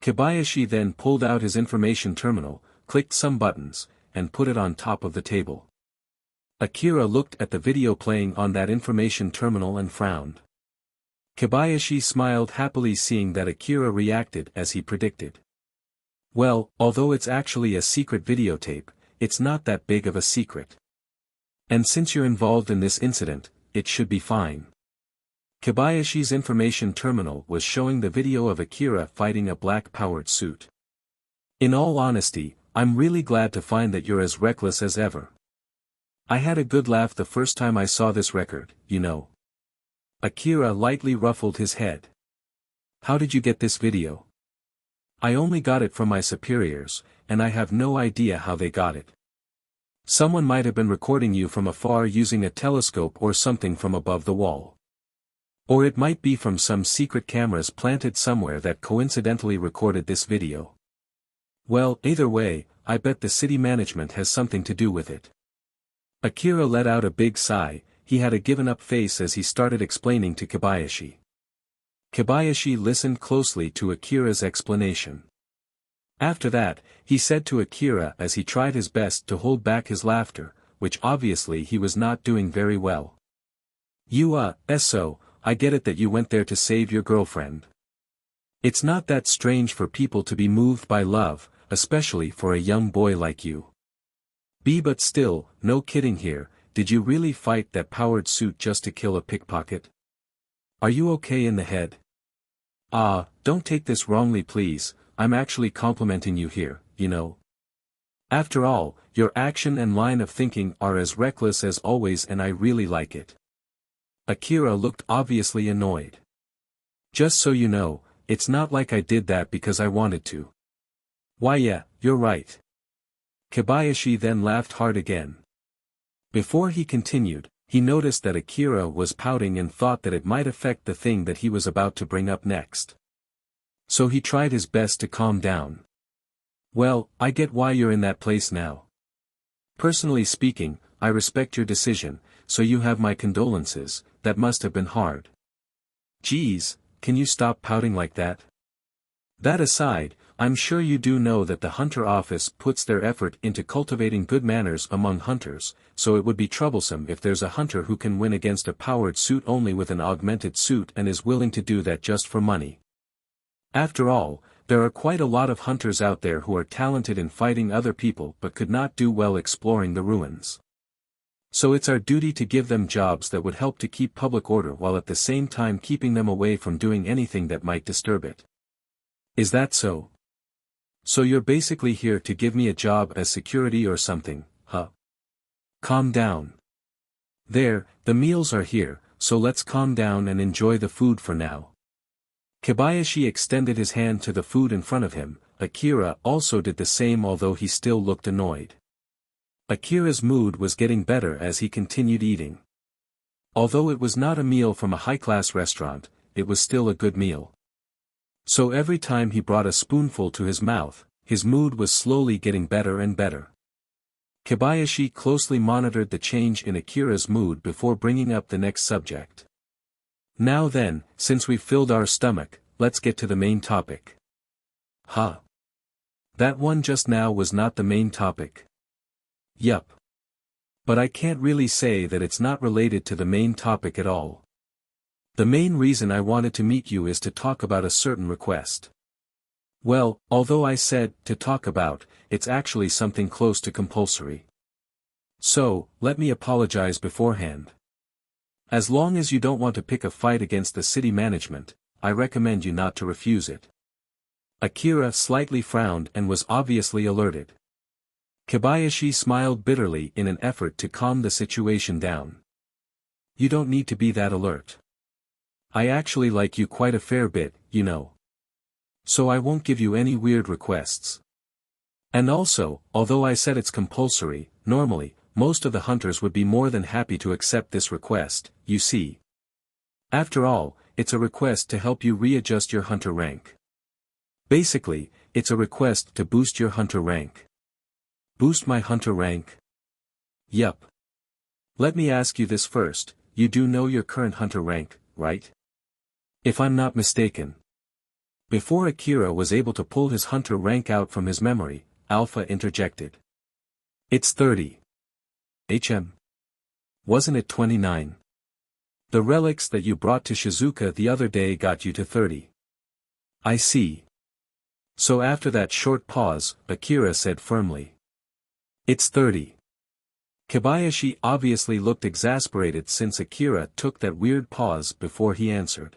Kobayashi then pulled out his information terminal, clicked some buttons, and put it on top of the table. Akira looked at the video playing on that information terminal and frowned. Kobayashi smiled happily, seeing that Akira reacted as he predicted. Well, although it's actually a secret videotape, it's not that big of a secret. And since you're involved in this incident, it should be fine. Kobayashi's information terminal was showing the video of Akira fighting a black-powered suit. In all honesty, I'm really glad to find that you're as reckless as ever. I had a good laugh the first time I saw this record, you know. Akira lightly ruffled his head. How did you get this video? I only got it from my superiors, and I have no idea how they got it. Someone might have been recording you from afar using a telescope or something from above the wall. Or it might be from some secret cameras planted somewhere that coincidentally recorded this video. Well, either way, I bet the city management has something to do with it. Akira let out a big sigh. He had a given-up face as he started explaining to Kobayashi. Kobayashi listened closely to Akira's explanation. After that, he said to Akira as he tried his best to hold back his laughter, which obviously he was not doing very well. So, I get it that you went there to save your girlfriend. It's not that strange for people to be moved by love, especially for a young boy like you. But still, no kidding here, did you really fight that powered suit just to kill a pickpocket? Are you okay in the head? Don't take this wrongly please, I'm actually complimenting you here, you know. After all, your action and line of thinking are as reckless as always, and I really like it. Akira looked obviously annoyed. Just so you know, it's not like I did that because I wanted to. Why yeah, you're right. Kobayashi then laughed hard again. Before he continued, he noticed that Akira was pouting and thought that it might affect the thing that he was about to bring up next. So he tried his best to calm down. Well, I get why you're in that place now. Personally speaking, I respect your decision, so you have my condolences. That must have been hard. Geez, can you stop pouting like that? That aside, I'm sure you do know that the Hunter Office puts their effort into cultivating good manners among hunters, so it would be troublesome if there's a hunter who can win against a powered suit only with an augmented suit and is willing to do that just for money. After all, there are quite a lot of hunters out there who are talented in fighting other people but could not do well exploring the ruins. So it's our duty to give them jobs that would help to keep public order while at the same time keeping them away from doing anything that might disturb it. Is that so? So you're basically here to give me a job as security or something, huh? Calm down. There, the meals are here, so let's calm down and enjoy the food for now. Kobayashi extended his hand to the food in front of him. Akira also did the same, although he still looked annoyed. Akira's mood was getting better as he continued eating. Although it was not a meal from a high-class restaurant, it was still a good meal. So every time he brought a spoonful to his mouth, his mood was slowly getting better and better. Kobayashi closely monitored the change in Akira's mood before bringing up the next subject. Now then, since we've filled our stomach, let's get to the main topic. Huh? That one just now was not the main topic. Yup. But I can't really say that it's not related to the main topic at all. The main reason I wanted to meet you is to talk about a certain request. Well, although I said, to talk about, it's actually something close to compulsory. So, let me apologize beforehand. As long as you don't want to pick a fight against the city management, I recommend you not to refuse it. Akira slightly frowned and was obviously alerted. Kobayashi smiled bitterly in an effort to calm the situation down. You don't need to be that alert. I actually like you quite a fair bit, you know. So I won't give you any weird requests. And also, although I said it's compulsory, normally, most of the hunters would be more than happy to accept this request, you see. After all, it's a request to help you readjust your hunter rank. Basically, it's a request to boost your hunter rank. Boost my hunter rank? Yup. Let me ask you this first, you do know your current hunter rank, right? If I'm not mistaken. Before Akira was able to pull his hunter rank out from his memory, Alpha interjected. It's 30. Wasn't it 29? The relics that you brought to Shizuka the other day got you to 30. I see. So after that short pause, Akira said firmly. It's 30. Kobayashi obviously looked exasperated since Akira took that weird pause before he answered.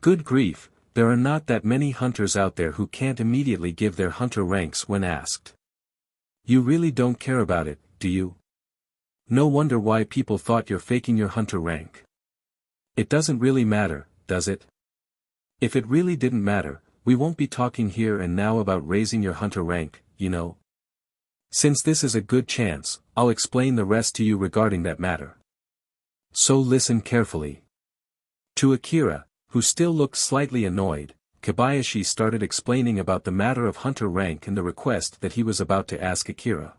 Good grief, there are not that many hunters out there who can't immediately give their hunter ranks when asked. You really don't care about it, do you? No wonder why people thought you're faking your hunter rank. It doesn't really matter, does it? If it really didn't matter, we won't be talking here and now about raising your hunter rank, you know. Since this is a good chance, I'll explain the rest to you regarding that matter. So listen carefully. To Akira, who still looked slightly annoyed, Kobayashi started explaining about the matter of hunter rank and the request that he was about to ask Akira.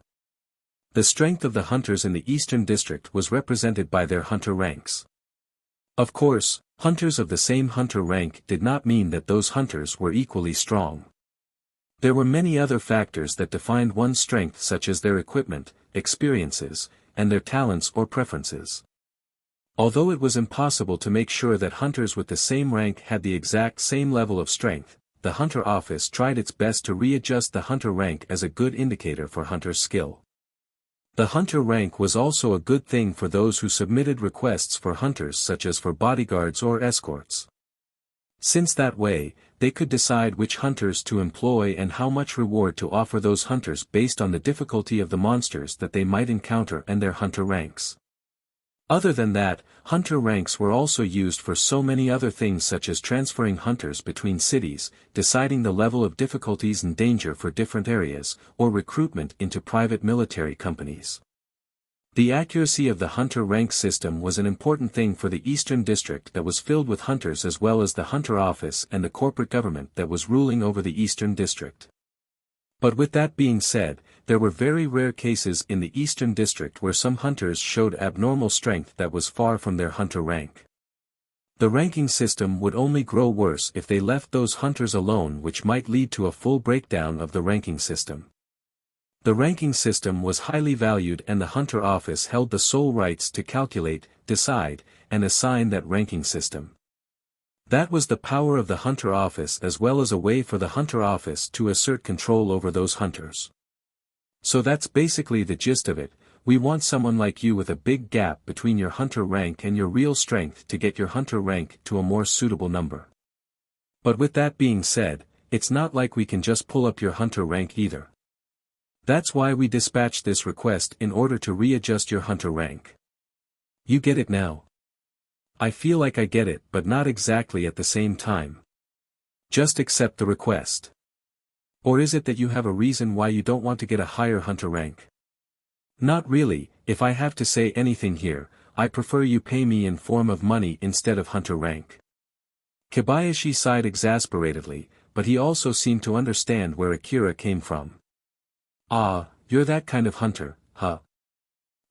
The strength of the hunters in the Eastern District was represented by their hunter ranks. Of course, hunters of the same hunter rank did not mean that those hunters were equally strong. There were many other factors that defined one's strength, such as their equipment, experiences, and their talents or preferences. Although it was impossible to make sure that hunters with the same rank had the exact same level of strength, the Hunter Office tried its best to readjust the hunter rank as a good indicator for hunter's skill. The hunter rank was also a good thing for those who submitted requests for hunters, such as for bodyguards or escorts. Since that way, they could decide which hunters to employ and how much reward to offer those hunters based on the difficulty of the monsters that they might encounter and their hunter ranks. Other than that, hunter ranks were also used for so many other things, such as transferring hunters between cities, deciding the level of difficulties and danger for different areas, or recruitment into private military companies. The accuracy of the hunter rank system was an important thing for the Eastern District that was filled with hunters, as well as the Hunter Office and the corporate government that was ruling over the Eastern District. But with that being said, there were very rare cases in the Eastern District where some hunters showed abnormal strength that was far from their hunter rank. The ranking system would only grow worse if they left those hunters alone, which might lead to a full breakdown of the ranking system. The ranking system was highly valued, and the Hunter Office held the sole rights to calculate, decide, and assign that ranking system. That was the power of the Hunter Office, as well as a way for the Hunter Office to assert control over those hunters. So that's basically the gist of it. We want someone like you with a big gap between your hunter rank and your real strength to get your hunter rank to a more suitable number. But with that being said, it's not like we can just pull up your hunter rank either. That's why we dispatched this request in order to readjust your hunter rank. You get it now? I feel like I get it, but not exactly at the same time. Just accept the request. Or is it that you have a reason why you don't want to get a higher hunter rank? Not really. If I have to say anything here, I prefer you pay me in form of money instead of hunter rank. Kobayashi sighed exasperatedly, but he also seemed to understand where Akira came from. Ah, you're that kind of hunter, huh?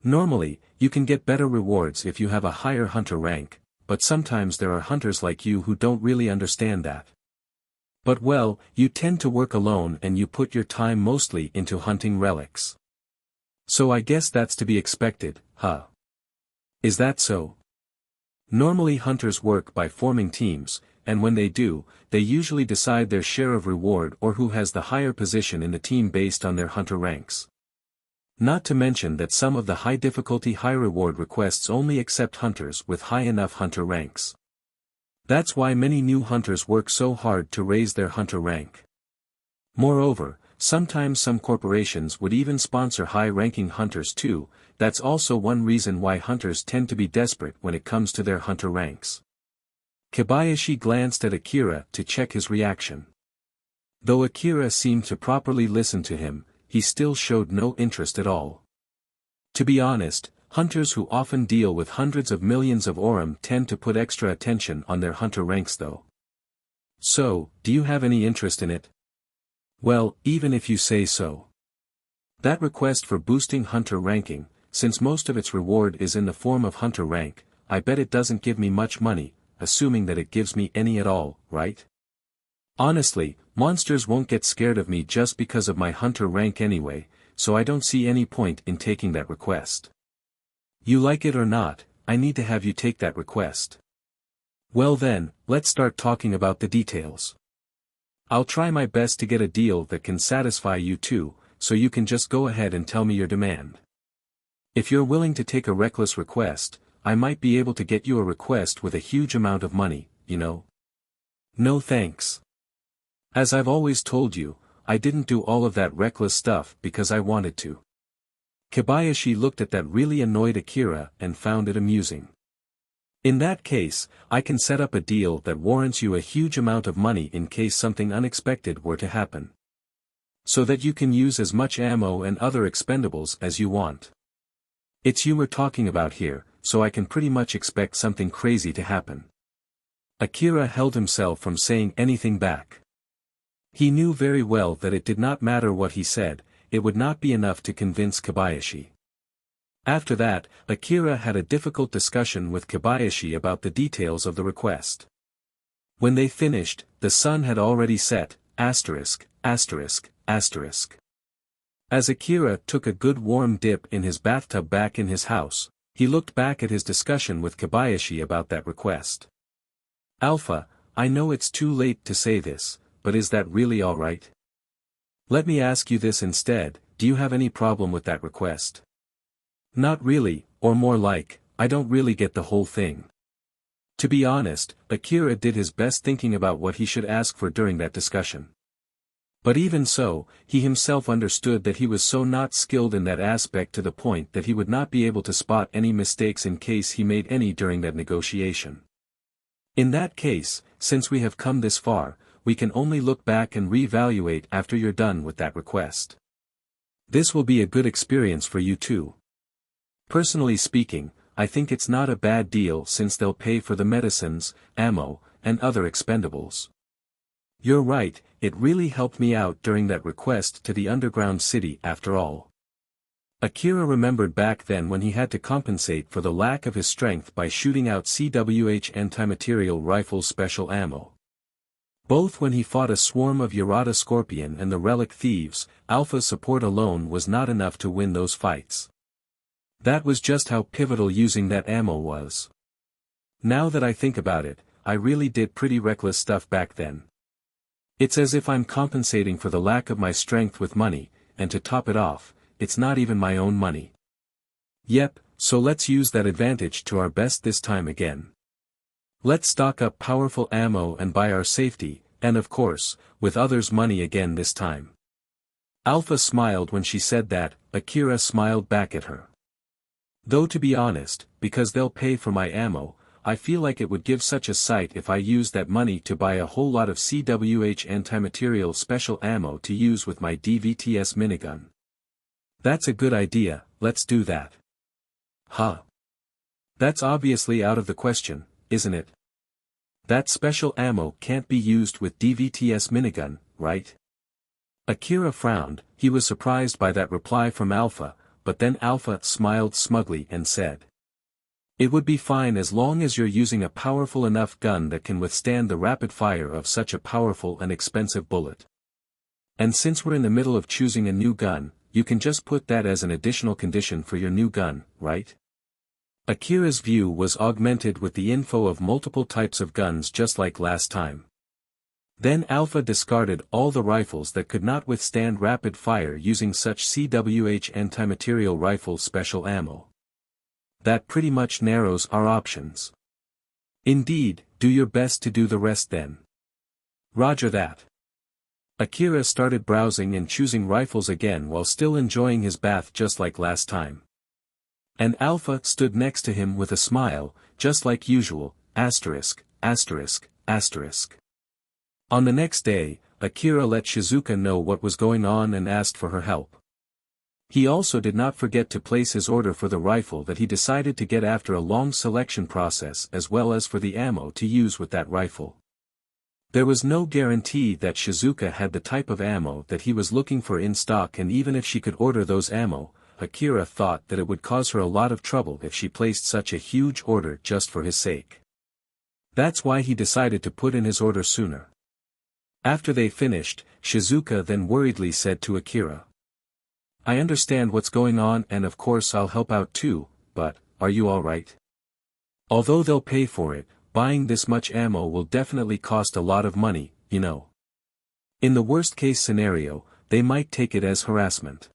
Normally, you can get better rewards if you have a higher hunter rank, but sometimes there are hunters like you who don't really understand that. But well, you tend to work alone and you put your time mostly into hunting relics. So I guess that's to be expected, huh? Is that so? Normally hunters work by forming teams, and when they do, they usually decide their share of reward or who has the higher position in the team based on their hunter ranks. Not to mention that some of the high-difficulty high-reward requests only accept hunters with high enough hunter ranks. That's why many new hunters work so hard to raise their hunter rank. Moreover, sometimes some corporations would even sponsor high-ranking hunters too. That's also one reason why hunters tend to be desperate when it comes to their hunter ranks. Kobayashi glanced at Akira to check his reaction. Though Akira seemed to properly listen to him, he still showed no interest at all. To be honest, hunters who often deal with hundreds of millions of orum tend to put extra attention on their hunter ranks though. So, do you have any interest in it? Well, even if you say so. That request for boosting hunter ranking, since most of its reward is in the form of hunter rank, I bet it doesn't give me much money, assuming that it gives me any at all, right? Honestly, monsters won't get scared of me just because of my hunter rank anyway, so I don't see any point in taking that request. You like it or not, I need to have you take that request. Well then, let's start talking about the details. I'll try my best to get a deal that can satisfy you too, so you can just go ahead and tell me your demand. If you're willing to take a reckless request, I might be able to get you a request with a huge amount of money, you know. No thanks. As I've always told you, I didn't do all of that reckless stuff because I wanted to. Kobayashi looked at that really annoyed Akira and found it amusing. In that case, I can set up a deal that warrants you a huge amount of money in case something unexpected were to happen. So that you can use as much ammo and other expendables as you want. It's you we're talking about here, so I can pretty much expect something crazy to happen. Akira held himself from saying anything back. He knew very well that it did not matter what he said, it would not be enough to convince Kobayashi. After that, Akira had a difficult discussion with Kobayashi about the details of the request. When they finished, the sun had already set, asterisk, asterisk, asterisk. As Akira took a good warm dip in his bathtub back in his house, he looked back at his discussion with Kobayashi about that request. Alpha, I know it's too late to say this, but is that really alright? Let me ask you this instead, do you have any problem with that request? Not really, or more like, I don't really get the whole thing. To be honest, Akira did his best thinking about what he should ask for during that discussion. But even so, he himself understood that he was so not skilled in that aspect to the point that he would not be able to spot any mistakes in case he made any during that negotiation. In that case, since we have come this far, we can only look back and reevaluate after you're done with that request. This will be a good experience for you too. Personally speaking, I think it's not a bad deal since they'll pay for the medicines, ammo, and other expendables. You're right, it really helped me out during that request to the underground city after all. Akira remembered back then when he had to compensate for the lack of his strength by shooting out CWH anti-material rifle special ammo. Both when he fought a swarm of Yarada Scorpion and the Relic Thieves, Alpha support alone was not enough to win those fights. That was just how pivotal using that ammo was. Now that I think about it, I really did pretty reckless stuff back then. It's as if I'm compensating for the lack of my strength with money, and to top it off, it's not even my own money. Yep, so let's use that advantage to our best this time again. Let's stock up powerful ammo and buy our safety, and of course, with others' money again this time. Alpha smiled when she said that. Akira smiled back at her. Though to be honest, because they'll pay for my ammo, I feel like it would give such a sight if I used that money to buy a whole lot of CWH anti-material special ammo to use with my DVTS minigun. That's a good idea, let's do that. Huh. That's obviously out of the question, isn't it? That special ammo can't be used with DVTS minigun, right? Akira frowned. He was surprised by that reply from Alpha, but then Alpha smiled smugly and said, "It would be fine as long as you're using a powerful enough gun that can withstand the rapid fire of such a powerful and expensive bullet. And since we're in the middle of choosing a new gun, you can just put that as an additional condition for your new gun, right?" Akira's view was augmented with the info of multiple types of guns just like last time. Then Alpha discarded all the rifles that could not withstand rapid fire using such CWH anti-material rifle special ammo. That pretty much narrows our options. Indeed, do your best to do the rest then. Roger that. Akira started browsing and choosing rifles again while still enjoying his bath just like last time. And Alpha stood next to him with a smile, just like usual, asterisk, asterisk, asterisk. On the next day, Akira let Shizuka know what was going on and asked for her help. He also did not forget to place his order for the rifle that he decided to get after a long selection process as well as for the ammo to use with that rifle. There was no guarantee that Shizuka had the type of ammo that he was looking for in stock, and even if she could order those ammo, Akira thought that it would cause her a lot of trouble if she placed such a huge order just for his sake. That's why he decided to put in his order sooner. After they finished, Shizuka then worriedly said to Akira, "I understand what's going on and of course I'll help out too, but, are you alright? Although they'll pay for it, buying this much ammo will definitely cost a lot of money, you know. In the worst case scenario, they might take it as harassment."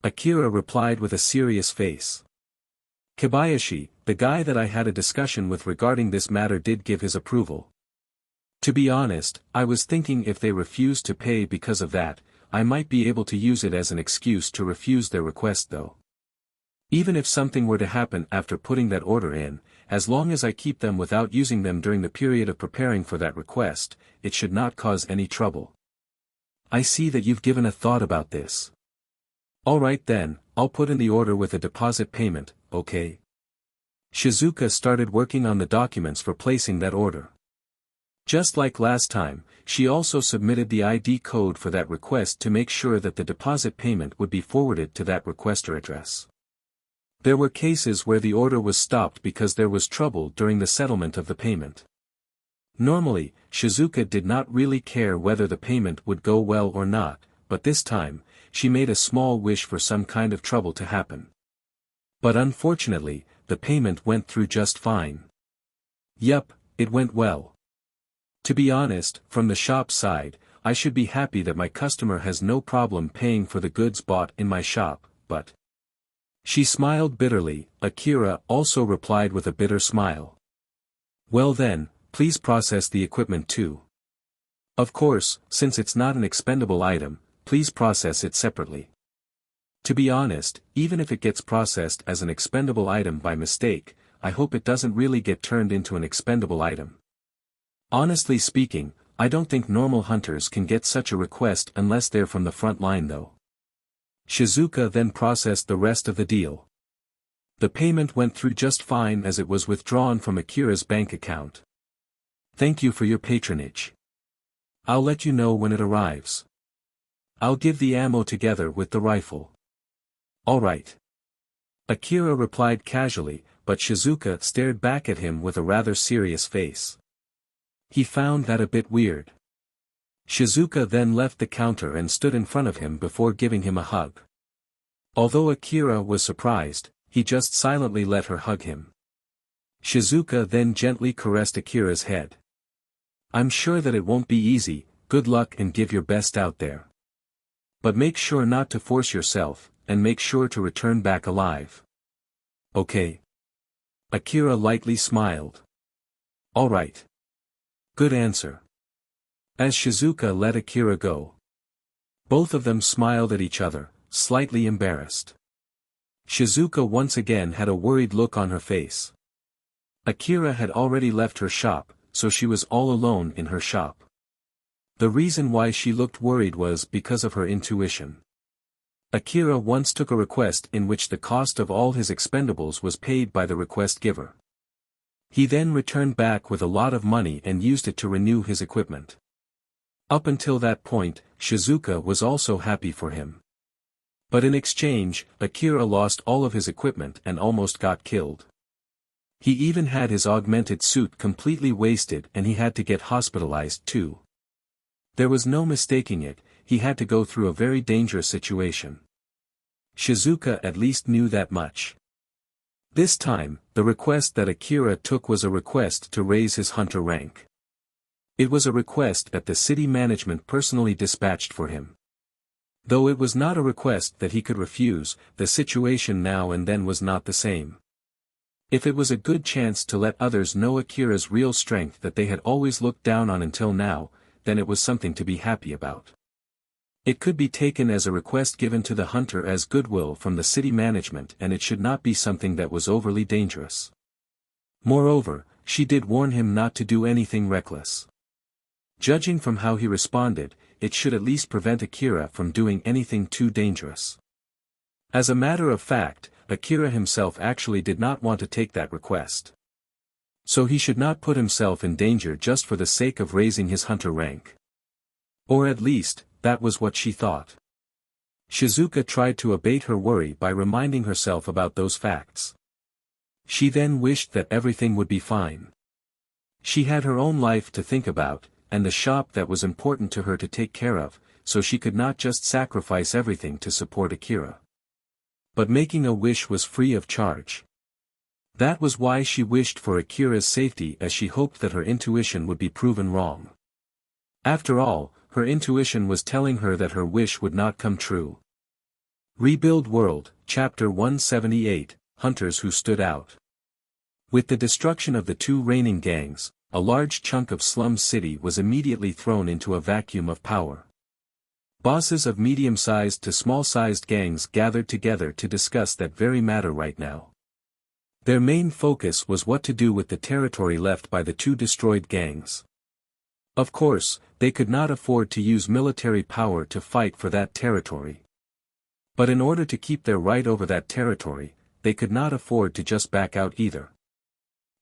Akira replied with a serious face. Kobayashi, the guy that I had a discussion with regarding this matter, did give his approval. "To be honest, I was thinking if they refused to pay because of that, I might be able to use it as an excuse to refuse their request though. Even if something were to happen after putting that order in, as long as I keep them without using them during the period of preparing for that request, it should not cause any trouble." "I see that you've given a thought about this. Alright then, I'll put in the order with a deposit payment, okay?" Shizuka started working on the documents for placing that order. Just like last time, she also submitted the ID code for that request to make sure that the deposit payment would be forwarded to that requester address. There were cases where the order was stopped because there was trouble during the settlement of the payment. Normally, Shizuka did not really care whether the payment would go well or not, but this time, she made a small wish for some kind of trouble to happen. But unfortunately, the payment went through just fine. Yup, it went well. To be honest, from the shop side, I should be happy that my customer has no problem paying for the goods bought in my shop, but... She smiled bitterly. Akira also replied with a bitter smile. "Well then, please process the equipment too. Of course, since it's not an expendable item, please process it separately. To be honest, even if it gets processed as an expendable item by mistake, I hope it doesn't really get turned into an expendable item. Honestly speaking, I don't think normal hunters can get such a request unless they're from the front line though." Shizuka then processed the rest of the deal. The payment went through just fine as it was withdrawn from Akira's bank account. "Thank you for your patronage. I'll let you know when it arrives. I'll give the ammo together with the rifle." "Alright." Akira replied casually, but Shizuka stared back at him with a rather serious face. He found that a bit weird. Shizuka then left the counter and stood in front of him before giving him a hug. Although Akira was surprised, he just silently let her hug him. Shizuka then gently caressed Akira's head. "I'm sure that it won't be easy, good luck and give your best out there. But make sure not to force yourself, and make sure to return back alive. Okay?" Akira lightly smiled. "Alright. Good answer. as Shizuka let Akira go. Both of them smiled at each other, slightly embarrassed. Shizuka once again had a worried look on her face. Akira had already left her shop, so she was all alone in her shop. The reason why she looked worried was because of her intuition. Akira once took a request in which the cost of all his expendables was paid by the request giver. He then returned back with a lot of money and used it to renew his equipment. Up until that point, Shizuka was also happy for him. But in exchange, Akira lost all of his equipment and almost got killed. He even had his augmented suit completely wasted and he had to get hospitalized too. There was no mistaking it, he had to go through a very dangerous situation. Shizuka at least knew that much. This time, the request that Akira took was a request to raise his hunter rank. It was a request that the city management personally dispatched for him. Though it was not a request that he could refuse, the situation now and then was not the same. If it was a good chance to let others know Akira's real strength that they had always looked down on until now, then it was something to be happy about. It could be taken as a request given to the hunter as goodwill from the city management and it should not be something that was overly dangerous. Moreover, she did warn him not to do anything reckless. Judging from how he responded, it should at least prevent Akira from doing anything too dangerous. As a matter of fact, Akira himself actually did not want to take that request. So he should not put himself in danger just for the sake of raising his hunter rank. Or at least, that was what she thought. Shizuka tried to abate her worry by reminding herself about those facts. She then wished that everything would be fine. She had her own life to think about, and the shop that was important to her to take care of, so she could not just sacrifice everything to support Akira. But making a wish was free of charge. That was why she wished for Akira's safety as she hoped that her intuition would be proven wrong. After all, her intuition was telling her that her wish would not come true. Rebuild World, Chapter 178, Hunters Who Stood Out. With the destruction of the two reigning gangs, a large chunk of Slum City was immediately thrown into a vacuum of power. Bosses of medium-sized to small-sized gangs gathered together to discuss that very matter right now. Their main focus was what to do with the territory left by the two destroyed gangs. Of course, they could not afford to use military power to fight for that territory. But in order to keep their right over that territory, they could not afford to just back out either.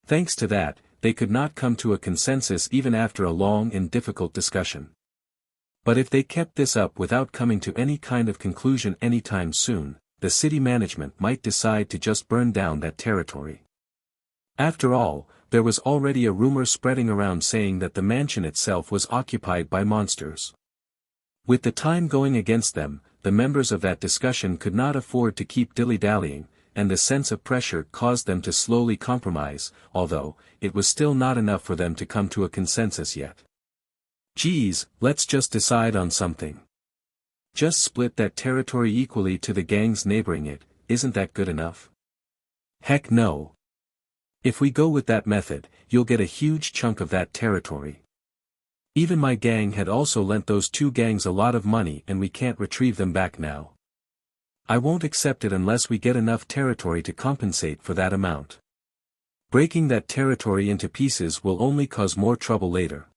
Thanks to that, they could not come to a consensus even after a long and difficult discussion. But if they kept this up without coming to any kind of conclusion anytime soon, the city management might decide to just burn down that territory. After all, there was already a rumor spreading around saying that the mansion itself was occupied by monsters. With the time going against them, the members of that discussion could not afford to keep dilly-dallying, and the sense of pressure caused them to slowly compromise, although, it was still not enough for them to come to a consensus yet. Geez, let's just decide on something. Just split that territory equally to the gangs neighboring it, isn't that good enough? Heck no. If we go with that method, you'll get a huge chunk of that territory. Even my gang had also lent those two gangs a lot of money and we can't retrieve them back now. I won't accept it unless we get enough territory to compensate for that amount. Breaking that territory into pieces will only cause more trouble later.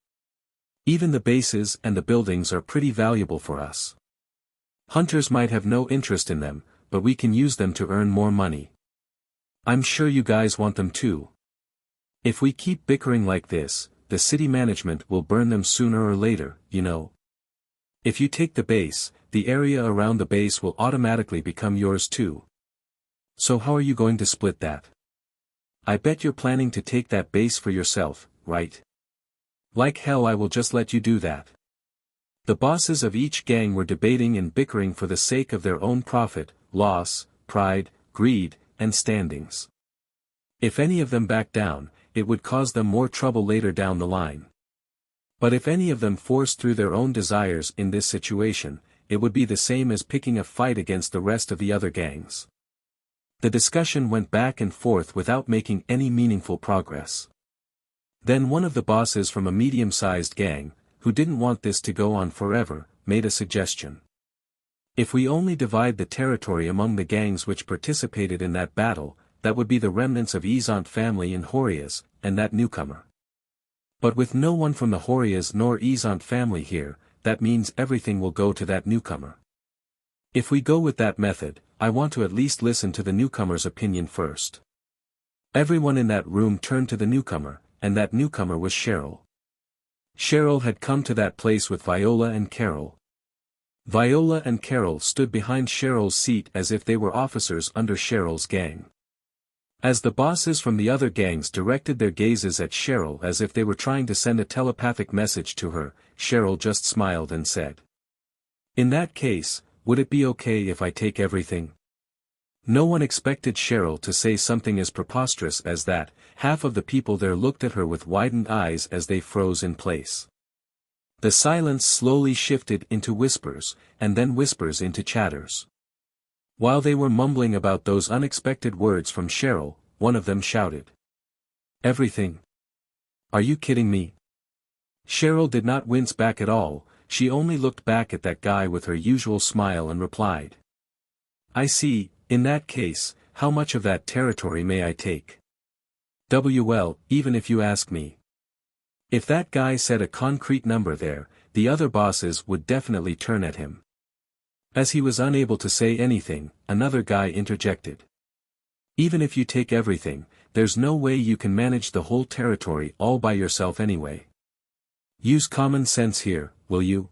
Even the bases and the buildings are pretty valuable for us. Hunters might have no interest in them, but we can use them to earn more money. I'm sure you guys want them too. If we keep bickering like this, the city management will burn them sooner or later, you know. If you take the base, the area around the base will automatically become yours too. So how are you going to split that? I bet you're planning to take that base for yourself, right? Like hell I will just let you do that. The bosses of each gang were debating and bickering for the sake of their own profit, loss, pride, greed, and standings. If any of them backed down, it would cause them more trouble later down the line. But if any of them forced through their own desires in this situation, it would be the same as picking a fight against the rest of the other gangs. The discussion went back and forth without making any meaningful progress. Then one of the bosses from a medium-sized gang, who didn't want this to go on forever, made a suggestion. If we only divide the territory among the gangs which participated in that battle, that would be the remnants of Ezant family in Horias, and that newcomer. But with no one from the Horias nor Ezant family here, that means everything will go to that newcomer. If we go with that method, I want to at least listen to the newcomer's opinion first. Everyone in that room turned to the newcomer, and that newcomer was Cheryl. Cheryl had come to that place with Viola and Carol. Viola and Carol stood behind Cheryl's seat as if they were officers under Cheryl's gang. As the bosses from the other gangs directed their gazes at Cheryl as if they were trying to send a telepathic message to her, Cheryl just smiled and said, "In that case, would it be okay if I take everything?" No one expected Cheryl to say something as preposterous as that. Half of the people there looked at her with widened eyes as they froze in place. The silence slowly shifted into whispers, and then whispers into chatters. While they were mumbling about those unexpected words from Cheryl, one of them shouted, "Everything? Are you kidding me?" Cheryl did not wince back at all, she only looked back at that guy with her usual smile and replied, "I see, in that case, how much of that territory may I take? Well, even if you ask me." If that guy said a concrete number there, the other bosses would definitely turn at him. As he was unable to say anything, another guy interjected. "Even if you take everything, there's no way you can manage the whole territory all by yourself anyway. Use common sense here, will you?"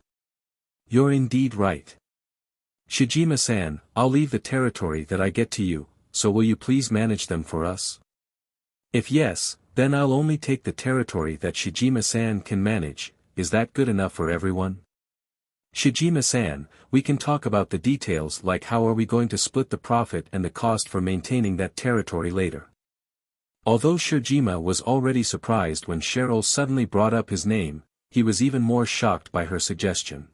"You're indeed right. Shijima-san, I'll leave the territory that I get to you, so will you please manage them for us? If yes, then I'll only take the territory that Shijima-san can manage. Is that good enough for everyone? Shijima-san, we can talk about the details like how are we going to split the profit and the cost for maintaining that territory later." Although Shijima was already surprised when Cheryl suddenly brought up his name, he was even more shocked by her suggestion.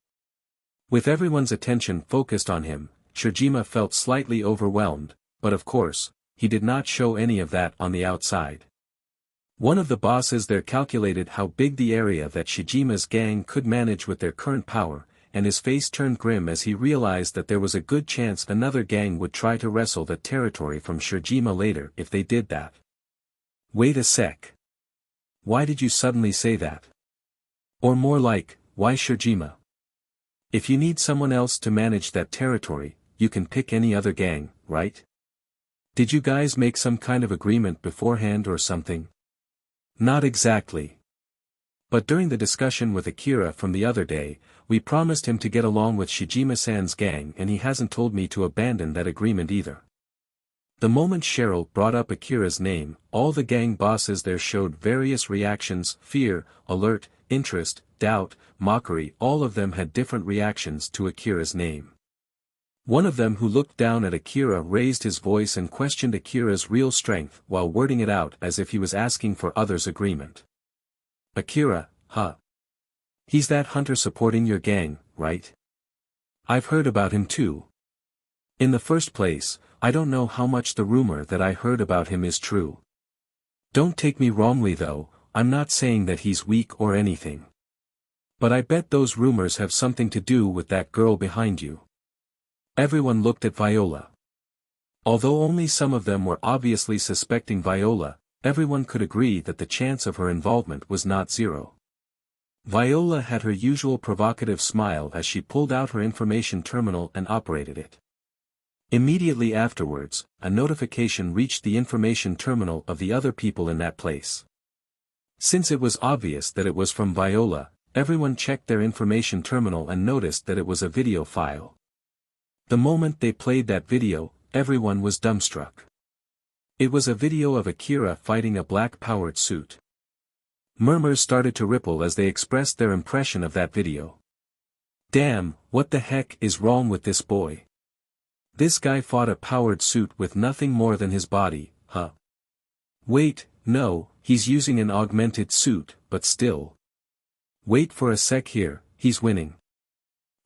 With everyone's attention focused on him, Shijima felt slightly overwhelmed, but of course, he did not show any of that on the outside. One of the bosses there calculated how big the area that Shijima's gang could manage with their current power, and his face turned grim as he realized that there was a good chance another gang would try to wrestle the territory from Shijima later if they did that. "Wait a sec. Why did you suddenly say that? Or more like, why Shijima? If you need someone else to manage that territory, you can pick any other gang, right? Did you guys make some kind of agreement beforehand or something?" "Not exactly. But during the discussion with Akira from the other day, we promised him to get along with Shijima-san's gang and he hasn't told me to abandon that agreement either." The moment Cheryl brought up Akira's name, all the gang bosses there showed various reactions: fear, alert, interest, doubt, mockery. All of them had different reactions to Akira's name. One of them who looked down at Akira raised his voice and questioned Akira's real strength while wording it out as if he was asking for others' agreement. "Akira, huh? He's that hunter supporting your gang, right? I've heard about him too. In the first place, I don't know how much the rumor that I heard about him is true. Don't take me wrongly though, I'm not saying that he's weak or anything. But I bet those rumors have something to do with that girl behind you." Everyone looked at Viola. Although only some of them were obviously suspecting Viola, everyone could agree that the chance of her involvement was not zero. Viola had her usual provocative smile as she pulled out her information terminal and operated it. Immediately afterwards, a notification reached the information terminal of the other people in that place. Since it was obvious that it was from Viola, everyone checked their information terminal and noticed that it was a video file. The moment they played that video, everyone was dumbstruck. It was a video of Akira fighting a black-powered suit. Murmurs started to ripple as they expressed their impression of that video. "Damn, what the heck is wrong with this boy? This guy fought a powered suit with nothing more than his body, huh? Wait, no, he's using an augmented suit, but still. Wait for a sec here, he's winning.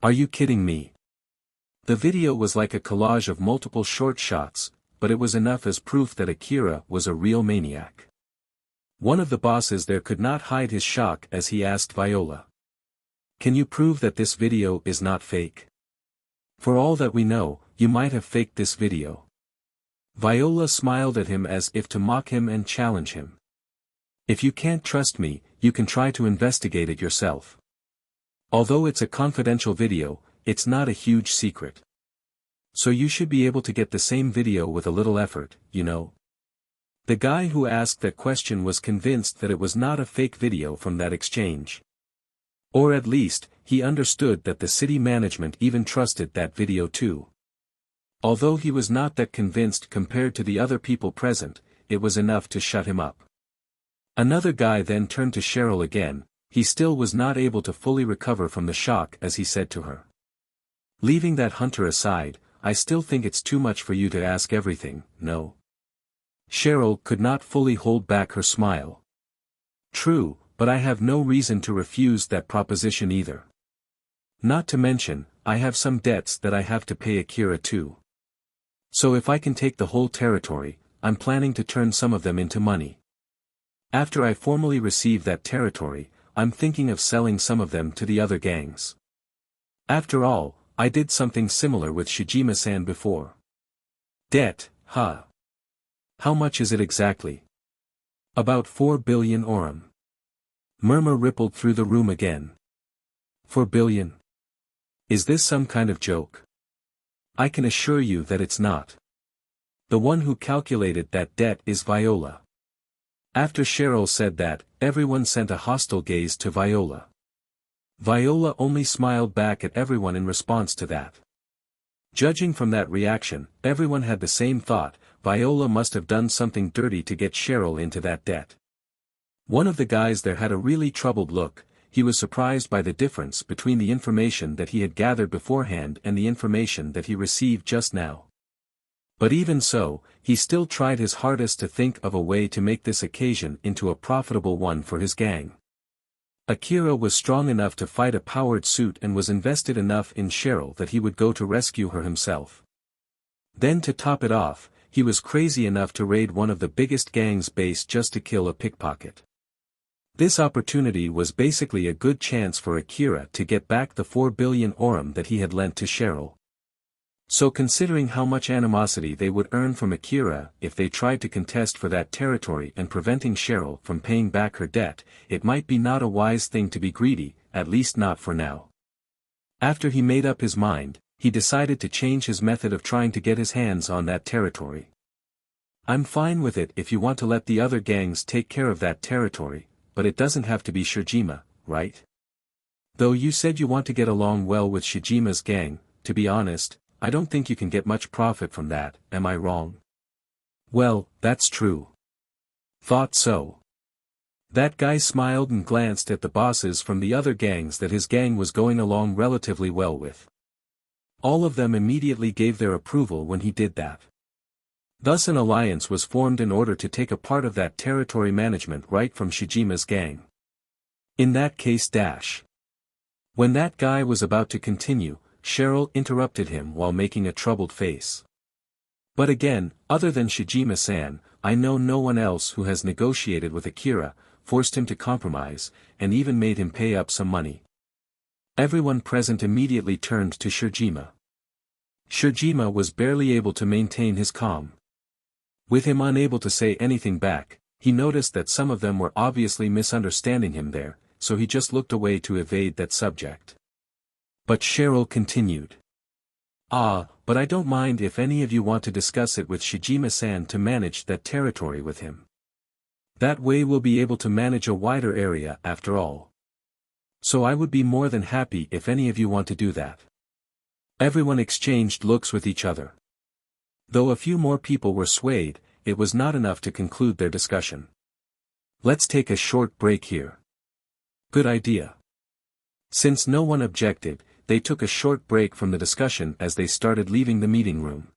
Are you kidding me?" The video was like a collage of multiple short shots, but it was enough as proof that Akira was a real maniac. One of the bosses there could not hide his shock as he asked Viola, Can you prove that this video is not fake? For all that we know, you might have faked this video. Viola smiled at him as if to mock him and challenge him. If you can't trust me, you can try to investigate it yourself. Although it's a confidential video, it's not a huge secret. So you should be able to get the same video with a little effort, you know. The guy who asked that question was convinced that it was not a fake video from that exchange. Or at least, he understood that the city management even trusted that video too. Although he was not that convinced compared to the other people present, it was enough to shut him up. Another guy then turned to Cheryl again. He still was not able to fully recover from the shock as he said to her. Leaving that hunter aside, I still think it's too much for you to ask everything, no? Cheryl could not fully hold back her smile. True, but I have no reason to refuse that proposition either. Not to mention, I have some debts that I have to pay Akira too. So if I can take the whole territory, I'm planning to turn some of them into money. After I formally receive that territory, I'm thinking of selling some of them to the other gangs. After all, I did something similar with Shijima-san before. Debt, huh? How much is it exactly? About 4 billion orum. Murmur rippled through the room again. 4 billion? Is this some kind of joke? I can assure you that it's not. The one who calculated that debt is Viola. After Cheryl said that, everyone sent a hostile gaze to Viola. Viola only smiled back at everyone in response to that. Judging from that reaction, everyone had the same thought. Viola must have done something dirty to get Cheryl into that debt. One of the guys there had a really troubled look. He was surprised by the difference between the information that he had gathered beforehand and the information that he received just now. But even so, he still tried his hardest to think of a way to make this occasion into a profitable one for his gang. Akira was strong enough to fight a powered suit and was invested enough in Cheryl that he would go to rescue her himself. Then to top it off, he was crazy enough to raid one of the biggest gangs' base just to kill a pickpocket. This opportunity was basically a good chance for Akira to get back the 4 billion orum that he had lent to Cheryl. So considering how much animosity they would earn from Akira if they tried to contest for that territory and preventing Cheryl from paying back her debt, it might be not a wise thing to be greedy, at least not for now. After he made up his mind, he decided to change his method of trying to get his hands on that territory. I'm fine with it if you want to let the other gangs take care of that territory, but it doesn't have to be Shijima, right? Though you said you want to get along well with Shijima's gang, to be honest, I don't think you can get much profit from that, am I wrong? Well, that's true. Thought so. That guy smiled and glanced at the bosses from the other gangs that his gang was going along relatively well with. All of them immediately gave their approval when he did that. Thus an alliance was formed in order to take a part of that territory management right from Shijima's gang. In that case When that guy was about to continue, Cheryl interrupted him while making a troubled face. But again, other than Shijima-san, I know no one else who has negotiated with Akira, forced him to compromise, and even made him pay up some money. Everyone present immediately turned to Shijima. Shijima was barely able to maintain his calm. With him unable to say anything back, he noticed that some of them were obviously misunderstanding him there, so he just looked away to evade that subject. But Cheryl continued. But I don't mind if any of you want to discuss it with Shijima-san to manage that territory with him. That way we'll be able to manage a wider area after all. So I would be more than happy if any of you want to do that. Everyone exchanged looks with each other. Though a few more people were swayed, it was not enough to conclude their discussion. Let's take a short break here. Good idea. Since no one objected, they took a short break from the discussion as they started leaving the meeting room.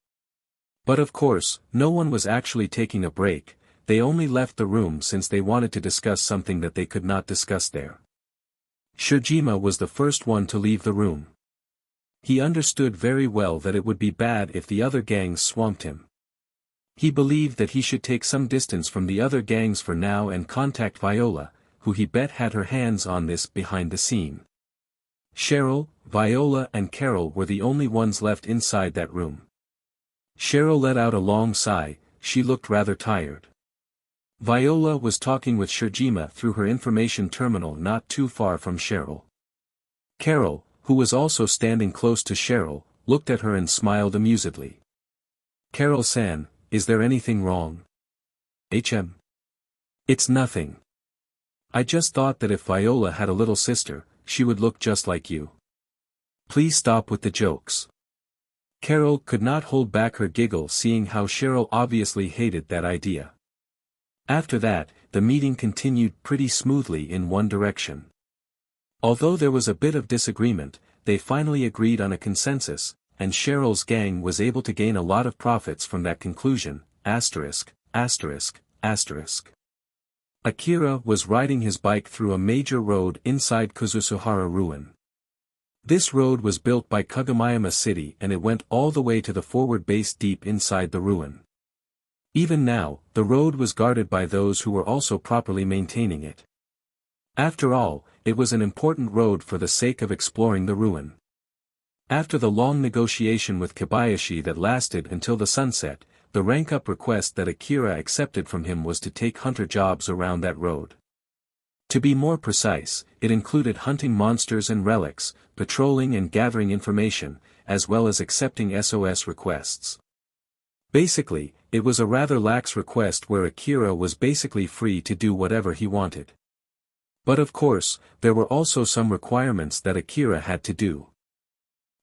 But of course, no one was actually taking a break, they only left the room since they wanted to discuss something that they could not discuss there. Shijima was the first one to leave the room. He understood very well that it would be bad if the other gangs swamped him. He believed that he should take some distance from the other gangs for now and contact Viola, who he bet had her hands on this behind the scene. Cheryl, Viola and Carol were the only ones left inside that room. Cheryl let out a long sigh, she looked rather tired. Viola was talking with Shirjima through her information terminal not too far from Cheryl. Carol, who was also standing close to Cheryl, looked at her and smiled amusedly. Carol-san, is there anything wrong? It's nothing. I just thought that if Viola had a little sister, she would look just like you. Please stop with the jokes. Carol could not hold back her giggle seeing how Cheryl obviously hated that idea. After that, the meeting continued pretty smoothly in one direction. Although there was a bit of disagreement, they finally agreed on a consensus, and Cheryl's gang was able to gain a lot of profits from that conclusion, asterisk, asterisk, asterisk. Akira was riding his bike through a major road inside Kuzusuhara ruin. This road was built by Kagomayama City and it went all the way to the forward base deep inside the ruin. Even now, the road was guarded by those who were also properly maintaining it. After all, it was an important road for the sake of exploring the ruin. After the long negotiation with Kobayashi that lasted until the sunset, the rank-up request that Akira accepted from him was to take hunter jobs around that road. To be more precise, it included hunting monsters and relics, patrolling and gathering information, as well as accepting SOS requests. Basically, it was a rather lax request where Akira was basically free to do whatever he wanted. But of course, there were also some requirements that Akira had to do.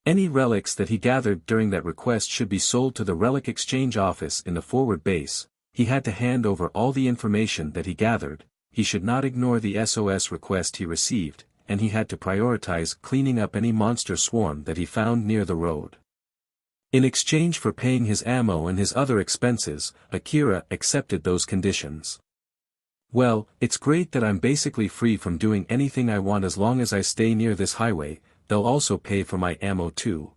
Any relics that he gathered during that request should be sold to the relic exchange office in the forward base, he had to hand over all the information that he gathered, he should not ignore the SOS request he received, and he had to prioritize cleaning up any monster swarm that he found near the road. In exchange for paying his ammo and his other expenses, Akira accepted those conditions. Well, it's great that I'm basically free from doing anything I want as long as I stay near this highway, they'll also pay for my ammo too.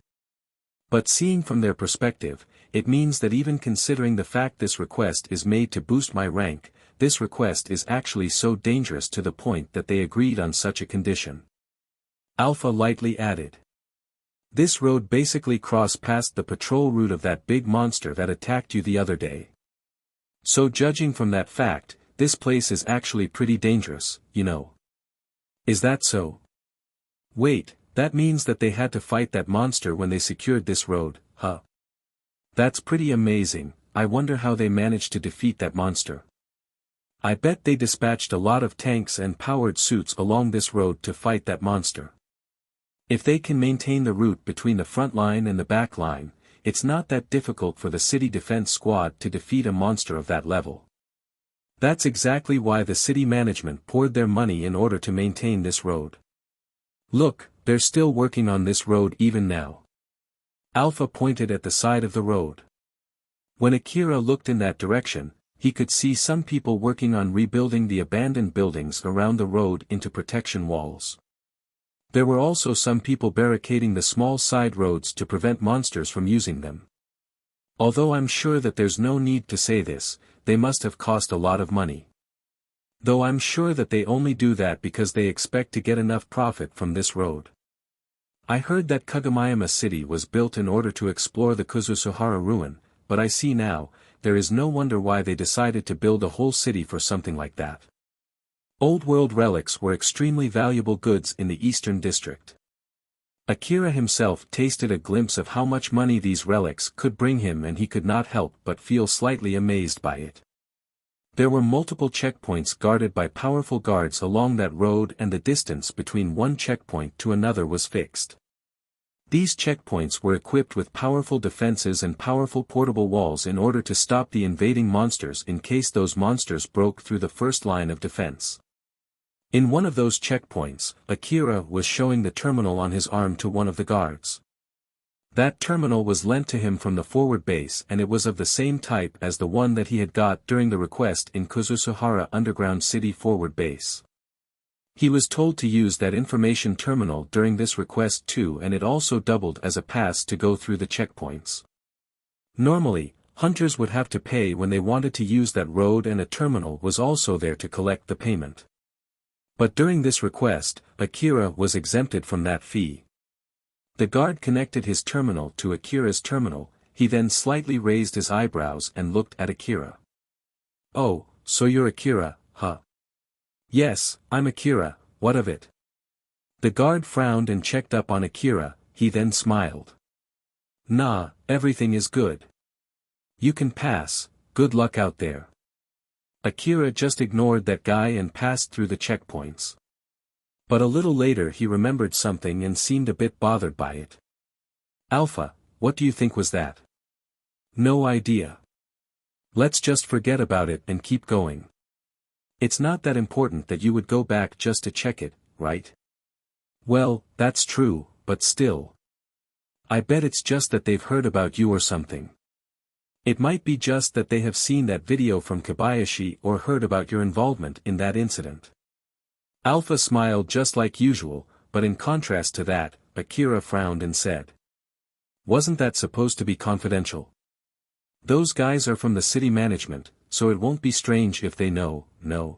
But seeing from their perspective, it means that even considering the fact this request is made to boost my rank, this request is actually so dangerous to the point that they agreed on such a condition. Alpha lightly added. This road basically crossed past the patrol route of that big monster that attacked you the other day. So judging from that fact, this place is actually pretty dangerous, you know. Is that so? Wait, that means that they had to fight that monster when they secured this road, huh? That's pretty amazing, I wonder how they managed to defeat that monster. I bet they dispatched a lot of tanks and powered suits along this road to fight that monster. If they can maintain the route between the front line and the back line, it's not that difficult for the city defense squad to defeat a monster of that level. That's exactly why the city management poured their money in order to maintain this road. Look, they're still working on this road even now. Alpha pointed at the side of the road. When Akira looked in that direction, he could see some people working on rebuilding the abandoned buildings around the road into protection walls. There were also some people barricading the small side roads to prevent monsters from using them. Although I'm sure that there's no need to say this, they must have cost a lot of money. Though I'm sure that they only do that because they expect to get enough profit from this road. I heard that Kagomayama City was built in order to explore the Kuzusuhara ruin, but I see now, there is no wonder why they decided to build a whole city for something like that. Old world relics were extremely valuable goods in the Eastern District. Akira himself tasted a glimpse of how much money these relics could bring him and he could not help but feel slightly amazed by it. There were multiple checkpoints guarded by powerful guards along that road and the distance between one checkpoint to another was fixed. These checkpoints were equipped with powerful defenses and powerful portable walls in order to stop the invading monsters in case those monsters broke through the first line of defense. In one of those checkpoints, Akira was showing the terminal on his arm to one of the guards. That terminal was lent to him from the forward base and it was of the same type as the one that he had got during the request in Kuzusuhara Underground City forward base. He was told to use that information terminal during this request too and it also doubled as a pass to go through the checkpoints. Normally, hunters would have to pay when they wanted to use that road and a terminal was also there to collect the payment. But during this request, Akira was exempted from that fee. The guard connected his terminal to Akira's terminal. He then slightly raised his eyebrows and looked at Akira. "Oh, so you're Akira, huh?" "Yes, I'm Akira, what of it?" The guard frowned and checked up on Akira. He then smiled. "Nah, everything is good. You can pass, good luck out there." Akira just ignored that guy and passed through the checkpoints. But a little later he remembered something and seemed a bit bothered by it. "Alpha, what do you think was that?" "No idea. Let's just forget about it and keep going. It's not that important that you would go back just to check it, right?" "Well, that's true, but still. I bet it's just that they've heard about you or something. It might be just that they have seen that video from Kobayashi or heard about your involvement in that incident." Alpha smiled just like usual, but in contrast to that, Akira frowned and said, "Wasn't that supposed to be confidential? Those guys are from the city management, so it won't be strange if they know, no?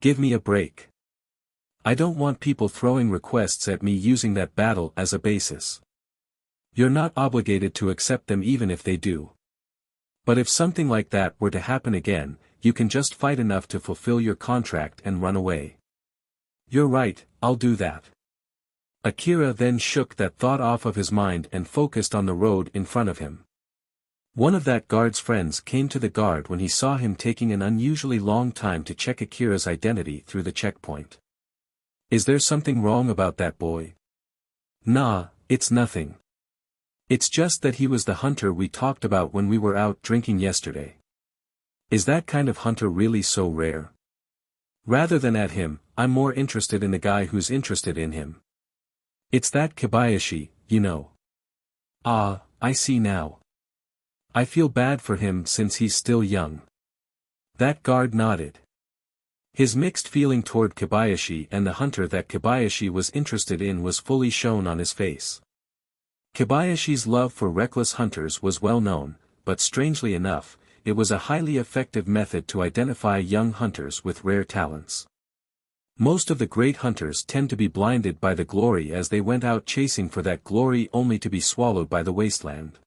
Give me a break. I don't want people throwing requests at me using that battle as a basis. You're not obligated to accept them even if they do. But if something like that were to happen again, you can just fight enough to fulfill your contract and run away." "You're right, I'll do that." Akira then shook that thought off of his mind and focused on the road in front of him. One of that guard's friends came to the guard when he saw him taking an unusually long time to check Akira's identity through the checkpoint. "Is there something wrong about that boy?" "Nah, it's nothing. It's just that he was the hunter we talked about when we were out drinking yesterday." "Is that kind of hunter really so rare?" "Rather than at him, I'm more interested in the guy who's interested in him. It's that Kobayashi, you know." "Ah, I see now. I feel bad for him since he's still young." That guard nodded. His mixed feeling toward Kobayashi and the hunter that Kobayashi was interested in was fully shown on his face. Kobayashi's love for reckless hunters was well known, but strangely enough, it was a highly effective method to identify young hunters with rare talents. Most of the great hunters tend to be blinded by the glory as they went out chasing for that glory only to be swallowed by the wasteland.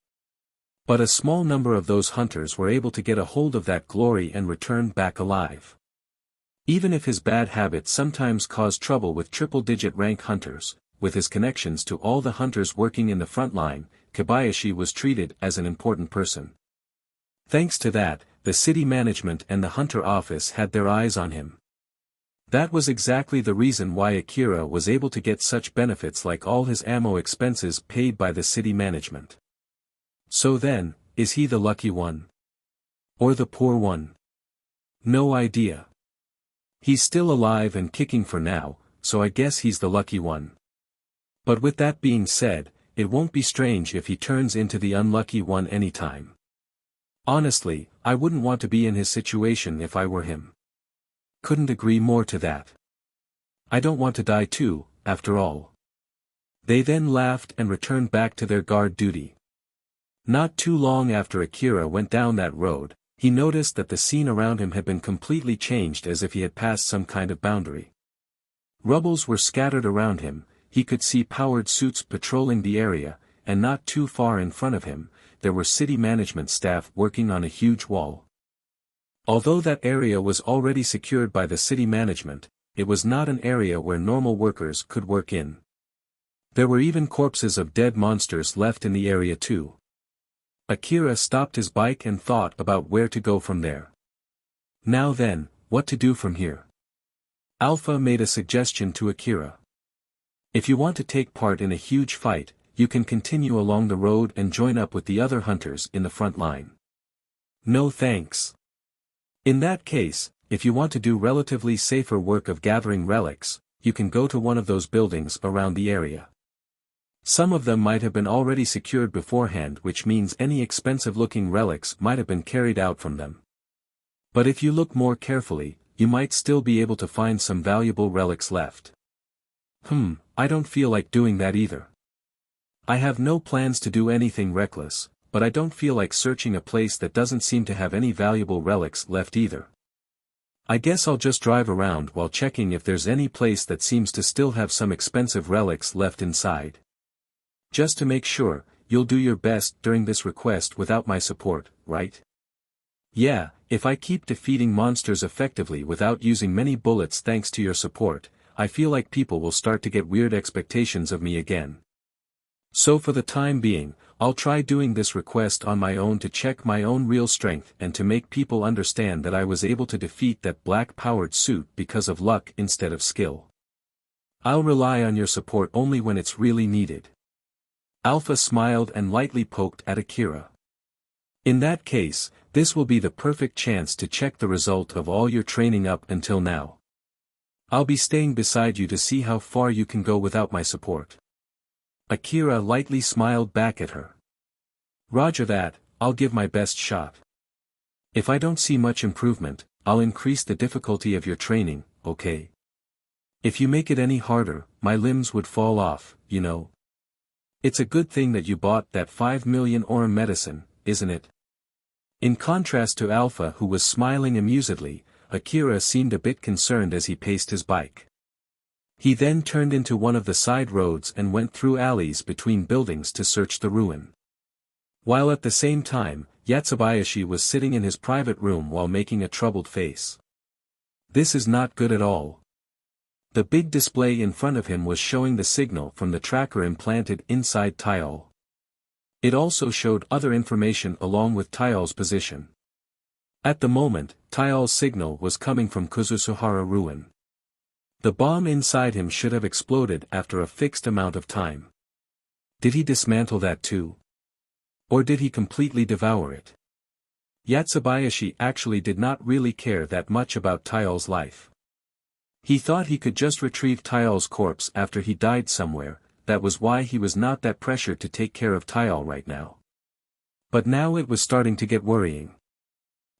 But a small number of those hunters were able to get a hold of that glory and return back alive. Even if his bad habits sometimes caused trouble with triple-digit rank hunters, with his connections to all the hunters working in the front line, Kobayashi was treated as an important person. Thanks to that, the city management and the hunter office had their eyes on him. That was exactly the reason why Akira was able to get such benefits like all his ammo expenses paid by the city management. So then, is he the lucky one? Or the poor one? No idea. He's still alive and kicking for now, so I guess he's the lucky one. But with that being said, it won't be strange if he turns into the unlucky one anytime. Honestly, I wouldn't want to be in his situation if I were him. Couldn't agree more to that. I don't want to die too, after all. They then laughed and returned back to their guard duty. Not too long after Akira went down that road, he noticed that the scene around him had been completely changed as if he had passed some kind of boundary. Rubbles were scattered around him, he could see powered suits patrolling the area, and not too far in front of him, there were city management staff working on a huge wall. Although that area was already secured by the city management, it was not an area where normal workers could work in. There were even corpses of dead monsters left in the area too. Akira stopped his bike and thought about where to go from there. Now then, what to do from here? Alpha made a suggestion to Akira. If you want to take part in a huge fight, you can continue along the road and join up with the other hunters in the front line. No thanks. In that case, if you want to do relatively safer work of gathering relics, you can go to one of those buildings around the area. Some of them might have been already secured beforehand, which means any expensive-looking relics might have been carried out from them. But if you look more carefully, you might still be able to find some valuable relics left. I don't feel like doing that either. I have no plans to do anything reckless, but I don't feel like searching a place that doesn't seem to have any valuable relics left either. I guess I'll just drive around while checking if there's any place that seems to still have some expensive relics left inside. Just to make sure, you'll do your best during this request without my support, right? Yeah, if I keep defeating monsters effectively without using many bullets thanks to your support, I feel like people will start to get weird expectations of me again. So for the time being, I'll try doing this request on my own to check my own real strength and to make people understand that I was able to defeat that black-powered suit because of luck instead of skill. I'll rely on your support only when it's really needed. Alpha smiled and lightly poked at Akira. In that case, this will be the perfect chance to check the result of all your training up until now. I'll be staying beside you to see how far you can go without my support. Akira lightly smiled back at her. Roger that, I'll give my best shot. If I don't see much improvement, I'll increase the difficulty of your training, okay? If you make it any harder, my limbs would fall off, you know. It's a good thing that you bought that 5 million Aurum medicine, isn't it? In contrast to Alpha, who was smiling amusedly, Akira seemed a bit concerned as he paced his bike. He then turned into one of the side roads and went through alleys between buildings to search the ruin. While at the same time, Yatsubayashi was sitting in his private room while making a troubled face. This is not good at all. The big display in front of him was showing the signal from the tracker implanted inside Taiol. It also showed other information along with Taiol's position. At the moment, Taiol's signal was coming from Kuzusuhara ruin. The bomb inside him should have exploded after a fixed amount of time. Did he dismantle that too? Or did he completely devour it? Yatsubayashi actually did not really care that much about Taiol's life. He thought he could just retrieve Taiol's corpse after he died somewhere, that was why he was not that pressured to take care of Taiol right now. But now it was starting to get worrying.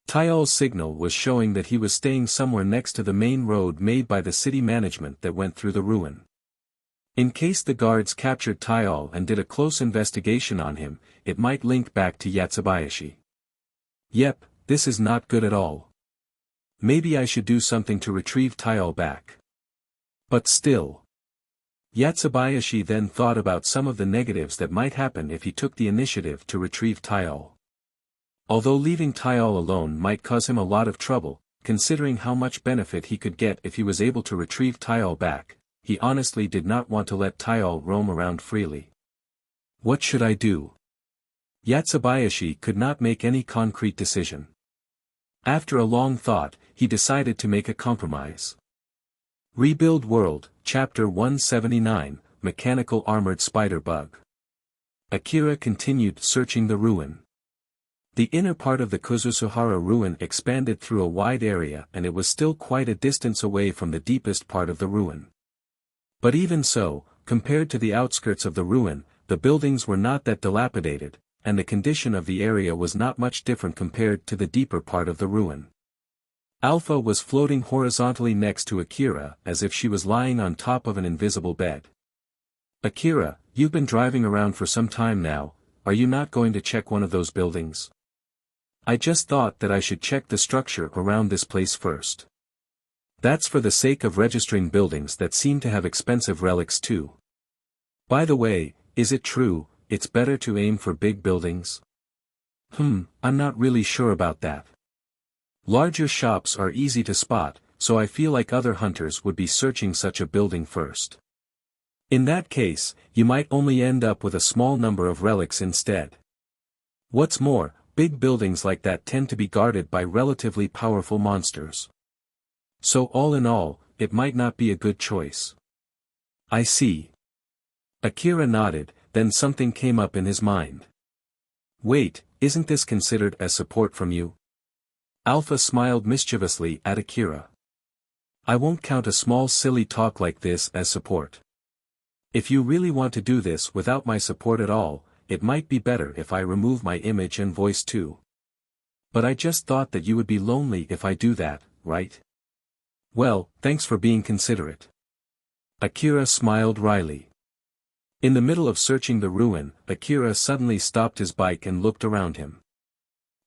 Taiol's signal was showing that he was staying somewhere next to the main road made by the city management that went through the ruin. In case the guards captured Taiol and did a close investigation on him, it might link back to Yatsubayashi. Yep, this is not good at all. Maybe I should do something to retrieve Taiol back. But still. Yatsubayashi then thought about some of the negatives that might happen if he took the initiative to retrieve Taiol. Although leaving Taiol alone might cause him a lot of trouble, considering how much benefit he could get if he was able to retrieve Taiol back, he honestly did not want to let Taiol roam around freely. What should I do? Yatsubayashi could not make any concrete decision. After a long thought, he decided to make a compromise. Rebuild World, Chapter 179, Mechanical Armored Spider Bug. Akira continued searching the ruin. The inner part of the Kuzusuhara ruin expanded through a wide area and it was still quite a distance away from the deepest part of the ruin. But even so, compared to the outskirts of the ruin, the buildings were not that dilapidated, and the condition of the area was not much different compared to the deeper part of the ruin. Alpha was floating horizontally next to Akira as if she was lying on top of an invisible bed. Akira, you've been driving around for some time now, are you not going to check one of those buildings? I just thought that I should check the structure around this place first. That's for the sake of registering buildings that seem to have expensive relics too. By the way, is it true, it's better to aim for big buildings? I'm not really sure about that. Larger shops are easy to spot, so I feel like other hunters would be searching such a building first. In that case, you might only end up with a small number of relics instead. What's more, big buildings like that tend to be guarded by relatively powerful monsters. So all in all, it might not be a good choice. I see. Akira nodded, then something came up in his mind. Wait, isn't this considered as support from you? Alpha smiled mischievously at Akira. I won't count a small silly talk like this as support. If you really want to do this without my support at all, it might be better if I remove my image and voice too. But I just thought that you would be lonely if I do that, right? Well, thanks for being considerate. Akira smiled wryly. In the middle of searching the ruin, Akira suddenly stopped his bike and looked around him.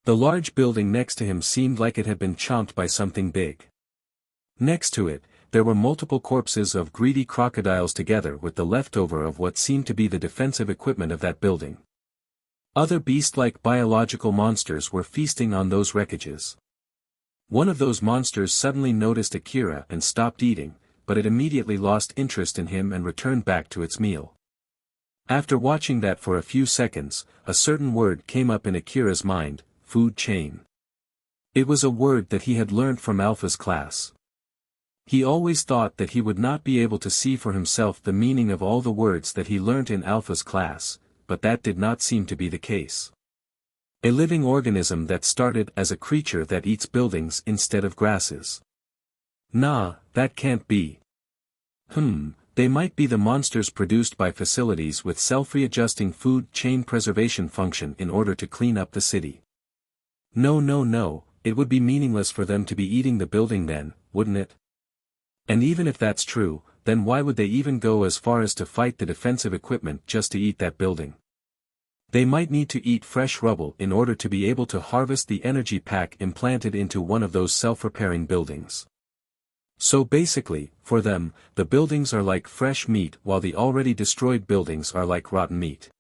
The large building next to him seemed like it had been chomped by something big. Next to it, there were multiple corpses of greedy crocodiles together with the leftover of what seemed to be the defensive equipment of that building. Other beast-like biological monsters were feasting on those wreckages. One of those monsters suddenly noticed Akira and stopped eating, but it immediately lost interest in him and returned back to its meal. After watching that for a few seconds, a certain word came up in Akira's mind: food chain. It was a word that he had learned from Alpha's class. He always thought that he would not be able to see for himself the meaning of all the words that he learnt in Alpha's class, but that did not seem to be the case. A living organism that started as a creature that eats buildings instead of grasses. Nah, that can't be. They might be the monsters produced by facilities with self-readjusting food chain preservation function in order to clean up the city. No, it would be meaningless for them to be eating the building then, wouldn't it? And even if that's true, then why would they even go as far as to fight the defensive equipment just to eat that building? They might need to eat fresh rubble in order to be able to harvest the energy pack implanted into one of those self-repairing buildings. So basically, for them, the buildings are like fresh meat while the already destroyed buildings are like rotten meat.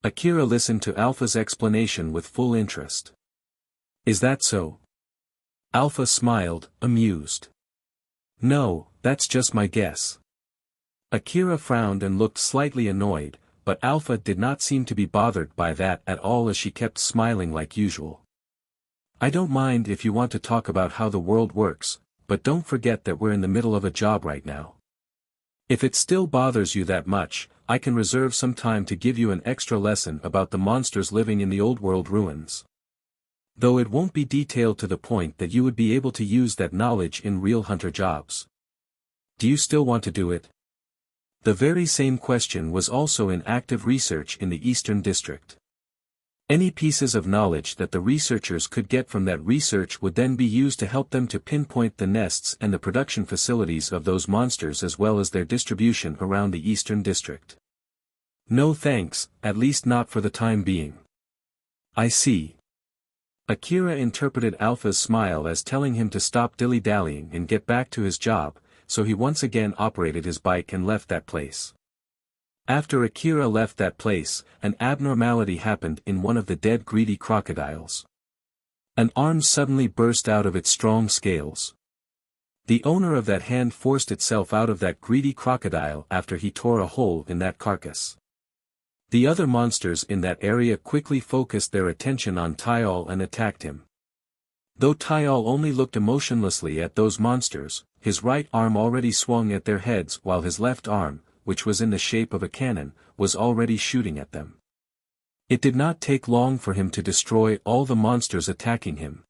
Akira listened to Alpha's explanation with full interest. Is that so? Alpha smiled, amused. No, that's just my guess. Akira frowned and looked slightly annoyed, but Alpha did not seem to be bothered by that at all as she kept smiling like usual. I don't mind if you want to talk about how the world works, but don't forget that we're in the middle of a job right now. If it still bothers you that much, I can reserve some time to give you an extra lesson about the monsters living in the old world ruins. Though it won't be detailed to the point that you would be able to use that knowledge in real hunter jobs. Do you still want to do it? The very same question was also in active research in the Eastern District. Any pieces of knowledge that the researchers could get from that research would then be used to help them to pinpoint the nests and the production facilities of those monsters as well as their distribution around the Eastern District. No thanks, at least not for the time being. I see. Akira interpreted Alpha's smile as telling him to stop dilly-dallying and get back to his job, so he once again operated his bike and left that place. After Akira left that place, an abnormality happened in one of the dead greedy crocodiles. An arm suddenly burst out of its strong scales. The owner of that hand forced itself out of that greedy crocodile after he tore a hole in that carcass. The other monsters in that area quickly focused their attention on Tyal and attacked him. Though Tyal only looked emotionlessly at those monsters, his right arm already swung at their heads while his left arm, which was in the shape of a cannon, was already shooting at them. It did not take long for him to destroy all the monsters attacking him.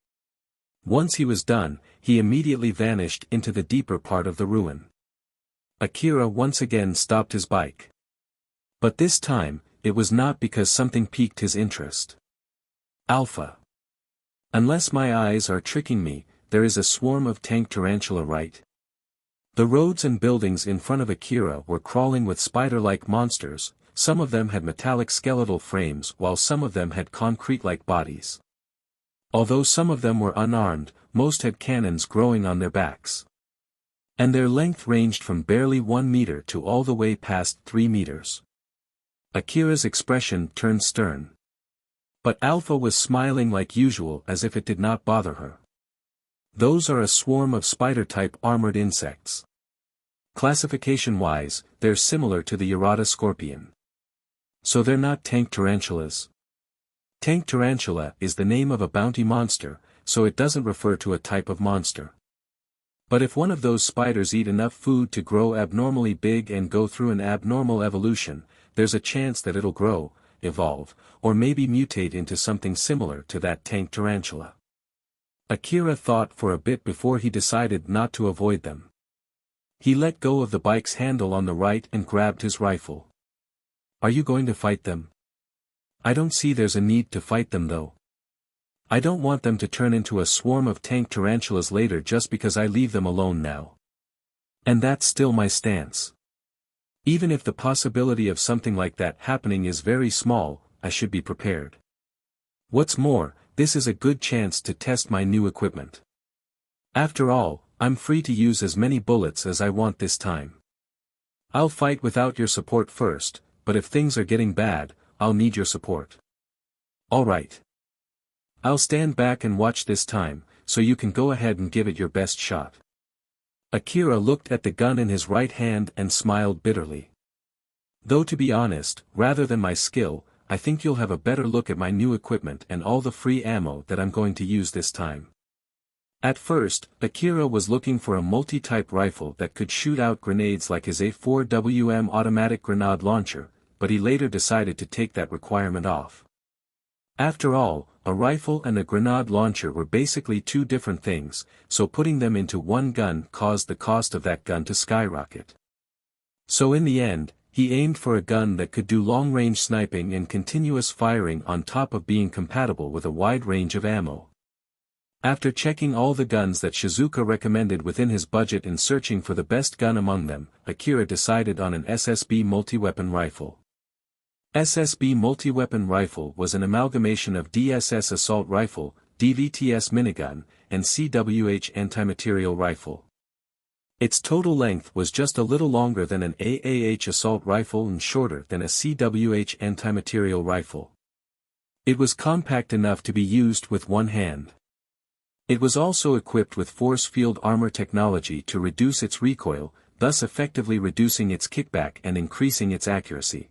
Once he was done, he immediately vanished into the deeper part of the ruin. Akira once again stopped his bike. But this time, it was not because something piqued his interest. Alpha. Unless my eyes are tricking me, there is a swarm of tank tarantula right? The roads and buildings in front of Akira were crawling with spider-like monsters, some of them had metallic skeletal frames while some of them had concrete-like bodies. Although some of them were unarmed, most had cannons growing on their backs. And their length ranged from barely 1 meter to all the way past 3 meters. Akira's expression turned stern. But Alpha was smiling like usual as if it did not bother her. Those are a swarm of spider-type armored insects. Classification-wise, they're similar to the Urata scorpion. So they're not tank tarantulas. Tank tarantula is the name of a bounty monster, so it doesn't refer to a type of monster. But if one of those spiders eat enough food to grow abnormally big and go through an abnormal evolution, there's a chance that it'll grow, evolve, or maybe mutate into something similar to that tank tarantula. Akira thought for a bit before he decided not to avoid them. He let go of the bike's handle on the right and grabbed his rifle. Are you going to fight them? I don't see there's a need to fight them though. I don't want them to turn into a swarm of tank tarantulas later just because I leave them alone now. And that's still my stance. Even if the possibility of something like that happening is very small, I should be prepared. What's more, this is a good chance to test my new equipment. After all, I'm free to use as many bullets as I want this time. I'll fight without your support first, but if things are getting bad, I'll need your support. Alright. I'll stand back and watch this time, so you can go ahead and give it your best shot. Akira looked at the gun in his right hand and smiled bitterly. Though to be honest, rather than my skill, I think you'll have a better look at my new equipment and all the free ammo that I'm going to use this time. At first, Akira was looking for a multi-type rifle that could shoot out grenades like his A4WM automatic grenade launcher, but he later decided to take that requirement off. After all, a rifle and a grenade launcher were basically two different things, so putting them into one gun caused the cost of that gun to skyrocket. So in the end, he aimed for a gun that could do long-range sniping and continuous firing on top of being compatible with a wide range of ammo. After checking all the guns that Shizuka recommended within his budget and searching for the best gun among them, Akira decided on an SSB multi-weapon rifle. SSB multi-weapon rifle was an amalgamation of DSS assault rifle, DVTS minigun, and CWH anti-material rifle. Its total length was just a little longer than an AAH assault rifle and shorter than a CWH anti-material rifle. It was compact enough to be used with one hand. It was also equipped with force field armor technology to reduce its recoil, thus effectively reducing its kickback and increasing its accuracy.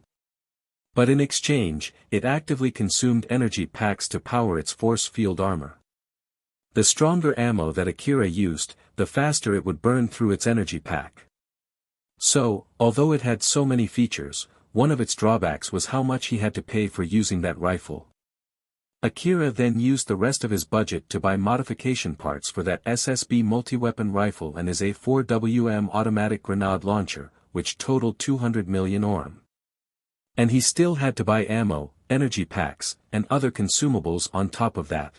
But in exchange, it actively consumed energy packs to power its force field armor. The stronger ammo that Akira used, the faster it would burn through its energy pack. So, although it had so many features, one of its drawbacks was how much he had to pay for using that rifle. Akira then used the rest of his budget to buy modification parts for that SSB multi-weapon rifle and his A4WM automatic grenade launcher, which totaled 200 million ORM. And he still had to buy ammo, energy packs, and other consumables on top of that.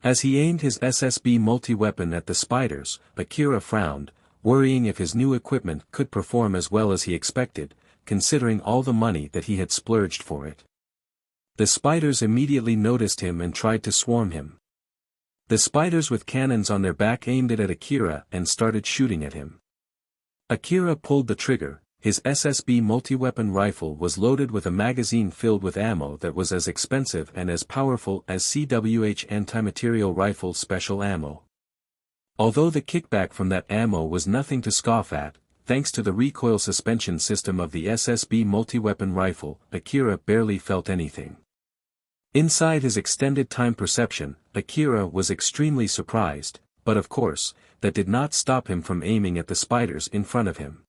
As he aimed his SSB multi-weapon at the spiders, Akira frowned, worrying if his new equipment could perform as well as he expected, considering all the money that he had splurged for it. The spiders immediately noticed him and tried to swarm him. The spiders with cannons on their back aimed it at Akira and started shooting at him. Akira pulled the trigger. His SSB multi-weapon rifle was loaded with a magazine filled with ammo that was as expensive and as powerful as CWH anti-material rifle special ammo. Although the kickback from that ammo was nothing to scoff at, thanks to the recoil suspension system of the SSB multi-weapon rifle, Akira barely felt anything. Inside his extended time perception, Akira was extremely surprised, but of course, that did not stop him from aiming at the spiders in front of him.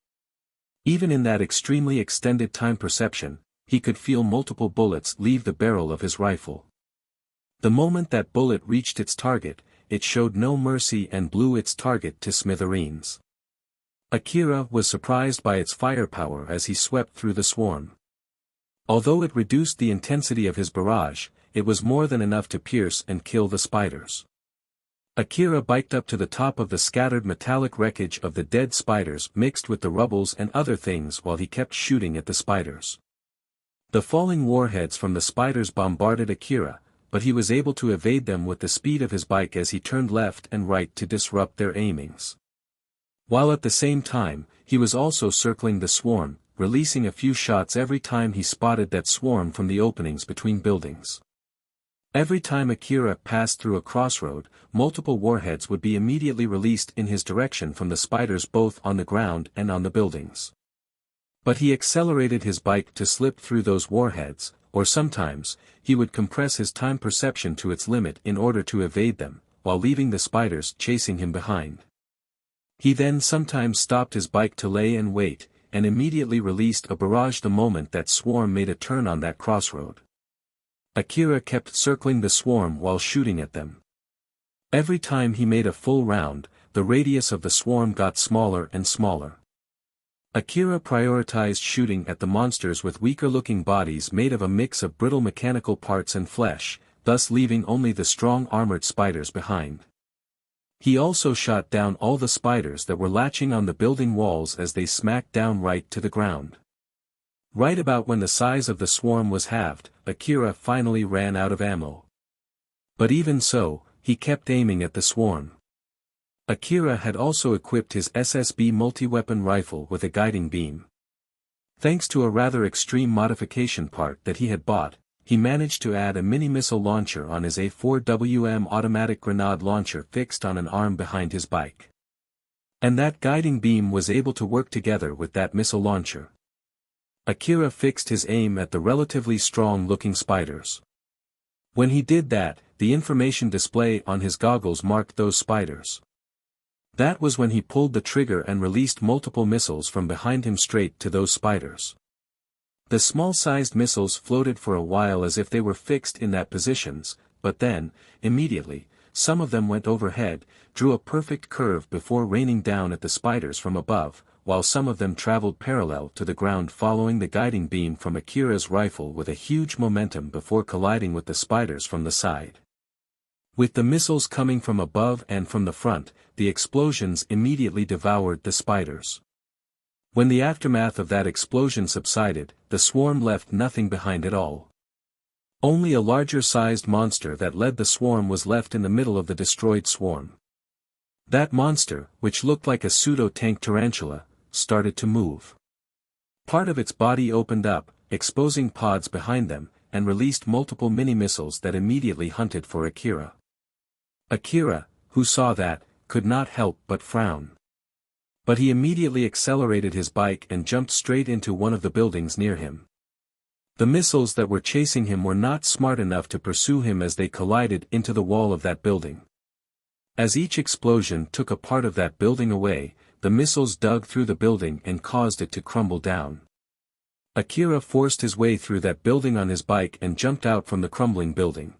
Even in that extremely extended time perception, he could feel multiple bullets leave the barrel of his rifle. The moment that bullet reached its target, it showed no mercy and blew its target to smithereens. Akira was surprised by its firepower as he swept through the swarm. Although it reduced the intensity of his barrage, it was more than enough to pierce and kill the spiders. Akira biked up to the top of the scattered metallic wreckage of the dead spiders mixed with the rubbles and other things while he kept shooting at the spiders. The falling warheads from the spiders bombarded Akira, but he was able to evade them with the speed of his bike as he turned left and right to disrupt their aimings. While at the same time, he was also circling the swarm, releasing a few shots every time he spotted that swarm from the openings between buildings. Every time Akira passed through a crossroad, multiple warheads would be immediately released in his direction from the spiders both on the ground and on the buildings. But he accelerated his bike to slip through those warheads, or sometimes, he would compress his time perception to its limit in order to evade them, while leaving the spiders chasing him behind. He then sometimes stopped his bike to lay and wait, and immediately released a barrage the moment that swarm made a turn on that crossroad. Akira kept circling the swarm while shooting at them. Every time he made a full round, the radius of the swarm got smaller and smaller. Akira prioritized shooting at the monsters with weaker-looking bodies made of a mix of brittle mechanical parts and flesh, thus leaving only the strong armored spiders behind. He also shot down all the spiders that were latching on the building walls as they smacked down right to the ground. Right about when the size of the swarm was halved, Akira finally ran out of ammo. But even so, he kept aiming at the swarm. Akira had also equipped his SSB multi-weapon rifle with a guiding beam. Thanks to a rather extreme modification part that he had bought, he managed to add a mini-missile launcher on his A4WM automatic grenade launcher fixed on an arm behind his bike. And that guiding beam was able to work together with that missile launcher. Akira fixed his aim at the relatively strong-looking spiders. When he did that, the information display on his goggles marked those spiders. That was when he pulled the trigger and released multiple missiles from behind him straight to those spiders. The small-sized missiles floated for a while as if they were fixed in that positions, but then, immediately, some of them went overhead, drew a perfect curve before raining down at the spiders from above, while some of them traveled parallel to the ground following the guiding beam from Akira's rifle with a huge momentum before colliding with the spiders from the side. With the missiles coming from above and from the front, the explosions immediately devoured the spiders. When the aftermath of that explosion subsided, the swarm left nothing behind at all. Only a larger-sized monster that led the swarm was left in the middle of the destroyed swarm. That monster, which looked like a pseudo-tank tarantula, started to move. Part of its body opened up, exposing pods behind them, and released multiple mini-missiles that immediately hunted for Akira. Akira, who saw that, could not help but frown. But he immediately accelerated his bike and jumped straight into one of the buildings near him. The missiles that were chasing him were not smart enough to pursue him as they collided into the wall of that building. As each explosion took a part of that building away, the missiles dug through the building and caused it to crumble down. Akira forced his way through that building on his bike and jumped out from the crumbling building.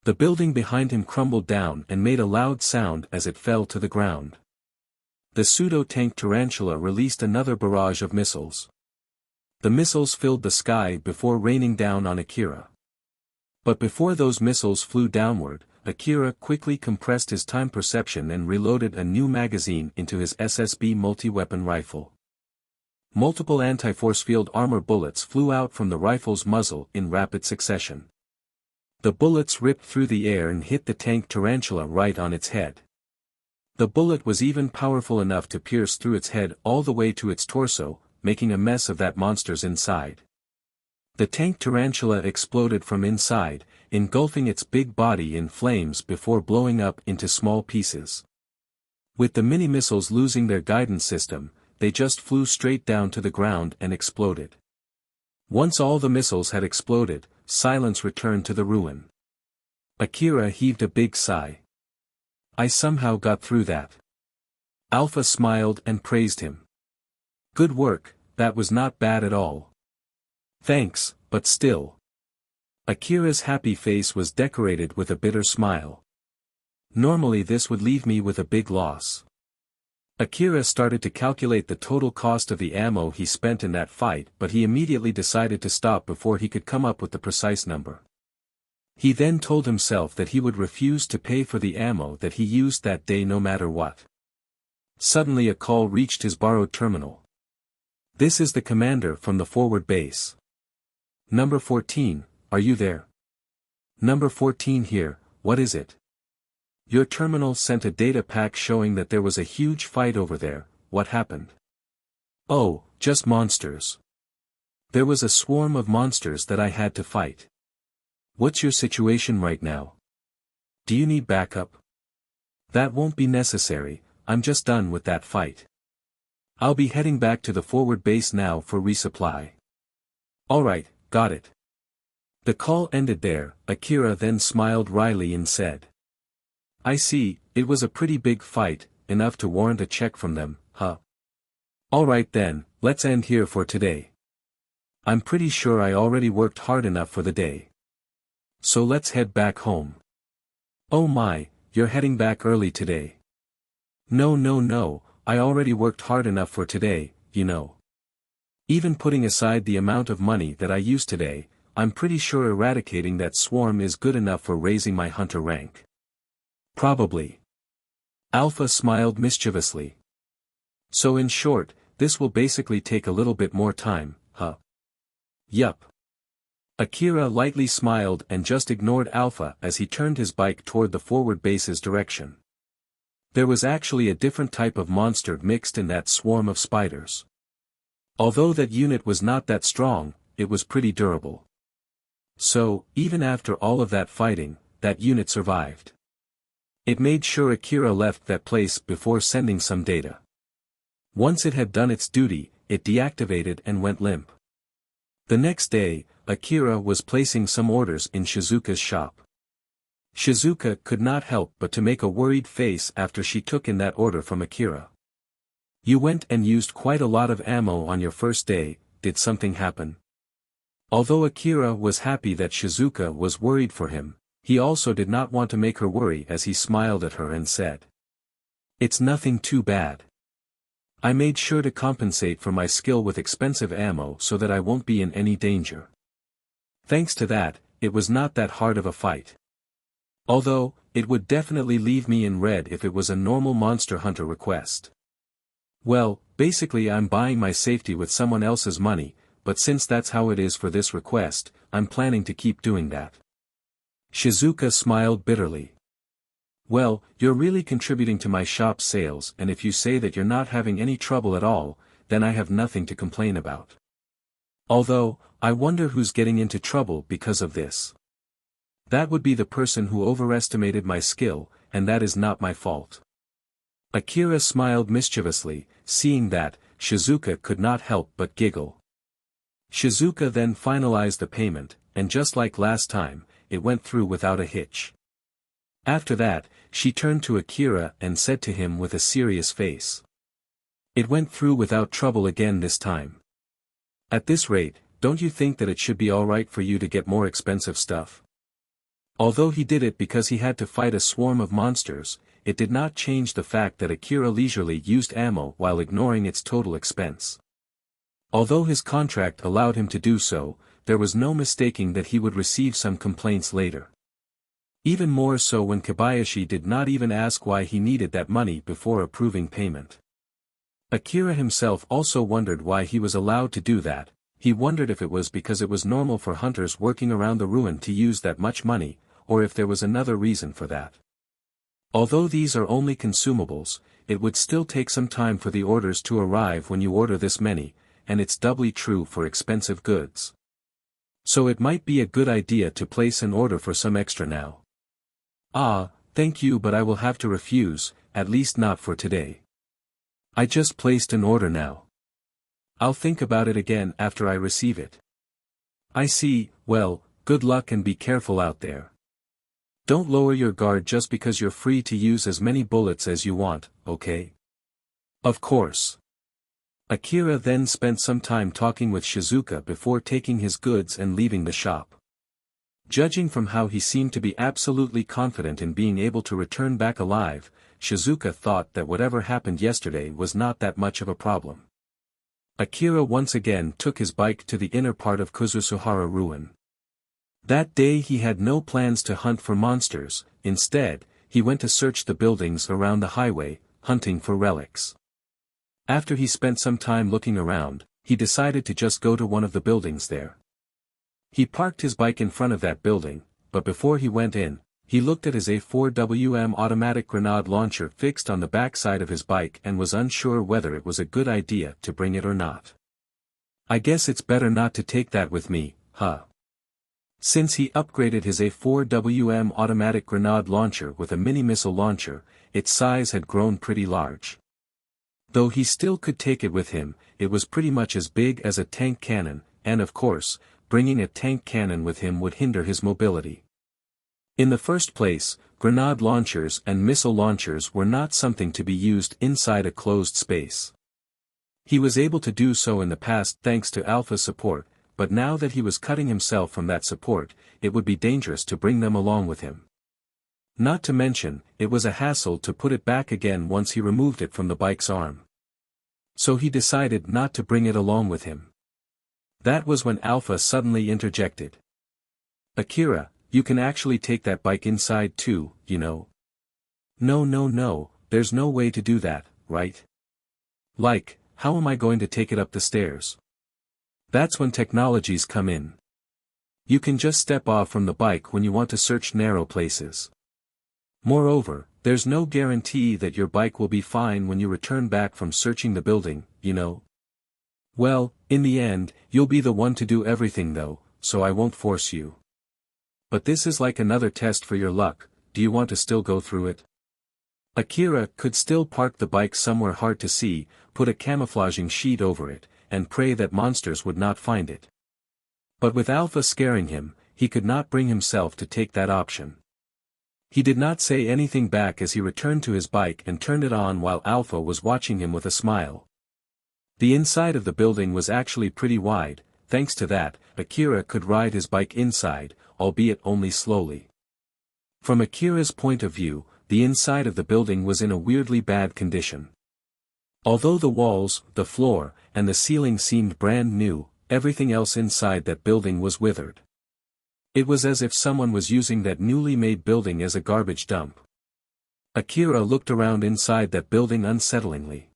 The building behind him crumbled down and made a loud sound as it fell to the ground. The pseudo-tank tarantula released another barrage of missiles. The missiles filled the sky before raining down on Akira. But before those missiles flew downward, Akira quickly compressed his time perception and reloaded a new magazine into his SSB multi-weapon rifle. Multiple anti-force field armor bullets flew out from the rifle's muzzle in rapid succession. The bullets ripped through the air and hit the tank tarantula right on its head. The bullet was even powerful enough to pierce through its head all the way to its torso, making a mess of that monster's inside. The tank tarantula exploded from inside, engulfing its big body in flames before blowing up into small pieces. With the mini-missiles losing their guidance system, they just flew straight down to the ground and exploded. Once all the missiles had exploded, silence returned to the ruin. Akira heaved a big sigh. I somehow got through that. Alpha smiled and praised him. Good work, that was not bad at all. Thanks, but still. Akira's happy face was decorated with a bitter smile. Normally this would leave me with a big loss. Akira started to calculate the total cost of the ammo he spent in that fight, but he immediately decided to stop before he could come up with the precise number. He then told himself that he would refuse to pay for the ammo that he used that day no matter what. Suddenly a call reached his borrowed terminal. This is the commander from the forward base. Number 14, are you there? Number 14 here, what is it? Your terminal sent a data pack showing that there was a huge fight over there, what happened? Oh, just monsters. There was a swarm of monsters that I had to fight. What's your situation right now? Do you need backup? That won't be necessary, I'm just done with that fight. I'll be heading back to the forward base now for resupply. Alright, got it. The call ended there. Akira then smiled wryly and said. I see, it was a pretty big fight, enough to warrant a check from them, huh? Alright then, let's end here for today. I'm pretty sure I already worked hard enough for the day. So let's head back home. Oh my, you're heading back early today. No, I already worked hard enough for today, you know. Even putting aside the amount of money that I used today, I'm pretty sure eradicating that swarm is good enough for raising my hunter rank. Probably. Alpha smiled mischievously. So in short, this will basically take a little bit more time, huh? Yup. Akira lightly smiled and just ignored Alpha as he turned his bike toward the forward base's direction. There was actually a different type of monster mixed in that swarm of spiders. Although that unit was not that strong, it was pretty durable. So, even after all of that fighting, that unit survived. It made sure Akira left that place before sending some data. Once it had done its duty, it deactivated and went limp. The next day, Akira was placing some orders in Shizuka's shop. Shizuka could not help but to make a worried face after she took in that order from Akira. "You went and used quite a lot of ammo on your first day, did something happen?" Although Akira was happy that Shizuka was worried for him, he also did not want to make her worry as he smiled at her and said, "It's nothing too bad. I made sure to compensate for my skill with expensive ammo so that I won't be in any danger. Thanks to that, it was not that hard of a fight. Although, it would definitely leave me in red if it was a normal Monster Hunter request. Well, basically I'm buying my safety with someone else's money, but since that's how it is for this request, I'm planning to keep doing that." Shizuka smiled bitterly. "Well, you're really contributing to my shop's sales, and if you say that you're not having any trouble at all, then I have nothing to complain about. Although, I wonder who's getting into trouble because of this. That would be the person who overestimated my skill, and that is not my fault." Akira smiled mischievously, seeing that, Shizuka could not help but giggle. Shizuka then finalized the payment, and just like last time, it went through without a hitch. After that, she turned to Akira and said to him with a serious face, "It went through without trouble again this time. At this rate, don't you think that it should be alright for you to get more expensive stuff?" Although he did it because he had to fight a swarm of monsters, it did not change the fact that Akira leisurely used ammo while ignoring its total expense. Although his contract allowed him to do so, there was no mistaking that he would receive some complaints later. Even more so when Kobayashi did not even ask why he needed that money before approving payment. Akira himself also wondered why he was allowed to do that. He wondered if it was because it was normal for hunters working around the ruin to use that much money, or if there was another reason for that. Although these are only consumables, it would still take some time for the orders to arrive when you order this many, and it's doubly true for expensive goods. So it might be a good idea to place an order for some extra now. "Ah, thank you, but I will have to refuse, at least not for today. I just placed an order now. I'll think about it again after I receive it." "I see, well, good luck and be careful out there. Don't lower your guard just because you're free to use as many bullets as you want, okay?" "Of course." Akira then spent some time talking with Shizuka before taking his goods and leaving the shop. Judging from how he seemed to be absolutely confident in being able to return back alive, Shizuka thought that whatever happened yesterday was not that much of a problem. Akira once again took his bike to the inner part of Kuzusuhara ruin. That day he had no plans to hunt for monsters. Instead, he went to search the buildings around the highway, hunting for relics. After he spent some time looking around, he decided to just go to one of the buildings there. He parked his bike in front of that building, but before he went in, he looked at his A4WM automatic grenade launcher fixed on the back side of his bike and was unsure whether it was a good idea to bring it or not. "I guess it's better not to take that with me, huh?" Since he upgraded his A4WM automatic grenade launcher with a mini-missile launcher, its size had grown pretty large. Though he still could take it with him, it was pretty much as big as a tank cannon, and of course, bringing a tank cannon with him would hinder his mobility. In the first place, grenade launchers and missile launchers were not something to be used inside a closed space. He was able to do so in the past thanks to Alpha support, but now that he was cutting himself from that support, it would be dangerous to bring them along with him. Not to mention, it was a hassle to put it back again once he removed it from the bike's arm. So he decided not to bring it along with him. That was when Alpha suddenly interjected. "Akira, you can actually take that bike inside too, you know." No, there's no way to do that, right? Like, how am I going to take it up the stairs?" That's when technologies come in. You can just step off from the bike when you want to search narrow places. Moreover, There's no guarantee that your bike will be fine when you return back from searching the building, you know. Well, in the end, you'll be the one to do everything though, so I won't force you. But this is like another test for your luck, do you want to still go through it? Akira could still park the bike somewhere hard to see, put a camouflaging sheet over it, and pray that monsters would not find it. But with Alpha scaring him, he could not bring himself to take that option. He did not say anything back as he returned to his bike and turned it on while Alpha was watching him with a smile. The inside of the building was actually pretty wide, thanks to that, Akira could ride his bike inside, albeit only slowly. From Akira's point of view, the inside of the building was in a weirdly bad condition. Although the walls, the floor, and the ceiling seemed brand new, everything else inside that building was withered. It was as if someone was using that newly made building as a garbage dump. Akira looked around inside that building unsettlingly.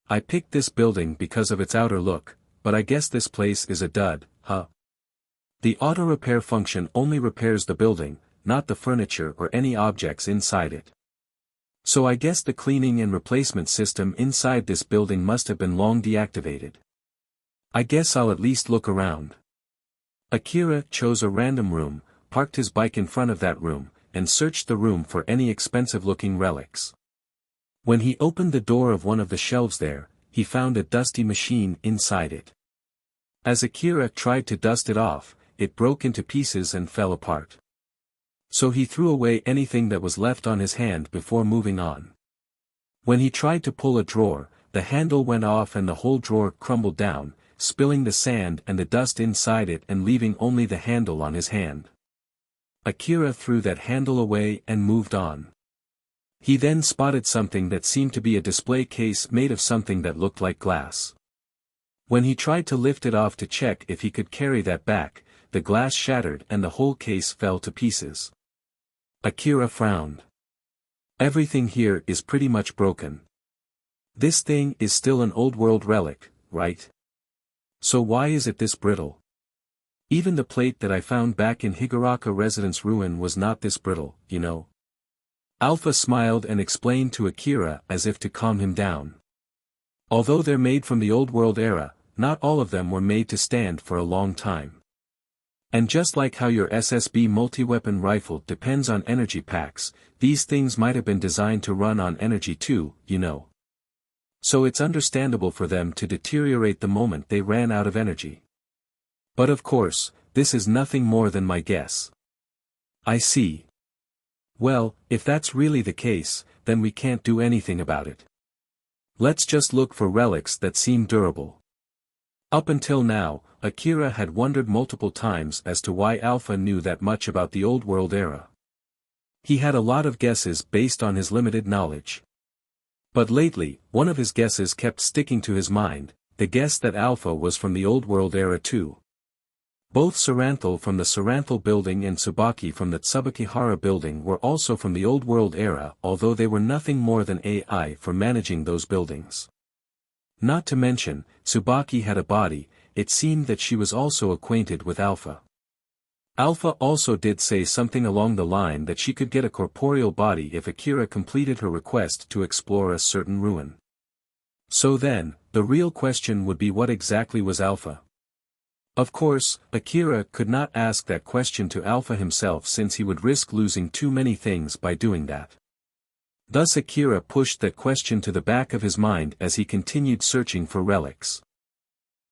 I picked this building because of its outer look, but I guess this place is a dud, huh? The auto repair function only repairs the building, not the furniture or any objects inside it. So I guess the cleaning and replacement system inside this building must have been long deactivated. I guess I'll at least look around. Akira chose a random room, parked his bike in front of that room, and searched the room for any expensive-looking relics. When he opened the door of one of the shelves there, he found a dusty machine inside it. As Akira tried to dust it off, it broke into pieces and fell apart. So he threw away anything that was left on his hand before moving on. When he tried to pull a drawer, the handle went off and the whole drawer crumbled down, spilling the sand and the dust inside it and leaving only the handle on his hand. Akira threw that handle away and moved on. He then spotted something that seemed to be a display case made of something that looked like glass. When he tried to lift it off to check if he could carry that back, the glass shattered and the whole case fell to pieces. Akira frowned. Everything here is pretty much broken. This thing is still an old-world relic, right? So why is it this brittle? Even the plate that I found back in Higuraka Residence Ruin was not this brittle, you know. Alpha smiled and explained to Akira as if to calm him down. Although they're made from the old world era, not all of them were made to stand for a long time. And just like how your SSB multi-weapon rifle depends on energy packs, these things might have been designed to run on energy too, you know. So it's understandable for them to deteriorate the moment they ran out of energy. But of course, this is nothing more than my guess. I see. Well, if that's really the case, then we can't do anything about it. Let's just look for relics that seem durable. Up until now, Akira had wondered multiple times as to why Alpha knew that much about the old world era. He had a lot of guesses based on his limited knowledge. But lately, one of his guesses kept sticking to his mind, the guess that Alpha was from the old world era too. Both Saranthal from the Saranthal building and Tsubaki from the Tsubakihara building were also from the old world era, although they were nothing more than AI for managing those buildings. Not to mention, Tsubaki had a body, it seemed that she was also acquainted with Alpha. Alpha also did say something along the line that she could get a corporeal body if Akira completed her request to explore a certain ruin. So then, the real question would be what exactly was Alpha? Of course, Akira could not ask that question to Alpha himself since he would risk losing too many things by doing that. Thus Akira pushed that question to the back of his mind as he continued searching for relics.